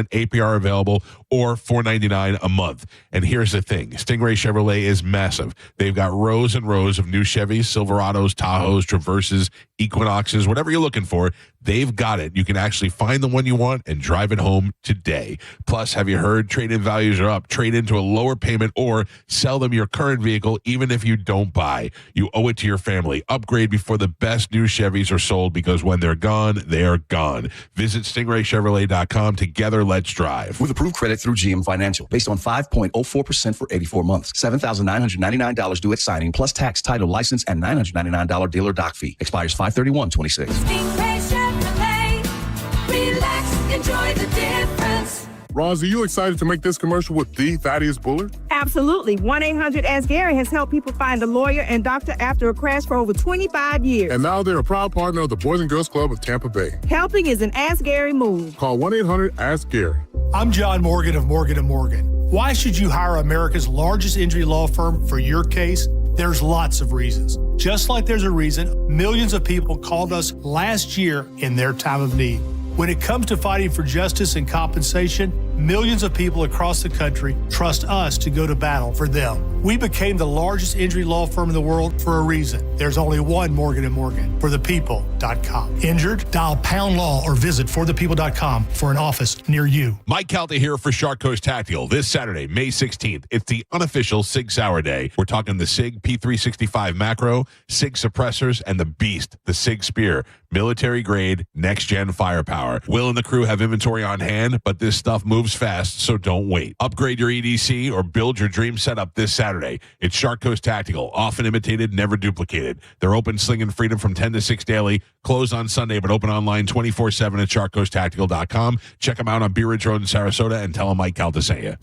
APR available or $499 a month. And here's the thing. Stingray Chevrolet is massive. They've got rows and rows of new Chevys, Silverados, Tahoes, Traverses, Equinoxes, whatever you're looking for, they've got it. You can actually find the one you want and drive it home today. Plus, have you heard trade-in values are up? Trade into a lower payment or sell them your current vehicle even if you don't buy. You owe it to your family. Upgrade before the best new Chevys are sold because when they're gone, they're gone. Visit StingrayChevrolet.com. Together, let's drive. With approved credit through GM Financial, based on 5.04% for 84 months. $7,999 due at signing, plus tax, title, license, and $999 dealer doc fee. Expires 5/31/26. Stingray Chevrolet. Relax, enjoy the difference. Roz, are you excited to make this commercial with the Thaddeus Bullard? Absolutely. 1-800-ASK-GARY has helped people find a lawyer and doctor after a crash for over 25 years. And now they're a proud partner of the Boys and Girls Club of Tampa Bay. Helping is an Ask Gary move. Call 1-800-ASK-GARY. I'm John Morgan of Morgan & Morgan. Why should you hire America's largest injury law firm for your case? There's lots of reasons. Just like there's a reason millions of people called us last year in their time of need. When it comes to fighting for justice and compensation, millions of people across the country trust us to go to battle for them. We became the largest injury law firm in the world for a reason. There's only one Morgan & Morgan, forthepeople.com. Injured? Dial #law or visit forthepeople.com for an office near you. Mike Calta here for Shark Coast Tactical. This Saturday, May 16th, it's the unofficial SIG Sauer Day. We're talking the SIG P365 Macro, SIG Suppressors, and the Beast, the SIG Spear. Military grade, next-gen firepower. Will and the crew have inventory on hand, but this stuff moves fast, so don't wait. Upgrade your EDC or build your dream setup this Saturday. It's Shark Coast Tactical, often imitated, never duplicated. They're open slinging freedom from 10 to 6 daily, closed on Sunday, but open online 24/7 at sharkcoasttactical.com. Check them out on Bee Ridge Road in Sarasota and tell them Mike Calta sent you.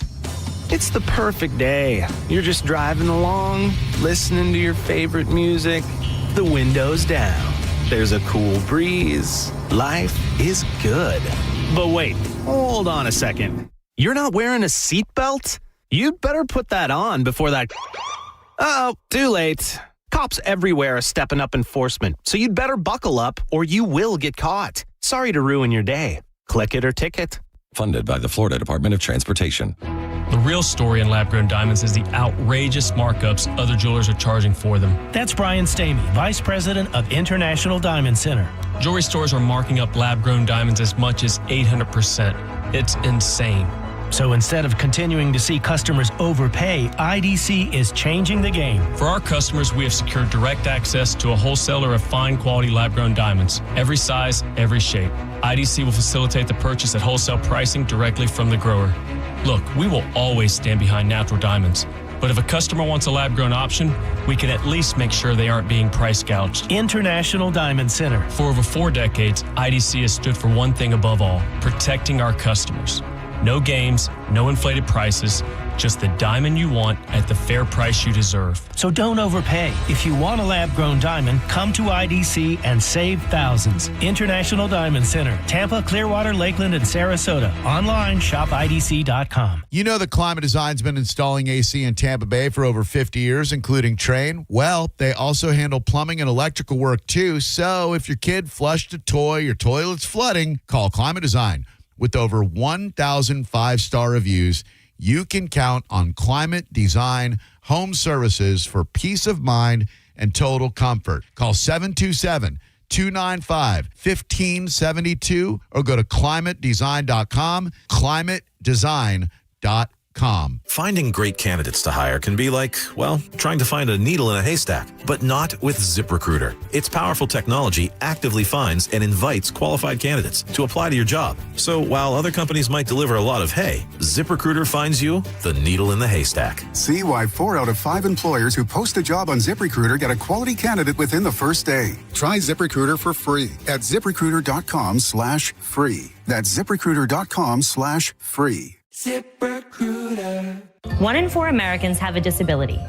It's the perfect day. You're just driving along, listening to your favorite music, the windows down. There's a cool breeze. Life is good. But wait, hold on a second. You're not wearing a seatbelt? You'd better put that on before that... Uh-oh, too late. Cops everywhere are stepping up enforcement, so you'd better buckle up or you will get caught. Sorry to ruin your day. Click it or ticket. Funded by the Florida Department of Transportation. The real story in lab-grown diamonds is the outrageous markups other jewelers are charging for them. That's Brian Stamey, Vice President of International Diamond Center. Jewelry stores are marking up lab-grown diamonds as much as 800%. It's insane. So instead of continuing to see customers overpay, IDC is changing the game. For our customers, we have secured direct access to a wholesaler of fine quality lab-grown diamonds. Every size, every shape. IDC will facilitate the purchase at wholesale pricing directly from the grower. Look, we will always stand behind natural diamonds. But if a customer wants a lab-grown option, we can at least make sure they aren't being price gouged. International Diamond Center. For over 4 decades, IDC has stood for one thing above all, protecting our customers. No games, no inflated prices, just the diamond you want at the fair price you deserve. So don't overpay. If you want a lab-grown diamond, come to IDC and save thousands. International Diamond Center, Tampa, Clearwater, Lakeland, and Sarasota. Online, shopidc.com. You know that Climate Design's been installing AC in Tampa Bay for over 50 years, including Trane. Well, they also handle plumbing and electrical work too. So if your kid flushed a toy, your toilet's flooding, call Climate Design. With over 1,000 five-star reviews, you can count on Climate Design Home Services for peace of mind and total comfort. Call 727-295-1572 or go to climatedesign.com, climatedesign.com. ZipRecruiter.com. Finding great candidates to hire can be like, well, trying to find a needle in a haystack, but not with ZipRecruiter. Its powerful technology actively finds and invites qualified candidates to apply to your job. So while other companies might deliver a lot of hay, ZipRecruiter finds you the needle in the haystack. See why 4 out of 5 employers who post a job on ZipRecruiter get a quality candidate within the first day. Try ZipRecruiter for free at ZipRecruiter.com/free. That's ZipRecruiter.com/free. ZipRecruiter. 1 in 4 Americans have a disability.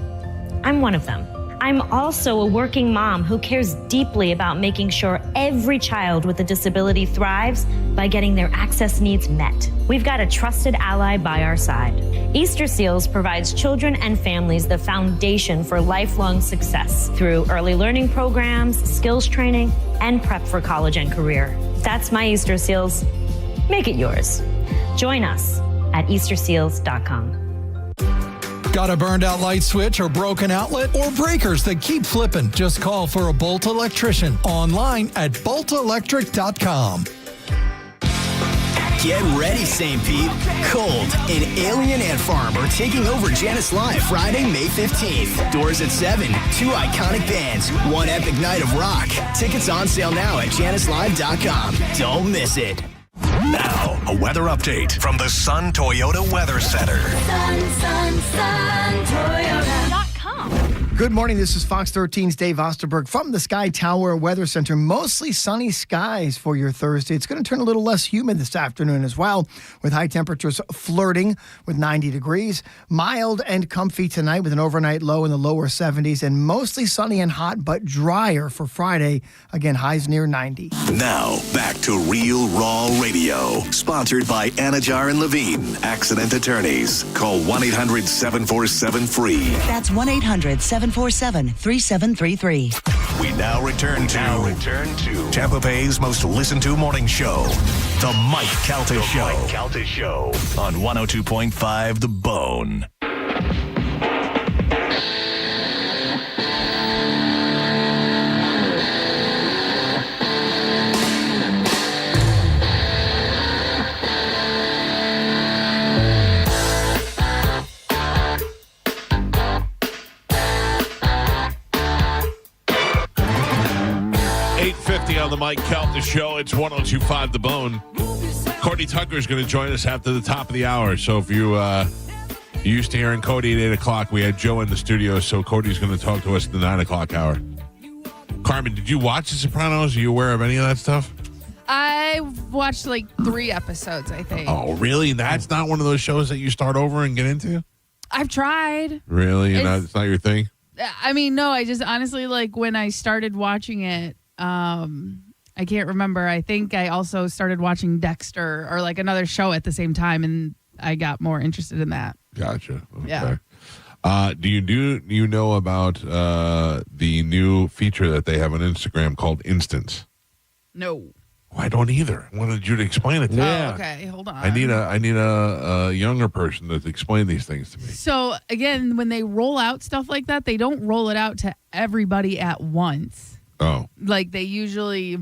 I'm one of them. I'm also a working mom who cares deeply about making sure every child with a disability thrives by getting their access needs met. We've got a trusted ally by our side. Easter Seals provides children and families the foundation for lifelong success through early learning programs, skills training, and prep for college and career. That's my Easter Seals. Make it yours. Join us at EasterSeals.com. Got a burned out light switch or broken outlet or breakers that keep flipping? Just call for a Bolt electrician online at boltelectric.com. Get ready, St. Pete. Cold and Alien Ant Farm are taking over Janice Live Friday, May 15th. Doors at 7. 2 iconic bands. 1 epic night of rock. Tickets on sale now at janicelive.com. Don't miss it. Now, a weather update from the Sun Toyota Weather Center. Toyota.com. Good morning. This is Fox 13's Dave Osterberg from the Sky Tower Weather Center. Mostly sunny skies for your Thursday. It's going to turn a little less humid this afternoon as well, with high temperatures flirting with 90 degrees. Mild and comfy tonight with an overnight low in the lower 70s, and mostly sunny and hot, but drier for Friday. Again, highs near 90. Now, back to Real Raw Radio. Sponsored by Anajar and Levine, Accident Attorneys. Call 1-800-747-FREE. That's 1-800-747-3733. We now return to Tampa Bay's most listened to morning show, The Mike Calta Show. On 102.5 The Bone. On the Mike Calta Show. It's 102.5 The Bone. Courtney Tucker is going to join us after the top of the hour. So if you used to hearing Cody at 8 o'clock, we had Joe in the studio, so Cody's going to talk to us at the 9 o'clock hour. Carmen, did you watch The Sopranos? Are you aware of any of that stuff? I watched like 3 episodes, I think. Oh, really? That's not one of those shows that you start over and get into? I've tried. Really? It's not your thing? I mean, no, I just honestly, like, when I started watching it, I can't remember. I think I also started watching Dexter or like another show at the same time, and I got more interested in that. Gotcha. Okay. Yeah. Do you know about the new feature that they have on Instagram called Instants? No. I don't either. I wanted you to explain it to me. Oh, okay. Hold on. I need a younger person to explain these things to me. So again, when they roll out stuff like that, they don't roll it out to everybody at once. Oh. Like they usually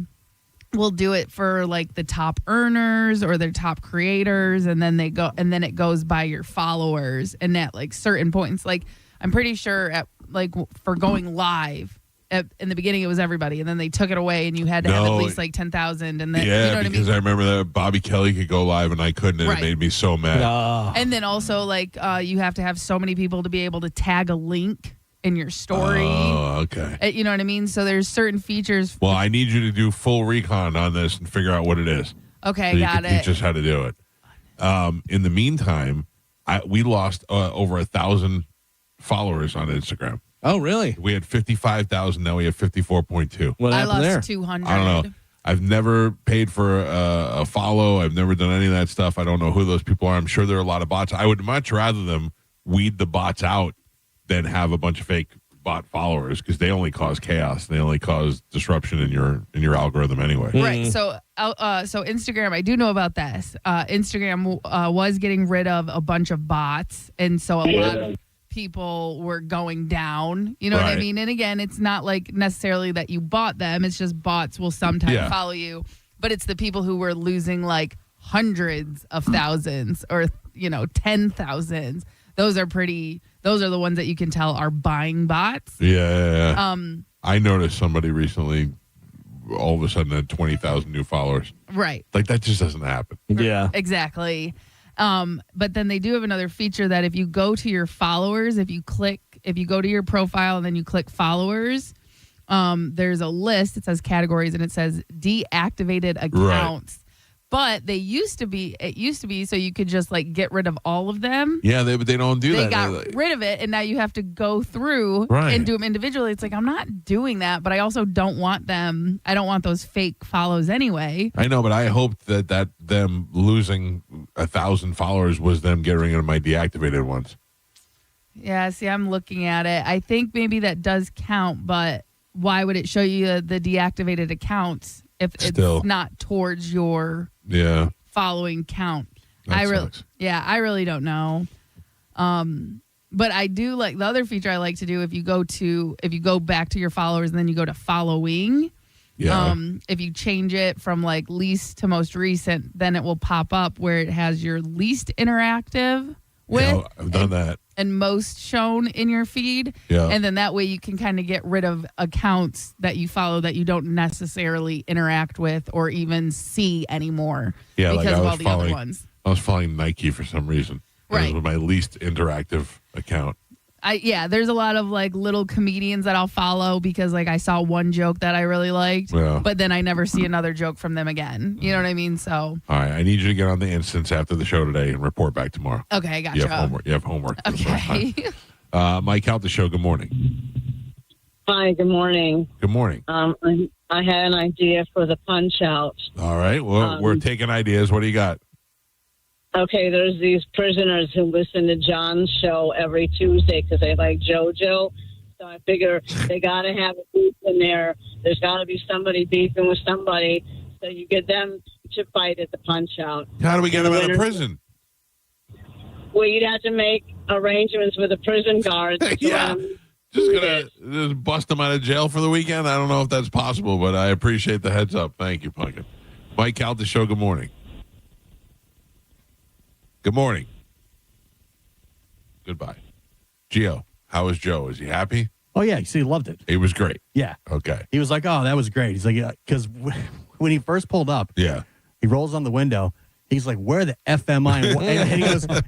will do it for like the top earners or their top creators, and then it goes by your followers, and at like certain points, like I'm pretty sure at like for going live in the beginning it was everybody, and then they took it away and you had to have at least like 10,000, and then you know what I mean? I remember that Bobby Kelly could go live and I couldn't, and It made me so mad. And then also like you have to have so many people to be able to tag a link in your story. Oh, okay. You know what I mean? So there's certain features. Well, I need you to do full recon on this and figure out what it is. Okay, so got it. Teach us how to do it. In the meantime, we lost over 1,000 followers on Instagram. Oh, really? We had 55,000. Now we have 54.2. What I happened there? lost 200. I don't know. I've never paid for a follow. I've never done any of that stuff. I don't know who those people are. I'm sure there are a lot of bots. I would much rather them weed the bots out than have a bunch of fake bot followers, because they only cause chaos. They only cause disruption in your algorithm anyway. Right. So Instagram, I do know about this. Instagram was getting rid of a bunch of bots, and so a lot of people were going down. You know what I mean? And again, it's not like necessarily that you bought them. It's just bots will sometimes follow you, but it's the people who were losing like hundreds of thousands or, 10,000s. Those are the ones that you can tell are buying bots. Yeah. I noticed somebody recently all of a sudden had 20,000 new followers. Right. Like that just doesn't happen. Yeah. Exactly. But then they do have another feature that if you go to your followers, if you go to your profile and then you click followers, there's a list. It says categories and it says deactivated accounts. Right. But it used to be so you could just like get rid of all of them. Yeah, but they don't do that. They got rid of it, and now you have to go through and do them individually. It's like, I'm not doing that, but I also don't want them. I don't want those fake follows anyway. I know, but I hoped that them losing 1,000 followers was them getting rid of my deactivated ones. Yeah, see, I'm looking at it. I think maybe that does count, but why would it show you the deactivated accounts if it's not towards your following count? I really don't know. But I do like the other feature I like to do if you go back to your followers and then you go to following. Yeah. If you change it from like least to most recent, then it will pop up where it has your least interactive with. Yeah, I've done that. And most shown in your feed. Yeah. And then that way you can kind of get rid of accounts that you follow that you don't necessarily interact with or even see anymore. Yeah, because like of all the other ones. I was following Nike for some reason. Right. It was my least interactive account. There's a lot of like little comedians that I'll follow because like I saw one joke that I really liked, but then I never see another joke from them again. You know what I mean? So. All right, I need you to get on the instance after the show today and report back tomorrow. Okay, gotcha. You have homework. Okay. Mike Calta Show. Good morning. Hi. Good morning. Good morning. I had an idea for the punch out. All right. Well, we're taking ideas. What do you got? Okay, there's these prisoners who listen to John's show every Tuesday because they like JoJo. So I figure they got to have a beef in there. There's got to be somebody beefing with somebody. So you get them to fight at the punch out. How do we get them out of prison? Well, you'd have to make arrangements with the prison guards. Just bust them out of jail for the weekend? I don't know if that's possible, but I appreciate the heads up. Thank you, Pumpkin. Mike Calta Show, good morning. Good morning. Goodbye. Gio, how is Joe? Is he happy? Oh, yeah. He loved it. It was great. Yeah. Okay. He was like, oh, that was great. He's like, because when he first pulled up, he rolls on the window. He's like, where the F am I? And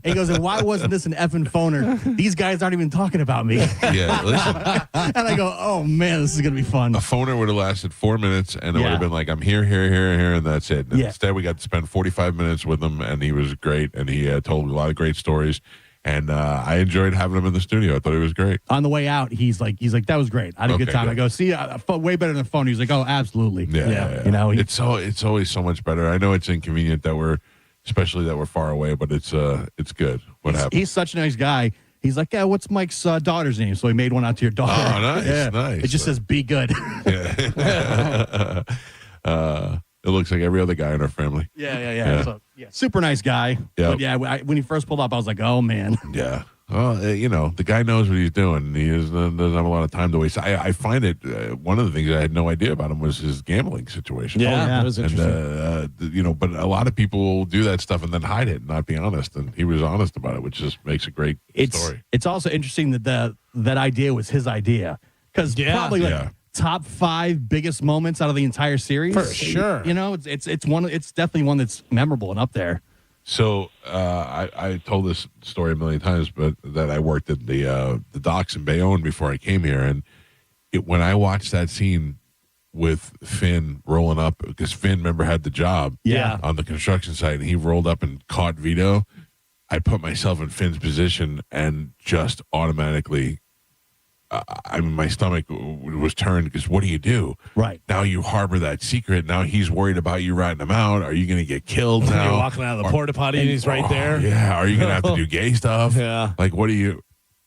he goes, and why wasn't this an effing phoner? These guys aren't even talking about me. Yeah, listen. And I go, oh, man, this is going to be fun. A phoner would have lasted 4 minutes, and it would have been like, I'm here, and that's it. And instead, we got to spend 45 minutes with him, and he was great, and he told a lot of great stories. And I enjoyed having him in the studio. I thought he was great. On the way out, he's like, that was great. I had a good time. Good. I go, see, way better than the phone. He's like, oh, absolutely. Yeah. You know, it's always so much better. I know it's inconvenient that we're far away, but it's good. What happened? He's such a nice guy. He's like, yeah, what's Mike's daughter's name? So he made one out to your daughter. Oh, nice, nice. It just says, be good. Yeah. It looks like every other guy in our family. Yeah. So, super nice guy. Yeah. But when he first pulled up, I was like, oh, man. Yeah. Well, the guy knows what he's doing. He doesn't have a lot of time to waste. I find it, one of the things I had no idea about him was his gambling situation. Yeah, that was interesting. And, but a lot of people will do that stuff and then hide it and not be honest. And he was honest about it, which just makes a great story. It's also interesting that that idea was his idea. Because probably top 5 biggest moments out of the entire series. For sure. It's definitely one that's memorable and up there. So I told this story a million times, but that I worked at the docks in Bayonne before I came here, and when I watched that scene with Finn rolling up, because Finn, remember, had the job on the construction site, and he rolled up and caught Vito, I put myself in Finn's position and just automatically, my stomach was turned because what do you do? Right. Now you harbor that secret. Now he's worried about you ratting him out. Are you going to get killed now? You're walking out of the porta potty and he's right there. Yeah. Are you going to have to do gay stuff? Yeah. Like, what are you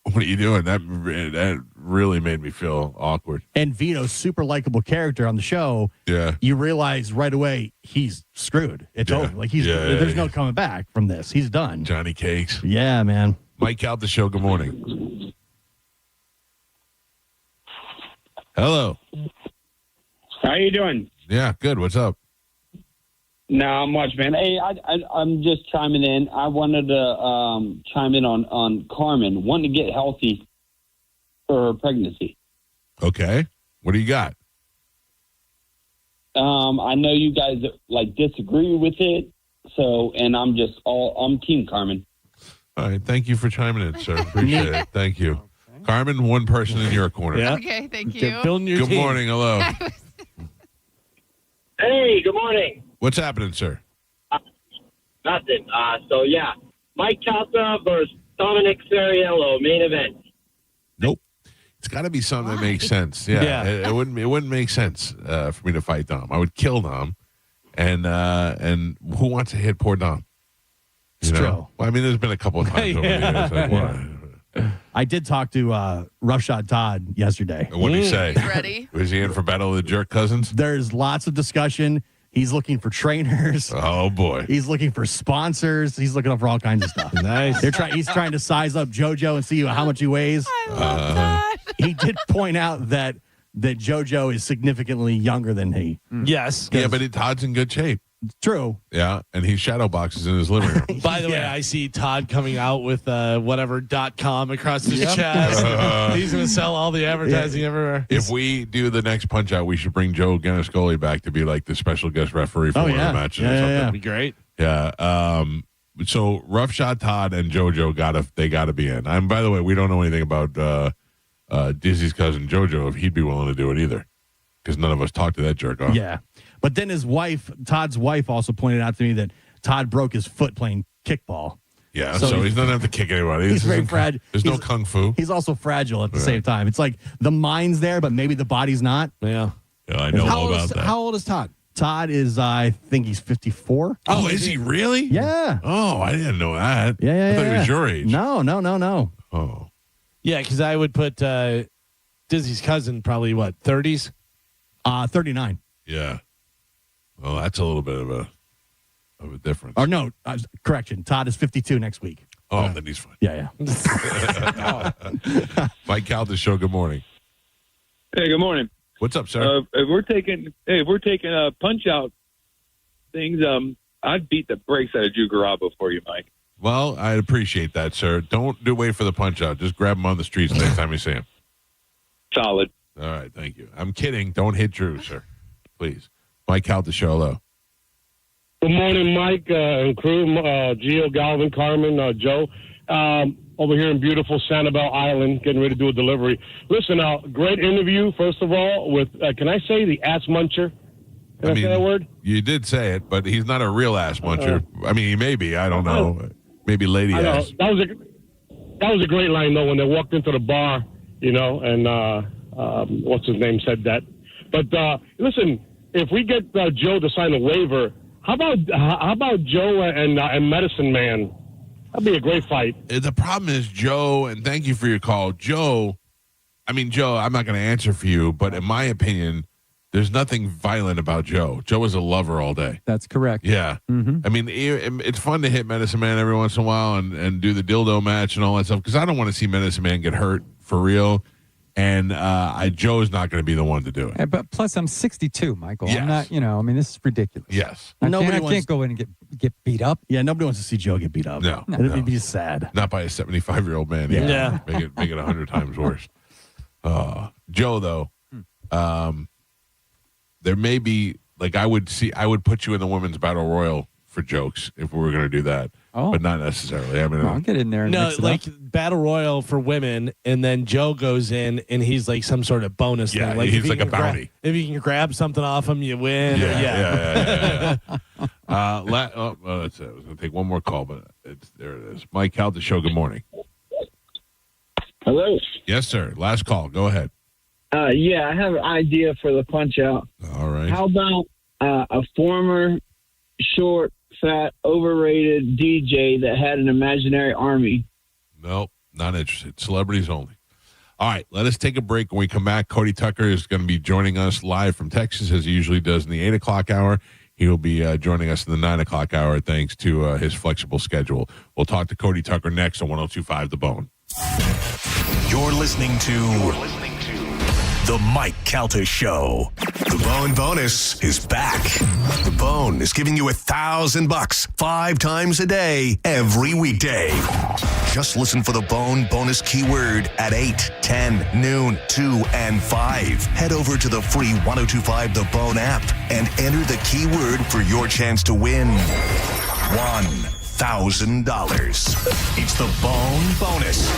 doing? That really made me feel awkward. And Vito's super likable character on the show. Yeah. You realize right away he's screwed. It's over. Like there's no coming back from this. He's done. Johnny Cakes. Yeah, man. Mike Calta Show. Good morning. Hello. How you doing? Yeah, good. What's up? Not much, man. Hey, I'm just chiming in. I wanted to chime in on Carmen wanting to get healthy for her pregnancy. Okay. What do you got? I know you guys disagree with it, and I'm Team Carmen. All right. Thank you for chiming in, sir. Appreciate it. Thank you. Okay. Carmen, one person in your corner. Yeah. Okay, thank you. Building your team. Morning. Hello. Hey, good morning. What's happening, sir? Nothing. Mike Calta versus Dominic Sariello, main event. Nope. It's got to be something that makes sense. Yeah. It wouldn't make sense for me to fight Dom. I would kill Dom. And who wants to hit poor Dom? It's true. Well, I mean, there's been a couple of times over the years. I did talk to Roughshod Todd yesterday. What did he say? He's ready. Was he in for Battle of the Jerk Cousins? There's lots of discussion. He's looking for trainers. Oh, boy. He's looking for sponsors. He's looking for all kinds of stuff. Nice. He's trying to size up JoJo and see how much he weighs. I love that. He did point out that JoJo is significantly younger than he. Yes. Yeah, but Todd's in good shape. True. Yeah, and he shadow boxes in his living room. By the way, I see Todd coming out with .com across his chest. He's going to sell all the advertising everywhere. If we do the next Punch Out, we should bring Joe Ganascoli back to be like the special guest referee for one of the matches or something. That'd be great. Yeah. So Roughshod Todd and JoJo gotta be in. And by the way, we don't know anything about Dizzy's cousin JoJo if he'd be willing to do it either, because none of us talked to that jerk off. Yeah. But then Todd's wife also pointed out to me that Todd broke his foot playing kickball. Yeah, so he doesn't have to kick anybody. He's very fragile. There's no kung fu. He's also fragile at the same time. It's like the mind's there, but maybe the body's not. Yeah, I know all about that. How old is Todd? Todd is, I think he's 54. Oh, is he really? Yeah. Oh, I didn't know that. Yeah. I thought he was your age. No. Oh. Yeah, because I would put Dizzy's cousin probably, 30s? 39. Yeah. Well, that's a little bit of a difference. Or no, correction. Todd is 52 next week. Oh, then he's fine. Yeah. Mike Calta show. Good morning. Hey, good morning. What's up, sir? If we're taking punch out things, I'd beat the brakes out of Drew Garabo for you, Mike. Well, I appreciate that, sir. Don't wait for the punch out. Just grab him on the streets next time you see him. Solid. All right, thank you. I'm kidding. Don't hit Drew, sir. Please. Mike Calta show. Hello. Good morning, Mike and crew, Gio, Galvin, Carmen, Joe. Over here in beautiful Sanibel Island, getting ready to do a delivery. Listen, great interview, first of all, with, can I say the ass muncher? Can I say that word? You did say it, but he's not a real ass muncher. I mean, he may be. I don't know. Maybe lady ass. That was a great line, though, when they walked into the bar, and what's his name said that. But listen, if we get Joe to sign a waiver, how about Joe and Medicine Man? That'd be a great fight. The problem is Joe, and thank you for your call. Joe, I'm not going to answer for you, but in my opinion, there's nothing violent about Joe. Joe is a lover all day. That's correct. Yeah. Mm-hmm. I mean, it's fun to hit Medicine Man every once in a while and do the dildo match and all that stuff, because I don't want to see Medicine Man get hurt for real. And Joe's not going to be the one to do it. Yeah, but plus, I'm 62, Michael. Yes. I'm not, this is ridiculous. Yes. I can't go in and get beat up. Yeah, nobody wants to see Joe get beat up. No. It'd be sad. Not by a 75-year-old man. Yeah. Make it 100 times worse. Joe, though, there may be, I would put you in the women's battle royal for jokes if we were going to do that. Oh. But not necessarily. I mean, I'll get in there and mix it up. battle royal for women, and then Joe goes in and he's like some sort of bonus thing. He's like a bounty. If you can grab something off him, you win. Yeah. That's it. I was going to take one more call, but there it is. Mike Calta show. Good morning. Hello. Yes, sir. Last call. Go ahead. I have an idea for the punch out. All right. How about a former short, fat, overrated DJ that had an imaginary army? Nope, not interested. Celebrities only. All right, let us take a break. When we come back, Cody Tucker is going to be joining us live from Texas, as he usually does in the 8 o'clock hour. He will be joining us in the 9 o'clock hour, thanks to his flexible schedule. We'll talk to Cody Tucker next on 102.5 The Bone. You're listening to The Mike Calta Show. The Bone Bonus is back. The Bone is giving you $1,000 5 times a day, every weekday. Just listen for the Bone Bonus keyword at 8, 10, noon, 2, and 5. Head over to the free 1025 The Bone app and enter the keyword for your chance to win $1,000. It's the Bone Bonus.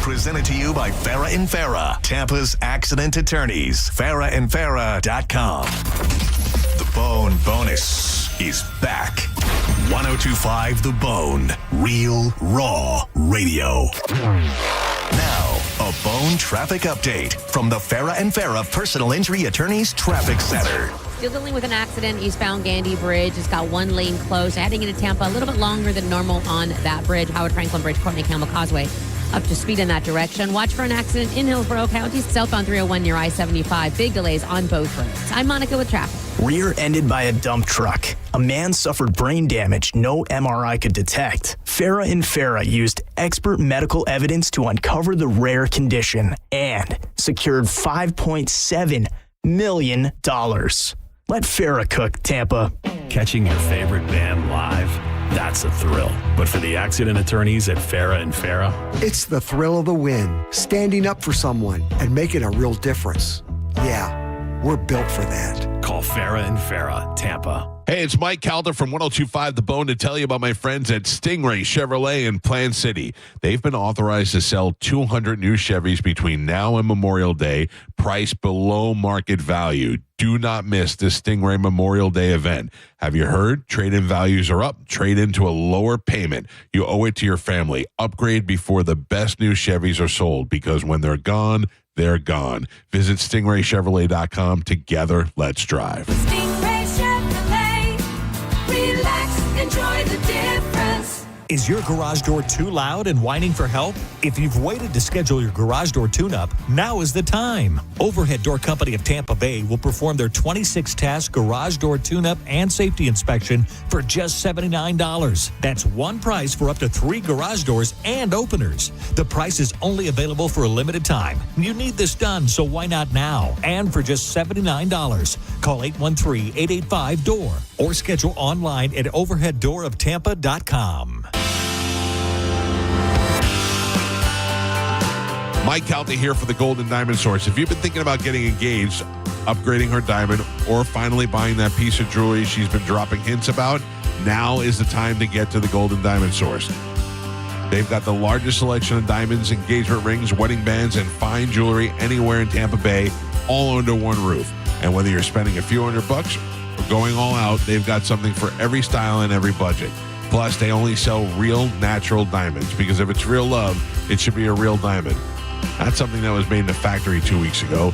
Presented to you by Farah and Farah, Tampa's accident attorneys. FarahandFarah.com. The Bone Bonus is back. 1025 The Bone. Real, raw radio. Now, a Bone traffic update from the Farah and Farah Personal Injury Attorneys Traffic Center. Still dealing with an accident, eastbound Gandy Bridge. It's got one lane closed. Heading into Tampa, a little bit longer than normal on that bridge. Howard Franklin Bridge, Courtney Campbell Causeway. Up to speed in that direction. Watch for an accident in Hillsborough County, southbound 301 near I-75. Big delays on both roads. I'm Monica with traffic. Rear-ended by a dump truck. A man suffered brain damage no MRI could detect. Farah and Farah used expert medical evidence to uncover the rare condition and secured $5.7 million. Let Farah cook, Tampa. Catching your favorite band live? That's a thrill. But for the accident attorneys at Farah and Farah, it's the thrill of the win, standing up for someone and making a real difference. Yeah, we're built for that. Call Farah and Farah, Tampa. Hey, it's Mike Calta from 1025 The Bone to tell you about my friends at Stingray Chevrolet in Plant City. They've been authorized to sell 200 new Chevys between now and Memorial Day, priced below market value. Do not miss this Stingray Memorial Day event. Have you heard? Trade-in values are up. Trade into a lower payment. You owe it to your family. Upgrade before the best new Chevys are sold, because when they're gone, they're gone. Visit StingrayChevrolet.com. Together, let's drive. Stingray Chevrolet. Relax, enjoy the difference. Is your garage door too loud and whining for help? If you've waited to schedule your garage door tune-up, now is the time. Overhead Door Company of Tampa Bay will perform their 26-task garage door tune-up and safety inspection for just $79. That's one price for up to 3 garage doors and openers. The price is only available for a limited time. You need this done, so why not now? And for just $79. Call 813-885-DOOR or schedule online at overheaddooroptampa.com. Mike Calta here for the Golden Diamond Source. If you've been thinking about getting engaged, upgrading her diamond, or finally buying that piece of jewelry she's been dropping hints about, now is the time to get to the Golden Diamond Source. They've got the largest selection of diamonds, engagement rings, wedding bands, and fine jewelry anywhere in Tampa Bay, all under one roof. And whether you're spending a few $100 or going all out, they've got something for every style and every budget. Plus, they only sell real, natural diamonds, because if it's real love, it should be a real diamond. That's something that was made in the factory 2 weeks ago.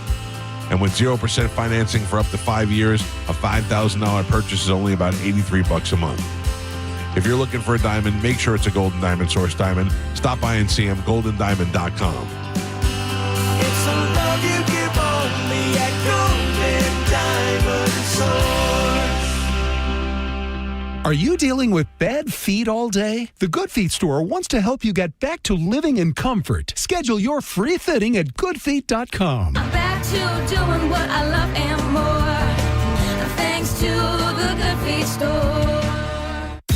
And with 0% financing for up to 5 years, a $5,000 purchase is only about $83 a month. If you're looking for a diamond, make sure it's a Golden Diamond Source diamond. Stop by and see them, goldendiamond.com. It's a love you give only at Golden Diamond Source. Are you dealing with bad feet all day? The Good Feet store wants to help you get back to living in comfort. Schedule your free fitting at goodfeet.com. I'm back to doing what I love and more. Thanks to the Good Feet store.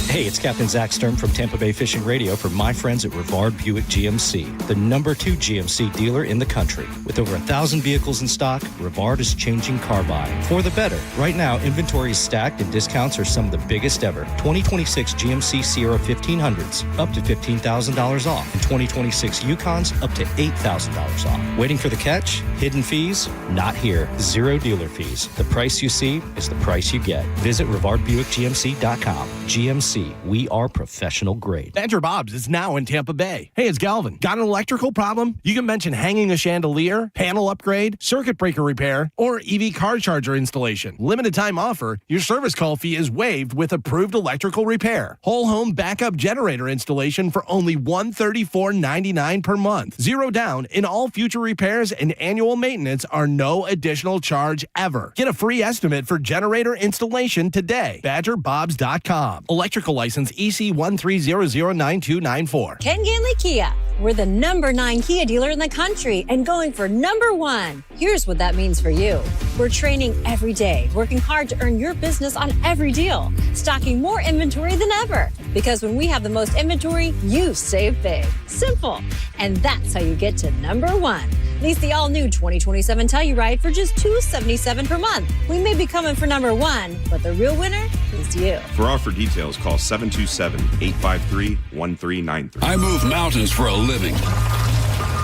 Hey, it's Captain Zach Stern from Tampa Bay Fishing Radio for my friends at Rivard Buick GMC, the #2 GMC dealer in the country. With over 1,000 vehicles in stock, Rivard is changing car buying for the better. Right now, inventory is stacked and discounts are some of the biggest ever. 2026 GMC Sierra 1500s, up to $15,000 off. And 2026 Yukons, up to $8,000 off. Waiting for the catch? Hidden fees? Not here. Zero dealer fees. The price you see is the price you get. Visit RivardBuickGMC.com. GMC. We are professional grade. Badger Bob's is now in Tampa Bay. Hey, it's Galvin. Got an electrical problem? You can mention hanging a chandelier, panel upgrade, circuit breaker repair, or EV car charger installation. Limited time offer. Your service call fee is waived with approved electrical repair. Whole home backup generator installation for only $134.99 per month. Zero down in all future repairs, and annual maintenance are no additional charge ever. Get a free estimate for generator installation today. BadgerBobs.com. Electrical Vehicle License EC130099294. Ken Ganley Kia. We're the #9 Kia dealer in the country and going for #1. Here's what that means for you. We're training every day, working hard to earn your business on every deal, stocking more inventory than ever. Because when we have the most inventory, you save big. Simple. And that's how you get to #1. Lease the all-new 2027 Telluride for just $277 per month. We may be coming for #1, but the real winner is you. For offer details, call 727-853-1393. I move mountains for a living.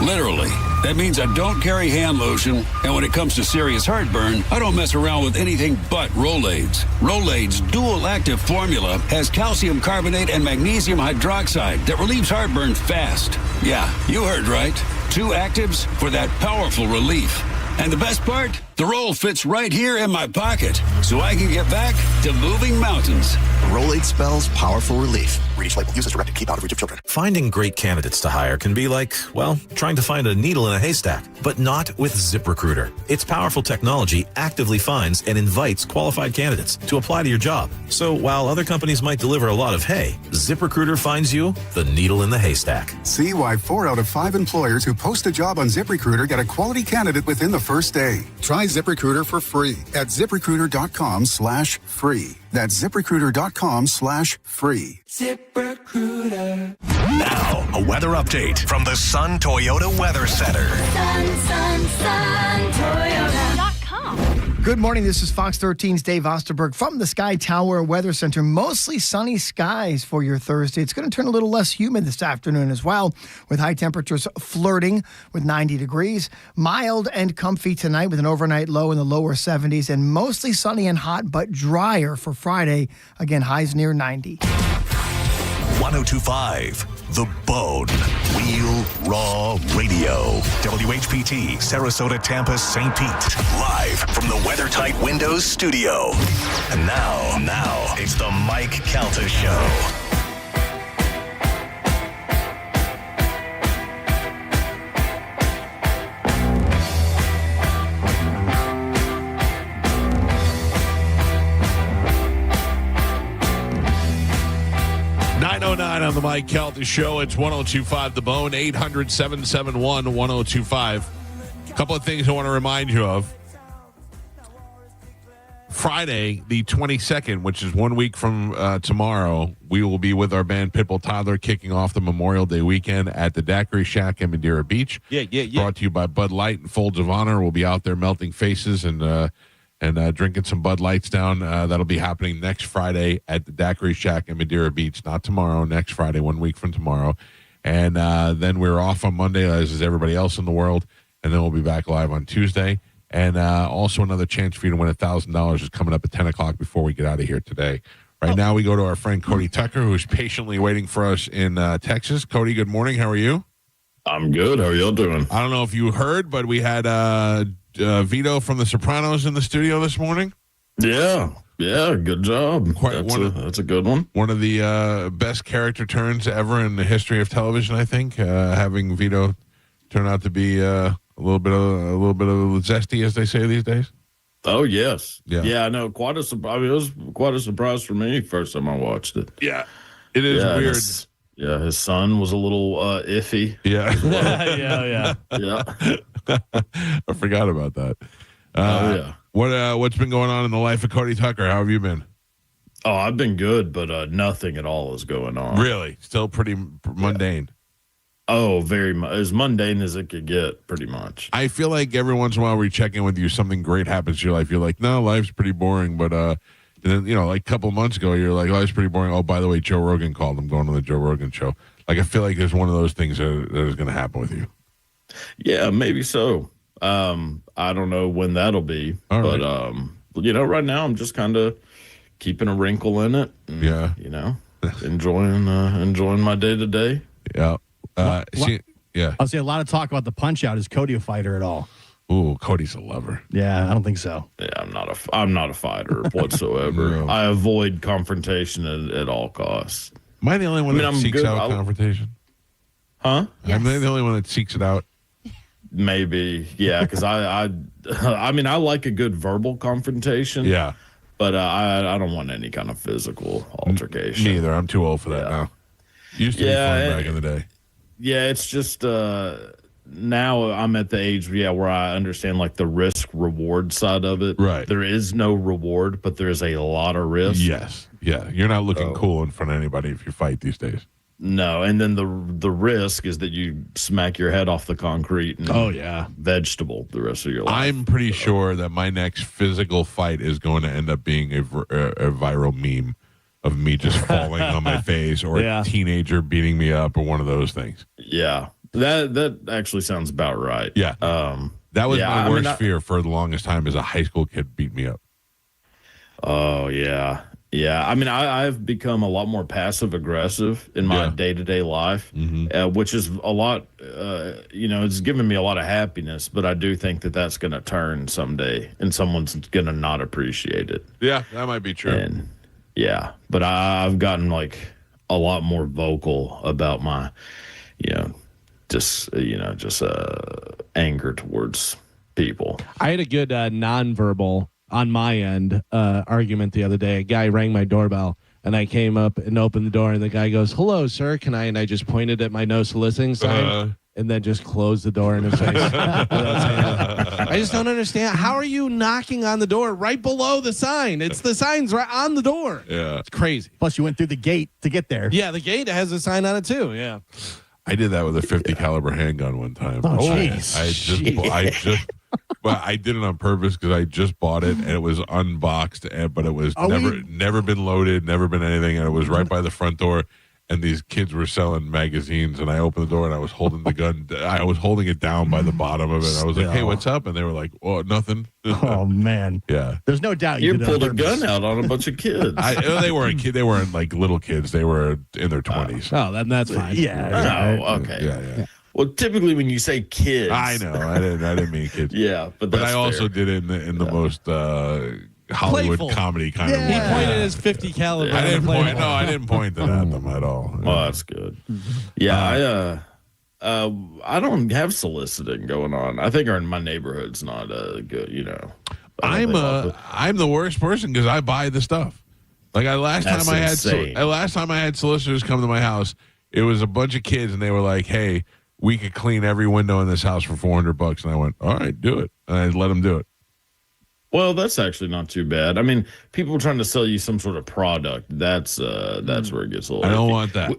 Literally. That means I don't carry hand lotion, and when it comes to serious heartburn, I don't mess around with anything but Rolaids. Rolaids' dual-active formula has calcium carbonate and magnesium hydroxide that relieves heartburn fast. Yeah, you heard right. 2 actives for that powerful relief. And the best part? The roll fits right here in my pocket, so I can get back to moving mountains. Rolade spells powerful relief. Read each label. Use as directed. Keep out of reach of children. Finding great candidates to hire can be like, well, trying to find a needle in a haystack, but not with ZipRecruiter. Its powerful technology actively finds and invites qualified candidates to apply to your job. So while other companies might deliver a lot of hay, ZipRecruiter finds you the needle in the haystack. See why 4 out of 5 employers who post a job on ZipRecruiter get a quality candidate within the first day. Try ZipRecruiter for free at ZipRecruiter.com/free. That's ZipRecruiter.com/free. ZipRecruiter. Now, a weather update from the Sun Toyota Weather Center. Toyota.com. Good morning. This is Fox 13's Dave Osterberg from the Sky Tower Weather Center. Mostly sunny skies for your Thursday. It's going to turn a little less humid this afternoon as well, with high temperatures flirting with 90 degrees. Mild and comfy tonight with an overnight low in the lower 70s, and mostly sunny and hot, but drier for Friday. Again, highs near 90. 1025, The Bone. Real Raw Radio. WHPT, Sarasota, Tampa, St. Pete. Live from the WeatherTight Windows studio. And now, it's the Mike Calta Show. On the Mike Calta Show, it's 1025 The Bone, 800-771-1025. A couple of things I want to remind you of. Friday, the 22nd, which is 1 week from tomorrow, we will be with our band Pitbull Toddler kicking off the Memorial Day weekend at the Daiquiri Shack in Madeira Beach. Yeah. Brought to you by Bud Light and Folds of Honor. We'll be out there melting faces and drinking some Bud Lights down. That'll be happening next Friday at the Daiquiri Shack in Madeira Beach. Not tomorrow, next Friday, 1 week from tomorrow. And then we're off on Monday, as is everybody else in the world. And then we'll be back live on Tuesday. And also another chance for you to win $1,000 is coming up at 10 o'clock before we get out of here today. Right now we go to our friend Cody Tucker, who's patiently waiting for us in Texas. Cody, good morning. How are you? I'm good. How are y'all doing? I don't know if you heard, but we had Vito from the Sopranos in the studio this morning. Yeah, good job. That's a good one. One of the best character turns ever in the history of television, I think. Having Vito turn out to be a little bit of zesty, as they say these days. Oh yes, yeah. I know. Quite a surprise. I mean, it was quite a surprise for me first time I watched it. Yeah, it is weird. His son was a little iffy. Yeah, yeah. I forgot about that. What's been going on in the life of Cody Tucker? How have you been? Oh, I've been good, but nothing at all is going on. Really? Still pretty mundane? Oh, very much. As mundane as it could get, pretty much. I feel like every once in a while we check in with you, something great happens to your life. You're like, no, life's pretty boring. But and then, like a couple months ago, you're like, life's pretty boring. Oh, by the way, Joe Rogan called. I'm going on the Joe Rogan show. Like, I feel like there's one of those things that is going to happen with you. Yeah, maybe so. I don't know when that'll be. All but, right. Right now I'm just kind of keeping a wrinkle in it. And, enjoying my day to day. Yeah. I'll say a lot of talk about the Punch Out. Is Cody a fighter at all? Ooh, Cody's a lover. Yeah, I don't think so. Yeah, I'm not a fighter whatsoever. No. I avoid confrontation at all costs. Am I the only one that seeks out confrontation? Huh? Yes. Am I the only one that seeks it out? Maybe, yeah. Because I like a good verbal confrontation. Yeah. But I don't want any kind of physical altercation. Me either. I'm too old for that now. Used to be fun back in the day. Yeah, it's just now I'm at the age, where I understand like the risk reward side of it. Right. There is no reward, but there is a lot of risk. Yes. Yeah. You're not looking cool in front of anybody if you fight these days. No, and then the risk is that you smack your head off the concrete and vegetable the rest of your life. I'm pretty sure that my next physical fight is going to end up being a viral meme of me just falling on my face or a teenager beating me up or one of those things. Yeah. That actually sounds about right. Yeah. That was my worst fear for the longest time is a high school kid beat me up. Oh, yeah. Yeah, I mean, I've become a lot more passive aggressive in my day-to-day life, which is a lot, it's given me a lot of happiness, but I do think that that's going to turn someday and someone's going to not appreciate it. Yeah, that might be true. And, but I've gotten like a lot more vocal about my, anger towards people. I had a good nonverbal on my end argument the other day. A guy rang my doorbell and I came up and opened the door and the guy goes, "Hello, sir, can I?" And I just pointed at my no soliciting sign and then just closed the door in his face. I just don't understand. How are you knocking on the door right below the sign? The sign's right on the door. Yeah. It's crazy. Plus you went through the gate to get there. Yeah, the gate has a sign on it too. Yeah. I did that with a 50 caliber handgun one time. Oh, jeez. But I did it on purpose because I just bought it and it was unboxed, but it was never been loaded, never been anything, and it was right by the front door. And these kids were selling magazines, and I opened the door and I was holding the gun. I was holding it down by the bottom of it. I was like, "Hey, what's up?" And they were like, "Oh, nothing." Oh man, yeah. There's no doubt you pulled a gun out on a bunch of kids. They weren't kids. They weren't like little kids. They were in their 20s. Oh, then that's fine. Yeah. Oh, okay. Yeah. Well, typically when you say kids, I know. I didn't mean kids. Yeah, but I also did it in the most Hollywood Playful. comedy kind of way. He pointed his 50 caliber. I didn't point it at them at all. Well, that's good. Yeah, I don't have soliciting going on. I think my neighborhood's not good. I'm the worst person because I buy the stuff. Like last time I had solicitors come to my house, it was a bunch of kids and they were like, "Hey, we could clean every window in this house for $400," and I went, "All right, do it," and I let them do it. Well, that's actually not too bad. I mean, people trying to sell you some sort of product, that's where it gets a little I don't iffy. want that.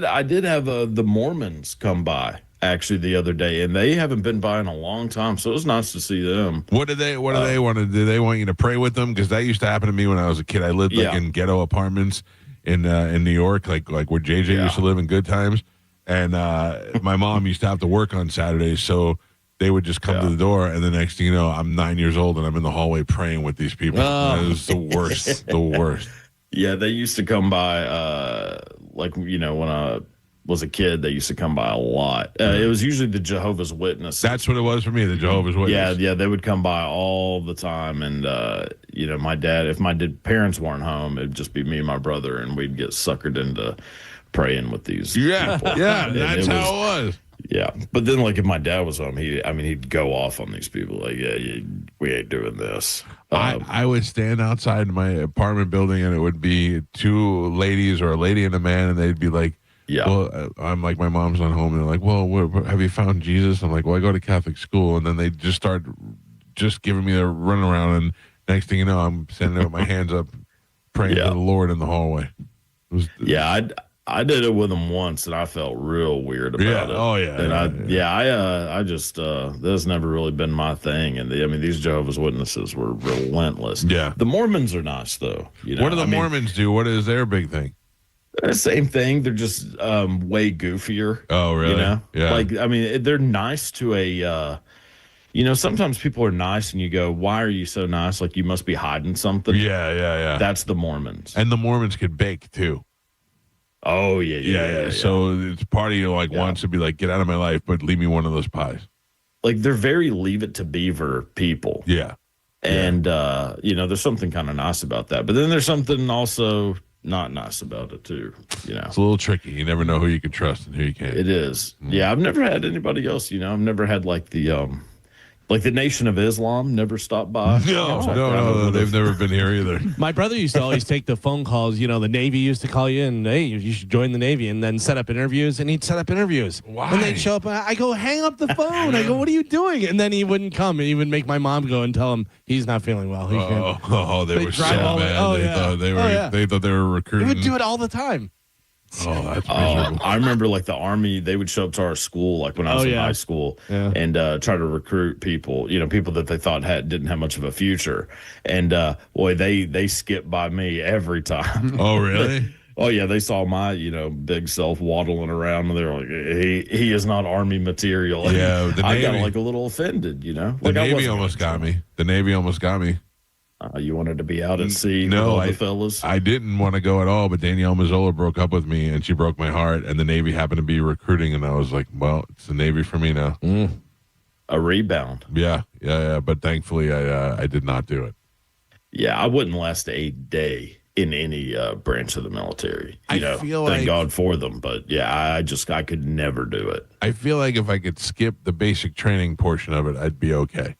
I did have the Mormons come by actually the other day, and they haven't been by in a long time, so it was nice to see them. What do they want to do? They want you to pray with them? Because that used to happen to me when I was a kid. I lived in ghetto apartments in New York, like where JJ used to live in Good Times. And my mom used to have to work on Saturdays, so they would just come to the door, and the next thing you know, I'm 9 years old, and I'm in the hallway praying with these people. It was the worst, the worst. Yeah, they used to come by, when I was a kid, they used to come by a lot. It was usually the Jehovah's Witnesses. That's what it was for me, the Jehovah's Witnesses. Yeah, they would come by all the time, and, my dad, if my parents weren't home, it'd just be me and my brother, and we'd get suckered into praying with these people. Yeah, that's how it was. Yeah, but then if my dad was home, he'd go off on these people like, we ain't doing this. I would stand outside my apartment building, and it would be two ladies or a lady and a man, and they'd be like, well, I'm like, my mom's not home, and they're like, well, have you found Jesus? I'm like, well, I go to Catholic school, and then they just start giving me a runaround, and next thing you know, I'm standing there with my hands up, praying to the Lord in the hallway. I did it with them once, and I felt real weird about it. Oh yeah. And I just that's never really been my thing. And these Jehovah's Witnesses were relentless. Yeah. The Mormons are nice though. What do the Mormons do? What is their big thing? Same thing. They're just way goofier. Oh really? Yeah. They're nice to a. Sometimes people are nice, and you go, "Why are you so nice? Like you must be hiding something." Yeah. That's the Mormons. And the Mormons could bake too. Oh yeah. So it's part of you wants to be like, get out of my life, but leave me one of those pies. Like they're very Leave It to Beaver people. Yeah. And there's something kind of nice about that. But then there's something also not nice about it too. It's a little tricky. You never know who you can trust and who you can't. It is. Yeah, I've never had anybody else. I've never had the Like the Nation of Islam never stopped by. No, they've never been here either. My brother used to always take the phone calls. You know, the Navy used to call you and, hey, you should join the Navy, and then set up interviews. And he'd set up interviews. Why? And they'd show up. I go, hang up the phone. I go, what are you doing? And then he wouldn't come. And he would make my mom go and tell him he's not feeling well. He can't. They were so drive bad. They thought they were recruiting. He would do it all the time. Oh, that's miserable. I remember like the Army, they would show up to our school, like when I was in high school, and try to recruit people, people that they thought didn't have much of a future. And boy, they skipped by me every time. Oh, really? Oh, yeah. They saw my, big self waddling around, and they're like, he is not Army material. Yeah, the I Navy got like a little offended, The Navy almost got me. The Navy almost got me. You wanted to be out at sea with no, all the fellas? I didn't want to go at all, but Danielle Mazzola broke up with me, and she broke my heart, and the Navy happened to be recruiting, and I was like, well, it's the Navy for me now. A rebound. Yeah. But thankfully, I did not do it. Yeah, I wouldn't last a day in any branch of the military. Thank God for them. But, yeah, I could never do it. I feel like if I could skip the basic training portion of it, I'd be okay.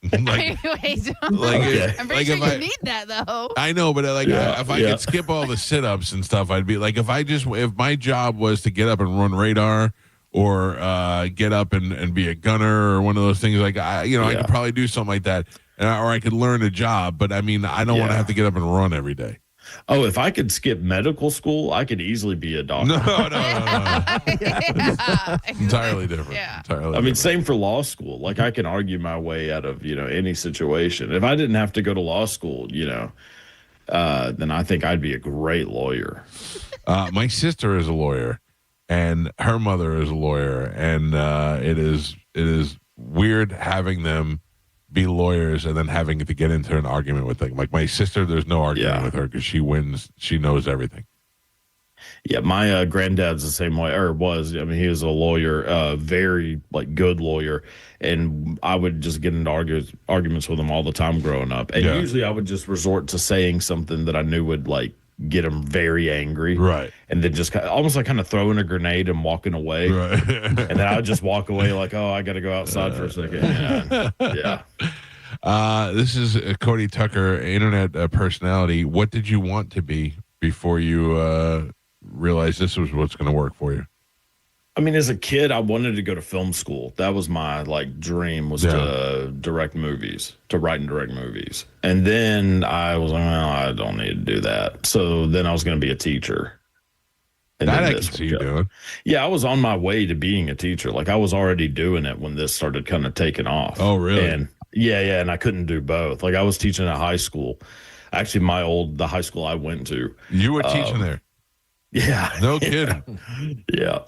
I'm pretty sure you need that though. I know, but if I could skip all the sit-ups and stuff, I'd be like, if my job was to get up and run radar or get up and be a gunner or one of those things, I could probably do something like that, or I could learn a job. But I mean, I don't want to have to get up and run every day. Oh, if I could skip medical school, I could easily be a doctor. No. Entirely different. Yeah. Entirely I mean, same for law school. Like, I can argue my way out of, any situation. If I didn't have to go to law school, then I think I'd be a great lawyer. My sister is a lawyer, and her mother is a lawyer, and it is weird having them be lawyers and then having to get into an argument with them. Like my sister, there's no argument with her because she wins. She knows everything. Yeah, my granddad's the same way, or was. I mean, he was a lawyer, very good lawyer, and I would just get into arguments with him all the time growing up. And usually I would just resort to saying something that I knew would get him very angry, right? And then just almost kind of throwing a grenade and walking away, right? And then I would just walk away like, oh, I got to go outside for a second. Yeah. This is Cody Tucker, internet personality. What did you want to be before you realized this was what's going to work for you? I mean, as a kid, I wanted to go to film school. That was my dream, was to direct movies, to write and direct movies. And then I was like, well, I don't need to do that. So then I was going to be a teacher. And that I can see you doing. Yeah, I was on my way to being a teacher. I was already doing it when this started kind of taking off. Oh, really? And and I couldn't do both. I was teaching at high school. Actually, the high school I went to. You were teaching there? Yeah. No kidding. Yeah.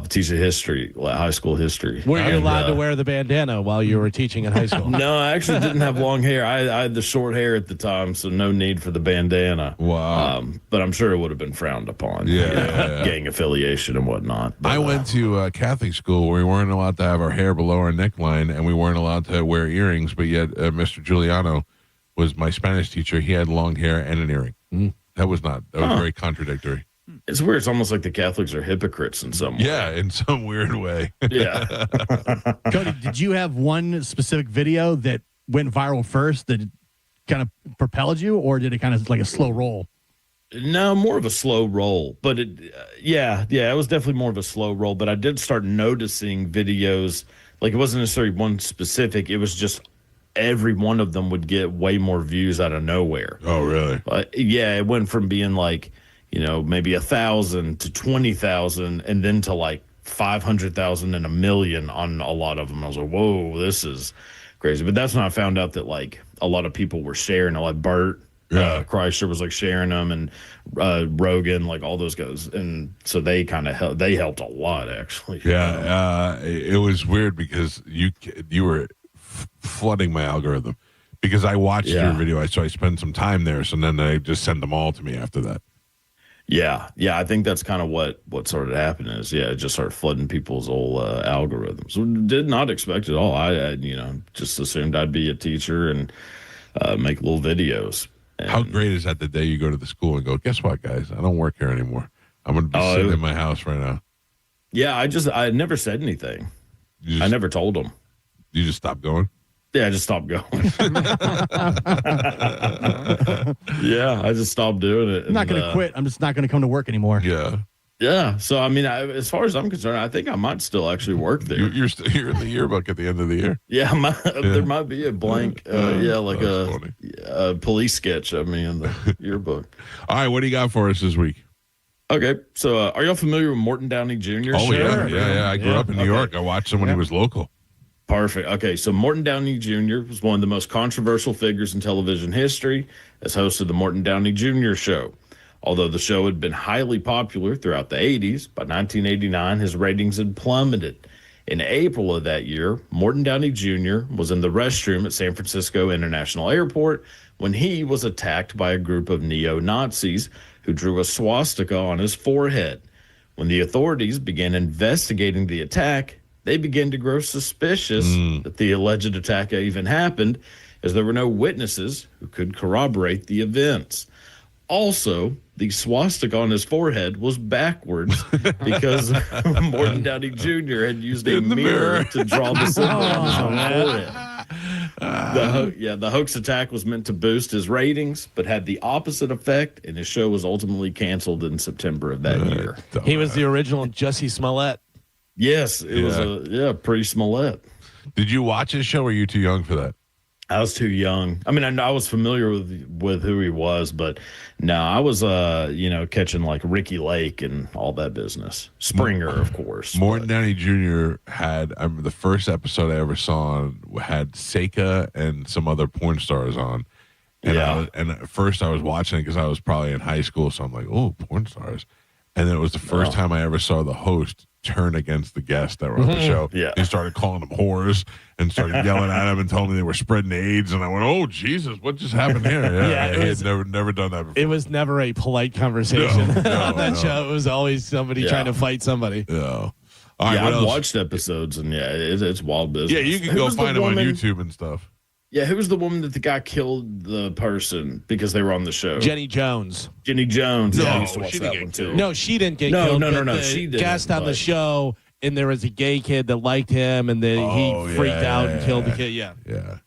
Teaching history, high school history. Were you allowed to wear the bandana while you were teaching in high school? No, I actually didn't have long hair. I had the short hair at the time, so no need for the bandana. Wow. But I'm sure it would have been frowned upon. Gang affiliation and whatnot. But, I went to Catholic school where we weren't allowed to have our hair below our neckline, and we weren't allowed to wear earrings, but yet Mr. Giuliano was my Spanish teacher. He had long hair and an earring. That was very contradictory. It's weird. It's almost like the Catholics are hypocrites in some way. Yeah, in some weird way. Yeah. Cody, did you have one specific video that went viral first that kind of propelled you, or did it kind of like a slow roll? No, more of a slow roll. But it was definitely more of a slow roll. But I did start noticing videos. It wasn't necessarily one specific. It was just every one of them would get way more views out of nowhere. Oh, really? It went from being maybe 1,000 to 20,000, and then to 500,000 and 1 million on a lot of them. I was like, whoa, this is crazy. But that's when I found out that a lot of people were sharing it. Bert Kreischer was sharing them, and Rogan, all those guys. And so they kind of helped a lot, actually. Yeah. It was weird because you were flooding my algorithm because I watched your video. So I spent some time there. So then they just sent them all to me after that. Yeah. I think that's kind of what started happening is, it just started flooding people's old algorithms. Did not expect it at all. I just assumed I'd be a teacher and make little videos. And how great is that the day you go to the school and go, guess what, guys? I don't work here anymore. I'm going to be sitting in my house right now. Yeah, I never said anything. I never told them. You just stopped going? Yeah, I just stopped going. Yeah, I just stopped doing it. I'm not going to quit. I'm just not going to come to work anymore. Yeah. Yeah. So, I mean, as far as I'm concerned, I think I might still actually work there. You're in the yearbook at the end of the year. Yeah, there might be a blank, like a police sketch of me in the yearbook. All right, what do you got for us this week? Okay, so are y'all familiar with Morton Downey Jr.? Oh, yeah. I grew up in New York. I watched him when he was local. Perfect. Okay, so Morton Downey Jr. was one of the most controversial figures in television history as host of the Morton Downey Jr. Show. Although the show had been highly popular throughout the 80s, by 1989, his ratings had plummeted. In April of that year, Morton Downey Jr. was in the restroom at San Francisco International Airport when he was attacked by a group of neo-Nazis who drew a swastika on his forehead. When the authorities began investigating the attack, they began to grow suspicious that the alleged attack even happened, as there were no witnesses who could corroborate the events. Also, the swastika on his forehead was backwards because Morton Downey Jr. had used a mirror to draw the symbol on his own forehead. The hoax attack was meant to boost his ratings, but had the opposite effect, and his show was ultimately canceled in September of that year. He was the original Jussie Smollett. Yes, it was pretty Smollett. Did you watch his show, or were you too young for that? I was too young. I mean, I was familiar with who he was, but no, I was, catching like Ricky Lake and all that business. Springer, of course. Morton Downey Jr. had, I remember the first episode I ever saw had Seika and some other porn stars on. And and at first I was watching it because I was probably in high school, so I'm like, oh, porn stars. And then it was the first time I ever saw the host turn against the guests that were on the show. Yeah. He started calling them whores and started yelling at them and telling them they were spreading AIDS. And I went, oh, Jesus, what just happened here? He had never done that before. It was never a polite conversation on that show. It was always somebody trying to fight somebody. Yeah. All right, I've watched episodes, and it's wild business. Yeah, you can go find them on YouTube and stuff. Yeah, who was the woman that the guy killed the person because they were on the show? Jenny Jones. Jenny Jones. No, I used to watch that one too. No, she didn't get killed. No. She didn't. Guest on the show, and there was a gay kid that liked him, and then he freaked out and killed the kid.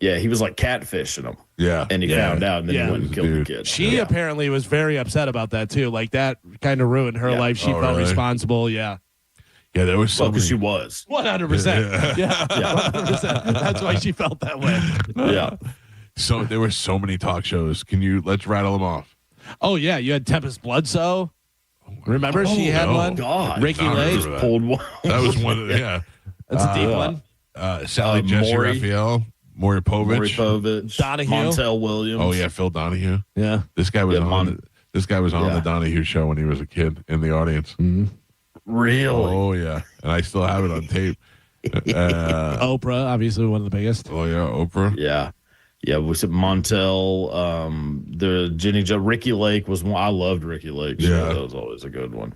Yeah, he was like catfishing him. Yeah. And he found out, and then he went and killed the kid. She apparently was very upset about that too. Like that kind of ruined her life. She felt responsible. Yeah. Yeah, there was so because she was 100%. Yeah, 100%. That's why she felt that way. Yeah. So there were so many talk shows. Let's rattle them off. Oh yeah, you had Tempest Bledsoe. Remember she had one? God. Ricky Lake pulled one. That was one. That's a deep one. Sally Jesse Maury. Raphael, Maury Povich, Donahue, Montel Williams. Oh yeah, Phil Donahue. Yeah, this guy was on. This guy was on the Donahue show when he was a kid in the audience. Mm-hmm. Really? Oh yeah, and I still have it on tape. Oprah, obviously one of the biggest. Oh yeah, Oprah. Yeah, was it Montel? The Jenny Jo, Ricky Lake was one. I loved Ricky Lake. So that was always a good one.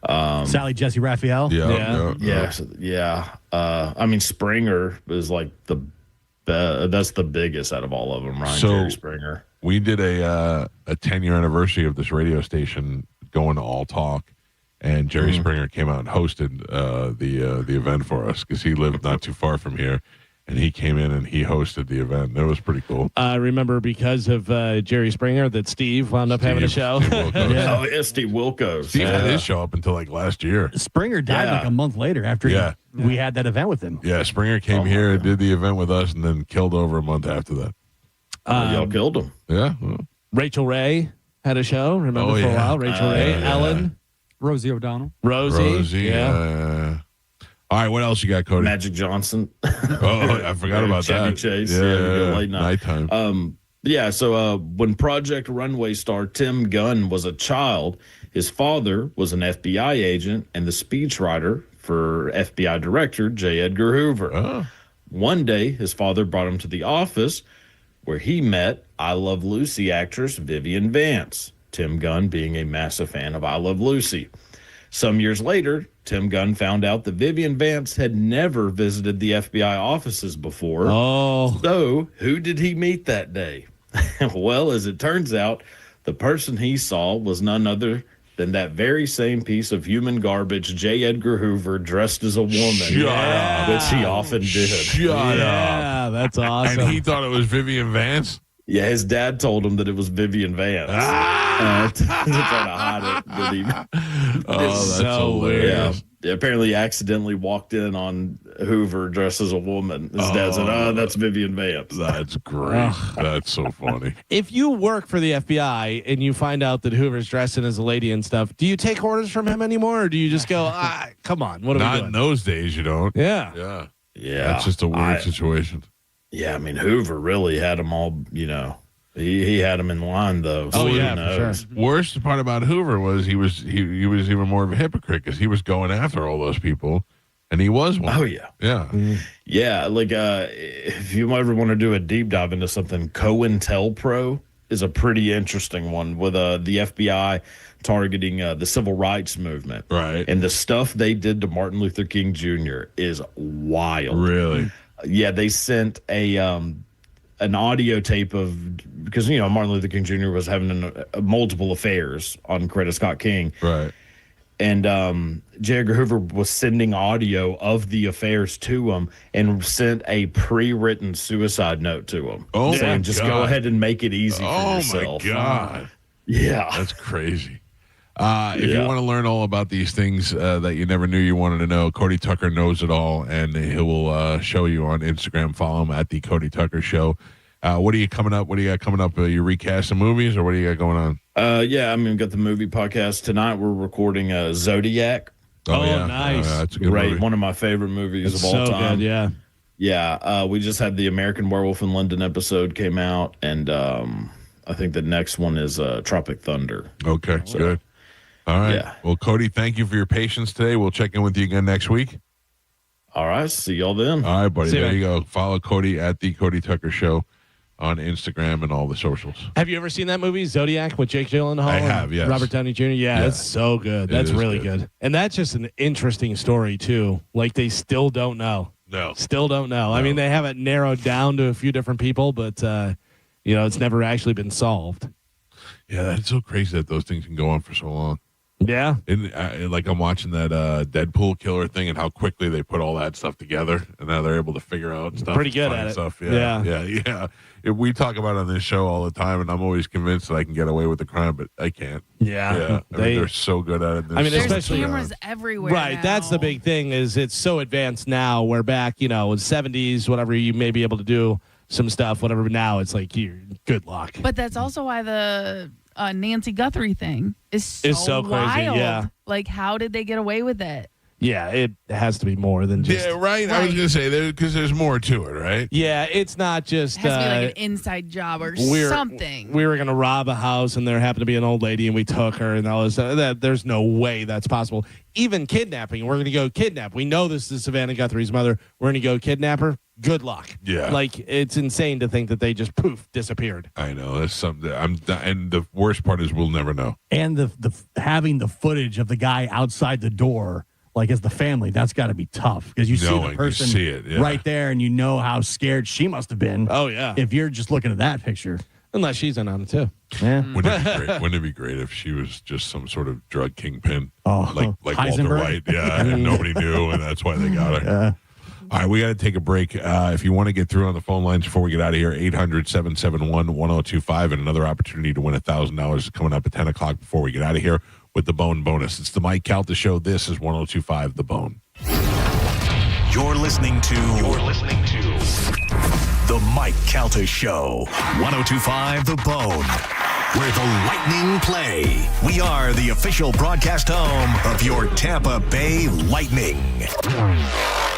Sally Jesse Raphael. Yeah. I mean, Springer is like that's the biggest out of all of them. Jerry Springer. We did a 10-year anniversary of this radio station going to All Talk, and Jerry Springer came out and hosted the event for us because he lived not too far from here. And he came in and he hosted the event. It was pretty cool. I remember because of Jerry Springer that Steve wound up having a show. Steve Wilkos. Steve had his show up until like last year. Springer died like a month later after we had that event with him. Yeah, Springer came here and did the event with us and then killed over a month after that. Y'all killed him. Yeah. Rachel Ray had a show. Remember for a while? Rachel Ray. Ellen. Rosie O'Donnell. Rosie. Yeah. All right, what else you got, Cody? Magic Johnson. I forgot about Chevy that. Chase. Yeah, late nighttime. So when Project Runway star Tim Gunn was a child, his father was an FBI agent and the speechwriter for FBI Director J. Edgar Hoover. Oh. One day, his father brought him to the office where he met I Love Lucy actress Vivian Vance, Tim Gunn being a massive fan of I Love Lucy. Some years later, Tim Gunn found out that Vivian Vance had never visited the FBI offices before. Oh. So, who did he meet that day? Well, as it turns out, the person he saw was none other than that very same piece of human garbage, J. Edgar Hoover, dressed as a woman, which he often did. Shut up. Yeah, that's awesome. And he thought it was Vivian Vance? Yeah, his dad told him that it was Vivian Vance. To try to hide it. But he, that's hilarious. Yeah, apparently he accidentally walked in on Hoover dressed as a woman. His dad said, that's Vivian Vance. That's great. That's so funny. If you work for the FBI and you find out that Hoover's dressing as a lady and stuff, do you take orders from him anymore, or do you just go, come on, what are we doing? Not in those days, you don't. Yeah. That's just a weird situation. Yeah, I mean, Hoover really had them all, he had them in line, though. So for sure. Worst part about Hoover was he was even more of a hypocrite because he was going after all those people, and he was one. Oh, yeah. Yeah. Yeah, like if you ever want to do a deep dive into something, COINTELPRO is a pretty interesting one with the FBI targeting the civil rights movement. Right. And the stuff they did to Martin Luther King Jr. is wild. Really? Yeah, they sent an audio tape of, because Martin Luther King Jr. was having multiple affairs on Coretta Scott King, right? And J. Edgar Hoover was sending audio of the affairs to him and sent a pre-written suicide note to him, saying, "Just go ahead and make it easy for yourself." Oh my God! Yeah, that's crazy. If you want to learn all about these things that you never knew you wanted to know, Cody Tucker knows it all, and he will show you on Instagram. Follow him at the Cody Tucker Show. What are you coming up? What do you got coming up? You recast some movies, or what do you got going on? We've got the movie podcast tonight. We're recording Zodiac. Oh yeah, nice. That's a good movie. One of my favorite movies of all so time. Good, yeah. We just had the American Werewolf in London episode came out, and I think the next one is Tropic Thunder. Okay, good. All right. Yeah. Well, Cody, thank you for your patience today. We'll check in with you again next week. All right. See y'all then. All right, buddy. See you, there man. you go. Follow Cody at the Cody Tucker Show on Instagram and all the socials. Have you ever seen that movie, Zodiac, with Jake Gyllenhaal? I have, yes. Robert Downey Jr.? Yeah, it's so good. That's really good. And that's just an interesting story, too. Like, they still don't know. No. Still don't know. No. I mean, they have it narrowed down to a few different people, but, it's never actually been solved. Yeah, that's so crazy that those things can go on for so long. Yeah. And, like I'm watching that Deadpool killer thing and how quickly they put all that stuff together and now they're able to figure out stuff. Pretty good at it. Stuff. Yeah. We talk about it on this show all the time, and I'm always convinced that I can get away with the crime, but I can't. Yeah. They're so good at it. There's especially cameras everywhere. Right. Now. That's the big thing is it's so advanced now. Where back, in the 70s, whatever, you may be able to do some stuff, whatever. But now it's like, good luck. But that's also why the Nancy Guthrie thing is so crazy. wild. Yeah. Like, how did they get away with it? Yeah, it has to be more than just. Yeah, right. I was going to say, because there's more to it, right? Yeah, it's not just. It has to be like an inside job or something. We were going to rob a house, and there happened to be an old lady, and we took her, and all this. There's no way that's possible. Even kidnapping, we're going to go kidnap. We know this is Savannah Guthrie's mother. We're going to go kidnap her. Good luck. Yeah. Like, it's insane to think that they just disappeared. I know. That's something. And the worst part is we'll never know. And the having the footage of the guy outside the door, like as the family, that's got to be tough because you see the person right there, and you know how scared she must have been. Oh yeah. If you're just looking at that picture, unless she's in on it too. Yeah. Wouldn't it be great if she was just some sort of drug kingpin, like Heisenberg? Walter White? Yeah, and nobody knew, and that's why they got her. Yeah. All right, we got to take a break. If you want to get through on the phone lines before we get out of here, 800-771-1025, and another opportunity to win $1,000 is coming up at 10 o'clock before we get out of here with the Bone bonus. It's the Mike Calta Show. This is 1025 The Bone. You're listening to the Mike Calta Show. 1025 The Bone, where the Lightning play. We are the official broadcast home of your Tampa Bay Lightning.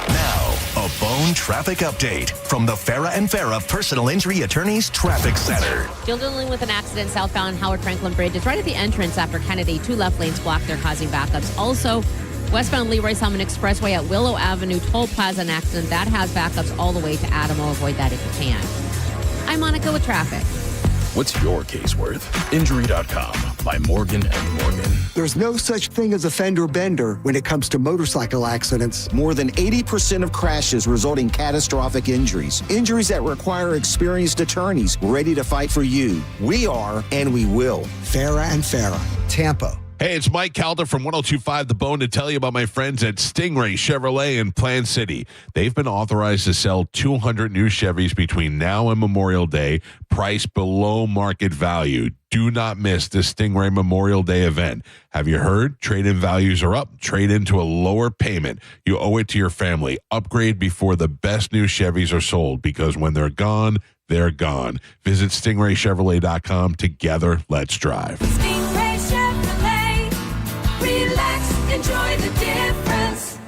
Now, a Bone traffic update from the Farah and Farah Personal Injury Attorneys Traffic Center. Still dealing with an accident southbound Howard Franklin Bridge. It's right at the entrance after Kennedy. 2 left lanes blocked. They're causing backups. Also, westbound Leroy Salmon Expressway at Willow Avenue Toll Plaza, an accident that has backups all the way to Adamo. Avoid that if you can. I'm Monica with traffic. What's your case worth? Injury.com by Morgan & Morgan. There's no such thing as a fender bender when it comes to motorcycle accidents. More than 80% of crashes result in catastrophic injuries. Injuries that require experienced attorneys ready to fight for you. We are, and we will. Farah and Farah, Tampa. Hey, it's Mike Calta from 102.5 The Bone to tell you about my friends at Stingray Chevrolet in Plant City. They've been authorized to sell 200 new Chevys between now and Memorial Day, priced below market value. Do not miss the Stingray Memorial Day event. Have you heard? Trade-in values are up. Trade into a lower payment. You owe it to your family. Upgrade before the best new Chevys are sold, because when they're gone, they're gone. Visit stingraychevrolet.com. Together, let's drive. Stingray Chevrolet. Relax, enjoy the difference.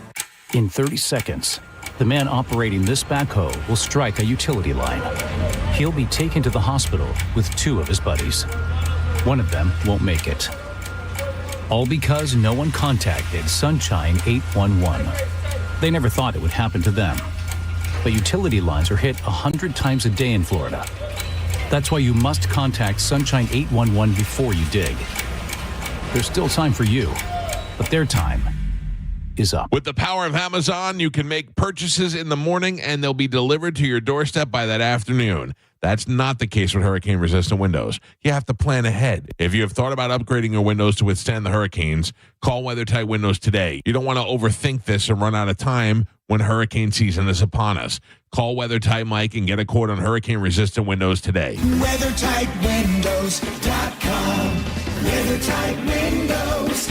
In 30 seconds, the man operating this backhoe will strike a utility line. He'll be taken to the hospital with 2 of his buddies. One of them won't make it. All because no one contacted Sunshine 811. They never thought it would happen to them. But utility lines are hit 100 times a day in Florida. That's why you must contact Sunshine 811 before you dig. There's still time for you, but their time is up. With the power of Amazon, you can make purchases in the morning and they'll be delivered to your doorstep by that afternoon. That's not the case with hurricane-resistant windows. You have to plan ahead. If you have thought about upgrading your windows to withstand the hurricanes, call WeatherTight Windows today. You don't want to overthink this and run out of time when hurricane season is upon us. Call WeatherTight Mike and get a quote on hurricane-resistant windows today. WeatherTightWindows.com. WeatherTight Windows.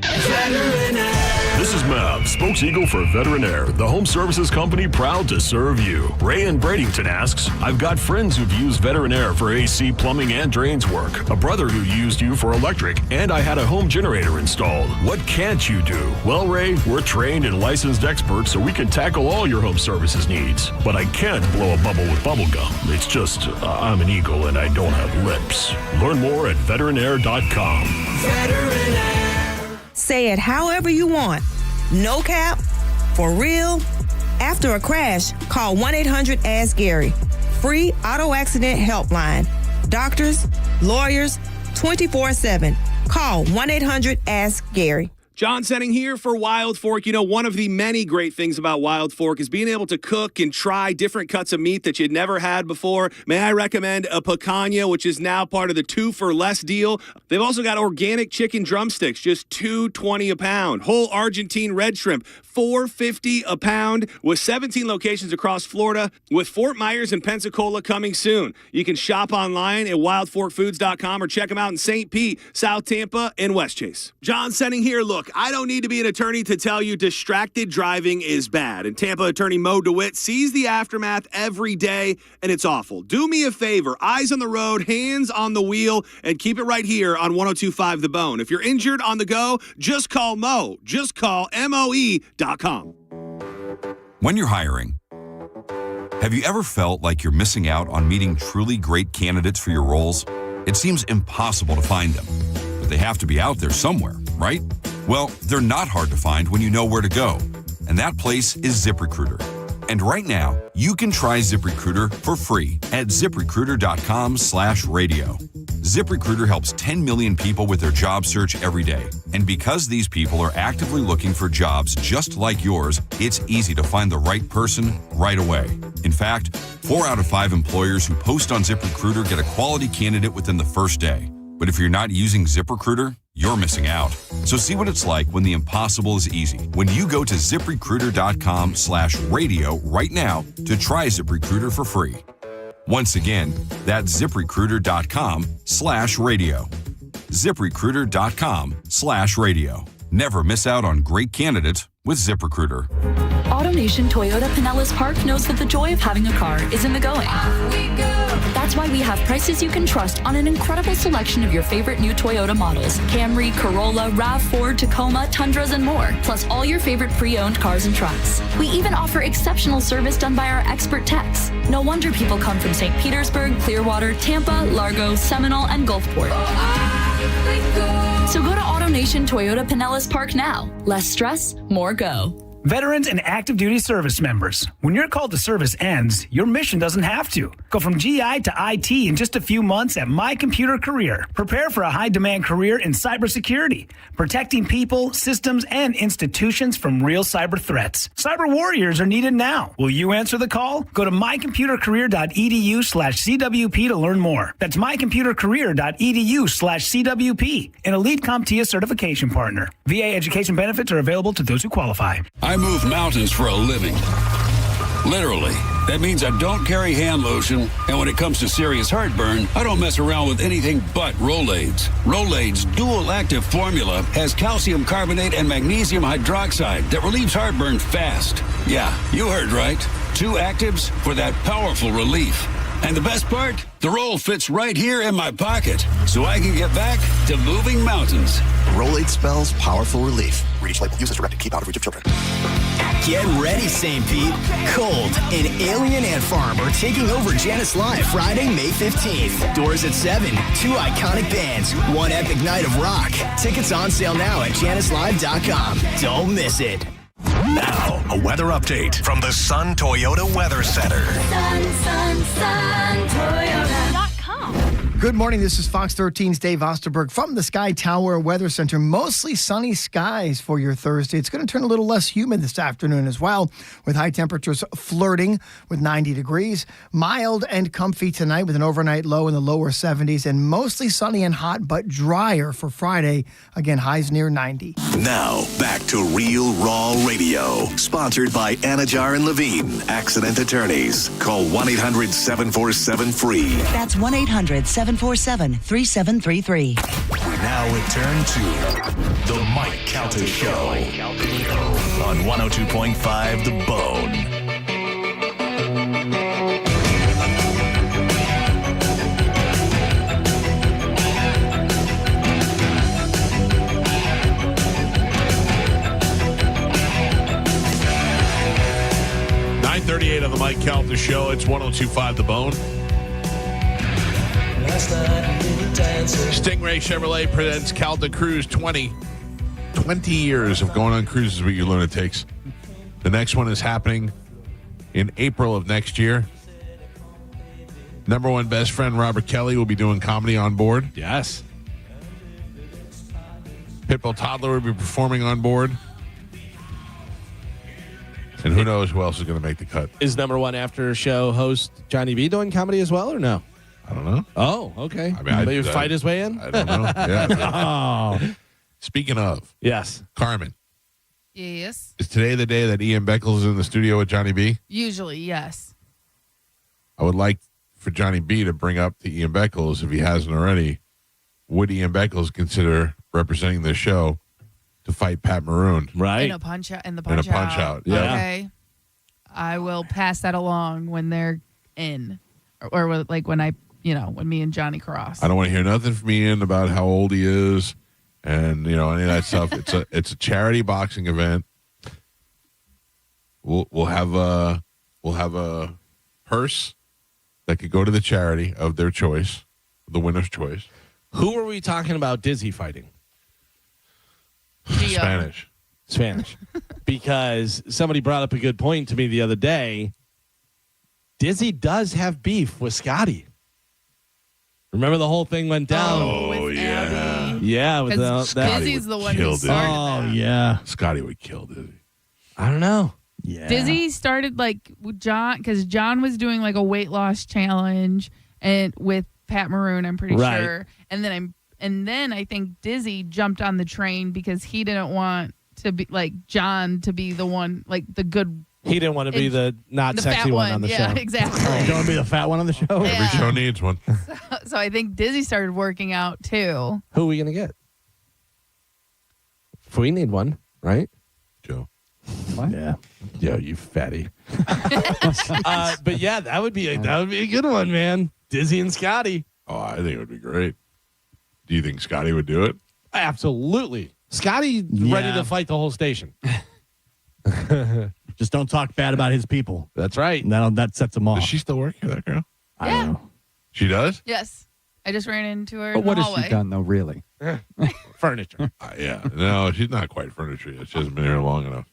Veterinaire. This is Mav, spokes-eagle for Veterinaire, the home services company proud to serve you. Ray in Bradenton asks, I've got friends who've used Veterinaire for AC, plumbing, and drains work. A brother who used you for electric, and I had a home generator installed. What can't you do? Well, Ray, we're trained and licensed experts, so we can tackle all your home services needs. But I can't blow a bubble with bubble gum. It's just, I'm an eagle and I don't have lips. Learn more at veterinaire.com. Veterinaire. Say it however you want. No cap, for real. After a crash, call 1-800-ASK-GARY. Free auto accident helpline. Doctors, lawyers, 24/7. Call 1-800-ASK-GARY. John Senning here for Wild Fork. You know, one of the many great things about Wild Fork is being able to cook and try different cuts of meat that you'd never had before. May I recommend a picanha, which is now part of the 2 for less deal. They've also got organic chicken drumsticks, just $2.20 a pound. Whole Argentine red shrimp, $4.50 a pound, with 17 locations across Florida, with Fort Myers and Pensacola coming soon. You can shop online at wildforkfoods.com or check them out in St. Pete, South Tampa, and West Chase. John Senning here. Look, I don't need to be an attorney to tell you distracted driving is bad. And Tampa attorney Mo DeWitt sees the aftermath every day, and it's awful. Do me a favor, eyes on the road, hands on the wheel, and keep it right here on 102.5 The Bone. If you're injured on the go, just call Mo. Just call MOE.com. When you're hiring, have you ever felt like you're missing out on meeting truly great candidates for your roles? It seems impossible to find them, but they have to be out there somewhere, right? Well, they're not hard to find when you know where to go, and that place is ZipRecruiter. And right now, you can try ZipRecruiter for free at ZipRecruiter.com/radio. ZipRecruiter helps 10 million people with their job search every day. And because these people are actively looking for jobs just like yours, it's easy to find the right person right away. In fact, 4 out of 5 employers who post on ZipRecruiter get a quality candidate within the first day. But if you're not using ZipRecruiter, you're missing out. So see what it's like when the impossible is easy. When you go to ZipRecruiter.com/radio right now to try ZipRecruiter for free. Once again, that's ZipRecruiter.com/radio. ZipRecruiter.com/radio. Never miss out on great candidates with ZipRecruiter. AutoNation Toyota Pinellas Park knows that the joy of having a car is in the going. That's why we have prices you can trust on an incredible selection of your favorite new Toyota models. Camry, Corolla, RAV4, Tacoma, Tundras, and more. Plus all your favorite pre-owned cars and trucks. We even offer exceptional service done by our expert techs. No wonder people come from St. Petersburg, Clearwater, Tampa, Largo, Seminole, and Gulfport. So go to AutoNation Toyota Pinellas Park now. Less stress, more go. Veterans and active duty service members, when your call to service ends, your mission doesn't have to. Go from GI to IT in just a few months at My Computer Career. Prepare for a high-demand career in cybersecurity, protecting people, systems, and institutions from real cyber threats. Cyber warriors are needed now. Will you answer the call? Go to mycomputercareer.edu/CWP to learn more. That's mycomputercareer.edu/CWP, an elite CompTIA certification partner. VA education benefits are available to those who qualify. I move mountains for a living. Literally. That means I don't carry hand lotion, and when it comes to serious heartburn, I don't mess around with anything but Rolaids. Rolaids' dual-active formula has calcium carbonate and magnesium hydroxide that relieves heartburn fast. Yeah, you heard right. 2 actives for that powerful relief. And the best part? The roll fits right here in my pocket, so I can get back to moving mountains. Rolade spells powerful relief. Read each label. Use as directed. Keep out of reach of children. Get ready, St. Pete. Cold and Alien Ant Farm are taking over Janice Live Friday, May 15th. Doors at 7. 2 iconic bands. 1 epic night of rock. Tickets on sale now at janicelive.com. Don't miss it. Now, a weather update from the Sun Toyota Weather Center. Sun, Toyota.com. Good morning. This is Fox 13's Dave Osterberg from the Sky Tower Weather Center. Mostly sunny skies for your Thursday. It's going to turn a little less humid this afternoon as well, with high temperatures flirting with 90 degrees. Mild and comfy tonight with an overnight low in the lower 70s, and mostly sunny and hot, but drier for Friday. Again, highs near 90. Now, back to Real Raw Radio, sponsored by Anajar and Levine, accident attorneys. Call 1-800-747-FREE. That's 1-800-747-3733. We now return to the Mike Calta Show on 102.5 The Bone. On the Mike Calta Show. It's 102.5 The Bone. Stingray Chevrolet presents Calta Cruise 20 years of going on cruises with you lunatics. The next one is happening in April of next year. Number one best friend Robert Kelly will be doing comedy on board. Yes. Pitbull Toddler will be performing on board. And who knows who else is going to make the cut. Is number one after show host Johnny B doing comedy as well, or no? I don't know. Oh, okay. I mean, Maybe fight his way in? I don't know. Yeah. Speaking of. Yes. Carmen. Yes. Is today the day that Ian Beckles is in the studio with Johnny B? Usually, yes. I would like for Johnny B to bring up to Ian Beckles, if he hasn't already, would Ian Beckles consider representing the show to fight Pat Maroon? Right. In a punch out. Yeah. Okay. I will pass that along when they're in. Or like when when me and Johnny cross. I don't want to hear nothing from Ian about how old he is and, any of that stuff. It's a charity boxing event. We'll have a purse that could go to the charity of their choice, the winner's choice. Who are we talking about Dizzy fighting? Spanish. Because somebody brought up a good point to me the other day. Dizzy does have beef with Scotty. Remember the whole thing went down? Oh, yeah. Abby. Yeah. With Dizzy's the one who started that. Oh, yeah. Scotty would kill Dizzy. I don't know. Yeah. Dizzy started with John, because John was doing like a weight loss challenge and with Pat Maroon, I'm pretty sure. And then I think Dizzy jumped on the train because he didn't want to be John to be the one, the good. He didn't want to be the not sexy one on the show. Yeah, exactly. You don't want to be the fat one on the show? Yeah. Every show needs one. So I think Dizzy started working out too. Who are we going to get? If we need one, right? Joe. What? Yeah. Yo, you fatty. But yeah, that would be a good one, man. Dizzy and Scotty. Oh, I think it would be great. Do you think Scotty would do it? Absolutely. Scotty ready to fight the whole station. Just don't talk bad about his people. That's right. That sets him off. Does she still work here, that girl? I don't know. She does? Yes. I just ran into her But in what the has hallway. she done, though, really? Furniture. Yeah. No, she's not quite furniture yet. She hasn't been here long enough.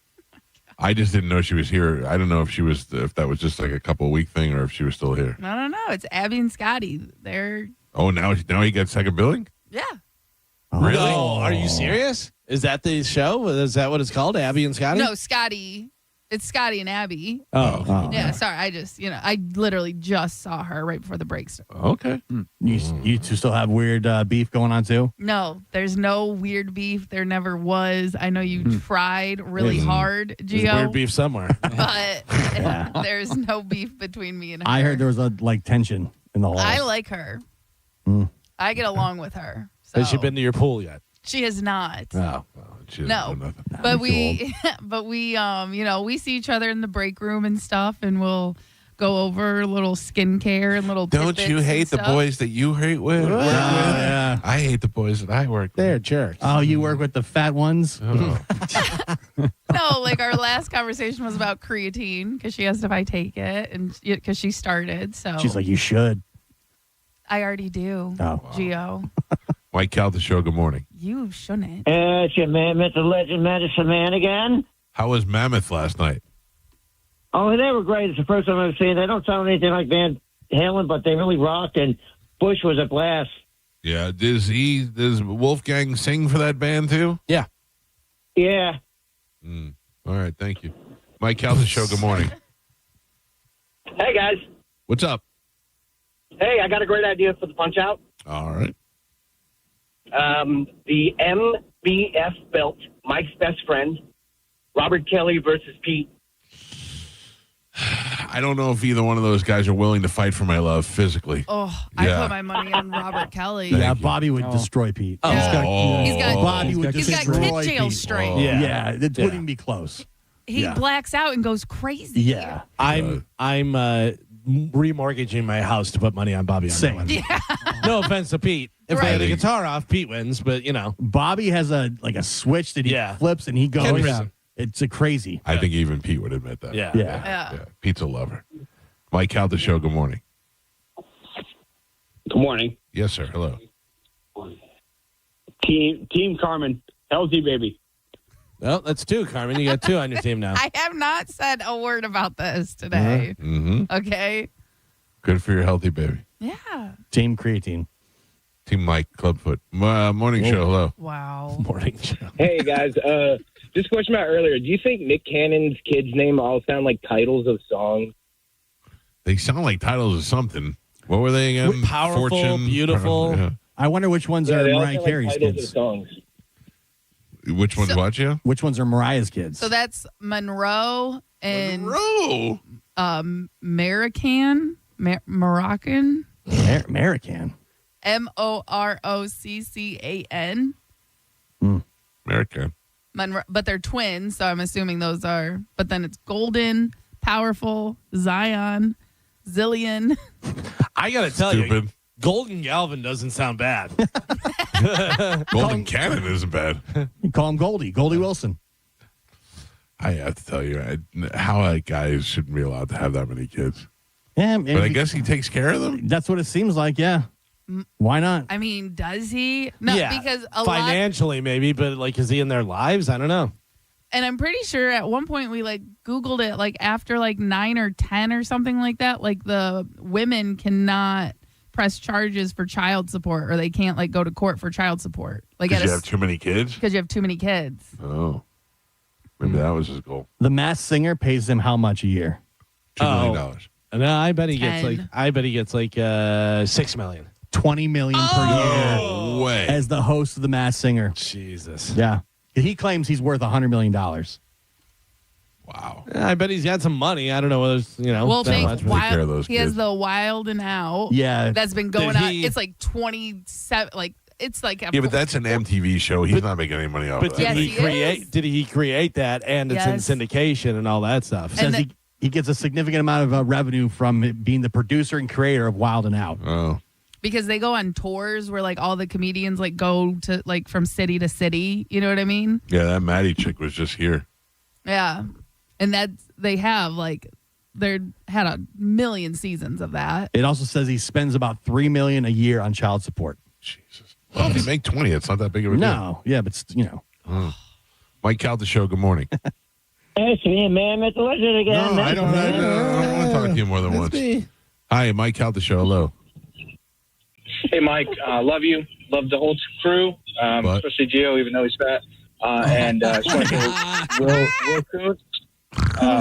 I just didn't know she was here. I don't know if that was just like a couple of week thing or if she was still here. I don't know. It's Abby and Scotty. They're Oh, now he got second billing? yeah. Really? No, are you serious? Is that the show? Is that what it's called? Abby and Scotty? No, Scotty. It's Scotty and Abby. Oh. Yeah, sorry. I literally just saw her right before the break started. Okay. You two still have weird beef going on too? No, there's no weird beef. There never was. I know you tried really hard, There's Gio. weird beef somewhere. But there's no beef between me and her. I heard there was a tension in the hall. I like her. I get along with her. So. Has she been to your pool yet? She has not. Oh. She No, but we we see each other in the break room and stuff, and we'll go over little skincare and little. Don't you hate the boys that you hate with? Work with? Yeah. I hate the boys that I work with. They're jerks. Oh, you work with the fat ones? Oh. No, like our last conversation was about creatine because she asked if I take it, and because she started. So She's like, you should. I already do. Oh, Gio, Mike Calta Show, good morning. you shouldn't. It's your man, Mr. Legend Medicine Man again. How was Mammoth last night? Oh, they were great. It's the first time I've seen. They don't sound anything like Van Halen, but they really rocked, and Bush was a blast. Yeah, does Wolfgang sing for that band too? Yeah. Yeah. All right, thank you. Mike Calta Show, good morning. Hey, guys. What's up? Hey, I got a great idea for the Punch-Out. All right. The MBF belt, Mike's best friend, Robert Kelly versus Pete. I don't know if either one of those guys are willing to fight for my love physically. Oh, I put my money on Robert Kelly. Yeah, Bobby would destroy Pete. Oh. He's got Bobby would he's got destroy kid jail Pete. strength. Yeah, it wouldn't be close. He blacks out and goes crazy. Yeah. I'm remortgaging my house to put money on Bobby. On that one. Yeah. No offense to Pete. If they had the guitar off, Pete wins. But Bobby has a switch that he flips and he goes. 100%. It's a crazy. I think even Pete would admit that. Yeah. Pete's a lover. Mike Calta Show, good morning. Good morning. Yes, sir. Hello. Team Carmen. Healthy baby. Well, that's two, Carmen. You got two on your team now. I have not said a word about this today. Mm-hmm. Okay. Good for your healthy baby. Yeah. Team creatine. Team Mike Clubfoot. Morning show. Hello. Wow. Morning show. Hey, guys. Just a question about earlier. Do you think Nick Cannon's kids' name all sound like titles of songs? They sound like titles of something. What were they again? Powerful, Fortune, beautiful. Yeah. I wonder which ones are they all Mariah sound Carey's like titles kids. of songs. Which one's what, yeah? Which ones are Mariah's kids? So that's Monroe and Monroe. Moroccan. American. Moroccan. American. Monroe, but they're twins, so I'm assuming those are. But then it's Golden, Powerful, Zion, Zillion. I got to tell you, Golden Galvin doesn't sound bad. Golden Cannon isn't bad. You call him Goldie Wilson. I have to tell you, how guys shouldn't be allowed to have that many kids. Yeah, but I guess he takes care of them. That's what it seems like. Yeah. Why not? I mean, does he? No, yeah, because financially maybe, but is he in their lives? I don't know. And I'm pretty sure at one point we Googled it, after 9 or 10 or something like that, the women cannot press charges for child support, or they can't go to court for child support. Because you have too many kids? Because you have too many kids. Oh. Maybe that was his goal. The Masked Singer pays him how much a year? $2 million. No, I bet he gets 6 million. 20 million per year. No way. As the host of The Masked Singer. Jesus. Yeah. He claims he's worth $100 million. Wow. I bet he's got some money. I don't know whether it's, Well, that much. he has the Wild and Out. Yeah. That's been going on. It's 27, it's Yeah, but that's an MTV show. He's not making any money off But of that. did he create that, and it's in syndication and all that stuff? Says he gets a significant amount of revenue from being the producer and creator of Wild and Out. Oh. Because they go on tours where all the comedians go to from city to city. You know what I mean? Yeah, that Maddie chick was just here. Yeah. And they have they had a million seasons of that. It also says he spends about $3 million a year on child support. Jesus. Well, if you make 20, it's not that big of a deal. No. Yeah, but Mike Calta Show, good morning. It's me, man. It's a legend again. No, I don't want to talk to you more than once. Me. Hi, Mike Calta Show. Hello. Hey, Mike. Love you. Love the whole crew, especially Gio, even though he's fat. And just want to Will Kuntz.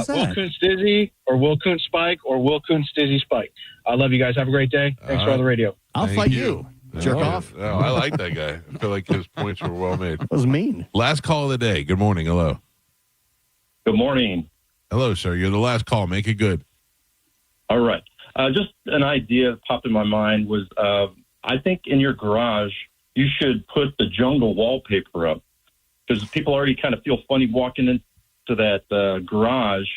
Will Kuntz Dizzy, or Will Kuntz Spike, or Will Kuntz Dizzy Spike. I love you guys. Have a great day. Thanks for all the radio. I'll fight you. Jerk off. Oh, I like that guy. I feel like his points were well made. That was mean. Last call of the day. Good morning. Hello. Good morning. Hello, sir. You're the last call. Make it good. All right. Just an idea that popped in my mind was I think in your garage you should put the jungle wallpaper up because people already kind of feel funny walking into that garage,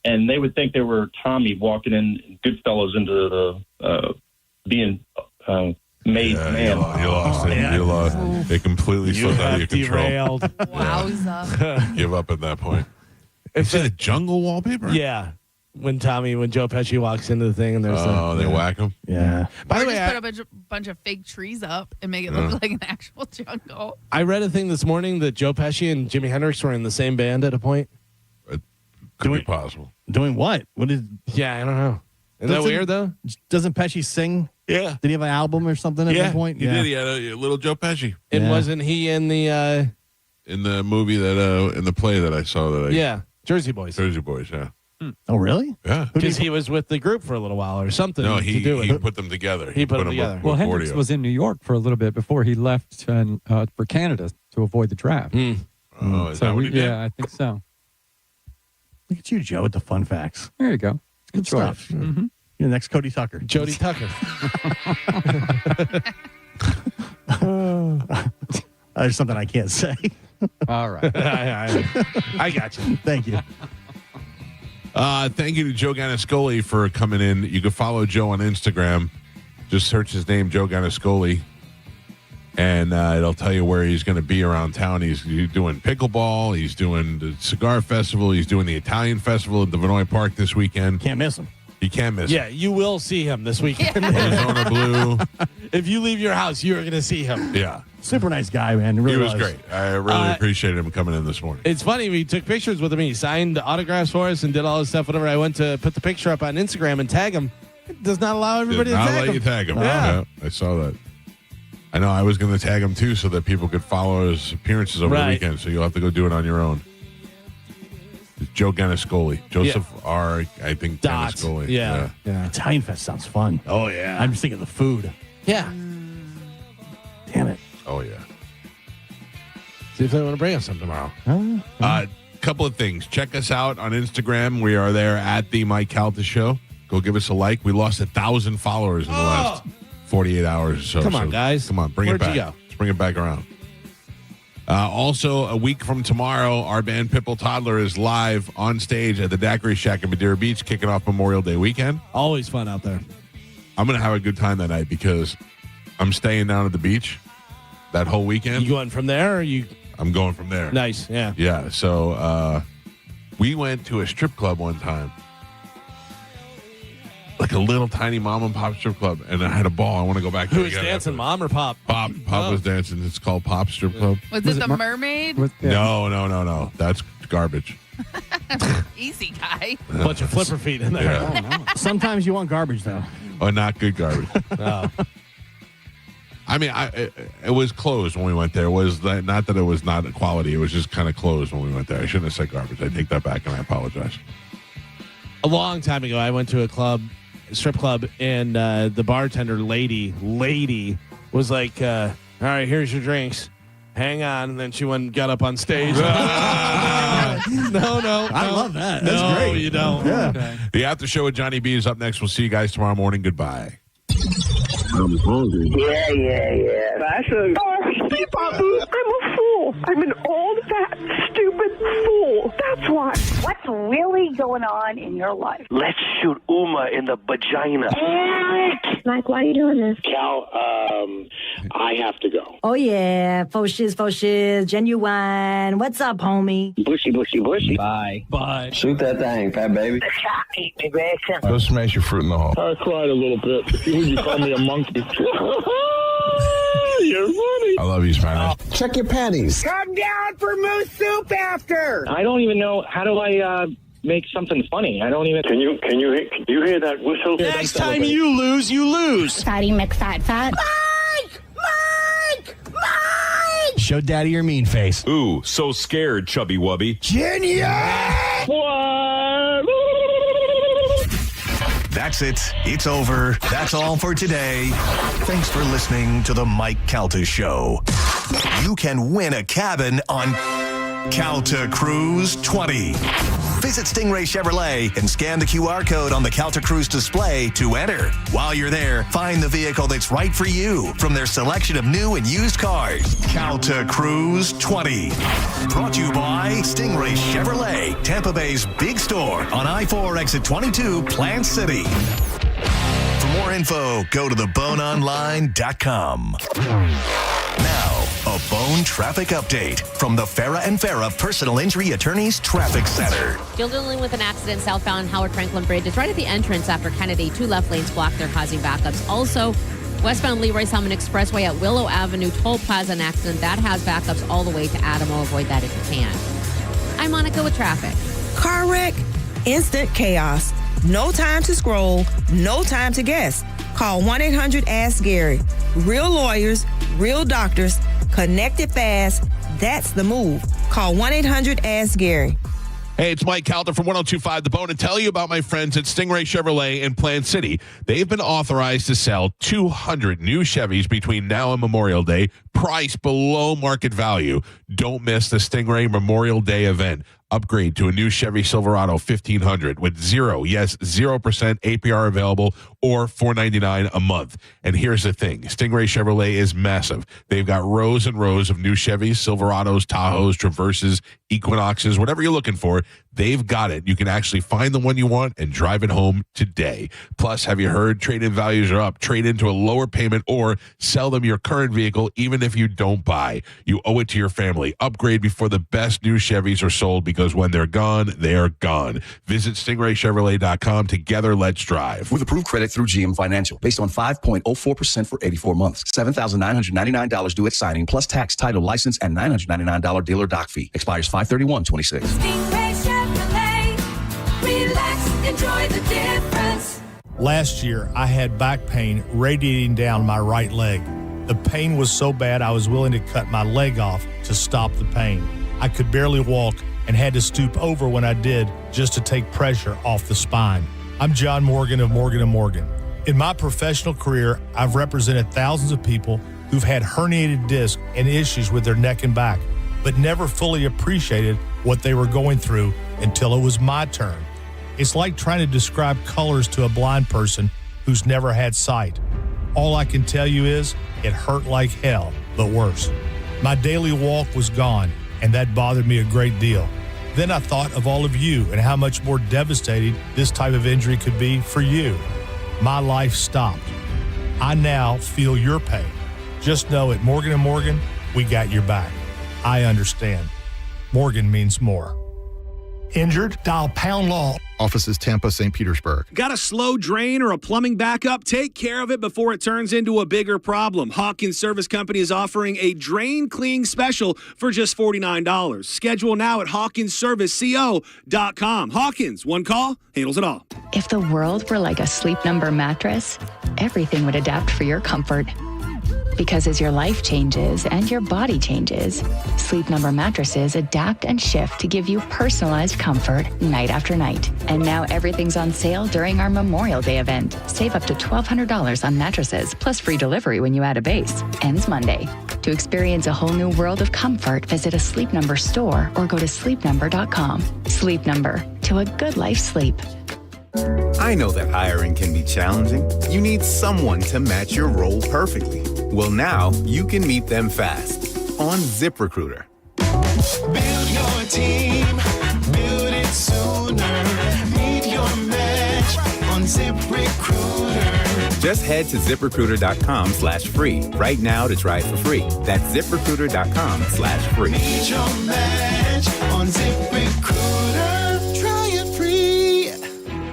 and they would think they were Tommy walking in Goodfellas into the being made man. You lost it. You lost. It completely slipped out of your control. Derailed. Wowza. Give up at that point. Is it a jungle wallpaper? Yeah. When Joe Pesci walks into the thing and there's they whack him? Yeah. By the way, just put a bunch of fake trees up and make it look like an actual jungle. I read a thing this morning that Joe Pesci and Jimi Hendrix were in the same band at a point. Could be possible. Doing what? What is? Yeah, I don't know. Is that weird though? Doesn't Pesci sing? Yeah. Did he have an album or something at one point? He did. He had a little Joe Pesci. And wasn't he in the movie that in the play that I saw Jersey Boys. Jersey Boys, yeah. Oh, really? Yeah. Because he was with the group for a little while or something. No, to he do it. put them together. He put them together. Well, Hendrix was in New York for a little bit before he left for Canada to avoid the draft. Oh, is that what he did? Yeah, I think so. Look at you, Joe, with the fun facts. There you go. Good stuff. Mm-hmm. You're the next Cody Tucker. Jody Tucker. There's something I can't say. All right. I got you. Thank you. Thank you to Joe Ganascoli for coming in. You can follow Joe on Instagram. Just search his name, Joe Ganascoli, and it'll tell you where he's going to be around town. He's doing pickleball. He's doing the cigar festival. He's doing the Italian festival at the Vinoy Park this weekend. Can't miss him. You can't miss Yeah, you will see him this weekend. Arizona Blue. If you leave your house, you're going to see him. Yeah. Super nice guy, man. Really He was great. I really appreciated him coming in this morning. It's funny. We took pictures with him. He signed autographs for us and did all this stuff. Whenever I went to put the picture up on Instagram and tag him, it does not allow everybody to tag him. Not let you tag him. Yeah. I saw that. I know. I was going to tag him, too, so that people could follow his appearances over the weekend. So you'll have to go do it on your own. It's Joe Ganascoli. Joseph R. I think Ganascoli. Yeah. Italian Fest sounds fun. Oh, yeah. I'm just thinking of the food. Yeah. Damn it. Oh, yeah. See if they want to bring us some tomorrow. Couple of things. Check us out on Instagram. We are there at the Mike Calta Show. Go give us a like. We lost 1,000 followers in the last 48 hours or so. Come on, guys. Come on, bring Where'd it back. you go? Let's bring it back around. Also, a week from tomorrow, our band Pipple Toddler is live on stage at the Daiquiri Shack in Madeira Beach, kicking off Memorial Day weekend. Always fun out there. I'm going to have a good time that night because I'm staying down at the beach that whole weekend. You going from there or you? I'm going from there. Nice, yeah. Yeah, so we went to a strip club one time. Like a little tiny mom and pop strip club, and I had a ball. I want to go back there. Who was dancing, mom or Pop? Pop was dancing. It's called Pop Strip Club. Was it the mermaid? No. That's garbage. Easy guy. Bunch of flipper feet in there. Yeah. Oh, no. Sometimes you want garbage, though. Oh, not good garbage. Oh. I mean, it was closed when we went there. It was not that it was not quality. It was just kind of closed when we went there. I shouldn't have said garbage. I take that back, and I apologize. A long time ago, I went to a strip club, and the bartender lady was like, all right, here's your drinks. Hang on. And then she went and got up on stage. No. I love that. That's no, great. You don't. Yeah. Okay. The After Show with Johnny B is up next. We'll see you guys tomorrow morning. Goodbye. I'm hungry. Yeah. Fashion. Steve Babu, I'm a fool. I'm an old, fat, stupid fool. That's why. What's really going on in your life? Let's shoot Uma in the vagina. Mike, why are you doing this? Cal, I have to go. Oh, yeah. Faux shiz, genuine. What's up, homie? Bushy. Bye. Shoot that thing, fat baby. Eat me, bitch. Go smash your fruit in the hall. I cried a little bit. You call me a monkey. You're funny. I love you, Spanish. Check your panties. Come down for moose soup after. I don't even know how do I make something funny. I don't even. Can you hear that whistle? Next time you lose, you lose. Fatty McFat. Mike! Show daddy your mean face. Ooh, so scared, chubby wubby. Genius! What? That's it. It's over. That's all for today. Thanks for listening to the Mike Calta Show. You can win a cabin on Calta Cruise 20. Visit Stingray Chevrolet and scan the QR code on the Calta Cruise display to enter. While you're there, find the vehicle that's right for you from their selection of new and used cars. Calta Cruise 20. Brought to you by Stingray Chevrolet, Tampa Bay's big store on I-4 exit 22, Plant City. For more info, go to theboneonline.com. Now, a Bone traffic update from the Farah and Farah Personal Injury Attorneys Traffic Center. Still dealing with an accident southbound Howard Franklin Bridge. It's right at the entrance after Kennedy. 2 left lanes blocked. They're causing backups. Also, westbound Leroy Salmon Expressway at Willow Avenue Toll Plaza, an accident that has backups all the way to Adamo. Avoid that if you can. I'm Monica with traffic. Car wreck, instant chaos. No time to scroll, no time to guess. Call 1-800-ASK-GARY. Real lawyers, real doctors, connected fast. That's the move. Call 1-800-ASK-GARY. Hey, it's Mike Calta from 102.5 The Bone and tell you about my friends at Stingray Chevrolet in Plant City. They've been authorized to sell 200 new Chevys between now and Memorial Day, priced below market value. Don't miss the Stingray Memorial Day event. Upgrade to a new Chevy Silverado 1500 with 0% APR available or $499 a month. And here's the thing. Stingray Chevrolet is massive. They've got rows and rows of new Chevys, Silverados, Tahoes, Traverses, Equinoxes, whatever you're looking for. They've got it. You can actually find the one you want and drive it home today. Plus, have you heard trade-in values are up? Trade into a lower payment or sell them your current vehicle even if you don't buy. You owe it to your family. Upgrade before the best new Chevys are sold because when they're gone, they're gone. Visit StingrayChevrolet.com. Together, let's drive. With approved credit through GM Financial based on 5.04% for 84 months. $7,999 due at signing plus tax, title, license, and $999 dealer doc fee. Expires 5/31/26. Stingray Chevrolet. Relax, enjoy the difference. Last year, I had back pain radiating down my right leg. The pain was so bad I was willing to cut my leg off to stop the pain. I could barely walk and had to stoop over when I did just to take pressure off the spine. I'm John Morgan of Morgan & Morgan. In my professional career, I've represented thousands of people who've had herniated discs and issues with their neck and back, but never fully appreciated what they were going through until it was my turn. It's like trying to describe colors to a blind person who's never had sight. All I can tell you is it hurt like hell, but worse. My daily walk was gone, and that bothered me a great deal. Then I thought of all of you and how much more devastating this type of injury could be for you. My life stopped. I now feel your pain. Just know at Morgan & Morgan, we got your back. I understand. Morgan means more. Injured? Dial pound law. Offices Tampa, St. Petersburg. Got a slow drain or a plumbing backup? Take care of it before it turns into a bigger problem. Hawkins Service Company is offering a drain cleaning special for just $49. Schedule now at hawkinsserviceco.com. Hawkins, one call, handles it all. If the world were like a Sleep Number mattress, everything would adapt for your comfort. Because as your life changes and your body changes, Sleep Number mattresses adapt and shift to give you personalized comfort night after night. And now everything's on sale during our Memorial Day event. Save up to $1,200 on mattresses, plus free delivery when you add a base. Ends Monday. To experience a whole new world of comfort, visit a Sleep Number store or go to sleepnumber.com. Sleep Number, to a good life's sleep. I know that hiring can be challenging. You need someone to match your role perfectly. Well, now you can meet them fast on ZipRecruiter. Build your team, build it sooner. Meet your match on ZipRecruiter. Just head to ZipRecruiter.com/free right now to try it for free. That's ZipRecruiter.com/free. Meet your match on ZipRecruiter. Try it free.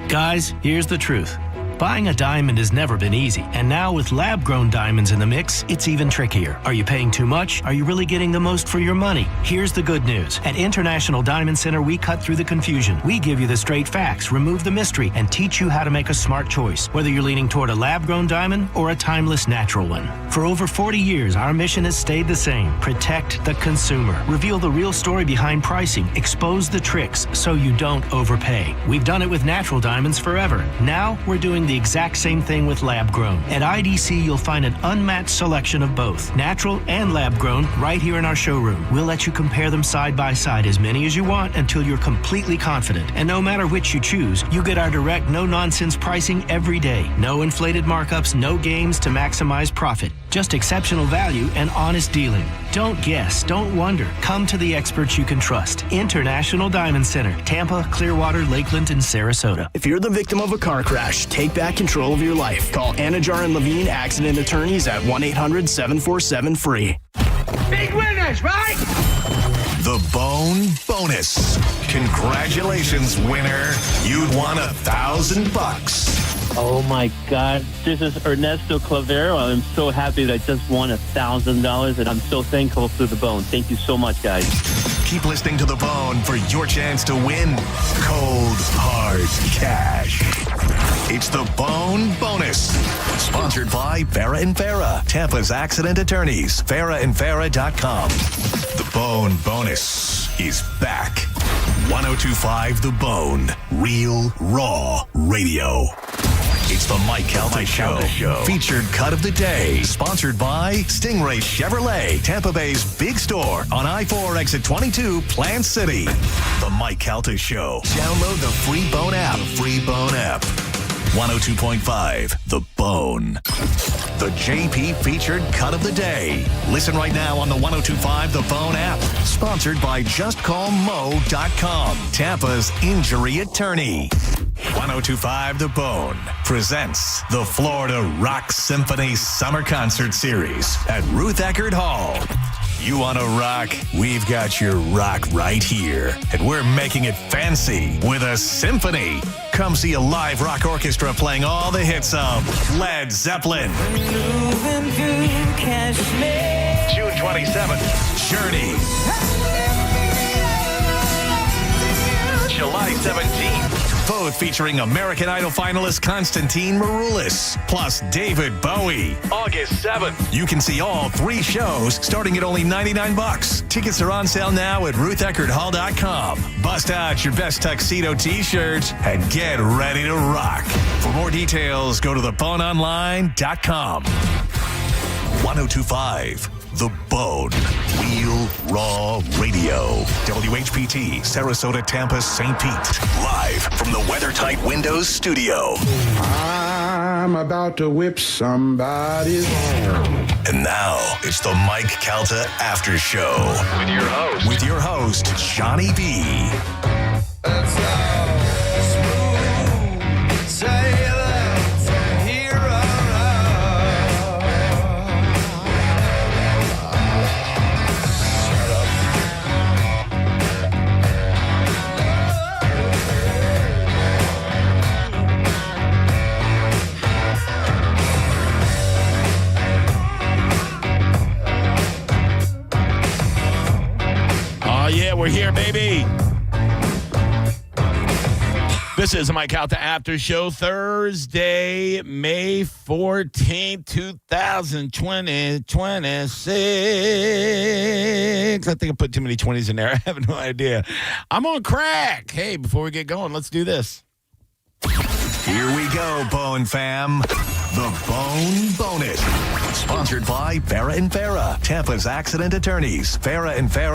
Guys, here's the truth. Buying a diamond has never been easy, and now with lab-grown diamonds in the mix, it's even trickier. Are you paying too much? Are you really getting the most for your money? Here's the good news. At International Diamond Center, we cut through the confusion. We give you the straight facts, remove the mystery, and teach you how to make a smart choice, whether you're leaning toward a lab-grown diamond or a timeless natural one. For over 40 years, our mission has stayed the same. Protect the consumer. Reveal the real story behind pricing. Expose the tricks so you don't overpay. We've done it with natural diamonds forever. Now, we're doing the exact same thing with lab-grown. At IDC, you'll find an unmatched selection of both, natural and lab-grown, right here in our showroom. We'll let you compare them side by side, as many as you want, until you're completely confident. And no matter which you choose, you get our direct, no-nonsense pricing every day. No inflated markups, no games to maximize profit. Just exceptional value and honest dealing. Don't guess, don't wonder. Come to the experts you can trust. International Diamond Center, Tampa, Clearwater, Lakeland, and Sarasota. If you're the victim of a car crash, take back control of your life. Call Anajar and Levine Accident Attorneys at 1-800-747-FREE. Big winners, right? The Bone Bonus. Congratulations, winner. You'd won $1,000. Oh my God. This is Ernesto Clavero. I'm so happy that I just won $1,000, and I'm so thankful to The Bone. Thank you so much, guys. Keep listening to The Bone for your chance to win cold, hard cash. It's The Bone Bonus. Sponsored by Farah & Farah, Tampa's accident attorneys. FarahandFarah.com. The Bone Bonus is back. 102.5 The Bone. Real, raw radio. It's the Mike Calta Show. Featured cut of the day. Sponsored by Stingray Chevrolet, Tampa Bay's big store on I-4 exit 22, Plant City. The Mike Calta Show. Download the free Bone app. 102.5 The Bone. The JP featured cut of the day. Listen right now on the 102.5 The Bone app. Sponsored by JustCallMo.com, Tampa's injury attorney. 102.5 The Bone presents the Florida Rock Symphony Summer Concert Series at Ruth Eckerd Hall. You want to rock? We've got your rock right here. And we're making it fancy with a symphony. Come see a live rock orchestra playing all the hits of Led Zeppelin. June 27th, Journey. July 17th. Both featuring American Idol finalist Constantine Maroulis, plus David Bowie. August 7th. You can see all 3 shows starting at only $99. Tickets are on sale now at RuthEckerdHall.com. Bust out your best tuxedo t-shirts and get ready to rock. For more details, go to theboneonline.com. 102.5 The Bone. Real Raw Radio. WHPT, Sarasota, Tampa, St. Pete. Live from the WeatherTight Windows studio. I'm about to whip somebody's. And now it's the Mike Calta After Show. With your host, Johnny B. That's how smooth sailing from here on Oh, yeah, we're here, baby. This is the Mike Calta After Show, Thursday, May 14th, 2020, 26. I think I put too many 20s in there. I have no idea. I'm on crack. Hey, before we get going, let's do this. Here we go, Bone fam. The Bone Bonus. Sponsored by Farah & Farah, Tampa's accident attorneys. Farah & Farah.